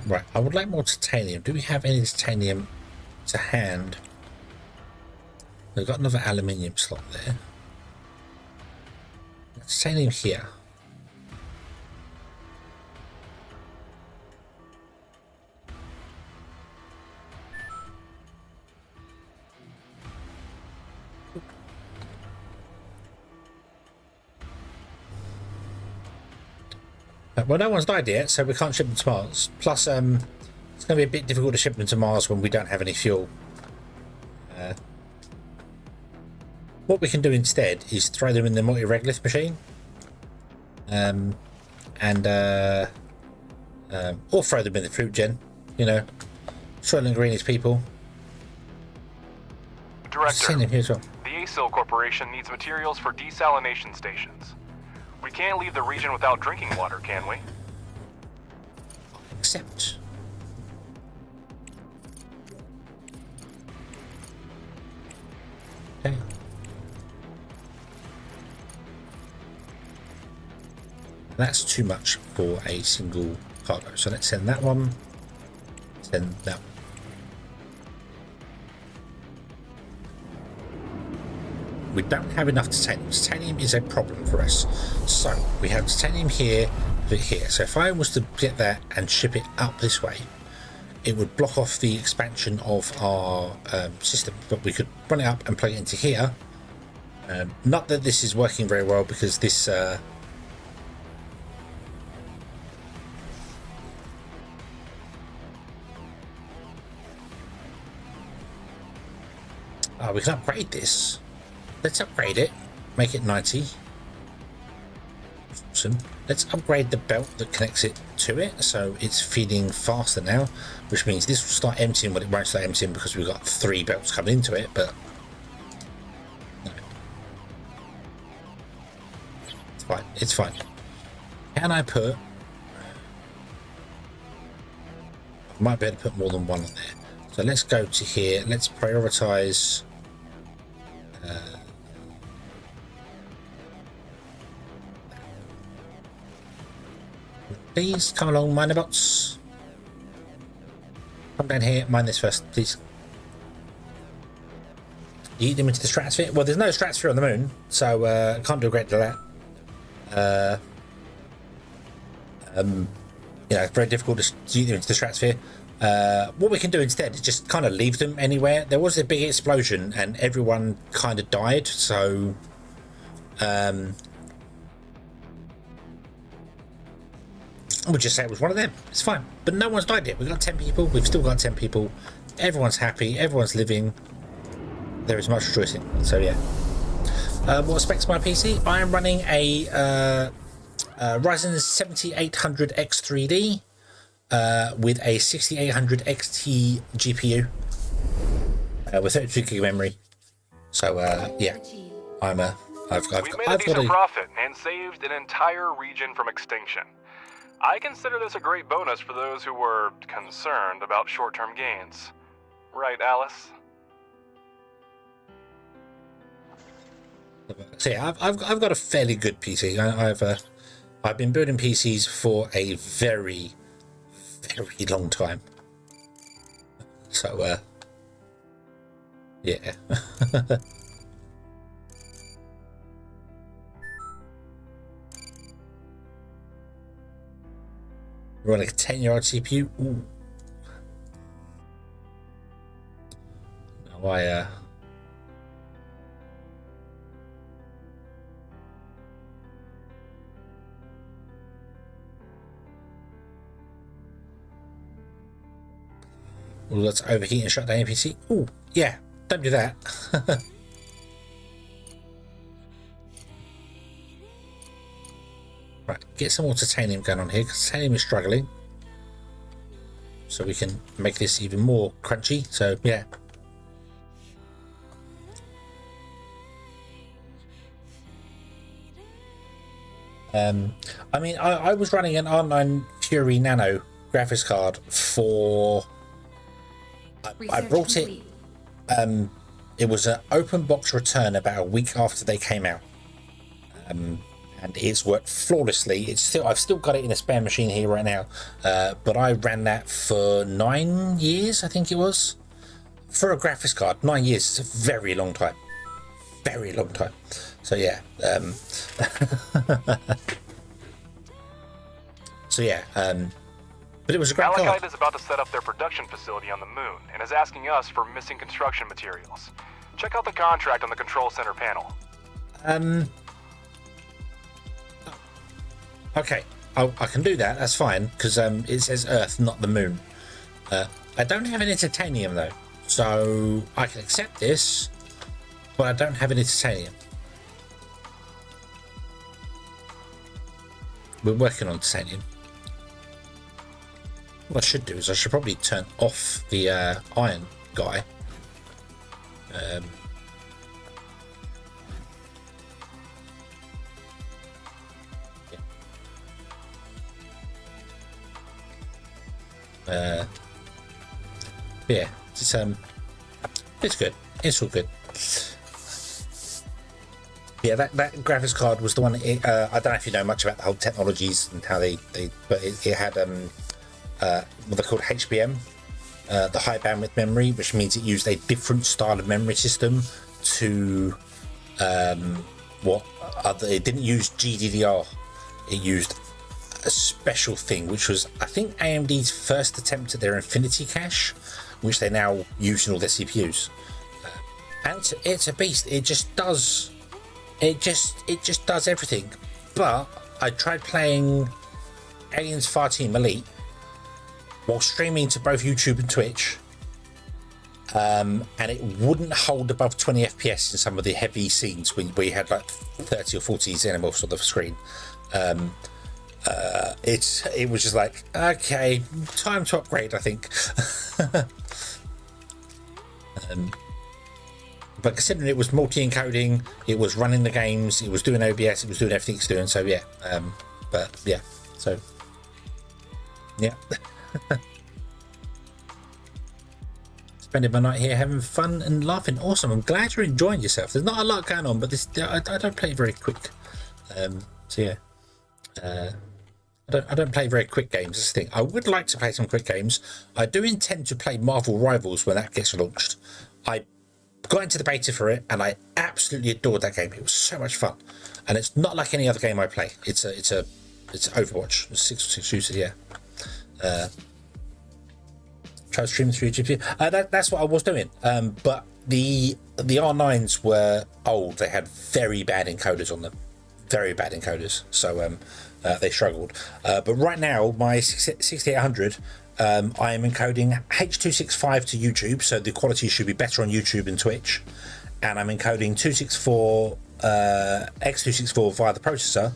right, I would like more titanium. Do we have any titanium to hand? We've got another aluminium slot there. Titanium here. Well, no one's died yet, so we can't ship them to Mars. Plus, it's going to be a bit difficult to ship them to Mars when we don't have any fuel. What we can do instead is throw them in the multi-regolith machine. Or throw them in the fruit gen. You know, Soylent Green's people. Director, Here as well. the ASIL Corporation needs materials for desalination stations. We can't leave the region without drinking water, can we? Accept. Okay. That's too much for a single cargo. So let's send that one. Send that one. We don't have enough titanium. Titanium is a problem for us. So we have titanium here, here. So if I was to get that and ship it up this way, it would block off the expansion of our system. But we could run it up and plug it into here. Not that this is working very well because this. We can upgrade this. Let's upgrade it. Make it 90. Awesome. Let's upgrade the belt that connects it to it, so it's feeding faster now, which means this will start emptying, but it won't start emptying because we've got 3 belts coming into it, but no. It's fine. It's fine. Can I put... I might be able to put more than one on there. So let's go to here. Let's prioritize... please come along, miner bots. Come down here, mine this first, please. You eat them into the stratosphere? Well, there's no stratosphere on the moon, so can't do a great deal of that. You know, it's very difficult to eat them into the stratosphere. What we can do instead is just kind of leave them anywhere. There was a big explosion and everyone kind of died, so we'll just say it was one of them. It's fine. But no one's died yet. We've got 10 people. We've still got 10 people. Everyone's happy. Everyone's living. There is much rejoicing. So yeah. What specs my PC? I am running a Ryzen 7800 X3D with a 6800 XT GPU with 32 gig memory. So yeah, I've got a decent profit and saved an entire region from extinction. I consider this a great bonus for those who were concerned about short-term gains. Right, Alice? So yeah, I've got a fairly good PC. I've been building PCs for a very long time. So yeah. Running a 10-yard CPU. Ooh. Now well, let's overheat and shut down your PC. Ooh, yeah, don't do that. Right, get some more titanium going on here because titanium is struggling. So we can make this even more crunchy. So yeah. I mean, I was running an R9 Fury Nano graphics card for. I brought it. It was an open box return about a week after they came out. And it's worked flawlessly. I've still got it in a spare machine here right now, but I ran that for 9 years, I think it was, for a graphics card. 9 years is a very long time, very long time. So yeah, so yeah, but it was a great card. Malachite is about to set up their production facility on the moon and is asking us for missing construction materials. Check out the contract on the control center panel. Okay, I can do that. That's fine because it says Earth, not the moon. I don't have any titanium though, so I can accept this, but I don't have any titanium. We're working on titanium. What I should do is I should probably turn off the iron guy. Yeah, it's good. It's all good. Yeah, that graphics card was the one. I don't know if you know much about the whole technologies and how but it had what they're called HBM, the high bandwidth memory, which means it used a different style of memory system to it didn't use GDDR. It used a special thing, which was, I think, AMD's first attempt at their Infinity Cache, which they now use in all their CPUs. And it's a beast. It just does everything. But I tried playing Aliens Fireteam Elite while streaming to both YouTube and Twitch, and it wouldn't hold above 20 FPS in some of the heavy scenes when we had like 30 or 40 xenomorphs on the screen. It was just like, okay, time to upgrade, I think. But considering it was multi-encoding, it was running the games, it was doing OBS, it was doing everything it's doing, so yeah. But yeah, so yeah. Spending my night here having fun and laughing. Awesome, I'm glad you're enjoying yourself. There's not a lot going on, but I don't play very quick. So yeah. I don't play very quick games. That's the thing. I would like to play some quick games. I do intend to play Marvel Rivals when that gets launched. I got into the beta for it and I absolutely adored that game. It was so much fun, and it's not like any other game I play. It's Overwatch. It's 6 shooter. Yeah. Try to stream through GPU. That's what I was doing. But the R9s were old. They had very bad encoders on them. Very bad encoders. So they struggled. But right now, my 6800, I am encoding H.265 to YouTube, so the quality should be better on YouTube and Twitch. And I'm encoding 264 X264 via the processor,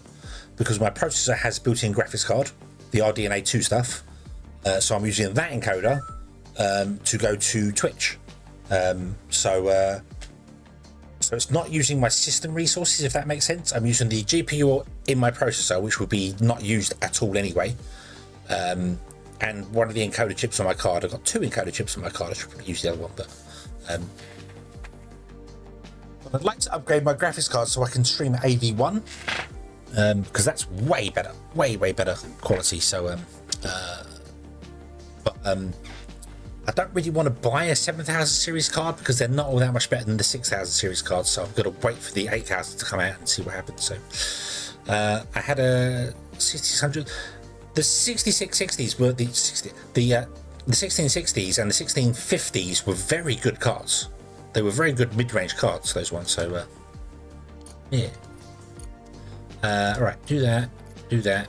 because my processor has built-in graphics card, the RDNA 2 stuff. So I'm using that encoder to go to Twitch. So it's not using my system resources, if that makes sense. I'm using the GPU in my processor, which would be not used at all anyway. And one of the encoder chips on my card, I've got 2 encoder chips on my card. I should probably use the other one, but I'd like to upgrade my graphics card so I can stream AV1, because that's way better, way better quality. So I don't really want to buy a 7000 series card because they're not all that much better than the 6000 series cards, so I'm going to wait for the 8000 to come out and see what happens. So I had a 6600. The 6660s were the 1660s and the 1650s were very good cards. They were very good mid-range cards, those ones. So yeah. Right, do that. I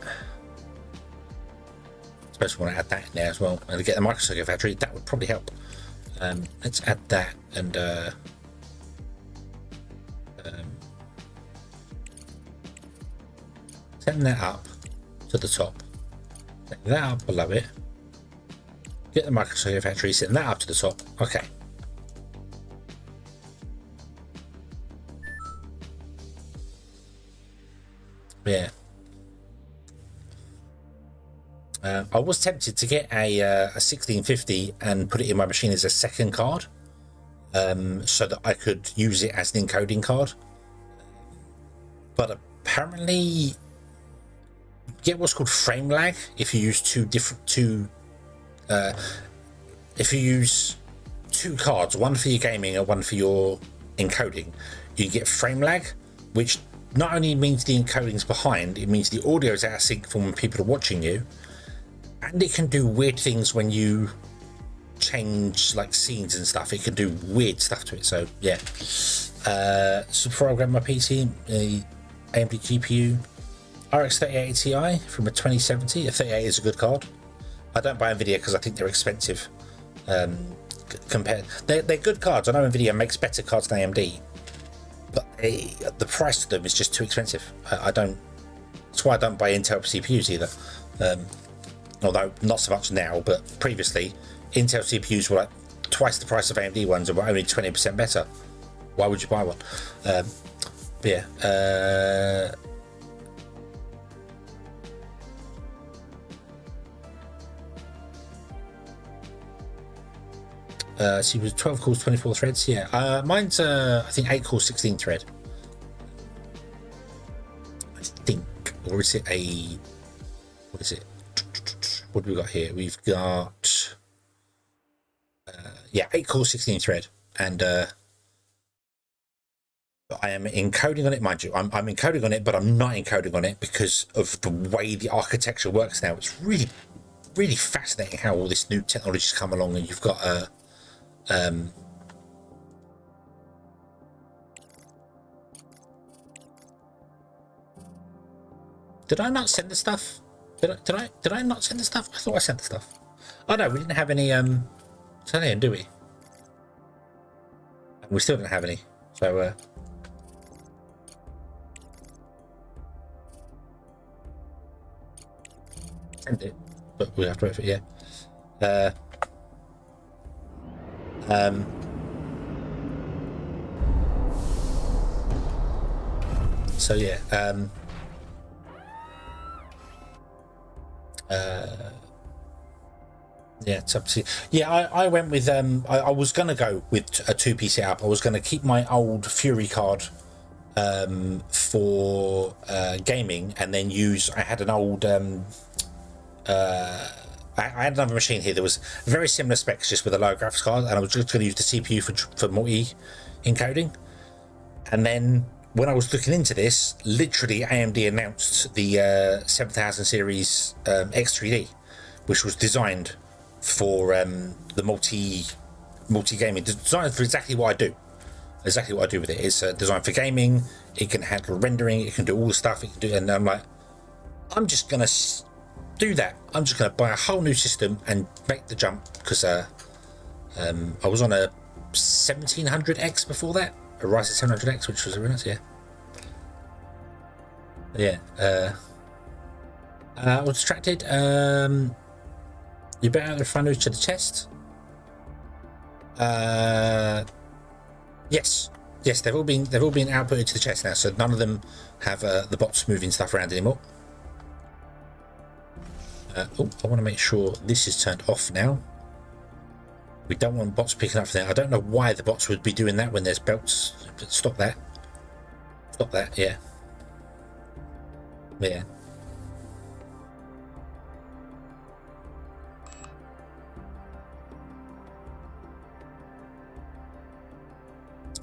suppose we want to add that in there as well, and to get the microcircuit factory, that would probably help. Let's add that, and send that up to the top, set that up below it, get the microcircuit factory, set that up to the top. Okay. Yeah. I was tempted to get a 1650 and put it in my machine as a second card, so that I could use it as an encoding card. But apparently, you get what's called frame lag if you use if you use 2 cards, one for your gaming and one for your encoding. You get frame lag, which not only means the encoding's behind, it means the audio is out of sync from when people are watching you. And it can do weird things when you change like scenes and stuff. It can do weird stuff to it. So yeah. So before I grab my PC, AMD GPU, RX 3080 Ti from a 2070. A 3080 is a good card. I don't buy Nvidia because I think they're expensive. Compared, they're good cards. I know Nvidia makes better cards than AMD, but the price of them is just too expensive. That's why I don't buy Intel CPUs either. Although not so much now, but previously, Intel CPUs were like twice the price of AMD ones and were only 20% better. Why would you buy one? Yeah. So it was 12 cores, 24 threads. Yeah. Mine's I think 8 cores, 16 thread. or is it a, what is it? What do we got here? We've got, yeah, 8 core, 16 thread, and I am encoding on it, mind you. I'm encoding on it, but I'm not encoding on it because of the way the architecture works now. It's really, really fascinating how all this new technology's come along, and you've got a, did I not send the stuff? Did I not send the stuff? I thought I sent the stuff. Oh no, we didn't have any SatAM, do we? We still didn't have any. So send it, but we have to wait for it. Yeah. So yeah. Yeah, it's up to you. Yeah, I went with I was gonna go with a 2P setup. I was gonna keep my old Fury card for gaming, and then use, I had an old I had another machine here that was very similar specs, just with a lower graphics card, and I was just going to use the CPU for multi encoding. And then when I was looking into this, literally AMD announced the 7000 series X3D, which was designed for the multi gaming, designed for exactly what I do. Exactly what I do with it. It's designed for gaming. It can handle rendering. It can do all the stuff it can do. And I'm like, I'm just gonna do that. I'm just gonna buy a whole new system and make the jump, because I was on a 1700X before that, a Ryzen 700X, which was really nice. Yeah. I was distracted. You better add the front to the chest. Yes, they've all been outputted to the chest now, so none of them have the bots moving stuff around anymore. I want to make sure this is turned off now. We don't want bots picking up from there. I don't know why the bots would be doing that when there's belts. Stop that. Stop that. Yeah. Yeah.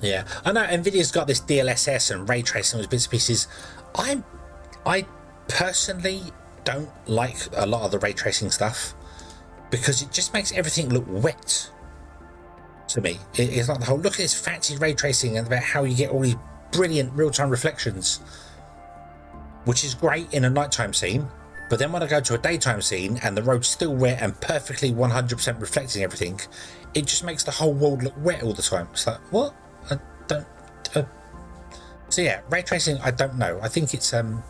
Yeah, I know Nvidia's got this DLSS and ray tracing, those bits and pieces. I personally don't like a lot of the ray tracing stuff because it just makes everything look wet to me. It's like the whole, look at this fancy ray tracing and about how you get all these brilliant real-time reflections, which is great in a nighttime scene. But then when I go to a daytime scene and the road's still wet and perfectly 100% reflecting everything, it just makes the whole world look wet all the time. It's like, what? I don't. So yeah, ray tracing, I don't know. I think it's a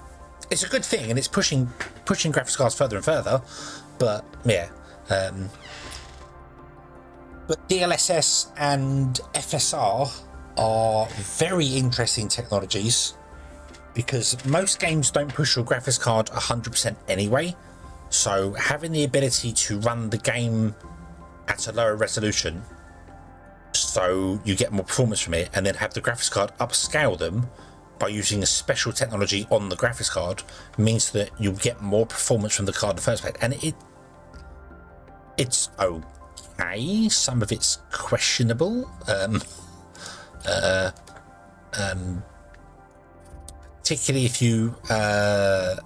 good thing, and it's pushing graphics cards further and further. But yeah, but DLSS and FSR are very interesting technologies, because most games don't push your graphics card 100% anyway. So having the ability to run the game at a lower resolution, so you get more performance from it, and then have the graphics card upscale them by using a special technology on the graphics card, means that you get more performance from the card in the first place. And it's okay. Some of it's questionable. Particularly if you,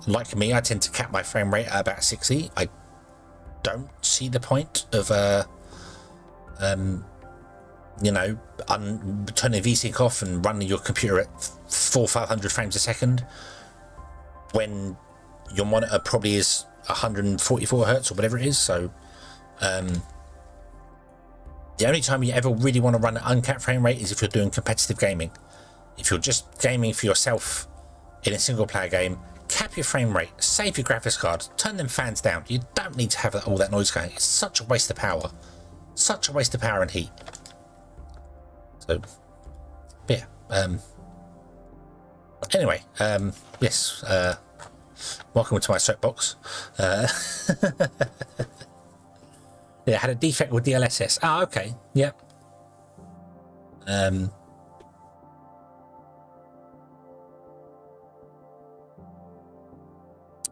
like me, I tend to cap my frame rate at about 60. I don't see the point of turning VSync off and running your computer at 400-500 frames a second when your monitor probably is 144 hertz or whatever it is. So the only time you ever really want to run an uncapped frame rate is if you're doing competitive gaming. If you're just gaming for yourself in a single player game, cap your frame rate, save your graphics card, turn them fans down. You don't need to have all that noise going. It's such a waste of power. Such a waste of power and heat. So, yeah. Anyway, yes. Welcome to my soapbox. Yeah, I had a defect with DLSS. Ah, okay. Yep.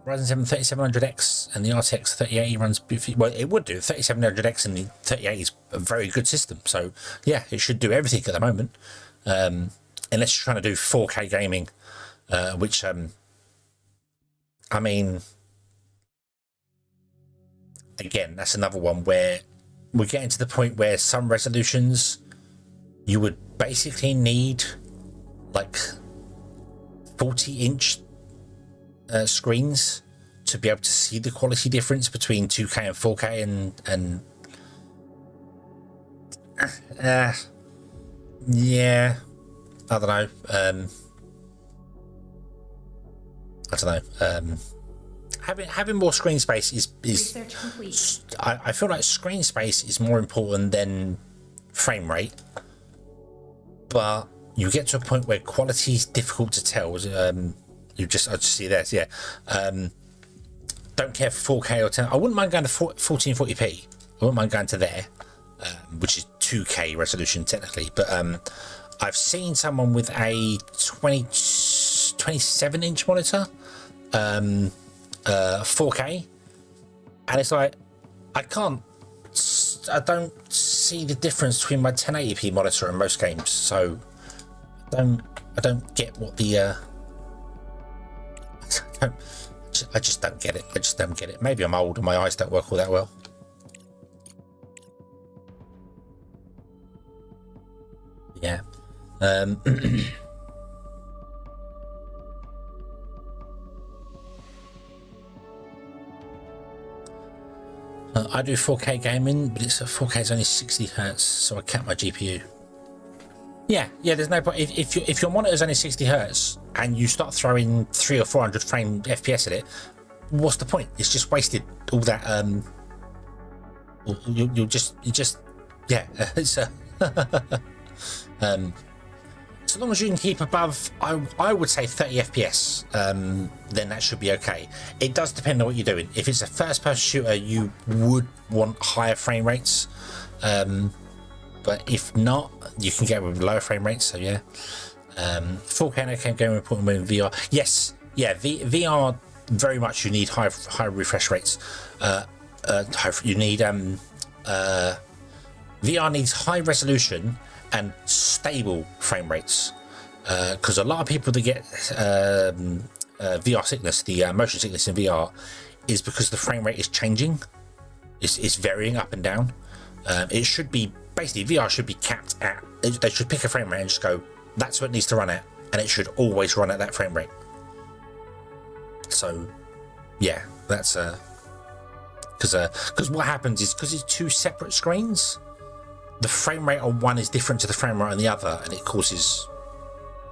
Ryzen 7 3700X and the RTX 3080 runs beautifully. Well, it would do. 3700X and the 3080 is a very good system. So, yeah, it should do everything at the moment. Unless you're trying to do 4K gaming, which, I mean, again, that's another one where we're getting to the point where some resolutions you would basically need like 40-inch screens to be able to see the quality difference between 2K and 4K and yeah, I don't know. Having more screen space is Research complete. I feel like screen space is more important than frame rate, but you get to a point where quality is difficult to tell. I just see that, yeah. Don't care for 4K or 10. I wouldn't mind going to 1440p. I wouldn't mind going to there, which is 2K resolution technically. But I've seen someone with a 27-inch monitor, 4K, and it's like I don't see the difference between my 1080p monitor and most games. So I don't get what the I just don't get it. I just don't get it. Maybe I'm old and my eyes don't work all that well. Yeah. I do 4K gaming, but it's 4K is only 60 hertz, so I cap my GPU. Yeah, there's no point. If your monitor's only 60 hertz and you start throwing 300 or 400 frame FPS at it, what's the point? It's just wasted all that. You just yeah. It's so long as you can keep above, I would say 30 FPS, then that should be okay. It does depend on what you're doing. If it's a first-person shooter, you would want higher frame rates. But if not, you can get with lower frame rates. So yeah, 4K and 8K game important with VR. Yes, yeah, VR very much. You need high refresh rates. You need VR needs high resolution and stable frame rates, because a lot of people that get VR sickness, the motion sickness in VR, is because the frame rate is changing. It's varying up and down. It should be basically VR should be capped at. They should pick a frame rate and just go, that's what it needs to run at, and it should always run at that frame rate. So yeah, that's because what happens is, because it's two separate screens, the frame rate on one is different to the frame rate on the other, and it causes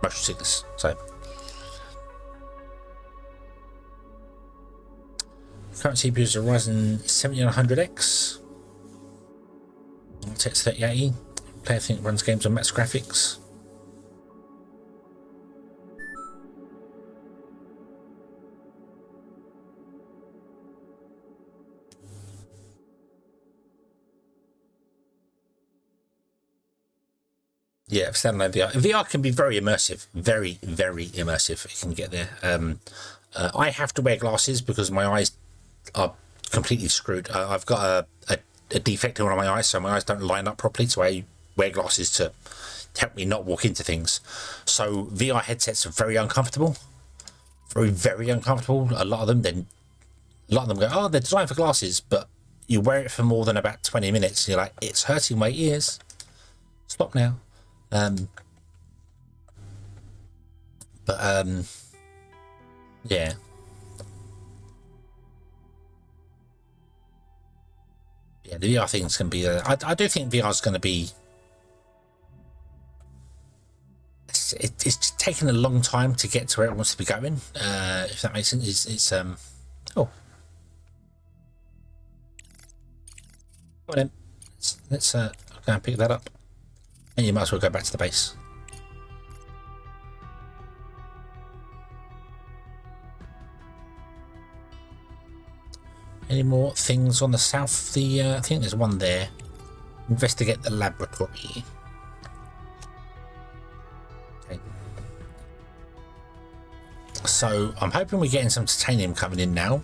motion sickness. So current CPU is a Ryzen 7900X. RTX 3080. Player think runs games on max graphics. Yeah, standalone VR. VR can be very immersive, very, very immersive. It can get there. I have to wear glasses because my eyes are completely screwed. I've got a defect in one of my eyes, so my eyes don't line up properly. So I wear glasses to help me not walk into things. So VR headsets are very uncomfortable, very, very uncomfortable. A lot of them go, oh, they're designed for glasses, but you wear it for more than about 20 minutes, and you're like, it's hurting my ears. Stop now. Yeah. Yeah, the VR thing's going to be... I do think VR is going to be... It's just taking a long time to get to where it wants to be going, if that makes sense. It's oh. Come on then. Let's go and pick that up. And you might as well go back to the base. Any more things on the south? I think there's one there. Investigate the laboratory. Okay. So I'm hoping we're getting some titanium coming in now.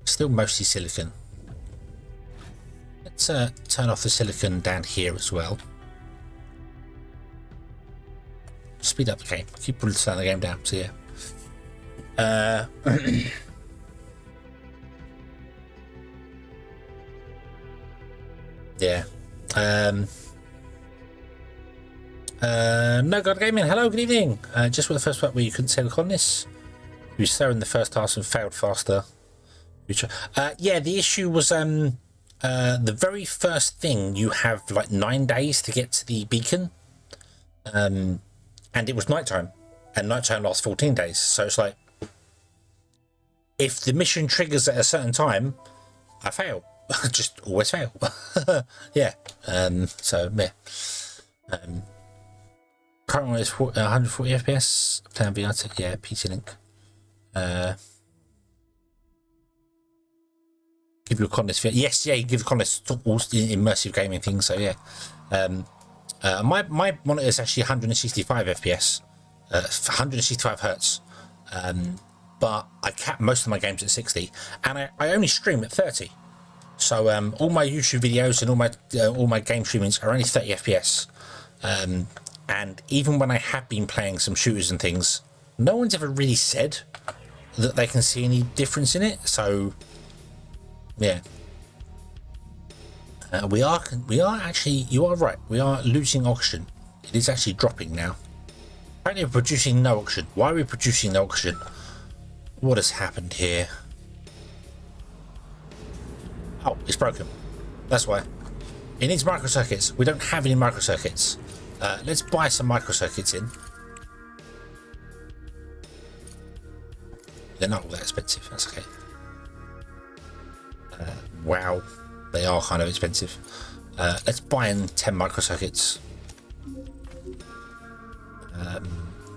Still mostly silicon. Let's turn off the silicon down here as well. Speed up the game. Keep slowing the game down. So yeah. Yeah. No God Gaming. Hello. Good evening. Just with the first part where you couldn't say the colonists. You were slow in the first task and failed faster. Yeah. The issue was the very first thing. You have like 9 days to get to the beacon. And it was nighttime, and nighttime lasts 14 days. So it's like, if the mission triggers at a certain time, I fail. Just always fail. Yeah. So yeah. Current one is 140 FPS. Plan VR. Yeah. PC Link. Give you a contest. Yes. Yeah. You give a contest immersive gaming thing. So yeah. My monitor is actually 165 FPS, 165 hertz, but I cap most of my games at 60, and I only stream at 30. So all my YouTube videos and all my game streamings are only 30 FPS, and even when I have been playing some shooters and things, no one's ever really said that they can see any difference in it. So yeah. We are actually, you are right, we are losing oxygen. It is actually dropping now. Apparently we're producing no oxygen. Why are we producing no oxygen? What has happened here? Oh, it's broken. That's why. It needs microcircuits. We don't have any microcircuits. Let's buy some microcircuits in. They're not all that expensive, that's okay. Wow. They are kind of expensive. Let's buy in 10 microcircuits.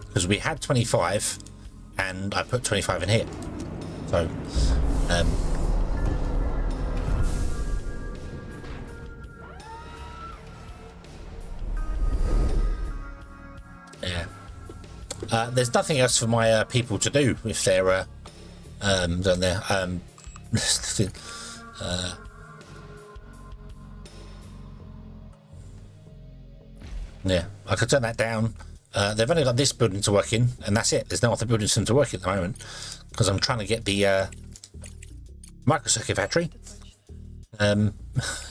Because we had 25 and I put 25 in here. So, yeah. There's nothing else for my people to do if they're down there. Yeah, I could turn that down. They've only got this building to work in, and that's it. There's no other buildings for them to work in at the moment because I'm trying to get the microcircuit factory.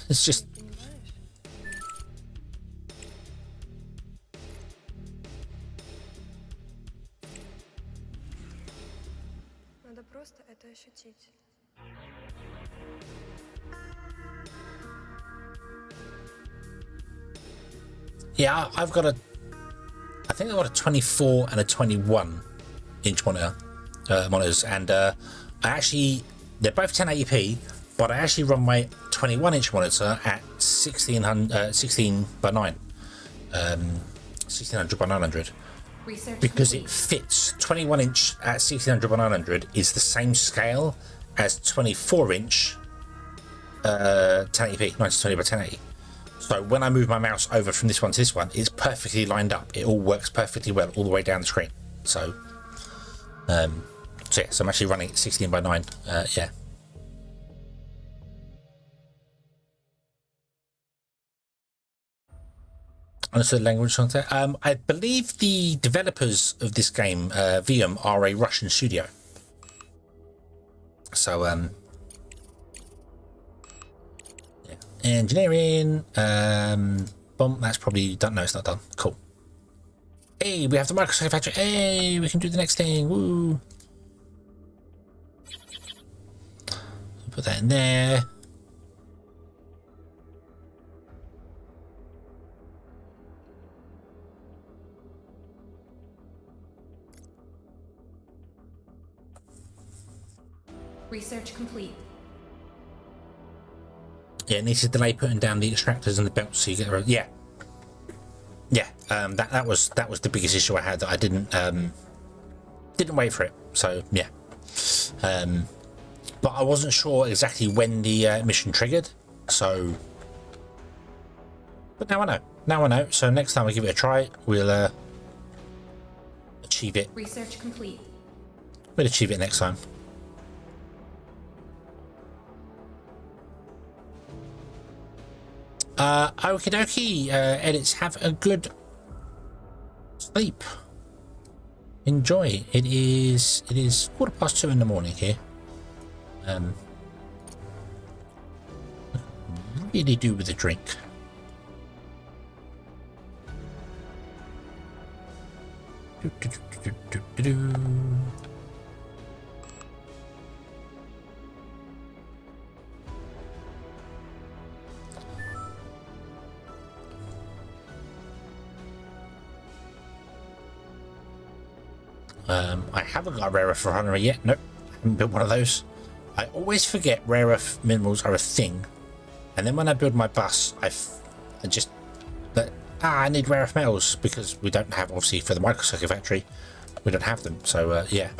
It's just Надо просто это ощутить. yeah, I think I've got a 24 and a 21 inch monitor, monitors, and they're both 1080p, but I actually run my 21 inch monitor at 16 by 9, 1600 by 900, because it fits. 21 inch at 1600 by 900 is the same scale as 24 inch 1080p, 1920 by 1080. So when I move my mouse over from this one to this one, it's perfectly lined up. It all works perfectly well all the way down the screen. So, yeah, so I'm actually running 16 by 9. Yeah. Understood language content. I believe the developers of this game, VM, are a Russian studio. So, engineering, bomb, that's probably done. No, it's not done. Cool. Hey, we have the microcircuit factory. Hey, we can do the next thing. Woo. Put that in there. Research complete. Yeah, it needs to delay putting down the extractors and the belts so you get around. Yeah. Yeah, that was the biggest issue I had, that I didn't wait for it. So yeah. But I wasn't sure exactly when the mission triggered, so but now I know. now I know. So next time we give it a try, we'll achieve it. Research complete. We'll achieve it next time. Okie dokie, edits, have a good sleep. Enjoy. It is 2:15 in the morning here. Really do with a drink. I haven't got a rare earth runner yet. Nope, I haven't built one of those. I always forget rare earth minerals are a thing, and then when I build my bus, I just I need rare earth metals because we don't have, obviously, for the microcircuit factory, we don't have them. So yeah.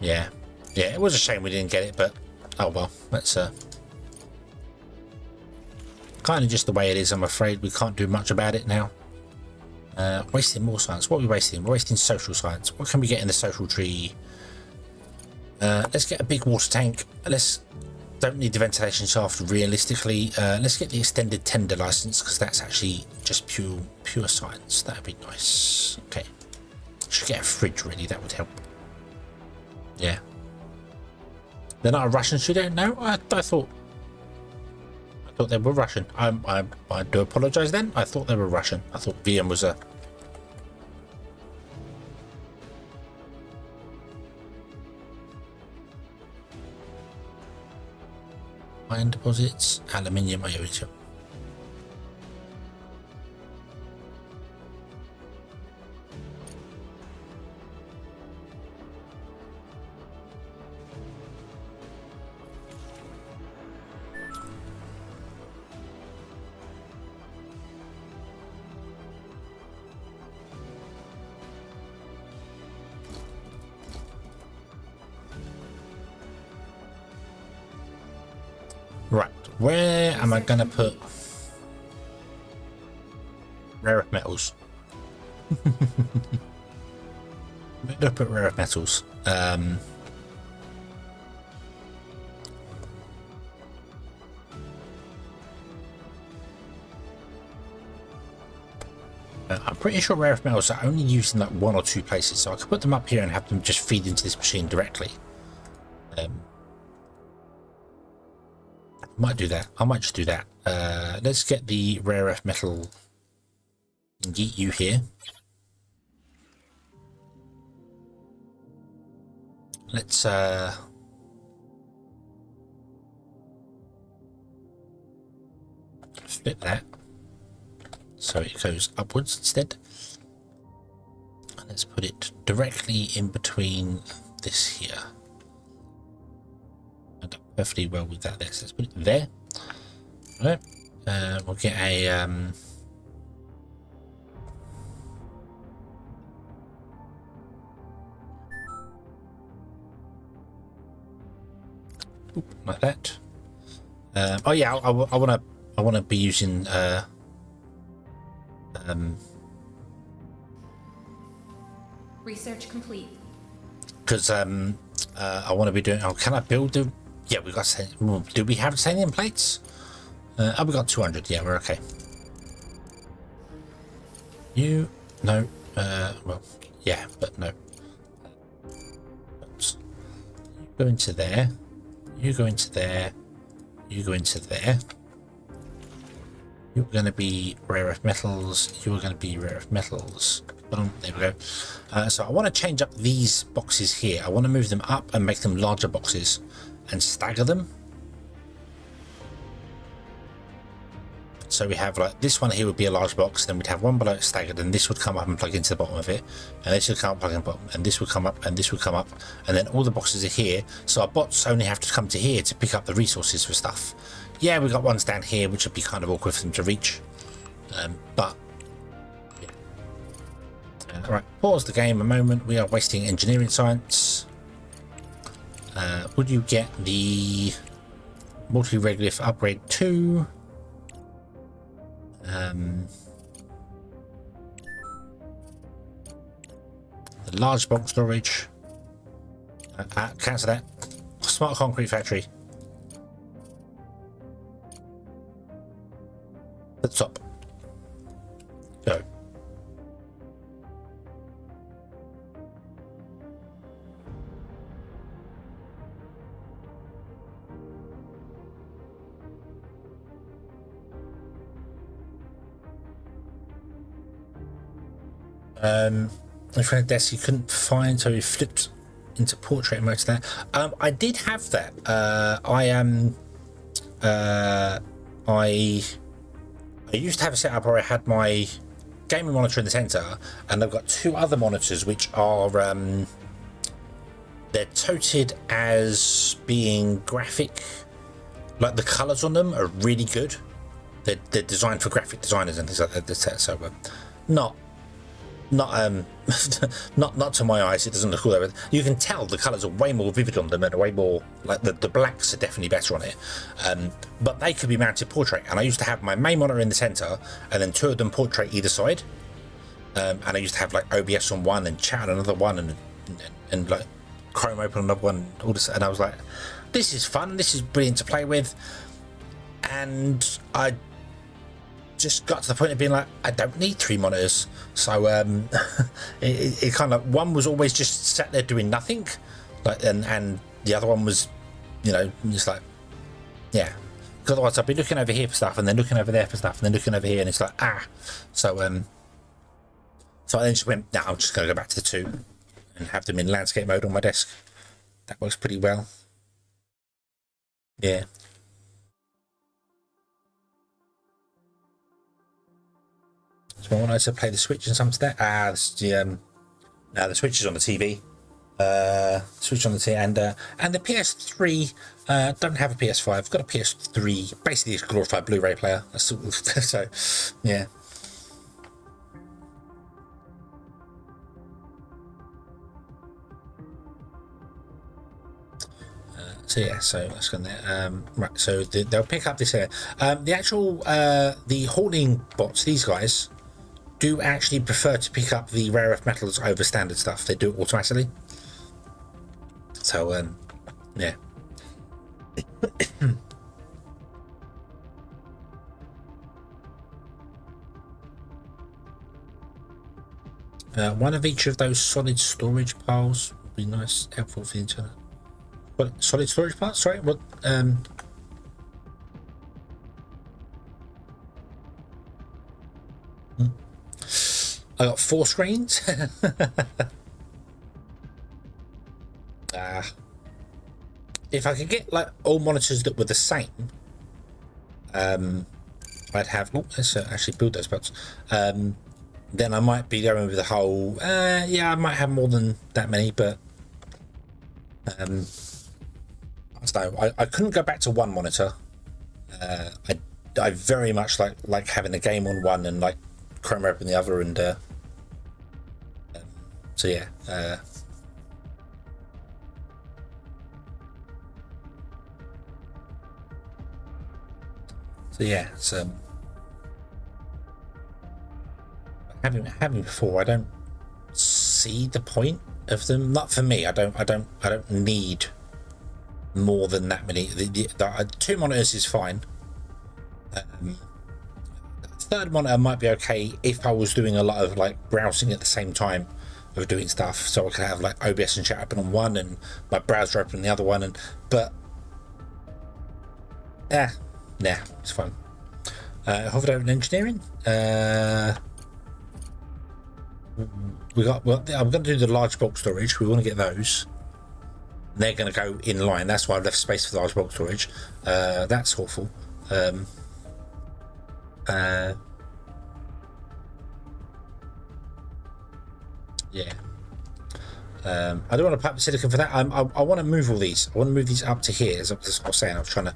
Yeah, it was a shame we didn't get it, but oh well. That's kind of just the way it is. I'm afraid we can't do much about it now. Wasting more science. What are we wasting? We're wasting social science. What can we get in the social tree? Let's get a big water tank. Don't need the ventilation shaft realistically. Let's get the extended tender license because that's actually just pure science. That'd be nice. Okay. Should get a fridge really. That would help. Yeah. They're not a Russian student? No, I thought they were Russian. I do apologize then. I thought they were Russian. I thought VM was a... Iron deposits, aluminium, iodine. Right, where am I going to put rare earth metals? Where do I put rare earth metals? I'm pretty sure rare earth metals are only used in like 1 or 2 places, so I could put them up here and have them just feed into this machine directly. Might do that. I might just do that. Let's get the rare earth metal and yeet you here. Let's flip that so it goes upwards instead. And let's put it directly in between this here. Perfectly well with that there, so let's put it there. All right, we'll get a like that. Oh yeah, I want to be using Research complete. because I want to be doing. Oh, can I build the? Yeah, we got. Do we have titanium plates? Oh, we got 200. Yeah, we're okay. You no. Well, yeah, but no. Oops. You go into there. You go into there. You go into there. You're going to be rare earth metals. You're going to be rare earth metals. Boom, there we go. So I want to change up these boxes here. I want to move them up and make them larger boxes and stagger them. So we have like this one here would be a large box, then we'd have one below it staggered, and this would come up and plug into the bottom of it, and this would come up, plug in the bottom, and this would come up, and this would come up, and then all the boxes are here. So our bots only have to come to here to pick up the resources for stuff. Yeah, we got ones down here, which would be kind of awkward for them to reach. But yeah. All right, pause the game a moment. We are wasting engineering science. Would you get the multi-regolith upgrade 2. The large bulk storage. Cancel that. Smart concrete factory. At the top. Go. My friend desk you couldn't find, so he flipped into portrait mode to that. I did have that. I used to have a setup where I had my gaming monitor in the center, and I've got two other monitors which are they're touted as being graphic, like the colors on them are really good. They're designed for graphic designers and things like that. So not not to my eyes, it doesn't look all over. You can tell the colours are way more vivid on them and way more like the blacks are definitely better on it. But they could be mounted portrait, and I used to have my main monitor in the centre and then two of them portrait either side. And I used to have like OBS on one and chat on another one and like Chrome open on another one, all this, and I was like, this is fun, this is brilliant to play with. And I just got to the point of being like, I don't need three monitors. So it kind of, one was always just sat there doing nothing, like, and the other one was, you know, just like, yeah, because otherwise I'd be looking over here for stuff and then looking over there for stuff and then looking over here, and it's like, so I then just went, no, I'm just going to go back to the two and have them in landscape mode on my desk. That works pretty well. Yeah. So I wanted to play the Switch and something to that. The Switch is on the TV. Switch on the TV, and the PS3 don't have a PS5. I've got a PS3. Basically, it's a glorified Blu-ray player. That's sort of, so yeah. So yeah, so let's go there. Right, so they'll pick up this here. The actual the hauling bots, these guys, do actually prefer to pick up the rare earth metals over standard stuff. They do it automatically. So yeah. One of each of those solid storage piles would be nice, helpful for the internal. What, solid storage piles? Sorry, what? I got 4 screens. If I could get like all monitors that were the same, I'd have. Oh, let's actually build those spots. Then I might be going with the whole. Yeah, I might have more than that many, but I don't know. I couldn't go back to one monitor. I very much like having a game on one and like Chrome open the other, and so yeah. So yeah, so having 4, I don't see the point of them. Not for me. I don't need more than that many. The 2 monitors is fine. Third monitor might be okay if I was doing a lot of like browsing at the same time of doing stuff, so I could have like OBS and chat open on one and my browser open on the other one, nah, it's fine. Hovered over engineering. I'm going to do the large bulk storage. We want to get those. They're going to go in line. That's why I've left space for the large bulk storage. That's awful. Yeah. I don't want to pipe the silicon for that. I want to move all these. I want to move these up to here. As I was saying, I was trying to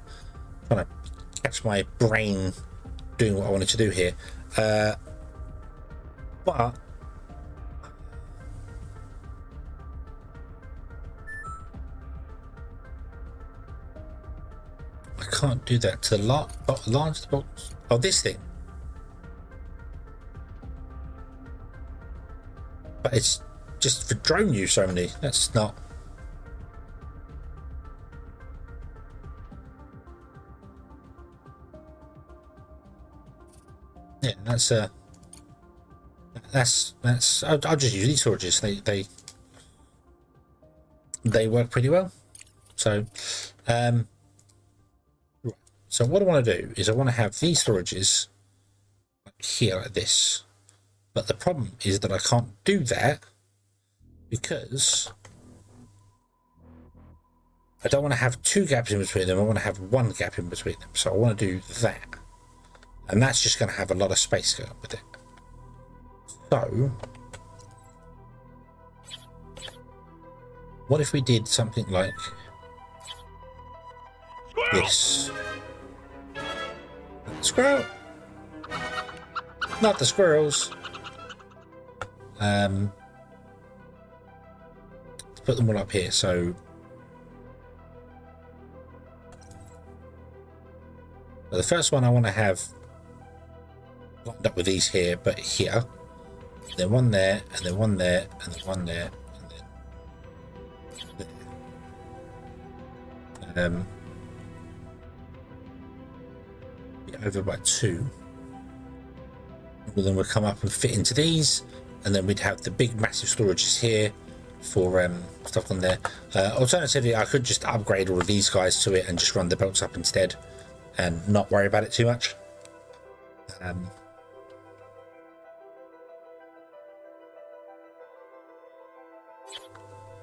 catch my brain doing what I wanted to do here. But I can't do that to the large box. Oh, this thing. But it's just for drone use only. That's not. Yeah, that's I'll just use these storages. They work pretty well. So, so what I want to do is I want to have these storages here like this. But the problem is that I can't do that because I don't want to have two gaps in between them. I want to have one gap in between them. So I want to do that. And that's just going to have a lot of space going with it. So, what if we did something like this? Squirrel! Not the squirrels. Put them all up here. So, the first one I want to have lined up with these here, but here. Then one there, and then one there, and then one there, and then there. Over by 2. Well, then we'll come up and fit into these, and then we'd have the big massive storages here for stuff on there. Alternatively, I could just upgrade all of these guys to it and just run the belts up instead and not worry about it too much.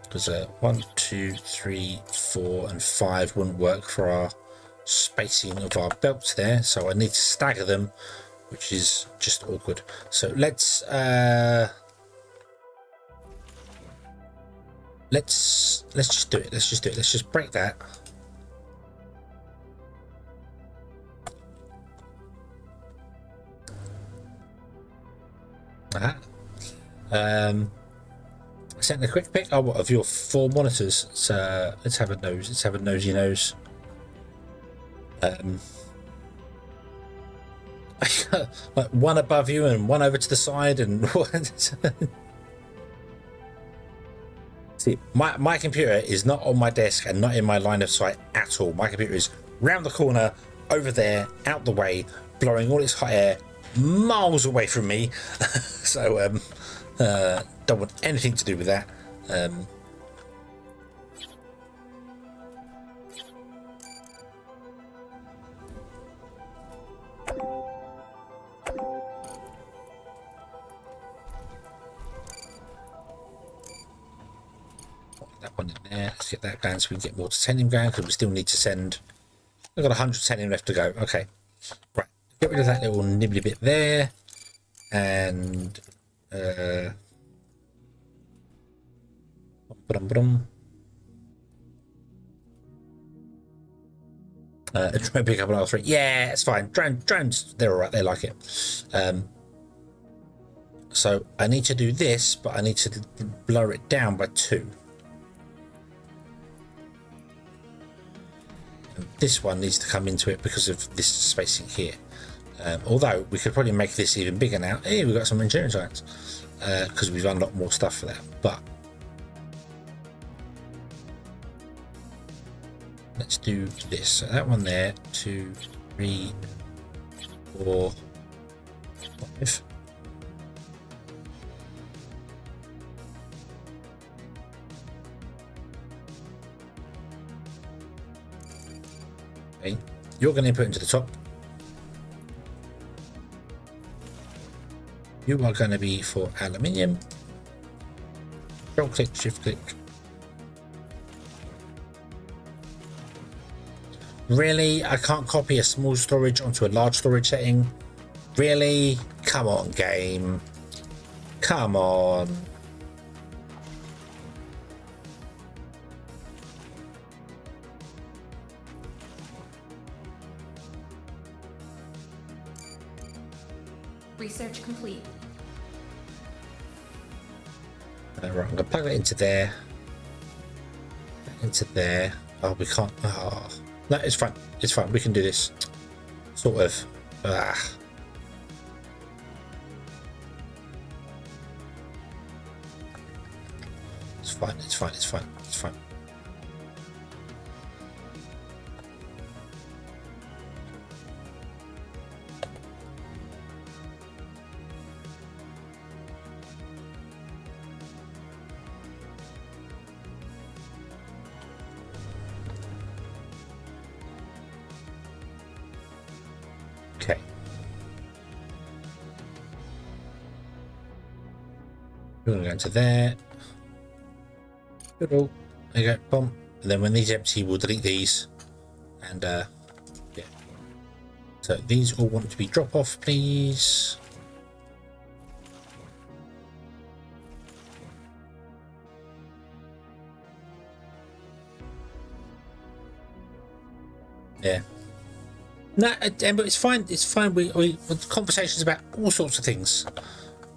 Because 1, 2, 3, 4, and 5 wouldn't work for our spacing of our belts there, so I need to stagger them, which is just awkward. So let's just do it. Let's just break that. Sent a quick pic of your 4 monitors. So let's have a nose. Let's have a nosy nose. Like one above you and one over to the side, and see, my computer is not on my desk and not in my line of sight at all. My computer is round the corner, over there, out the way, blowing all its hot air miles away from me. So don't want anything to do with that. That one in there. Let's get that going so we can get more titanium going, because we still need to send. I've got 100 titanium left to go. Okay, right. Get rid of that little nibbly bit there, and try and pick up another 3. Yeah, it's fine. Drones, they're all right. They like it. So I need to do this, but I need to blur it down by 2. And this one needs to come into it because of this spacing here. Although we could probably make this even bigger now. Hey, we've got some engineering science because we've unlocked more stuff for that. But let's do this. So that one there, 2, 3, 4, 5. Okay, you're going to input into the top. You are going to be for aluminium. Control click, shift click. Really? I can't copy a small storage onto a large storage setting? Really? Come on, game. Come on. Research complete. Right, I'm going to plug that into there. Into there. Oh, we can't. Oh. No, it's fine. It's fine. We can do this. Sort of. It's fine. It's fine. It's fine. It's fine. Okay. We're going to go into there. Good. There you go. Boom. And then when these empty, we'll delete these. And yeah. So these all want to be drop off, please. Yeah. No, but it's fine. It's fine. We conversations about all sorts of things,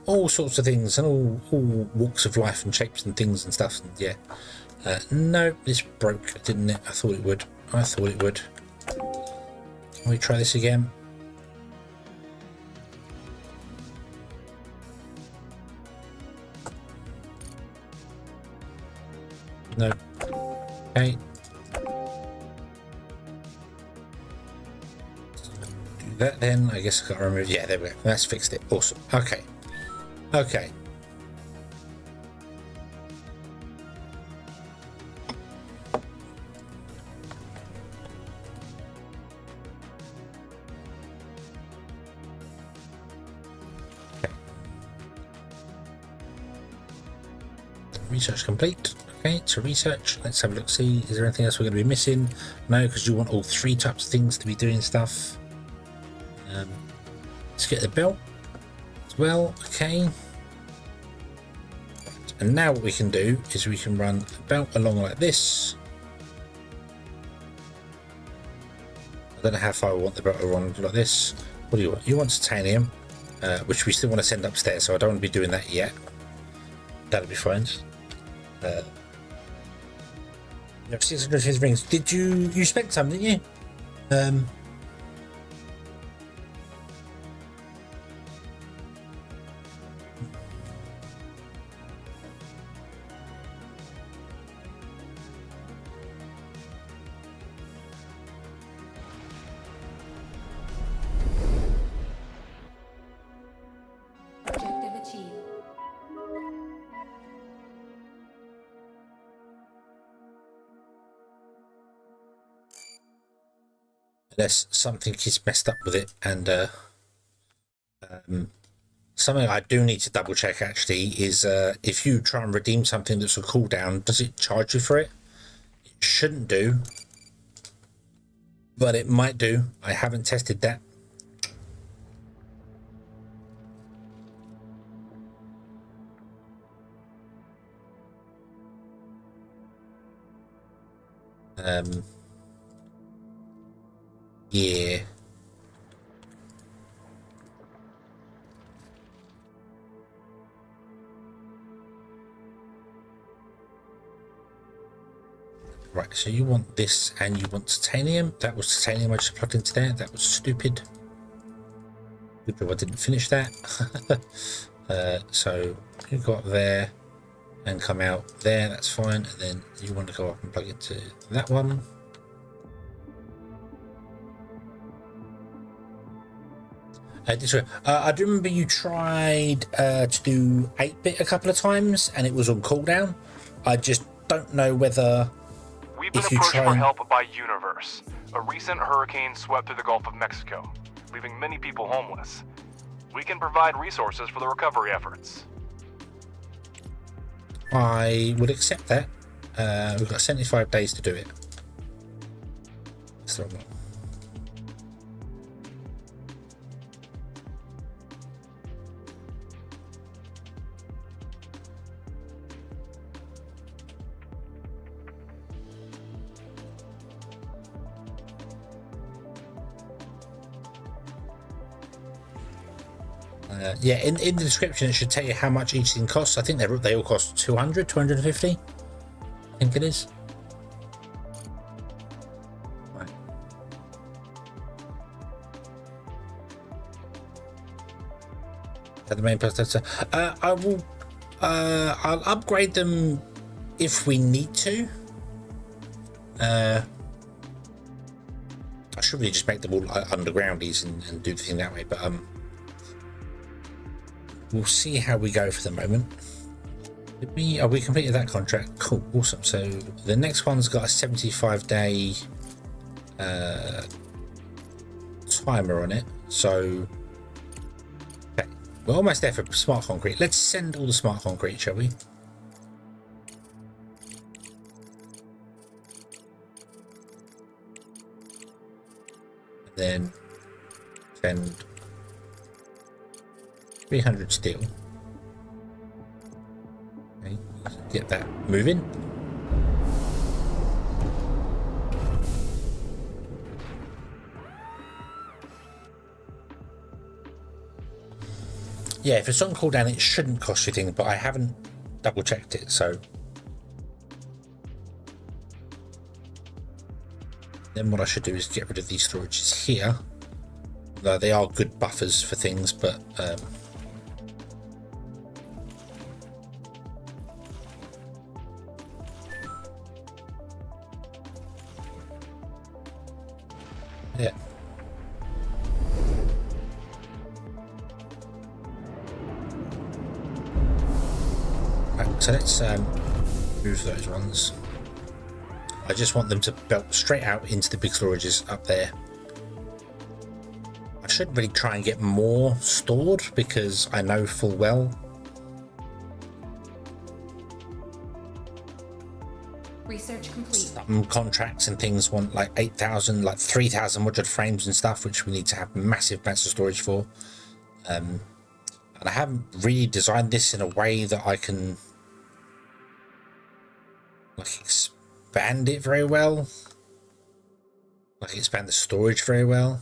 and all walks of life and shapes and things and stuff. And yeah, no, this broke, didn't it? I thought it would. Can we try this again? No. Okay. That then, I guess I got to remove. Yeah, there we go. That's fixed it. Awesome. Okay. Research complete. Okay, to research, let's have a look. See, is there anything else we're going to be missing? No, because you want all three types of things to be doing stuff. Let's get the belt as well. Okay. And now what we can do is we can run the belt along like this. I don't know how far we want the belt to run like this. What do you want? You want titanium, which we still want to send upstairs, so I don't want to be doing that yet. That'll be fine. You have 650 rings. Did you spent some, didn't you? Objective achieved. Unless something is messed up with it, and something I do need to double check actually is if you try and redeem something that's a cooldown, does it charge you for it? It shouldn't do, but it might do. I haven't tested that. Yeah. Right, so you want this and you want titanium. That was titanium I just plugged into there. That was stupid. Good job I didn't finish that. So you go up there and come out there, that's fine. And then you want to go up and plug into that one. This way. I do remember you tried to do 8-bit a couple of times and it was on cooldown. I just don't know whether... We've been approached for help by Universe. A recent hurricane swept through the Gulf of Mexico, leaving many people homeless. We can provide resources for the recovery efforts. I would accept that. We've got 75 days to do it. So yeah, in the description it should tell you how much each thing costs. I think they all cost 200, 250. I think it is. Right. The main person. I will. I'll upgrade them if we need to. I should really just make them all undergroundies and do the thing that way, but we'll see how we go for the moment. Did we? Oh, we completed that contract. Cool, awesome. So the next one's got a 75-day timer on it. So okay, we're almost there for smart concrete. Let's send all the smart concrete, shall we? Then send 300 steel. Okay, get that moving. Yeah, if it's on cooldown, it shouldn't cost you things, but I haven't double checked it, so. Then what I should do is get rid of these storages here. Though they are good buffers for things, but yeah. Right, so let's move those ones. I just want them to belt straight out into the big storages up there. I should really try and get more stored because I know full well. Research complete. Some contracts and things want like 8,000, like 3,000 modular frames and stuff, which we need to have massive amounts of storage for. And I haven't really designed this in a way that I can like expand it very well, like expand the storage very well.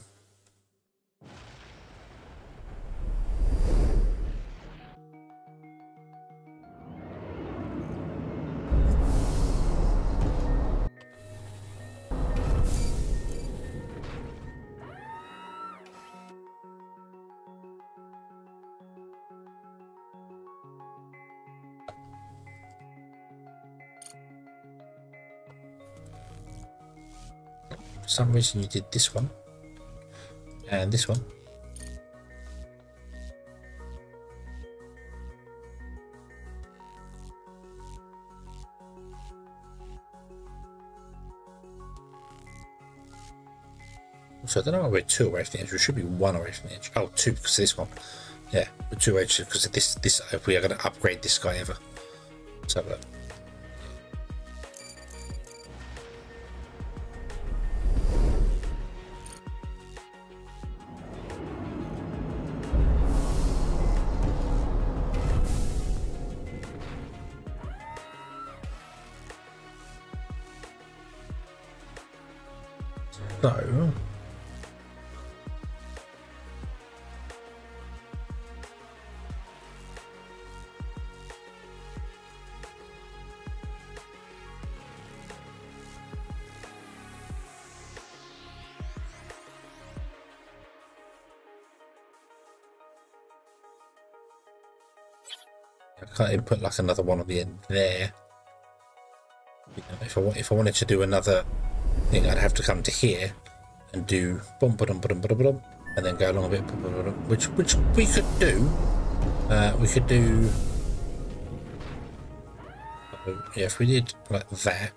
For some reason you did this one and this one. So I don't know why we're 2 away from the edge. We should be 1 away from the edge. Oh, 2 because of this one. Yeah, we're 2 away because of this. If we are going to upgrade this guy ever. So look. So I can't even put like another one on the end there. You know, if I wanted to do another thing, I'd have to come to here and do boom, ba-dum, ba-dum, ba-dum, ba-dum, and then go along a bit, which we could do. We could do. Yeah, if we did like that.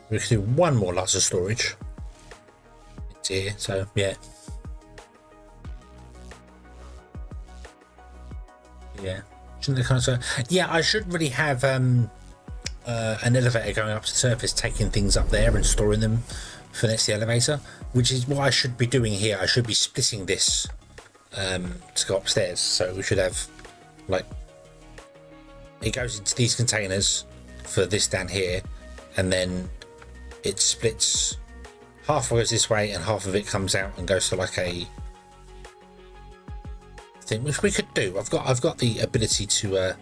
We could do one more lots of storage. It's here, so yeah. Yeah. Shouldn't they kind of, yeah, I should really have an elevator going up to the surface, taking things up there and storing them for next to the elevator, which is what I should be doing here. I should be splitting this to go upstairs. So we should have like it goes into these containers for this down here, and then it splits, half goes this way and half of it comes out and goes to like a thing which we could do. I've got the ability to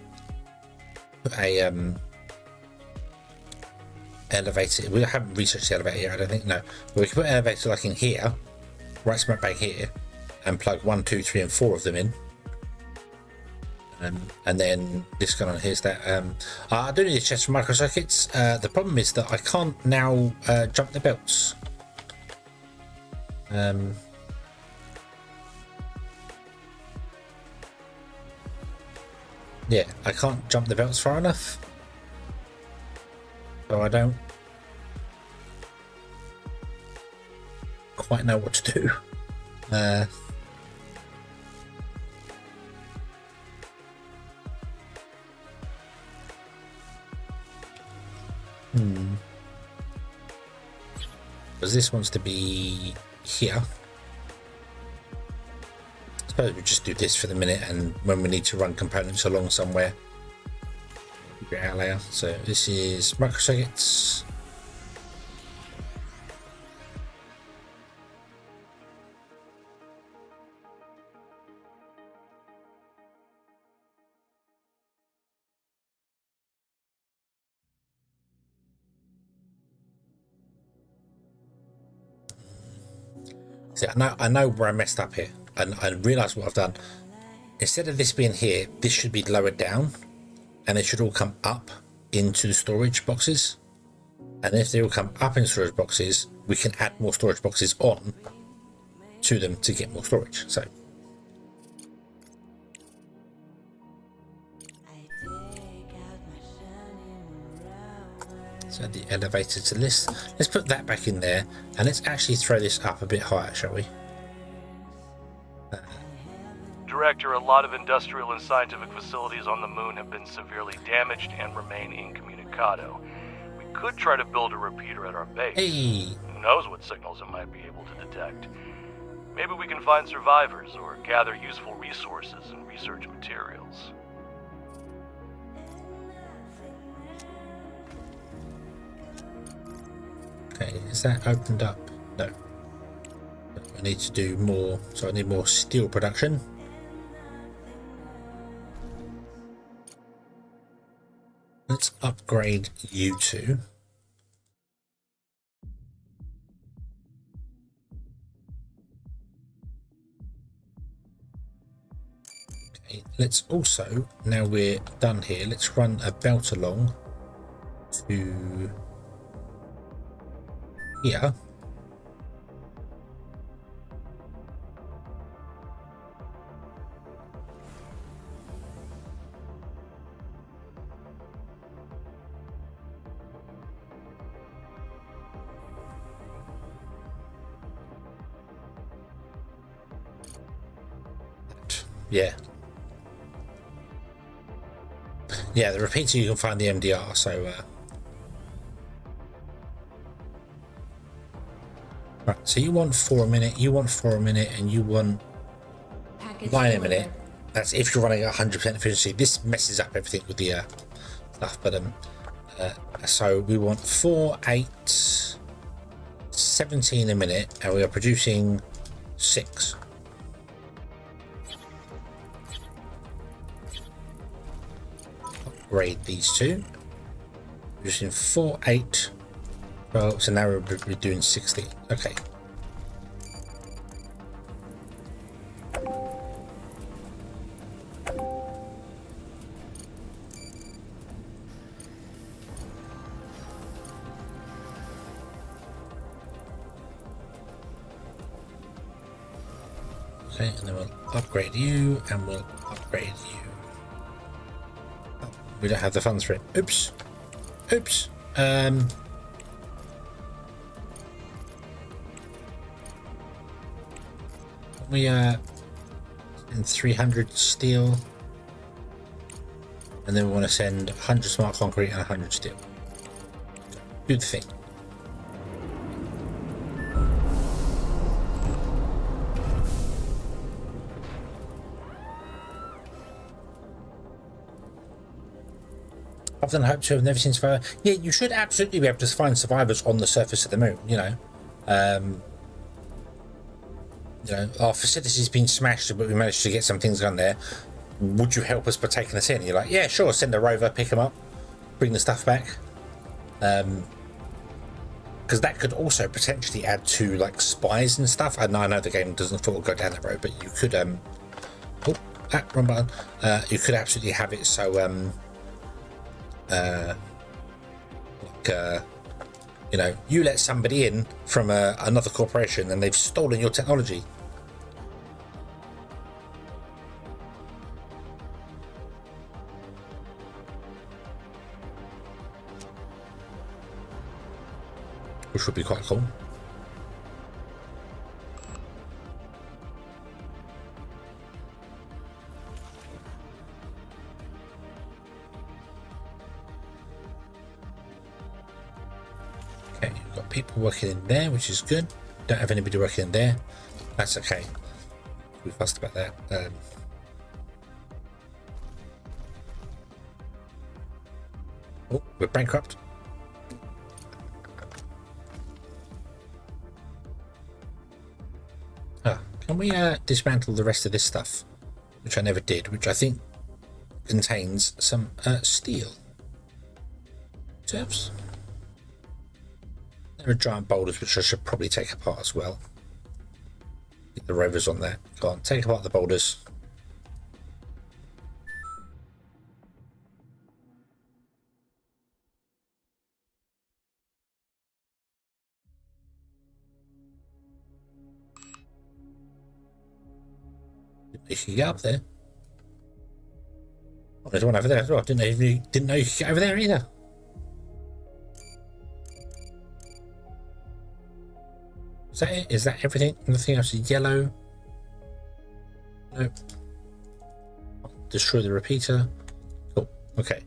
put a elevator. We haven't researched the elevator here, I don't think. No, but we can put an elevator like in here, right smack bang here, and plug 1, 2, 3, and 4 of them in. And then this gun on here's that. I do need a chest for microcircuits. The problem is that I can't now jump the belts. Yeah, I can't jump the belts far enough, so I don't quite know what to do. Because this wants to be here. I suppose we just do this for the minute, and when we need to run components along somewhere, figure it out later. So this is microcircuits. See, I know where I messed up here, and I realised what I've done. Instead of this being here, this should be lowered down, and it should all come up into the storage boxes. And if they all come up in storage boxes, we can add more storage boxes on to them to get more storage. So the elevator to this, let's put that back in there, and let's actually throw this up a bit higher, shall we? Director, a lot of industrial and scientific facilities on the moon have been severely damaged and remain incommunicado. We could try to build a repeater at our base. Hey. Who knows what signals it might be able to detect. Maybe we can find survivors or gather useful resources and research materials. Okay, is that opened up? No. I need to do more, so I need more steel production. Let's upgrade you two. Okay, let's also, now we're done here, let's run a belt along to here. Yeah, the repeater you can find the MDR, so right, so you want 4 a minute, you want 4 a minute, and you want 9 a minute. That's if you're running at 100% efficiency. This messes up everything with the stuff, but so we want 4, 8, 17 a minute, and we are producing 6. Upgrade these two. Producing 4, 8, 12. So now we're doing 16. Okay. Okay, and then we'll upgrade you, and we'll upgrade you. Oh, we don't have the funds for it. Oops. Oops. We in 300 steel, and then we want to send 100 smart concrete and 100 steel. Do the thing. Often hope to have never seen survivors. Yeah, you should absolutely be able to find survivors on the surface of the moon, you know. you know, our facility's been smashed, but we managed to get some things done there. Would you help us by taking us in? And you're like, yeah, sure. Send a rover, pick them up, bring the stuff back. Because that could also potentially add to like spies and stuff. I know the game doesn't sort of go down that road, but you could wrong button. You could absolutely have it so you know, you let somebody in from another corporation and they've stolen your technology. Which would be quite cool. Okay, you've got people working in there, which is good. Don't have anybody working in there. That's okay. We fussed about that. Oh, we're bankrupt. Can we dismantle the rest of this stuff, which I never did, which I think contains some steel. Serves. There are giant boulders which I should probably take apart as well. Get the rovers on there. Go on, take apart the boulders. You could get up there. Oh, there's one over there as well. Didn't know you could get over there either. Is that it? Is that everything? Nothing else is yellow? Nope. Destroy the repeater. Cool. Okay.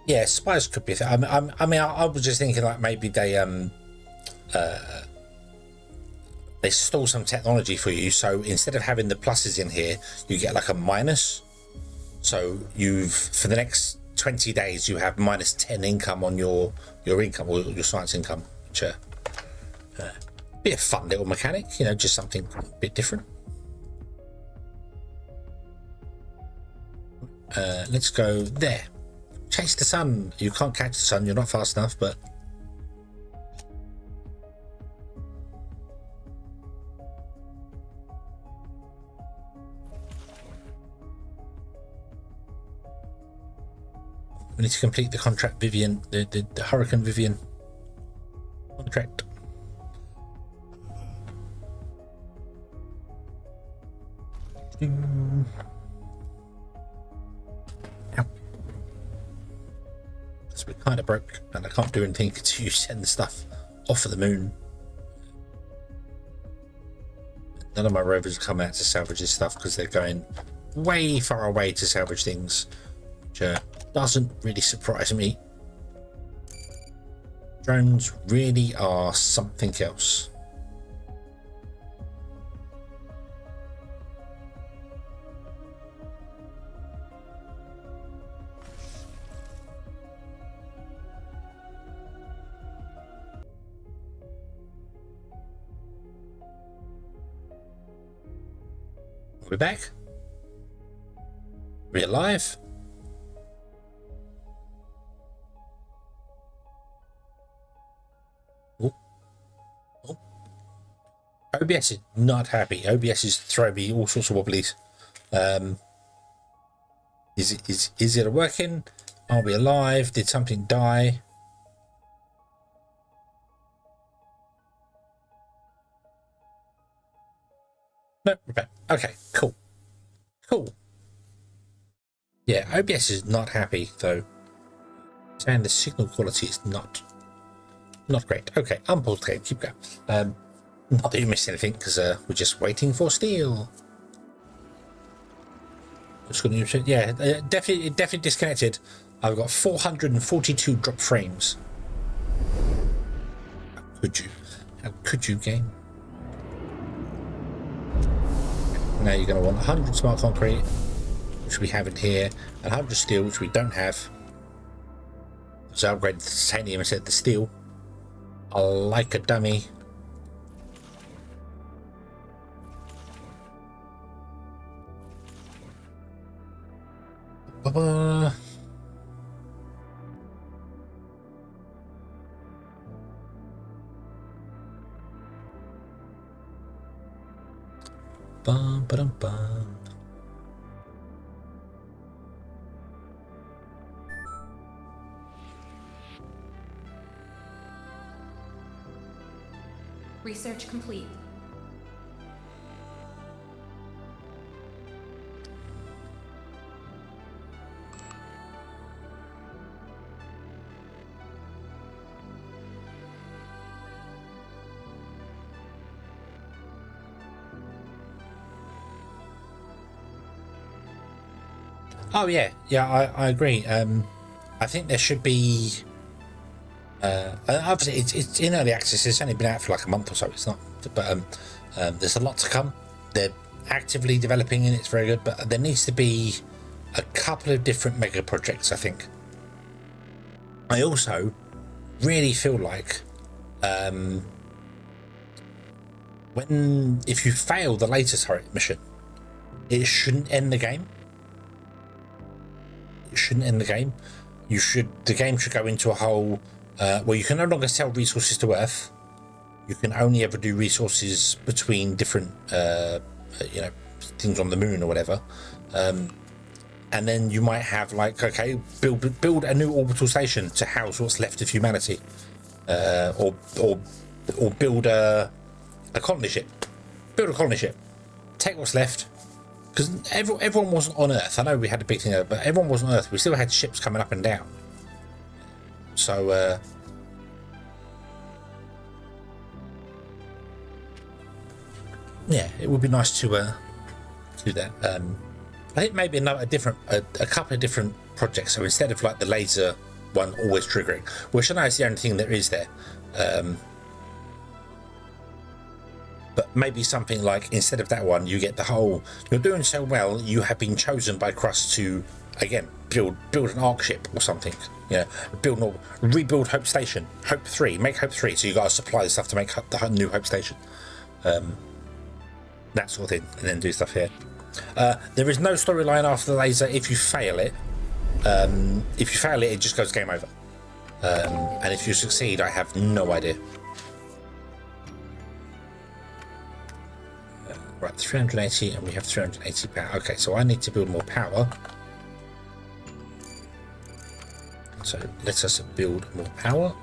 Yeah, spies could be. I mean, I was just thinking like maybe they stole some technology for you. So instead of having the pluses in here, you get like a minus. So for the next 20 days, you have minus 10 income on your income or your science income, which be a fun little mechanic. You know, just something a bit different. Let's go there. Chase the sun. You can't catch the sun. You're not fast enough, but we need to complete the contract Vivian, the Hurricane Vivian contract. We're kind of broke and I can't do anything to send the stuff off of the moon. None of my rovers come out to salvage this stuff because they're going way far away to salvage things, which doesn't really surprise me. Drones really are something else. We're back. We're alive. Oh. Oh. OBS is not happy. OBS is throwing me all sorts of wobblies. Is it working? Are we alive? Did something die? No, we're back. Okay, cool. Yeah, OBS is not happy though. And the signal quality is not great. Okay, unpause the game. Keep going. Not that you missed anything because we're just waiting for steel. Yeah, definitely disconnected. I've got 442 drop frames. How could you, game? Now you're going to want 100 smart concrete, which we have in here, and 100 steel, which we don't have. So I upgraded the titanium instead of the steel. I like a dummy. Ba-ba. Bum, ba-dum, bum. Research complete. Oh yeah, I agree. I think there should be. Obviously, it's in early access. It's only been out for like a month or so. It's not, but there's a lot to come. They're actively developing it. It's very good, but there needs to be a couple of different mega projects. I think. I also really feel like if you fail the laser turret mission, it shouldn't end the game. It shouldn't end the game. The game should go into a whole where you can no longer sell resources to Earth. You can only ever do resources between different things on the moon or whatever. And then you might have like, okay, build a new orbital station to house what's left of humanity, or build a colony ship. Build a colony ship. Take what's left. Because everyone wasn't on Earth. I know we had a big thing there, but everyone wasn't on Earth. We still had ships coming up and down. So, yeah, it would be nice to do that. I think maybe a couple of different projects. So instead of like the laser one always triggering, which I know is the only thing that is there. But maybe something like, instead of that one, you get the whole, you're doing so well, you have been chosen by CRUST to, again, build an arc ship or something. Rebuild Hope Station, Hope 3, make Hope 3, so you got to supply the stuff to make the new Hope Station. That sort of thing, and then do stuff here. There is no storyline after the laser. If you fail it, it just goes game over. And if you succeed, I have no idea. Right, 380, and we have 380 power. Okay, so I need to build more power. So let us build more power.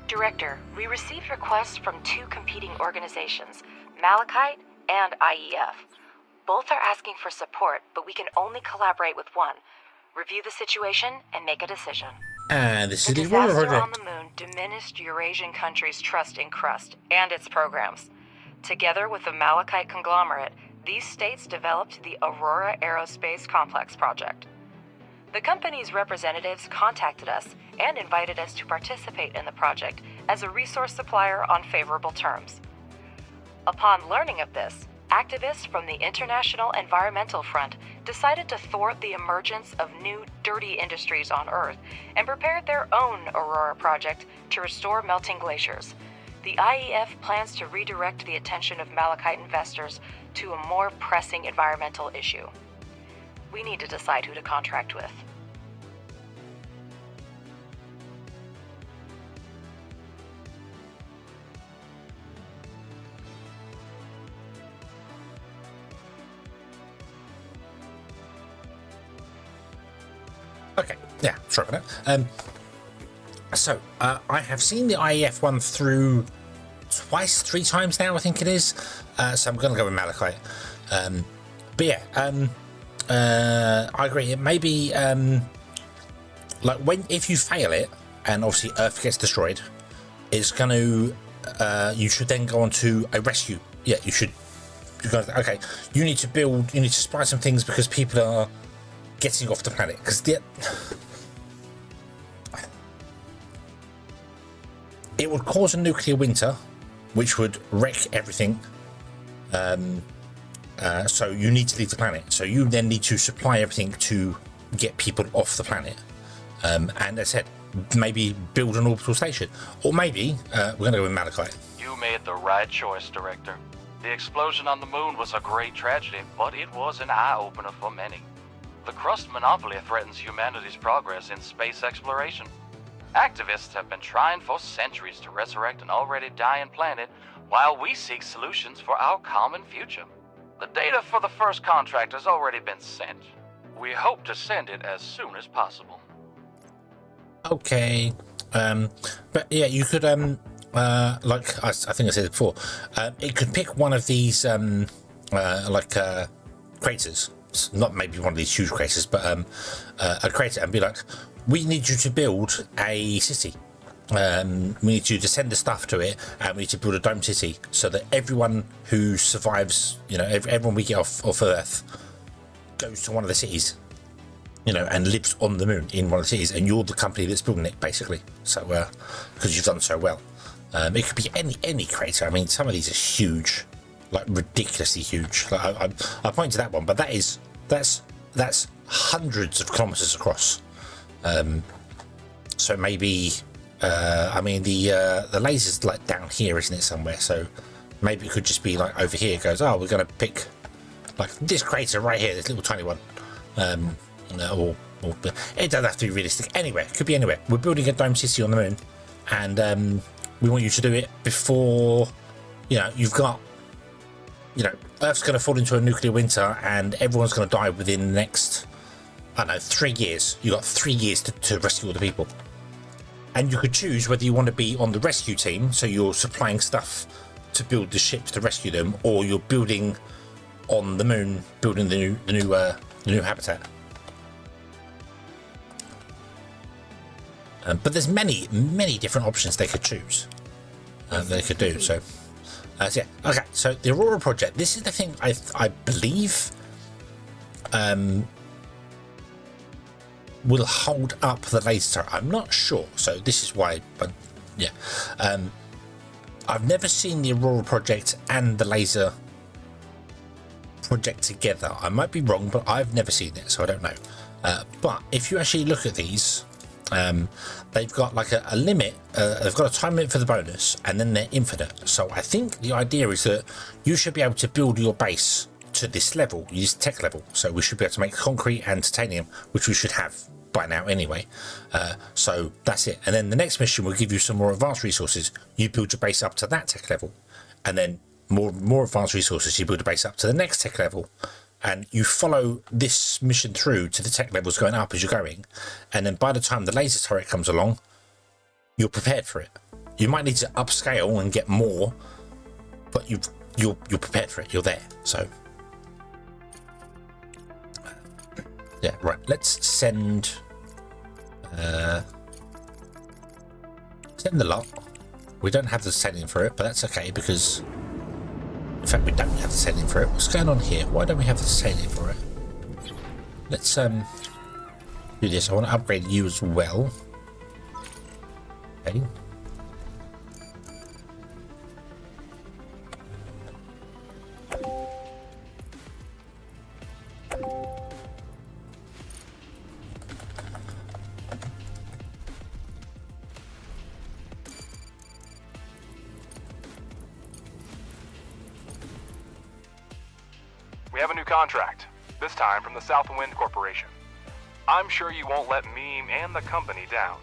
Director, we received requests from two competing organizations, Malachite and IEF. Both are asking for support, but we can only collaborate with one. Review the situation and make a decision. This The is the disaster on the moon diminished Eurasian countries' trust in CRUST and its programs. Together with the Malachite conglomerate, these states developed the Aurora Aerospace Complex project. The company's representatives contacted us and invited us to participate in the project as a resource supplier on favorable terms. Upon learning of this, activists from the International Environmental Front decided to thwart the emergence of new dirty industries on Earth and prepared their own Aurora project to restore melting glaciers. The IEF plans to redirect the attention of Malachite investors to a more pressing environmental issue. We need to decide who to contract with. Okay, yeah, sorry about that. So, I have seen the IEF one through three times now, I think it is. So I'm going to go with Malachite. But yeah, I agree. It may be, like, if you fail it, and obviously Earth gets destroyed, it's going to, you should then go on to a rescue. Yeah, you should you're going to, okay, you need to spy some things because people are getting off the planet. Because it would cause a nuclear winter, which would wreck everything. So you need to leave the planet. So you then need to supply everything to get people off the planet. And as I said, maybe build an orbital station. Or maybe, we're going to go with Malachite. You made the right choice, Director. The explosion on the moon was a great tragedy, but it was an eye-opener for many. The CRUST monopoly threatens humanity's progress in space exploration. Activists have been trying for centuries to resurrect an already dying planet while we seek solutions for our common future. The data for the first contract has already been sent. We hope to send it as soon as possible. Okay. But yeah, you could, like I think I said it before, it could pick one of these, craters. Not maybe one of these huge craters, but a crater, and be like, we need you to build a city. We need you to send the stuff to it, and we need to build a dome city so that everyone who survives, everyone we get off Earth goes to one of the cities, and lives on the moon in one of the cities, and you're the company that's building it, basically. So, because you've done so well, it could be any crater. I mean, some of these are huge, like ridiculously huge. Like I point to that one, but that's hundreds of kilometers across. So maybe. I mean, the laser's like down here, isn't it, somewhere? So maybe it could just be like over here. It goes, oh, we're going to pick like this crater right here, this little tiny one. Or it doesn't have to be realistic. Anywhere, it could be anywhere. We're building a dome city on the moon, and we want you to do it before, you've got, Earth's going to fall into a nuclear winter, and everyone's going to die within the next, 3 years. You've got 3 years to rescue all the people. And you could choose whether you want to be on the rescue team, so you're supplying stuff to build the ships to rescue them, or you're building on the moon, building the new habitat. But there's many different options they could choose. They could do so. Yeah. Okay. So the Aurora project. This is the thing I believe. Will hold up the laser turret. I'm not sure, so this is why, but yeah. I've never seen the Aurora project and the laser project together. I might be wrong, but I've never seen it, so I don't know. But if you actually look at these, they've got like a limit, they've got a time limit for the bonus, and then they're infinite. So I think the idea is that you should be able to build your base to this level, this tech level. So we should be able to make concrete and titanium, which we should have by now anyway. So that's it. And then the next mission will give you some more advanced resources. You build your base up to that tech level, and then more advanced resources. You build a base up to the next tech level, and you follow this mission through to the tech levels going up as you're going. And then by the time the laser turret comes along, you're prepared for it. You might need to upscale and get more, but you're prepared for it. You're there. So yeah, right. Let's send the lot. We don't have the setting for it, but that's okay because, in fact, we don't have the setting for it. What's going on here? Why don't we have the setting for it? Let's do this. I want to upgrade you as well. Okay. We have a new contract, this time from the Southwind Corporation. I'm sure you won't let me and the company down.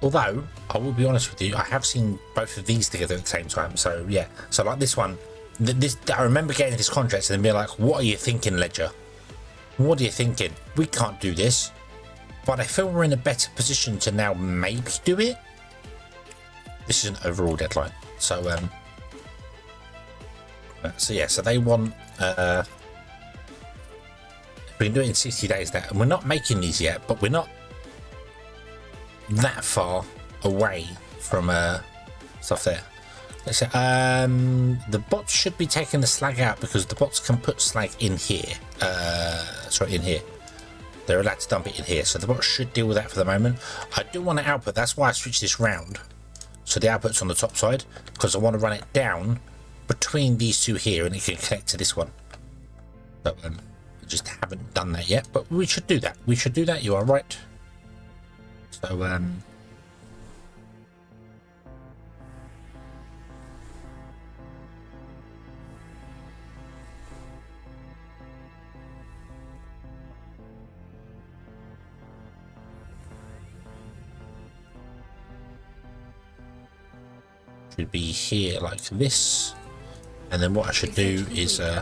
Although, I will be honest with you, I have seen both of these together at the same time. So, yeah. So, like this one, I remember getting this contract and being like, what are you thinking, Ledger? What are you thinking? We can't do this. But I feel we're in a better position to now maybe do it. This is an overall deadline. So, yeah, so they want, we can do it in 60 days now, and we're not making these yet, but we're not that far away from stuff there. Let's say, the bots should be taking the slag out because the bots can put slag in here. Sorry, in here. They're allowed to dump it in here, so the bots should deal with that for the moment. I do want to output. That's why I switched this round. So the output's on the top side, because I want to run it down between these two here, and it can connect to this one. But I just haven't done that yet, but we should do that. We should do that. You are right. So should be here like this, and then what I should do is I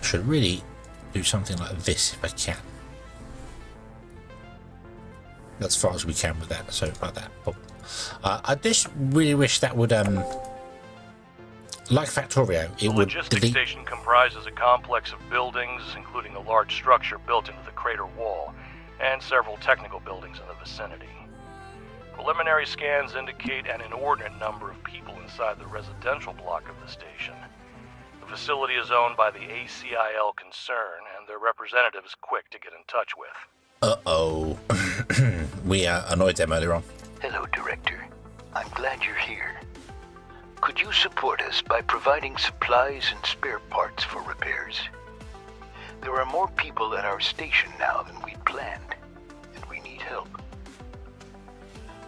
should really do something like this if I can. As far as we can with that, so like that. I just really wish that would like Factorio, it would logistics delete. station comprises a complex of buildings, including a large structure built into the crater wall, and several technical buildings in the vicinity. Preliminary scans indicate an inordinate number of people inside the residential block of the station. The facility is owned by the ACIL concern, and their representative is quick to get in touch with. Uh-oh. We annoyed them earlier on. Hello, Director. I'm glad you're here. Could you support us by providing supplies and spare parts for repairs? There are more people at our station now than we'd planned, and we need help.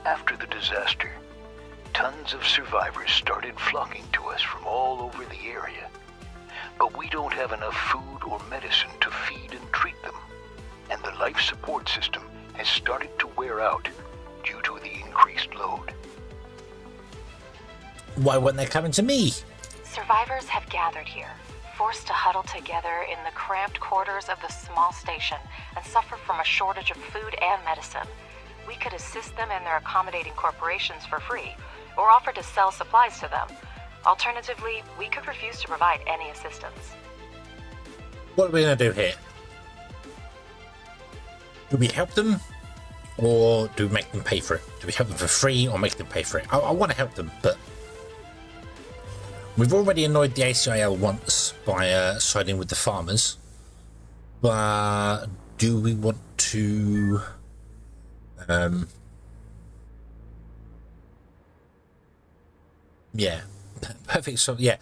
After the disaster, tons of survivors started flocking to us from all over the area. But we don't have enough food or medicine to feed and treat them, and the life support system has started to wear out due to the increased load. Why weren't they coming to me? Survivors have gathered here, forced to huddle together in the cramped quarters of the small station and suffer from a shortage of food and medicine. We could assist them in their accommodating corporations for free, or offer to sell supplies to them. Alternatively, we could refuse to provide any assistance. What are we going to do here? Do we help them, or do we make them pay for it? Do we help them for free, or make them pay for it? I want to help them, but we've already annoyed the ACIL once by siding with the farmers. But do we want to... yeah, perfect. So yeah.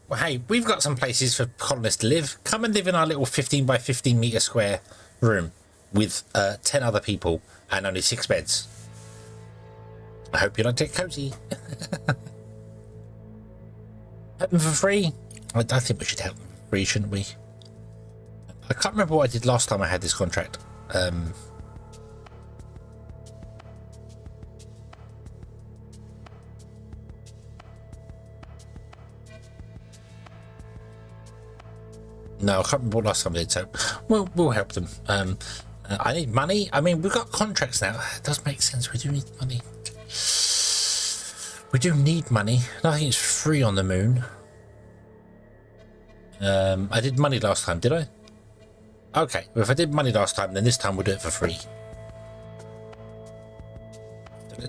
Well, hey, we've got some places for colonists to live. Come and live in our little 15 by 15 meter square room with 10 other people and only 6 beds. I hope you like it cozy. Help them for free. I think we should help them for free, shouldn't we? I can't remember what I did last time I had this contract. No, I can't remember what last time I did, so we'll help them. I need money. I mean, we've got contracts now. It does make sense. We do need money. We do need money. Nothing is free on the moon. I did money last time, did I? Okay, well, if I did money last time, then this time we'll do it for free.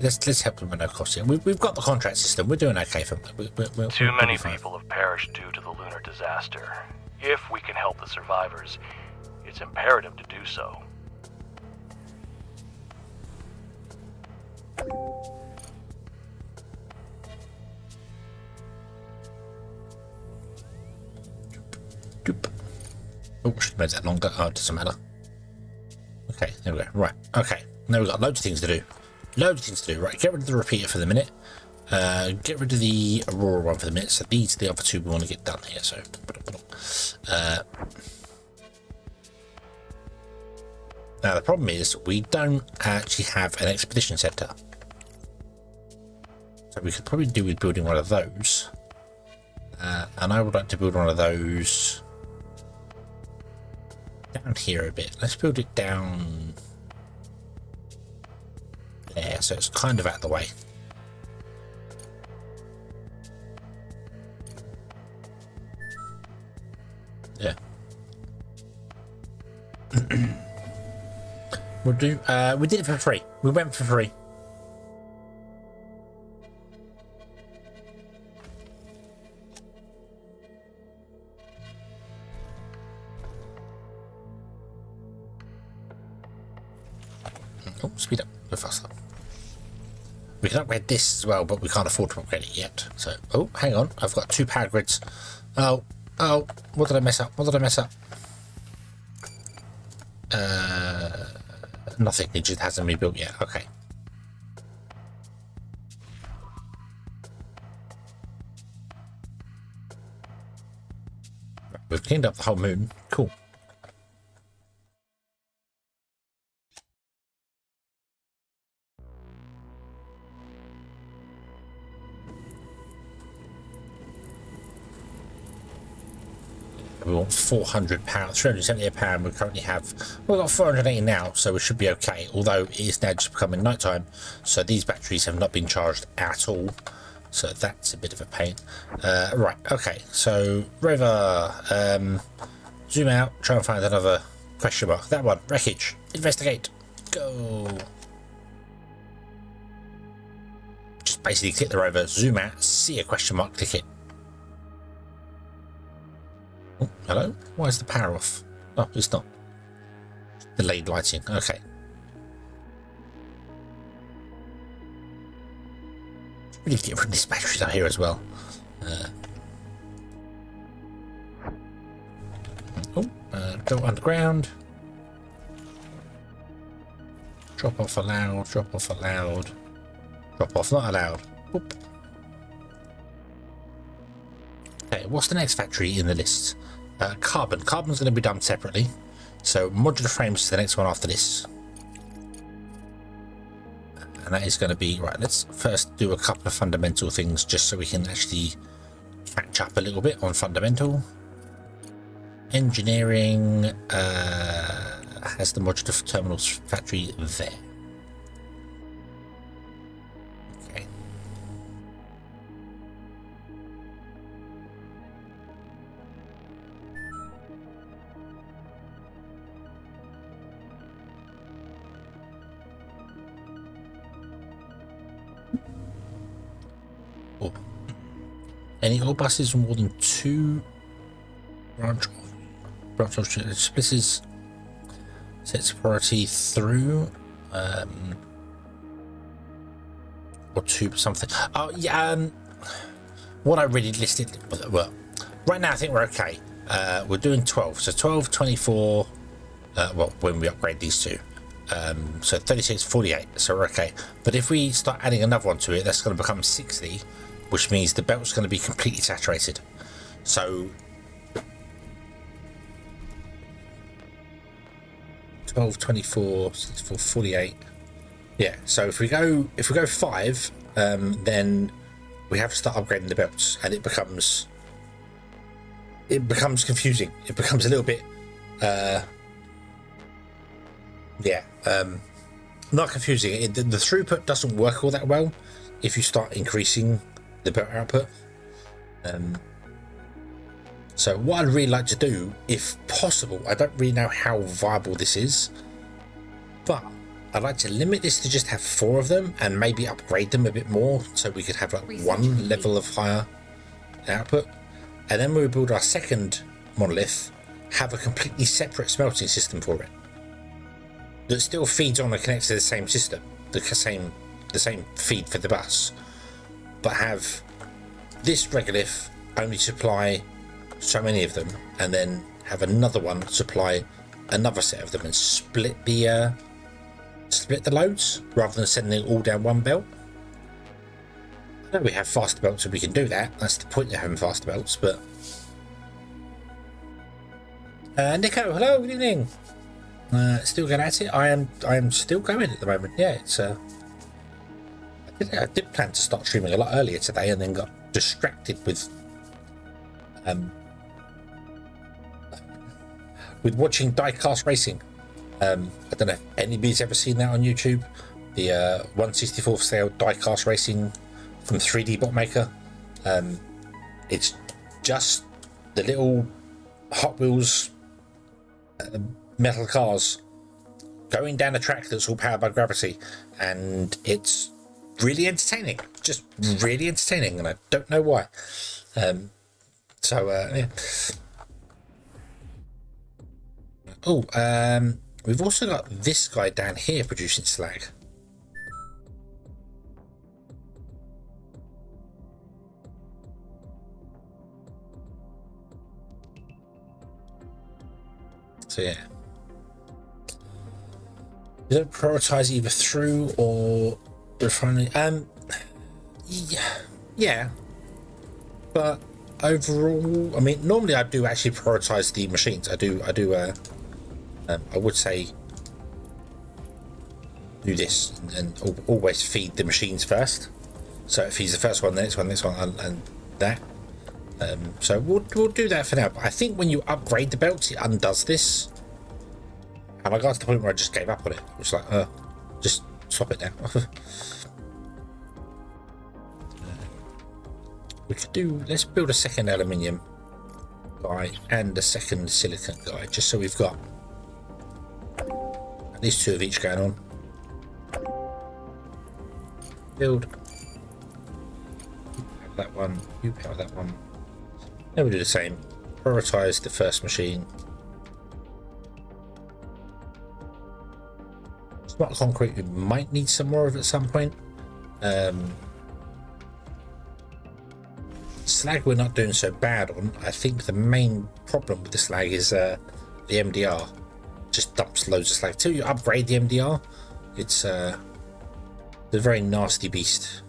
Let's help them at no cost. Yeah, we've got the contract system. We're doing okay for them. Too many people have perished due to the lunar disaster. If we can help the survivors, it's imperative to do so. Oh, should have made that longer. Oh, it doesn't matter. Okay, there we go. Right, okay. Now we've got loads of things to do. Right, get rid of the repeater for the minute. Get rid of the Aurora one for the minute. So these are the other two we want to get done here. So, now the problem is we don't actually have an expedition center. So we could probably do with building one of those. And I would like to build one of those down here a bit. Let's build it down there, so it's kind of out of the way. Yeah. We'll do. We did it for free. We went for free. Oh, speed up. Go faster. We can upgrade this as well, but we can't afford to upgrade it yet. So, oh, hang on. I've got 2 power grids. Oh, what did I mess up? What did I mess up? Nothing. It just hasn't been built yet. Okay. We've cleaned up the whole moon. Cool. We want 400 pounds, 378 pounds. We currently have, we've got 480 now, so we should be okay. Although it is now just becoming night time, so these batteries have not been charged at all. So that's a bit of a pain. Right, okay. So rover, zoom out, try and find another question mark. That one, wreckage, investigate, go. Just basically click the rover, zoom out, see a question mark, click it. Oh, hello? Why is the power off? Oh, it's not. Delayed lighting. Okay. Really get rid of these batteries out here as well. Go underground. Drop off allowed. Drop off allowed. Drop off not allowed. Oop. Okay, what's the next factory in the list? Carbon. Carbon's going to be done separately. So modular frames is the next one after this. And that is going to be, right, let's first do a couple of fundamental things just so we can actually catch up a little bit on fundamental. Engineering has the modular terminals factory there. Okay. Oh. Any old buses with more than 2 branch splitters sets priority through or tube something. Oh yeah, what I really listed, well, right now I think we're okay. We're doing 12, so 12, 24, well, when we upgrade these two, so 36, 48, so we're okay. But if we start adding another one to it, that's going to become 60, which means the belt's going to be completely saturated. So 12, 24, 64, 48. Yeah, so if we go 5, then we have to start upgrading the belts, and it becomes confusing. It becomes a little bit not confusing. The throughput doesn't work all that well if you start increasing the belt output. So what I'd really like to do, if possible, I don't really know how viable this is, but I'd like to limit this to just have 4 of them and maybe upgrade them a bit more so we could have like one level of higher output. And then when we build our second monolith, have a completely separate smelting system for it that still feeds on and connects to the same system, the same feed for the bus, but have this regolith only supply so many of them, and then have another one supply another set of them, and split the loads rather than sending it all down one belt. I know we have faster belts, so we can do that. That's the point of having faster belts. But Nico, hello, good evening. Still going at it. I am still going at the moment. Yeah, it's I did plan to start streaming a lot earlier today, and then got distracted with watching diecast racing. I don't know if anybody's ever seen that on YouTube. The 1/64th scale diecast racing from 3D Bot Maker. It's just the little Hot Wheels metal cars going down a track that's all powered by gravity, and it's really entertaining. Just really entertaining, and I don't know why. Yeah. Oh, We've also got this guy down here producing slag. So yeah. You don't prioritize either through or refinery. Yeah. But overall, I mean, normally I do actually prioritize the machines. I would say do this and always feed the machines first. So if he's the first one, the next one, and that. So we'll do that for now. But I think when you upgrade the belts, it undoes this. And I got to the point where I just gave up on it. I was like, just stop it now. We could do, let's build a second aluminium guy and a second silicon guy, just so we've got at least 2 of each going on. Build. You power that one, you power that one. Then we do the same. Prioritize the first machine. Smart concrete, we might need some more of it at some point. Slag we're not doing so bad on. I think the main problem with the slag is the MDR. Just dumps loads of slag. Till you upgrade the MDR, it's a very nasty beast.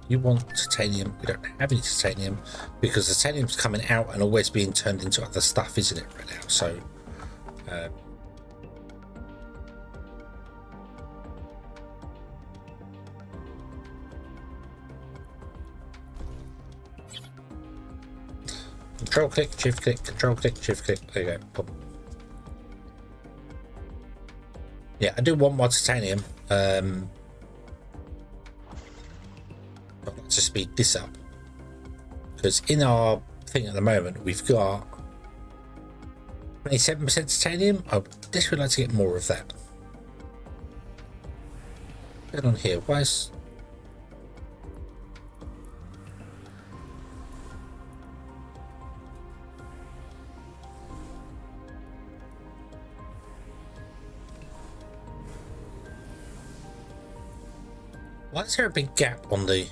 You want titanium. We don't have any titanium because the titanium's coming out and always being turned into other stuff, isn't it, right now? So control click, shift click, control click, shift click. There you go. Pop. Yeah, I do want more titanium. I'd like to speed this up because in our thing at the moment we've got 27% titanium. I just would like to get more of that. Get on here. Why is there a big gap on the...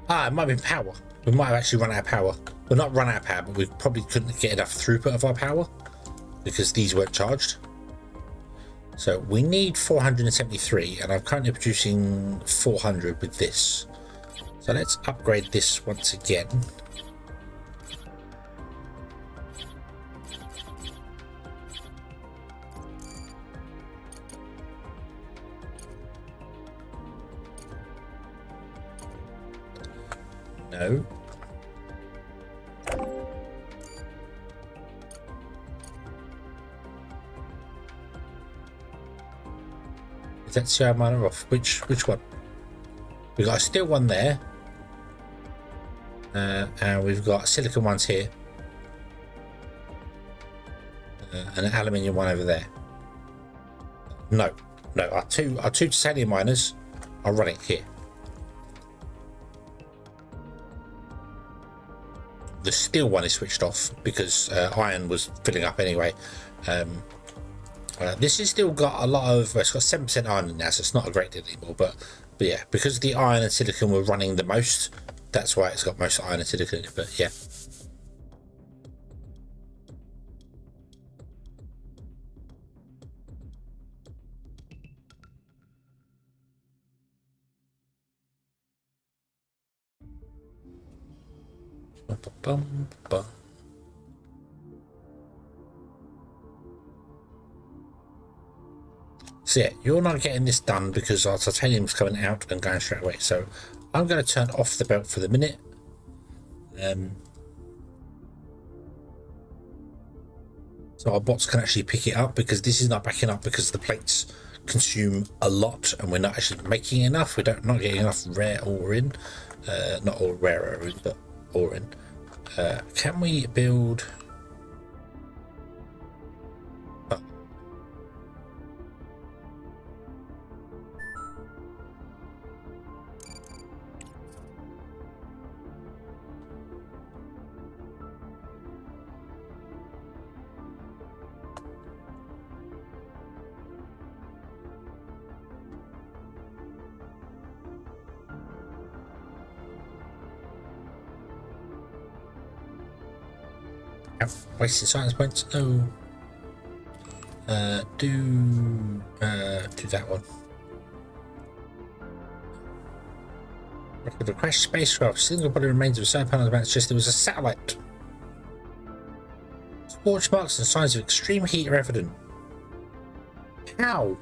it might be power. We might have actually run out of power. Well, not run out of power, but we probably couldn't get enough throughput of our power because these weren't charged. So we need 473 and I'm currently producing 400 with this. So let's upgrade this once again. No. Is that CR miner off? Which one? We've got a steel one there. And we've got silicon ones here. And an aluminium one over there. No. Our two titanium miners are running here. The steel one is switched off because iron was filling up anyway. This has still got a lot of, it's got 7% iron in now, so it's not a great deal anymore. But yeah, because the iron and silicon were running the most, that's why it's got most iron and silicon in it. But yeah. So yeah, you're not getting this done because our titanium's coming out and going straight away. So I'm going to turn off the belt for the minute. So our bots can actually pick it up because this is not backing up because the plates consume a lot and we're not actually making enough. We're not getting enough rare ore in. Not all rare ore in, but ore in. Can we build... Wasted science points. No. Do that one. Record of a crashed spacecraft. Single body remains of a solar panel about just there was a satellite. Scorch marks and signs of extreme heat are evident. How?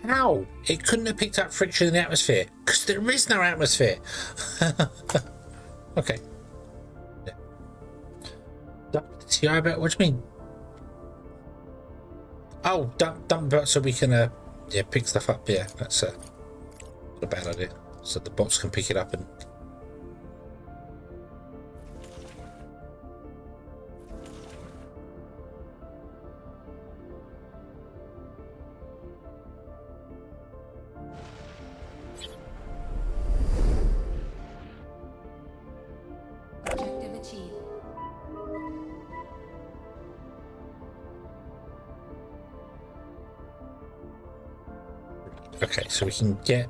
How? It couldn't have picked up friction in the atmosphere because there is no atmosphere. Okay. Yeah. Dump the about. What do you mean? Oh, dump it so we can yeah, pick stuff up. Yeah, that's not a bad idea. So the bots can pick it up and. Objective achieved. Okay, so we can get.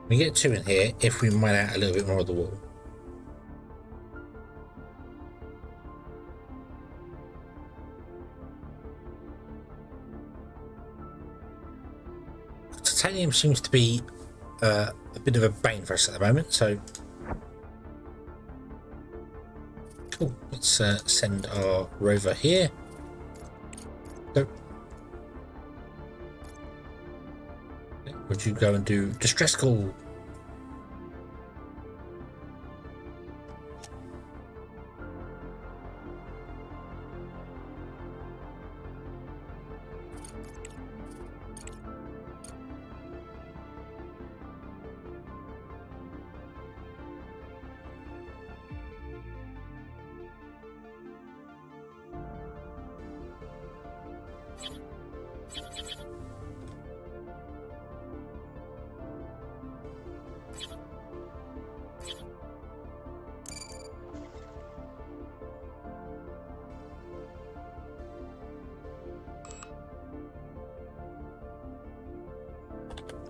We get two in here if we mine out a little bit more of the wall. Titanium seems to be a bit of a bane for us at the moment, so cool. Let's send our rover here. Go. Would you go and do distress call?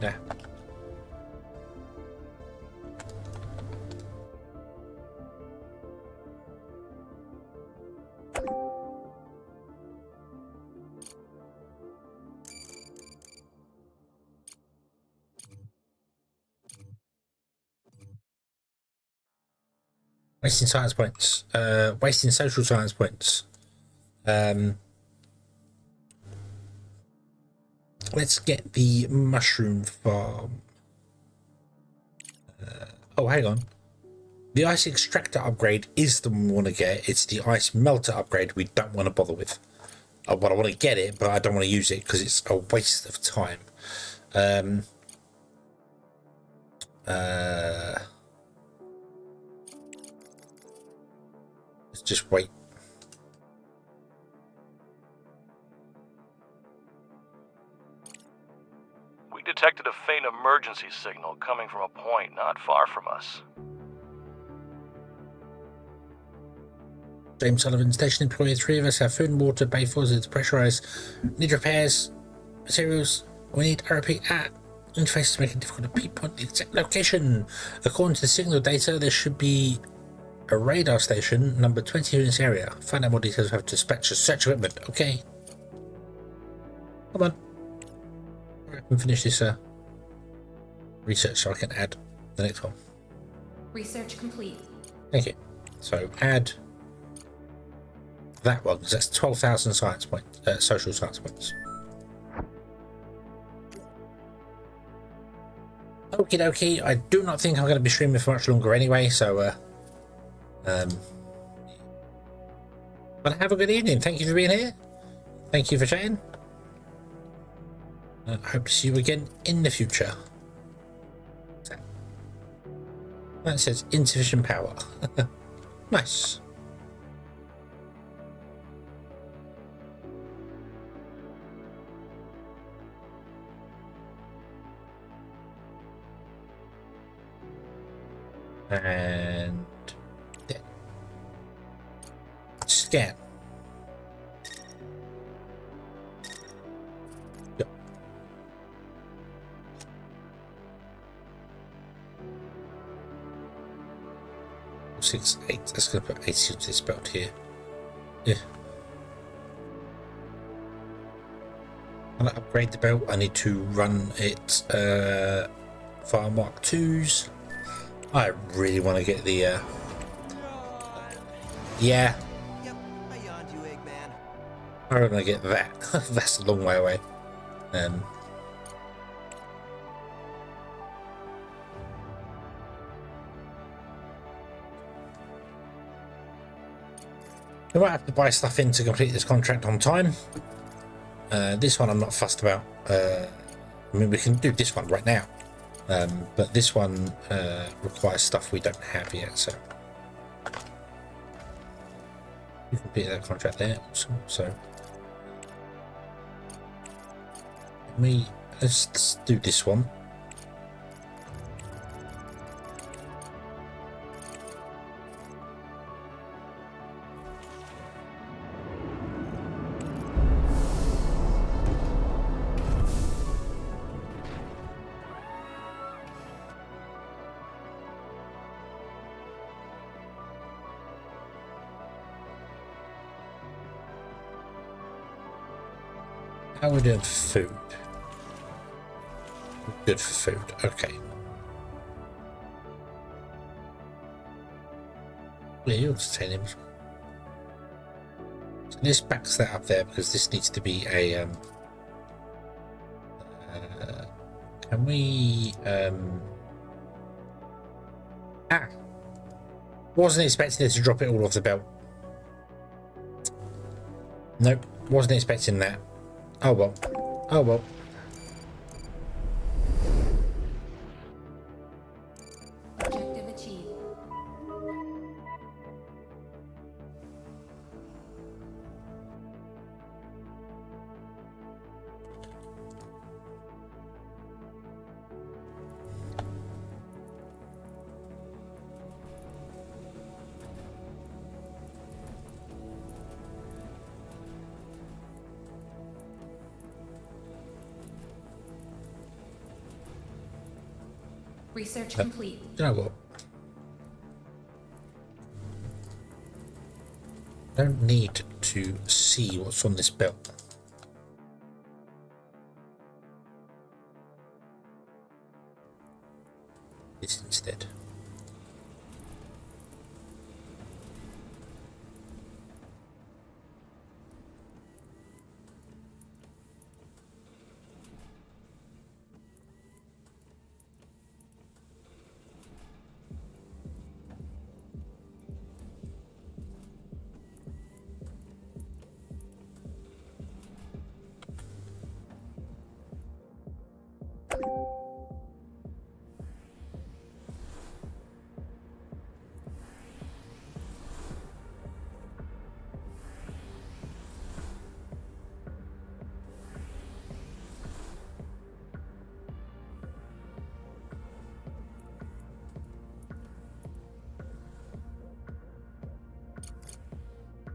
Yeah. Wasting science points. Wasting social science points. Let's get the mushroom farm. Oh, hang on. The ice extractor upgrade is the one we want to get. It's the ice melter upgrade we don't want to bother with. But I want to get it, but I don't want to use it because it's a waste of time. Let's just wait. We detected a faint emergency signal coming from a point not far from us. James Sullivan, station employee. 3 of us have food and water, bay forces, it's pressurized. Need repairs, materials. We need, I repeat, interfaces make it difficult to pinpoint the exact location. According to the signal data, there should be a radar station number 20 in this area. Find out more details. We have to dispatch a search equipment. Okay. Come on. I can finish this research so I can add the next one. Research complete. Thank you. So add that one because that's 12,000 science points, social science points. Okie dokie. I do not think I'm going to be streaming for much longer anyway, so but have a good evening. Thank you for being here. Thank you for chatting. I hope to see you again in the future. That says insufficient power. Nice. And then scan. Yep. Six, eight. Let's go put 80 to this belt here. Yeah. I'm gonna upgrade the belt. I need to run it via Mark 2s. I really want to get the yeah. Yep, I yawned you, Eggman. I want to get that. That's a long way away. We might have to buy stuff in to complete this contract on time. This one I'm not fussed about. I mean, we can do this one right now. But this one requires stuff we don't have yet, so you complete that contract there. Awesome. So let's do this one. How are we doing for food? Good for food, okay. Yeah, you'll entertain him. So this backs that up there because this needs to be a can we wasn't expecting it to drop it all off the belt. Nope, wasn't expecting that. Oh well. Oh well. Objective achieved. Research complete. You know what? Don't need to see what's on this belt. This instead.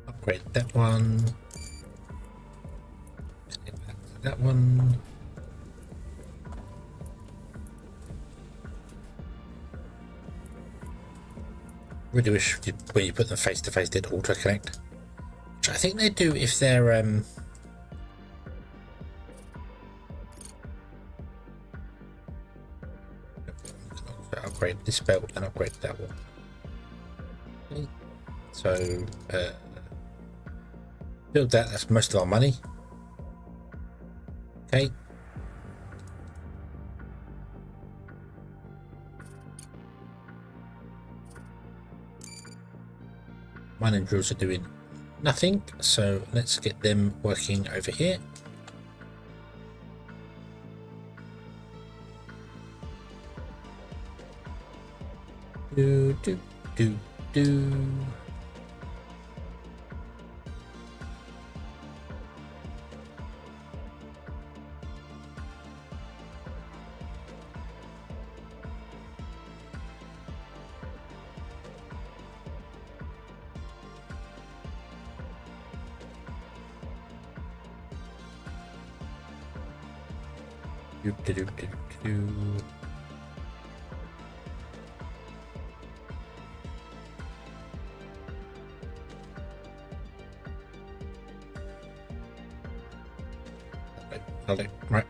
Upgrade that one. That one. Really wish when you put them face to face they'd auto connect, which I think they do if they're upgrade this belt and upgrade that one. Okay. So build that. That's most of our money. Okay. Mining drills are doing nothing, so let's get them working over here. Do. Right.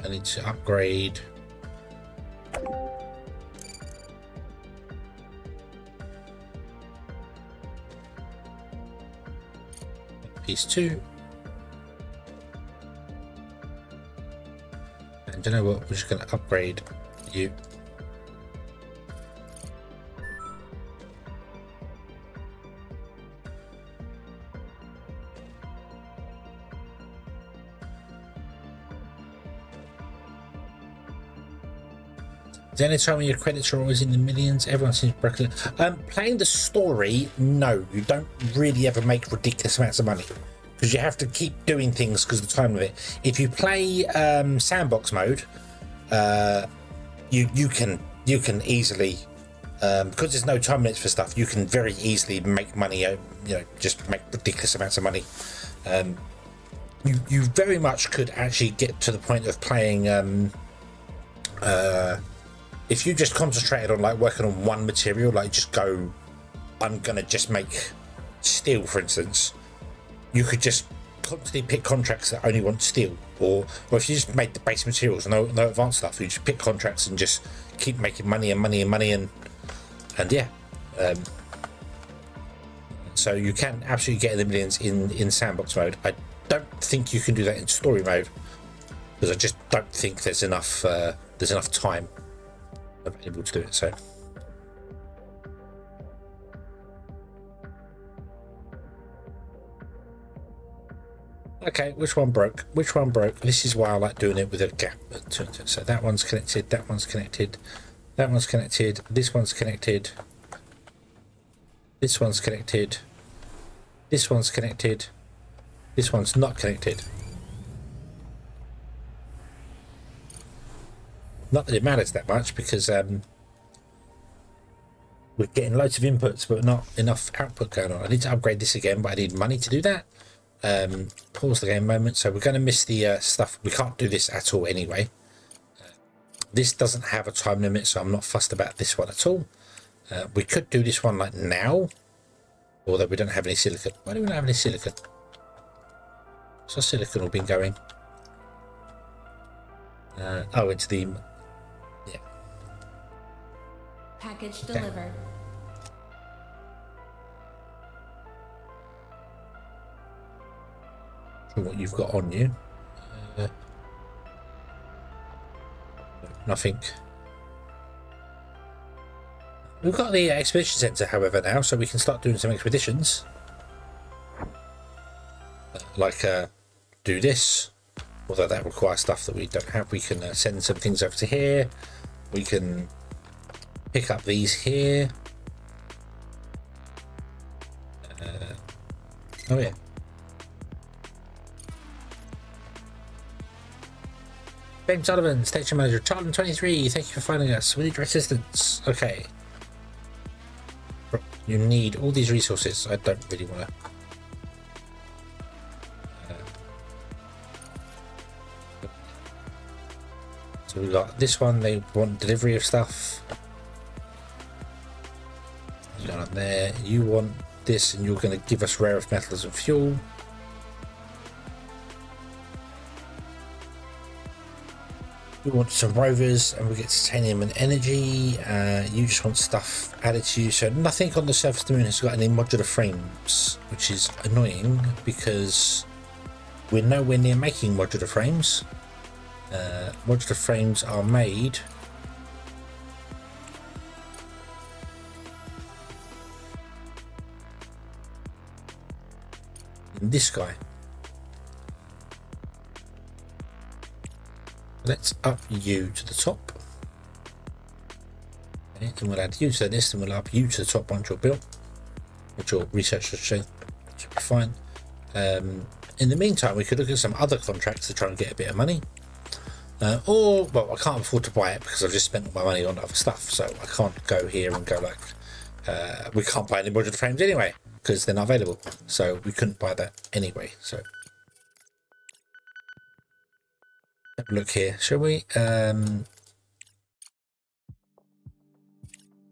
I need to upgrade. Piece 2. And you know what? We're just going to upgrade you. Is there any time when your credits are always in the millions? Everyone seems broken. Playing the story, no, you don't really ever make ridiculous amounts of money because you have to keep doing things because of the time of it. If you play sandbox mode, you can easily because there's no time limits for stuff. You can very easily make money. Just make ridiculous amounts of money. You very much could actually get to the point of playing. If you just concentrated on like working on one material, like just go, I'm gonna just make steel, for instance. You could just constantly pick contracts that only want steel, or if you just made the base materials, no advanced stuff, you just pick contracts and just keep making money and money and money and yeah. So you can absolutely get in the millions in sandbox mode. I don't think you can do that in story mode because I just don't think there's enough time available to do it. So okay, which one broke? This is why I like doing it with a gap. So that one's connected, that one's connected, that one's connected, this one's connected, this one's connected, this one's connected, this one's not connected. Not that it matters that much because we're getting loads of inputs but not enough output going on. I need to upgrade this again, but I need money to do that. Pause the game a moment. So we're going to miss the stuff. We can't do this at all anyway. This doesn't have a time limit, so I'm not fussed about this one at all. We could do this one like now, although we don't have any silicon. Why do we not have any silicon? So silicon all been going. It's the package delivered. What you've got on you. Nothing. We've got the expedition centre, however, now, so we can start doing some expeditions. Do this. Although that requires stuff that we don't have. We can send some things over to here. We can pick up these here. Oh yeah. Ben Sullivan, Station Manager, Charlton 23, thank you for finding us. We need your assistance. Okay. You need all these resources. I don't really want to. So we got this one, they want delivery of stuff. You got it there. You want this, and you're going to give us rare earth metals and fuel. We want some rovers, and we get titanium and energy. You just want stuff added to you. So nothing on the surface of the moon has got any modular frames, which is annoying because we're nowhere near making modular frames. Modular frames are made in this guy. Let's up you to the top. Okay, then we'll add you to this, and we'll up you to the top once you're built, which your research should be fine. In the meantime, we could look at some other contracts to try and get a bit of money. Well, I can't afford to buy it because I've just spent all my money on other stuff, so I can't go here and go like, we can't buy any modular frames anyway. because they're not available. So we couldn't buy that anyway. So have a look here, shall we?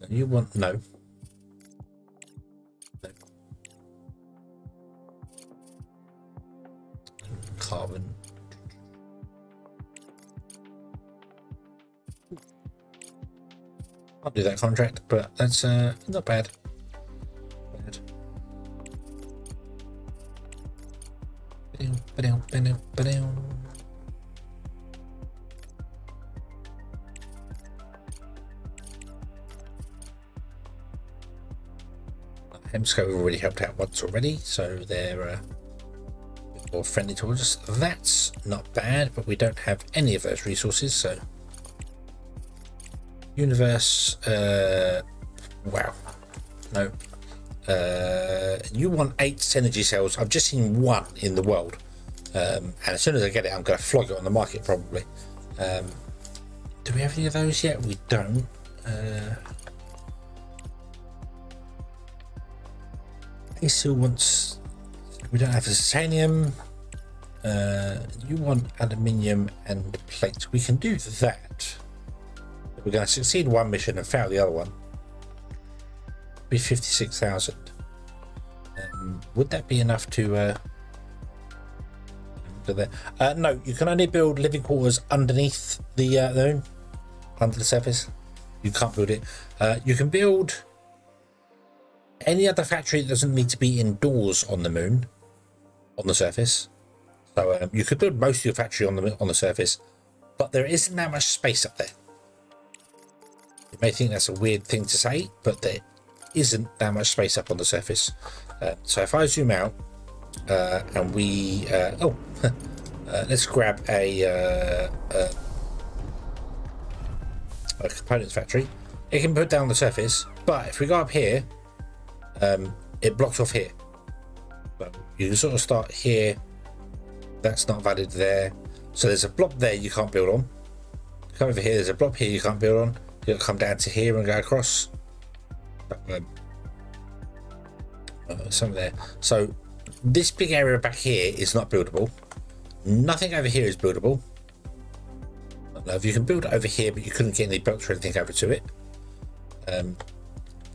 You want no. Carbon. I'll do that contract, but that's not bad. Hemsco have already helped out once already, so they're more friendly towards us. That's not bad, but we don't have any of those resources, so universe, wow, no, you want 8 energy cells. I've just seen 1 in the world, and as soon as I get it, I'm going to flog it on the market probably. Do we have any of those yet? We don't. He still wants, we don't have titanium. You want aluminium and plate. We can do that. We're going to succeed one mission and fail the other one. Be 56,000. Would that be enough to do that? No, you can only build living quarters underneath the moon, under the surface. You can't build it. You can build any other factory that doesn't need to be indoors on the moon, on the surface. So you could build most of your factory on the surface, but there isn't that much space up there. You may think that's a weird thing to say, but there isn't that much space up on the surface. So if I zoom out and we let's grab a components factory. It can put down the surface, but if we go up here, it blocks off here. So you can sort of start here. That's not valid there. So there's a block there you can't build on. Come over here, there's a block here you can't build on. You'll come down to here and go across. Something there. So this big area back here is not buildable. Nothing over here is buildable. I don't know if you can build it over here, but you couldn't get any blocks or anything over to it.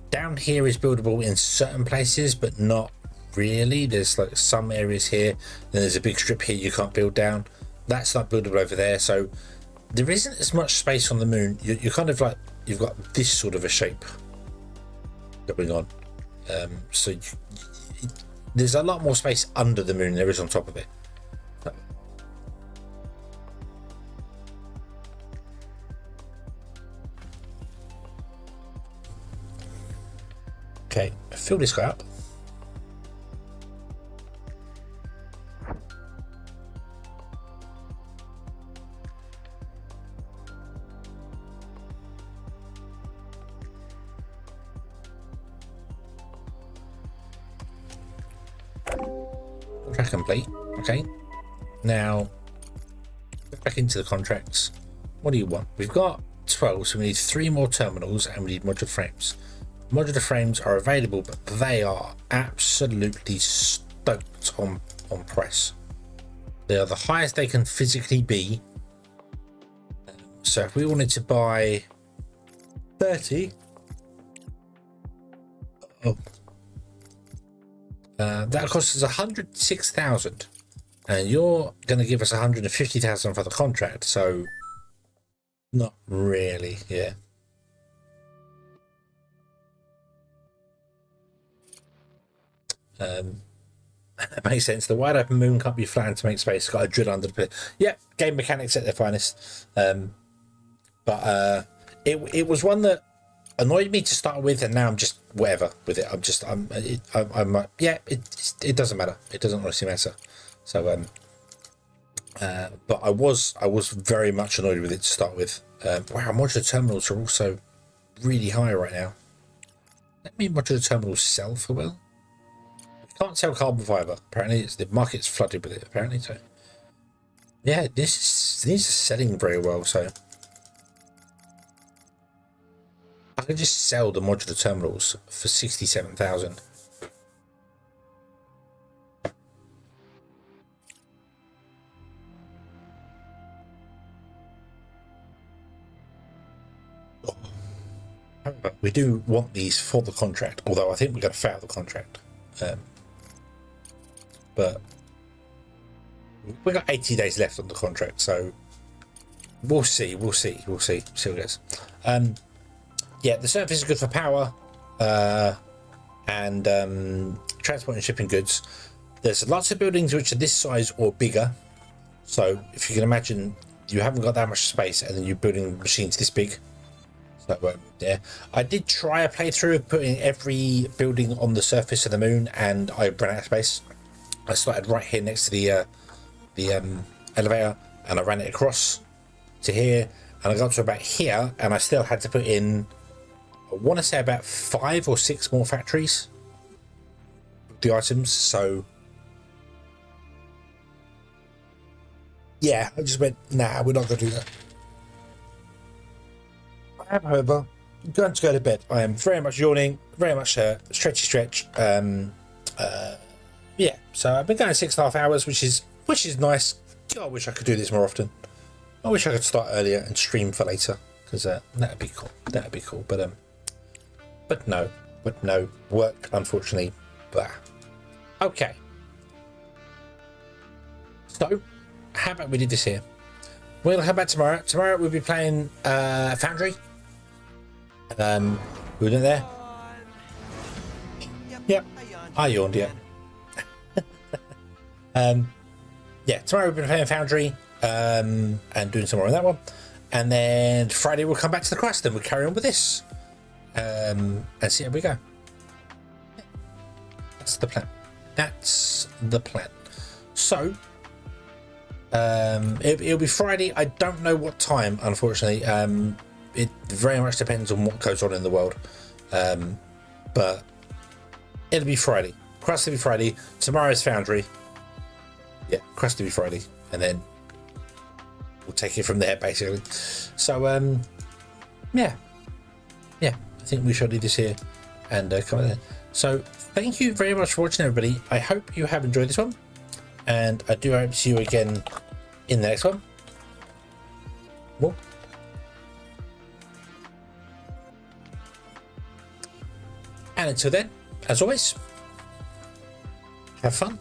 Down here is buildable in certain places, but not really. There's like some areas here, then there's a big strip here you can't build down. That's not buildable over there. So there isn't as much space on the moon. You're kind of like, you've got this sort of a shape going on. So there's a lot more space under the moon than there is on top of it. Okay, fill this guy up. Contract complete. Okay, now back into the contracts. What do you want? We've got 12, so we need 3 more terminals and we need modular frames. Modular frames are available, but they are absolutely stoked on price. They are the highest they can physically be. So if we wanted to buy 30, that costs us 106,000, and you're going to give us 150,000 for the contract. So not really, yeah. That makes sense. The wide open moon can't be flattened to make space. Got a drill under the pit. Yeah, game mechanics at their finest. But it was one that annoyed me to start with, and now I'm just whatever with it. It doesn't matter. It doesn't honestly matter. So but I was very much annoyed with it to start with. Wow, modular terminals are also really high right now. Let me modular terminals sell for well. Can't sell carbon fiber. Apparently, the market's flooded with it. Apparently, so yeah, these are selling very well. So I can just sell the modular terminals for 67,000. we do want these for the contract, although I think we're going to fail the contract. But we've got 80 days left on the contract, so we'll see what it is. Yeah, the surface is good for power and transport and shipping goods. There's lots of buildings which are this size or bigger, so if you can imagine, you haven't got that much space and then you're building machines this big. So yeah, I did try a playthrough of putting every building on the surface of the moon, and I ran out of space. I started right here next to the elevator, and I ran it across to here, and I got to about here, and I still had to put in, I want to say, about 5 or 6 more factories, the items. So yeah, I just went, nah, we're not going to do that. I am, however, going to go to bed. I am very much yawning, very much stretch. Yeah, so I've been going 6.5 hours, which is nice. God, I wish I could do this more often. I wish I could start earlier and stream for later, because that'd be cool. But no, work, unfortunately. Blah. Okay. So, how about we did this here? We'll come back tomorrow. Tomorrow we'll be playing Foundry. We're doing there. Yep. I yawned, yeah. Yeah, tomorrow we'll be playing Foundry and doing some more on that one. And then Friday we'll come back to the CRUST and we'll carry on with this. And see how we go. Yeah. That's the plan. So it'll be Friday. I don't know what time, unfortunately. It very much depends on what goes on in the world. But it'll be Friday. CRUST will be Friday. Tomorrow's Foundry. Yeah, CRUST will be Friday. And then we'll take it from there, basically. So, yeah. I think we shall do this here and come in. So, thank you very much for watching, everybody. I hope you have enjoyed this one. And I do hope to see you again in the next one. Well, and until then, as always, have fun.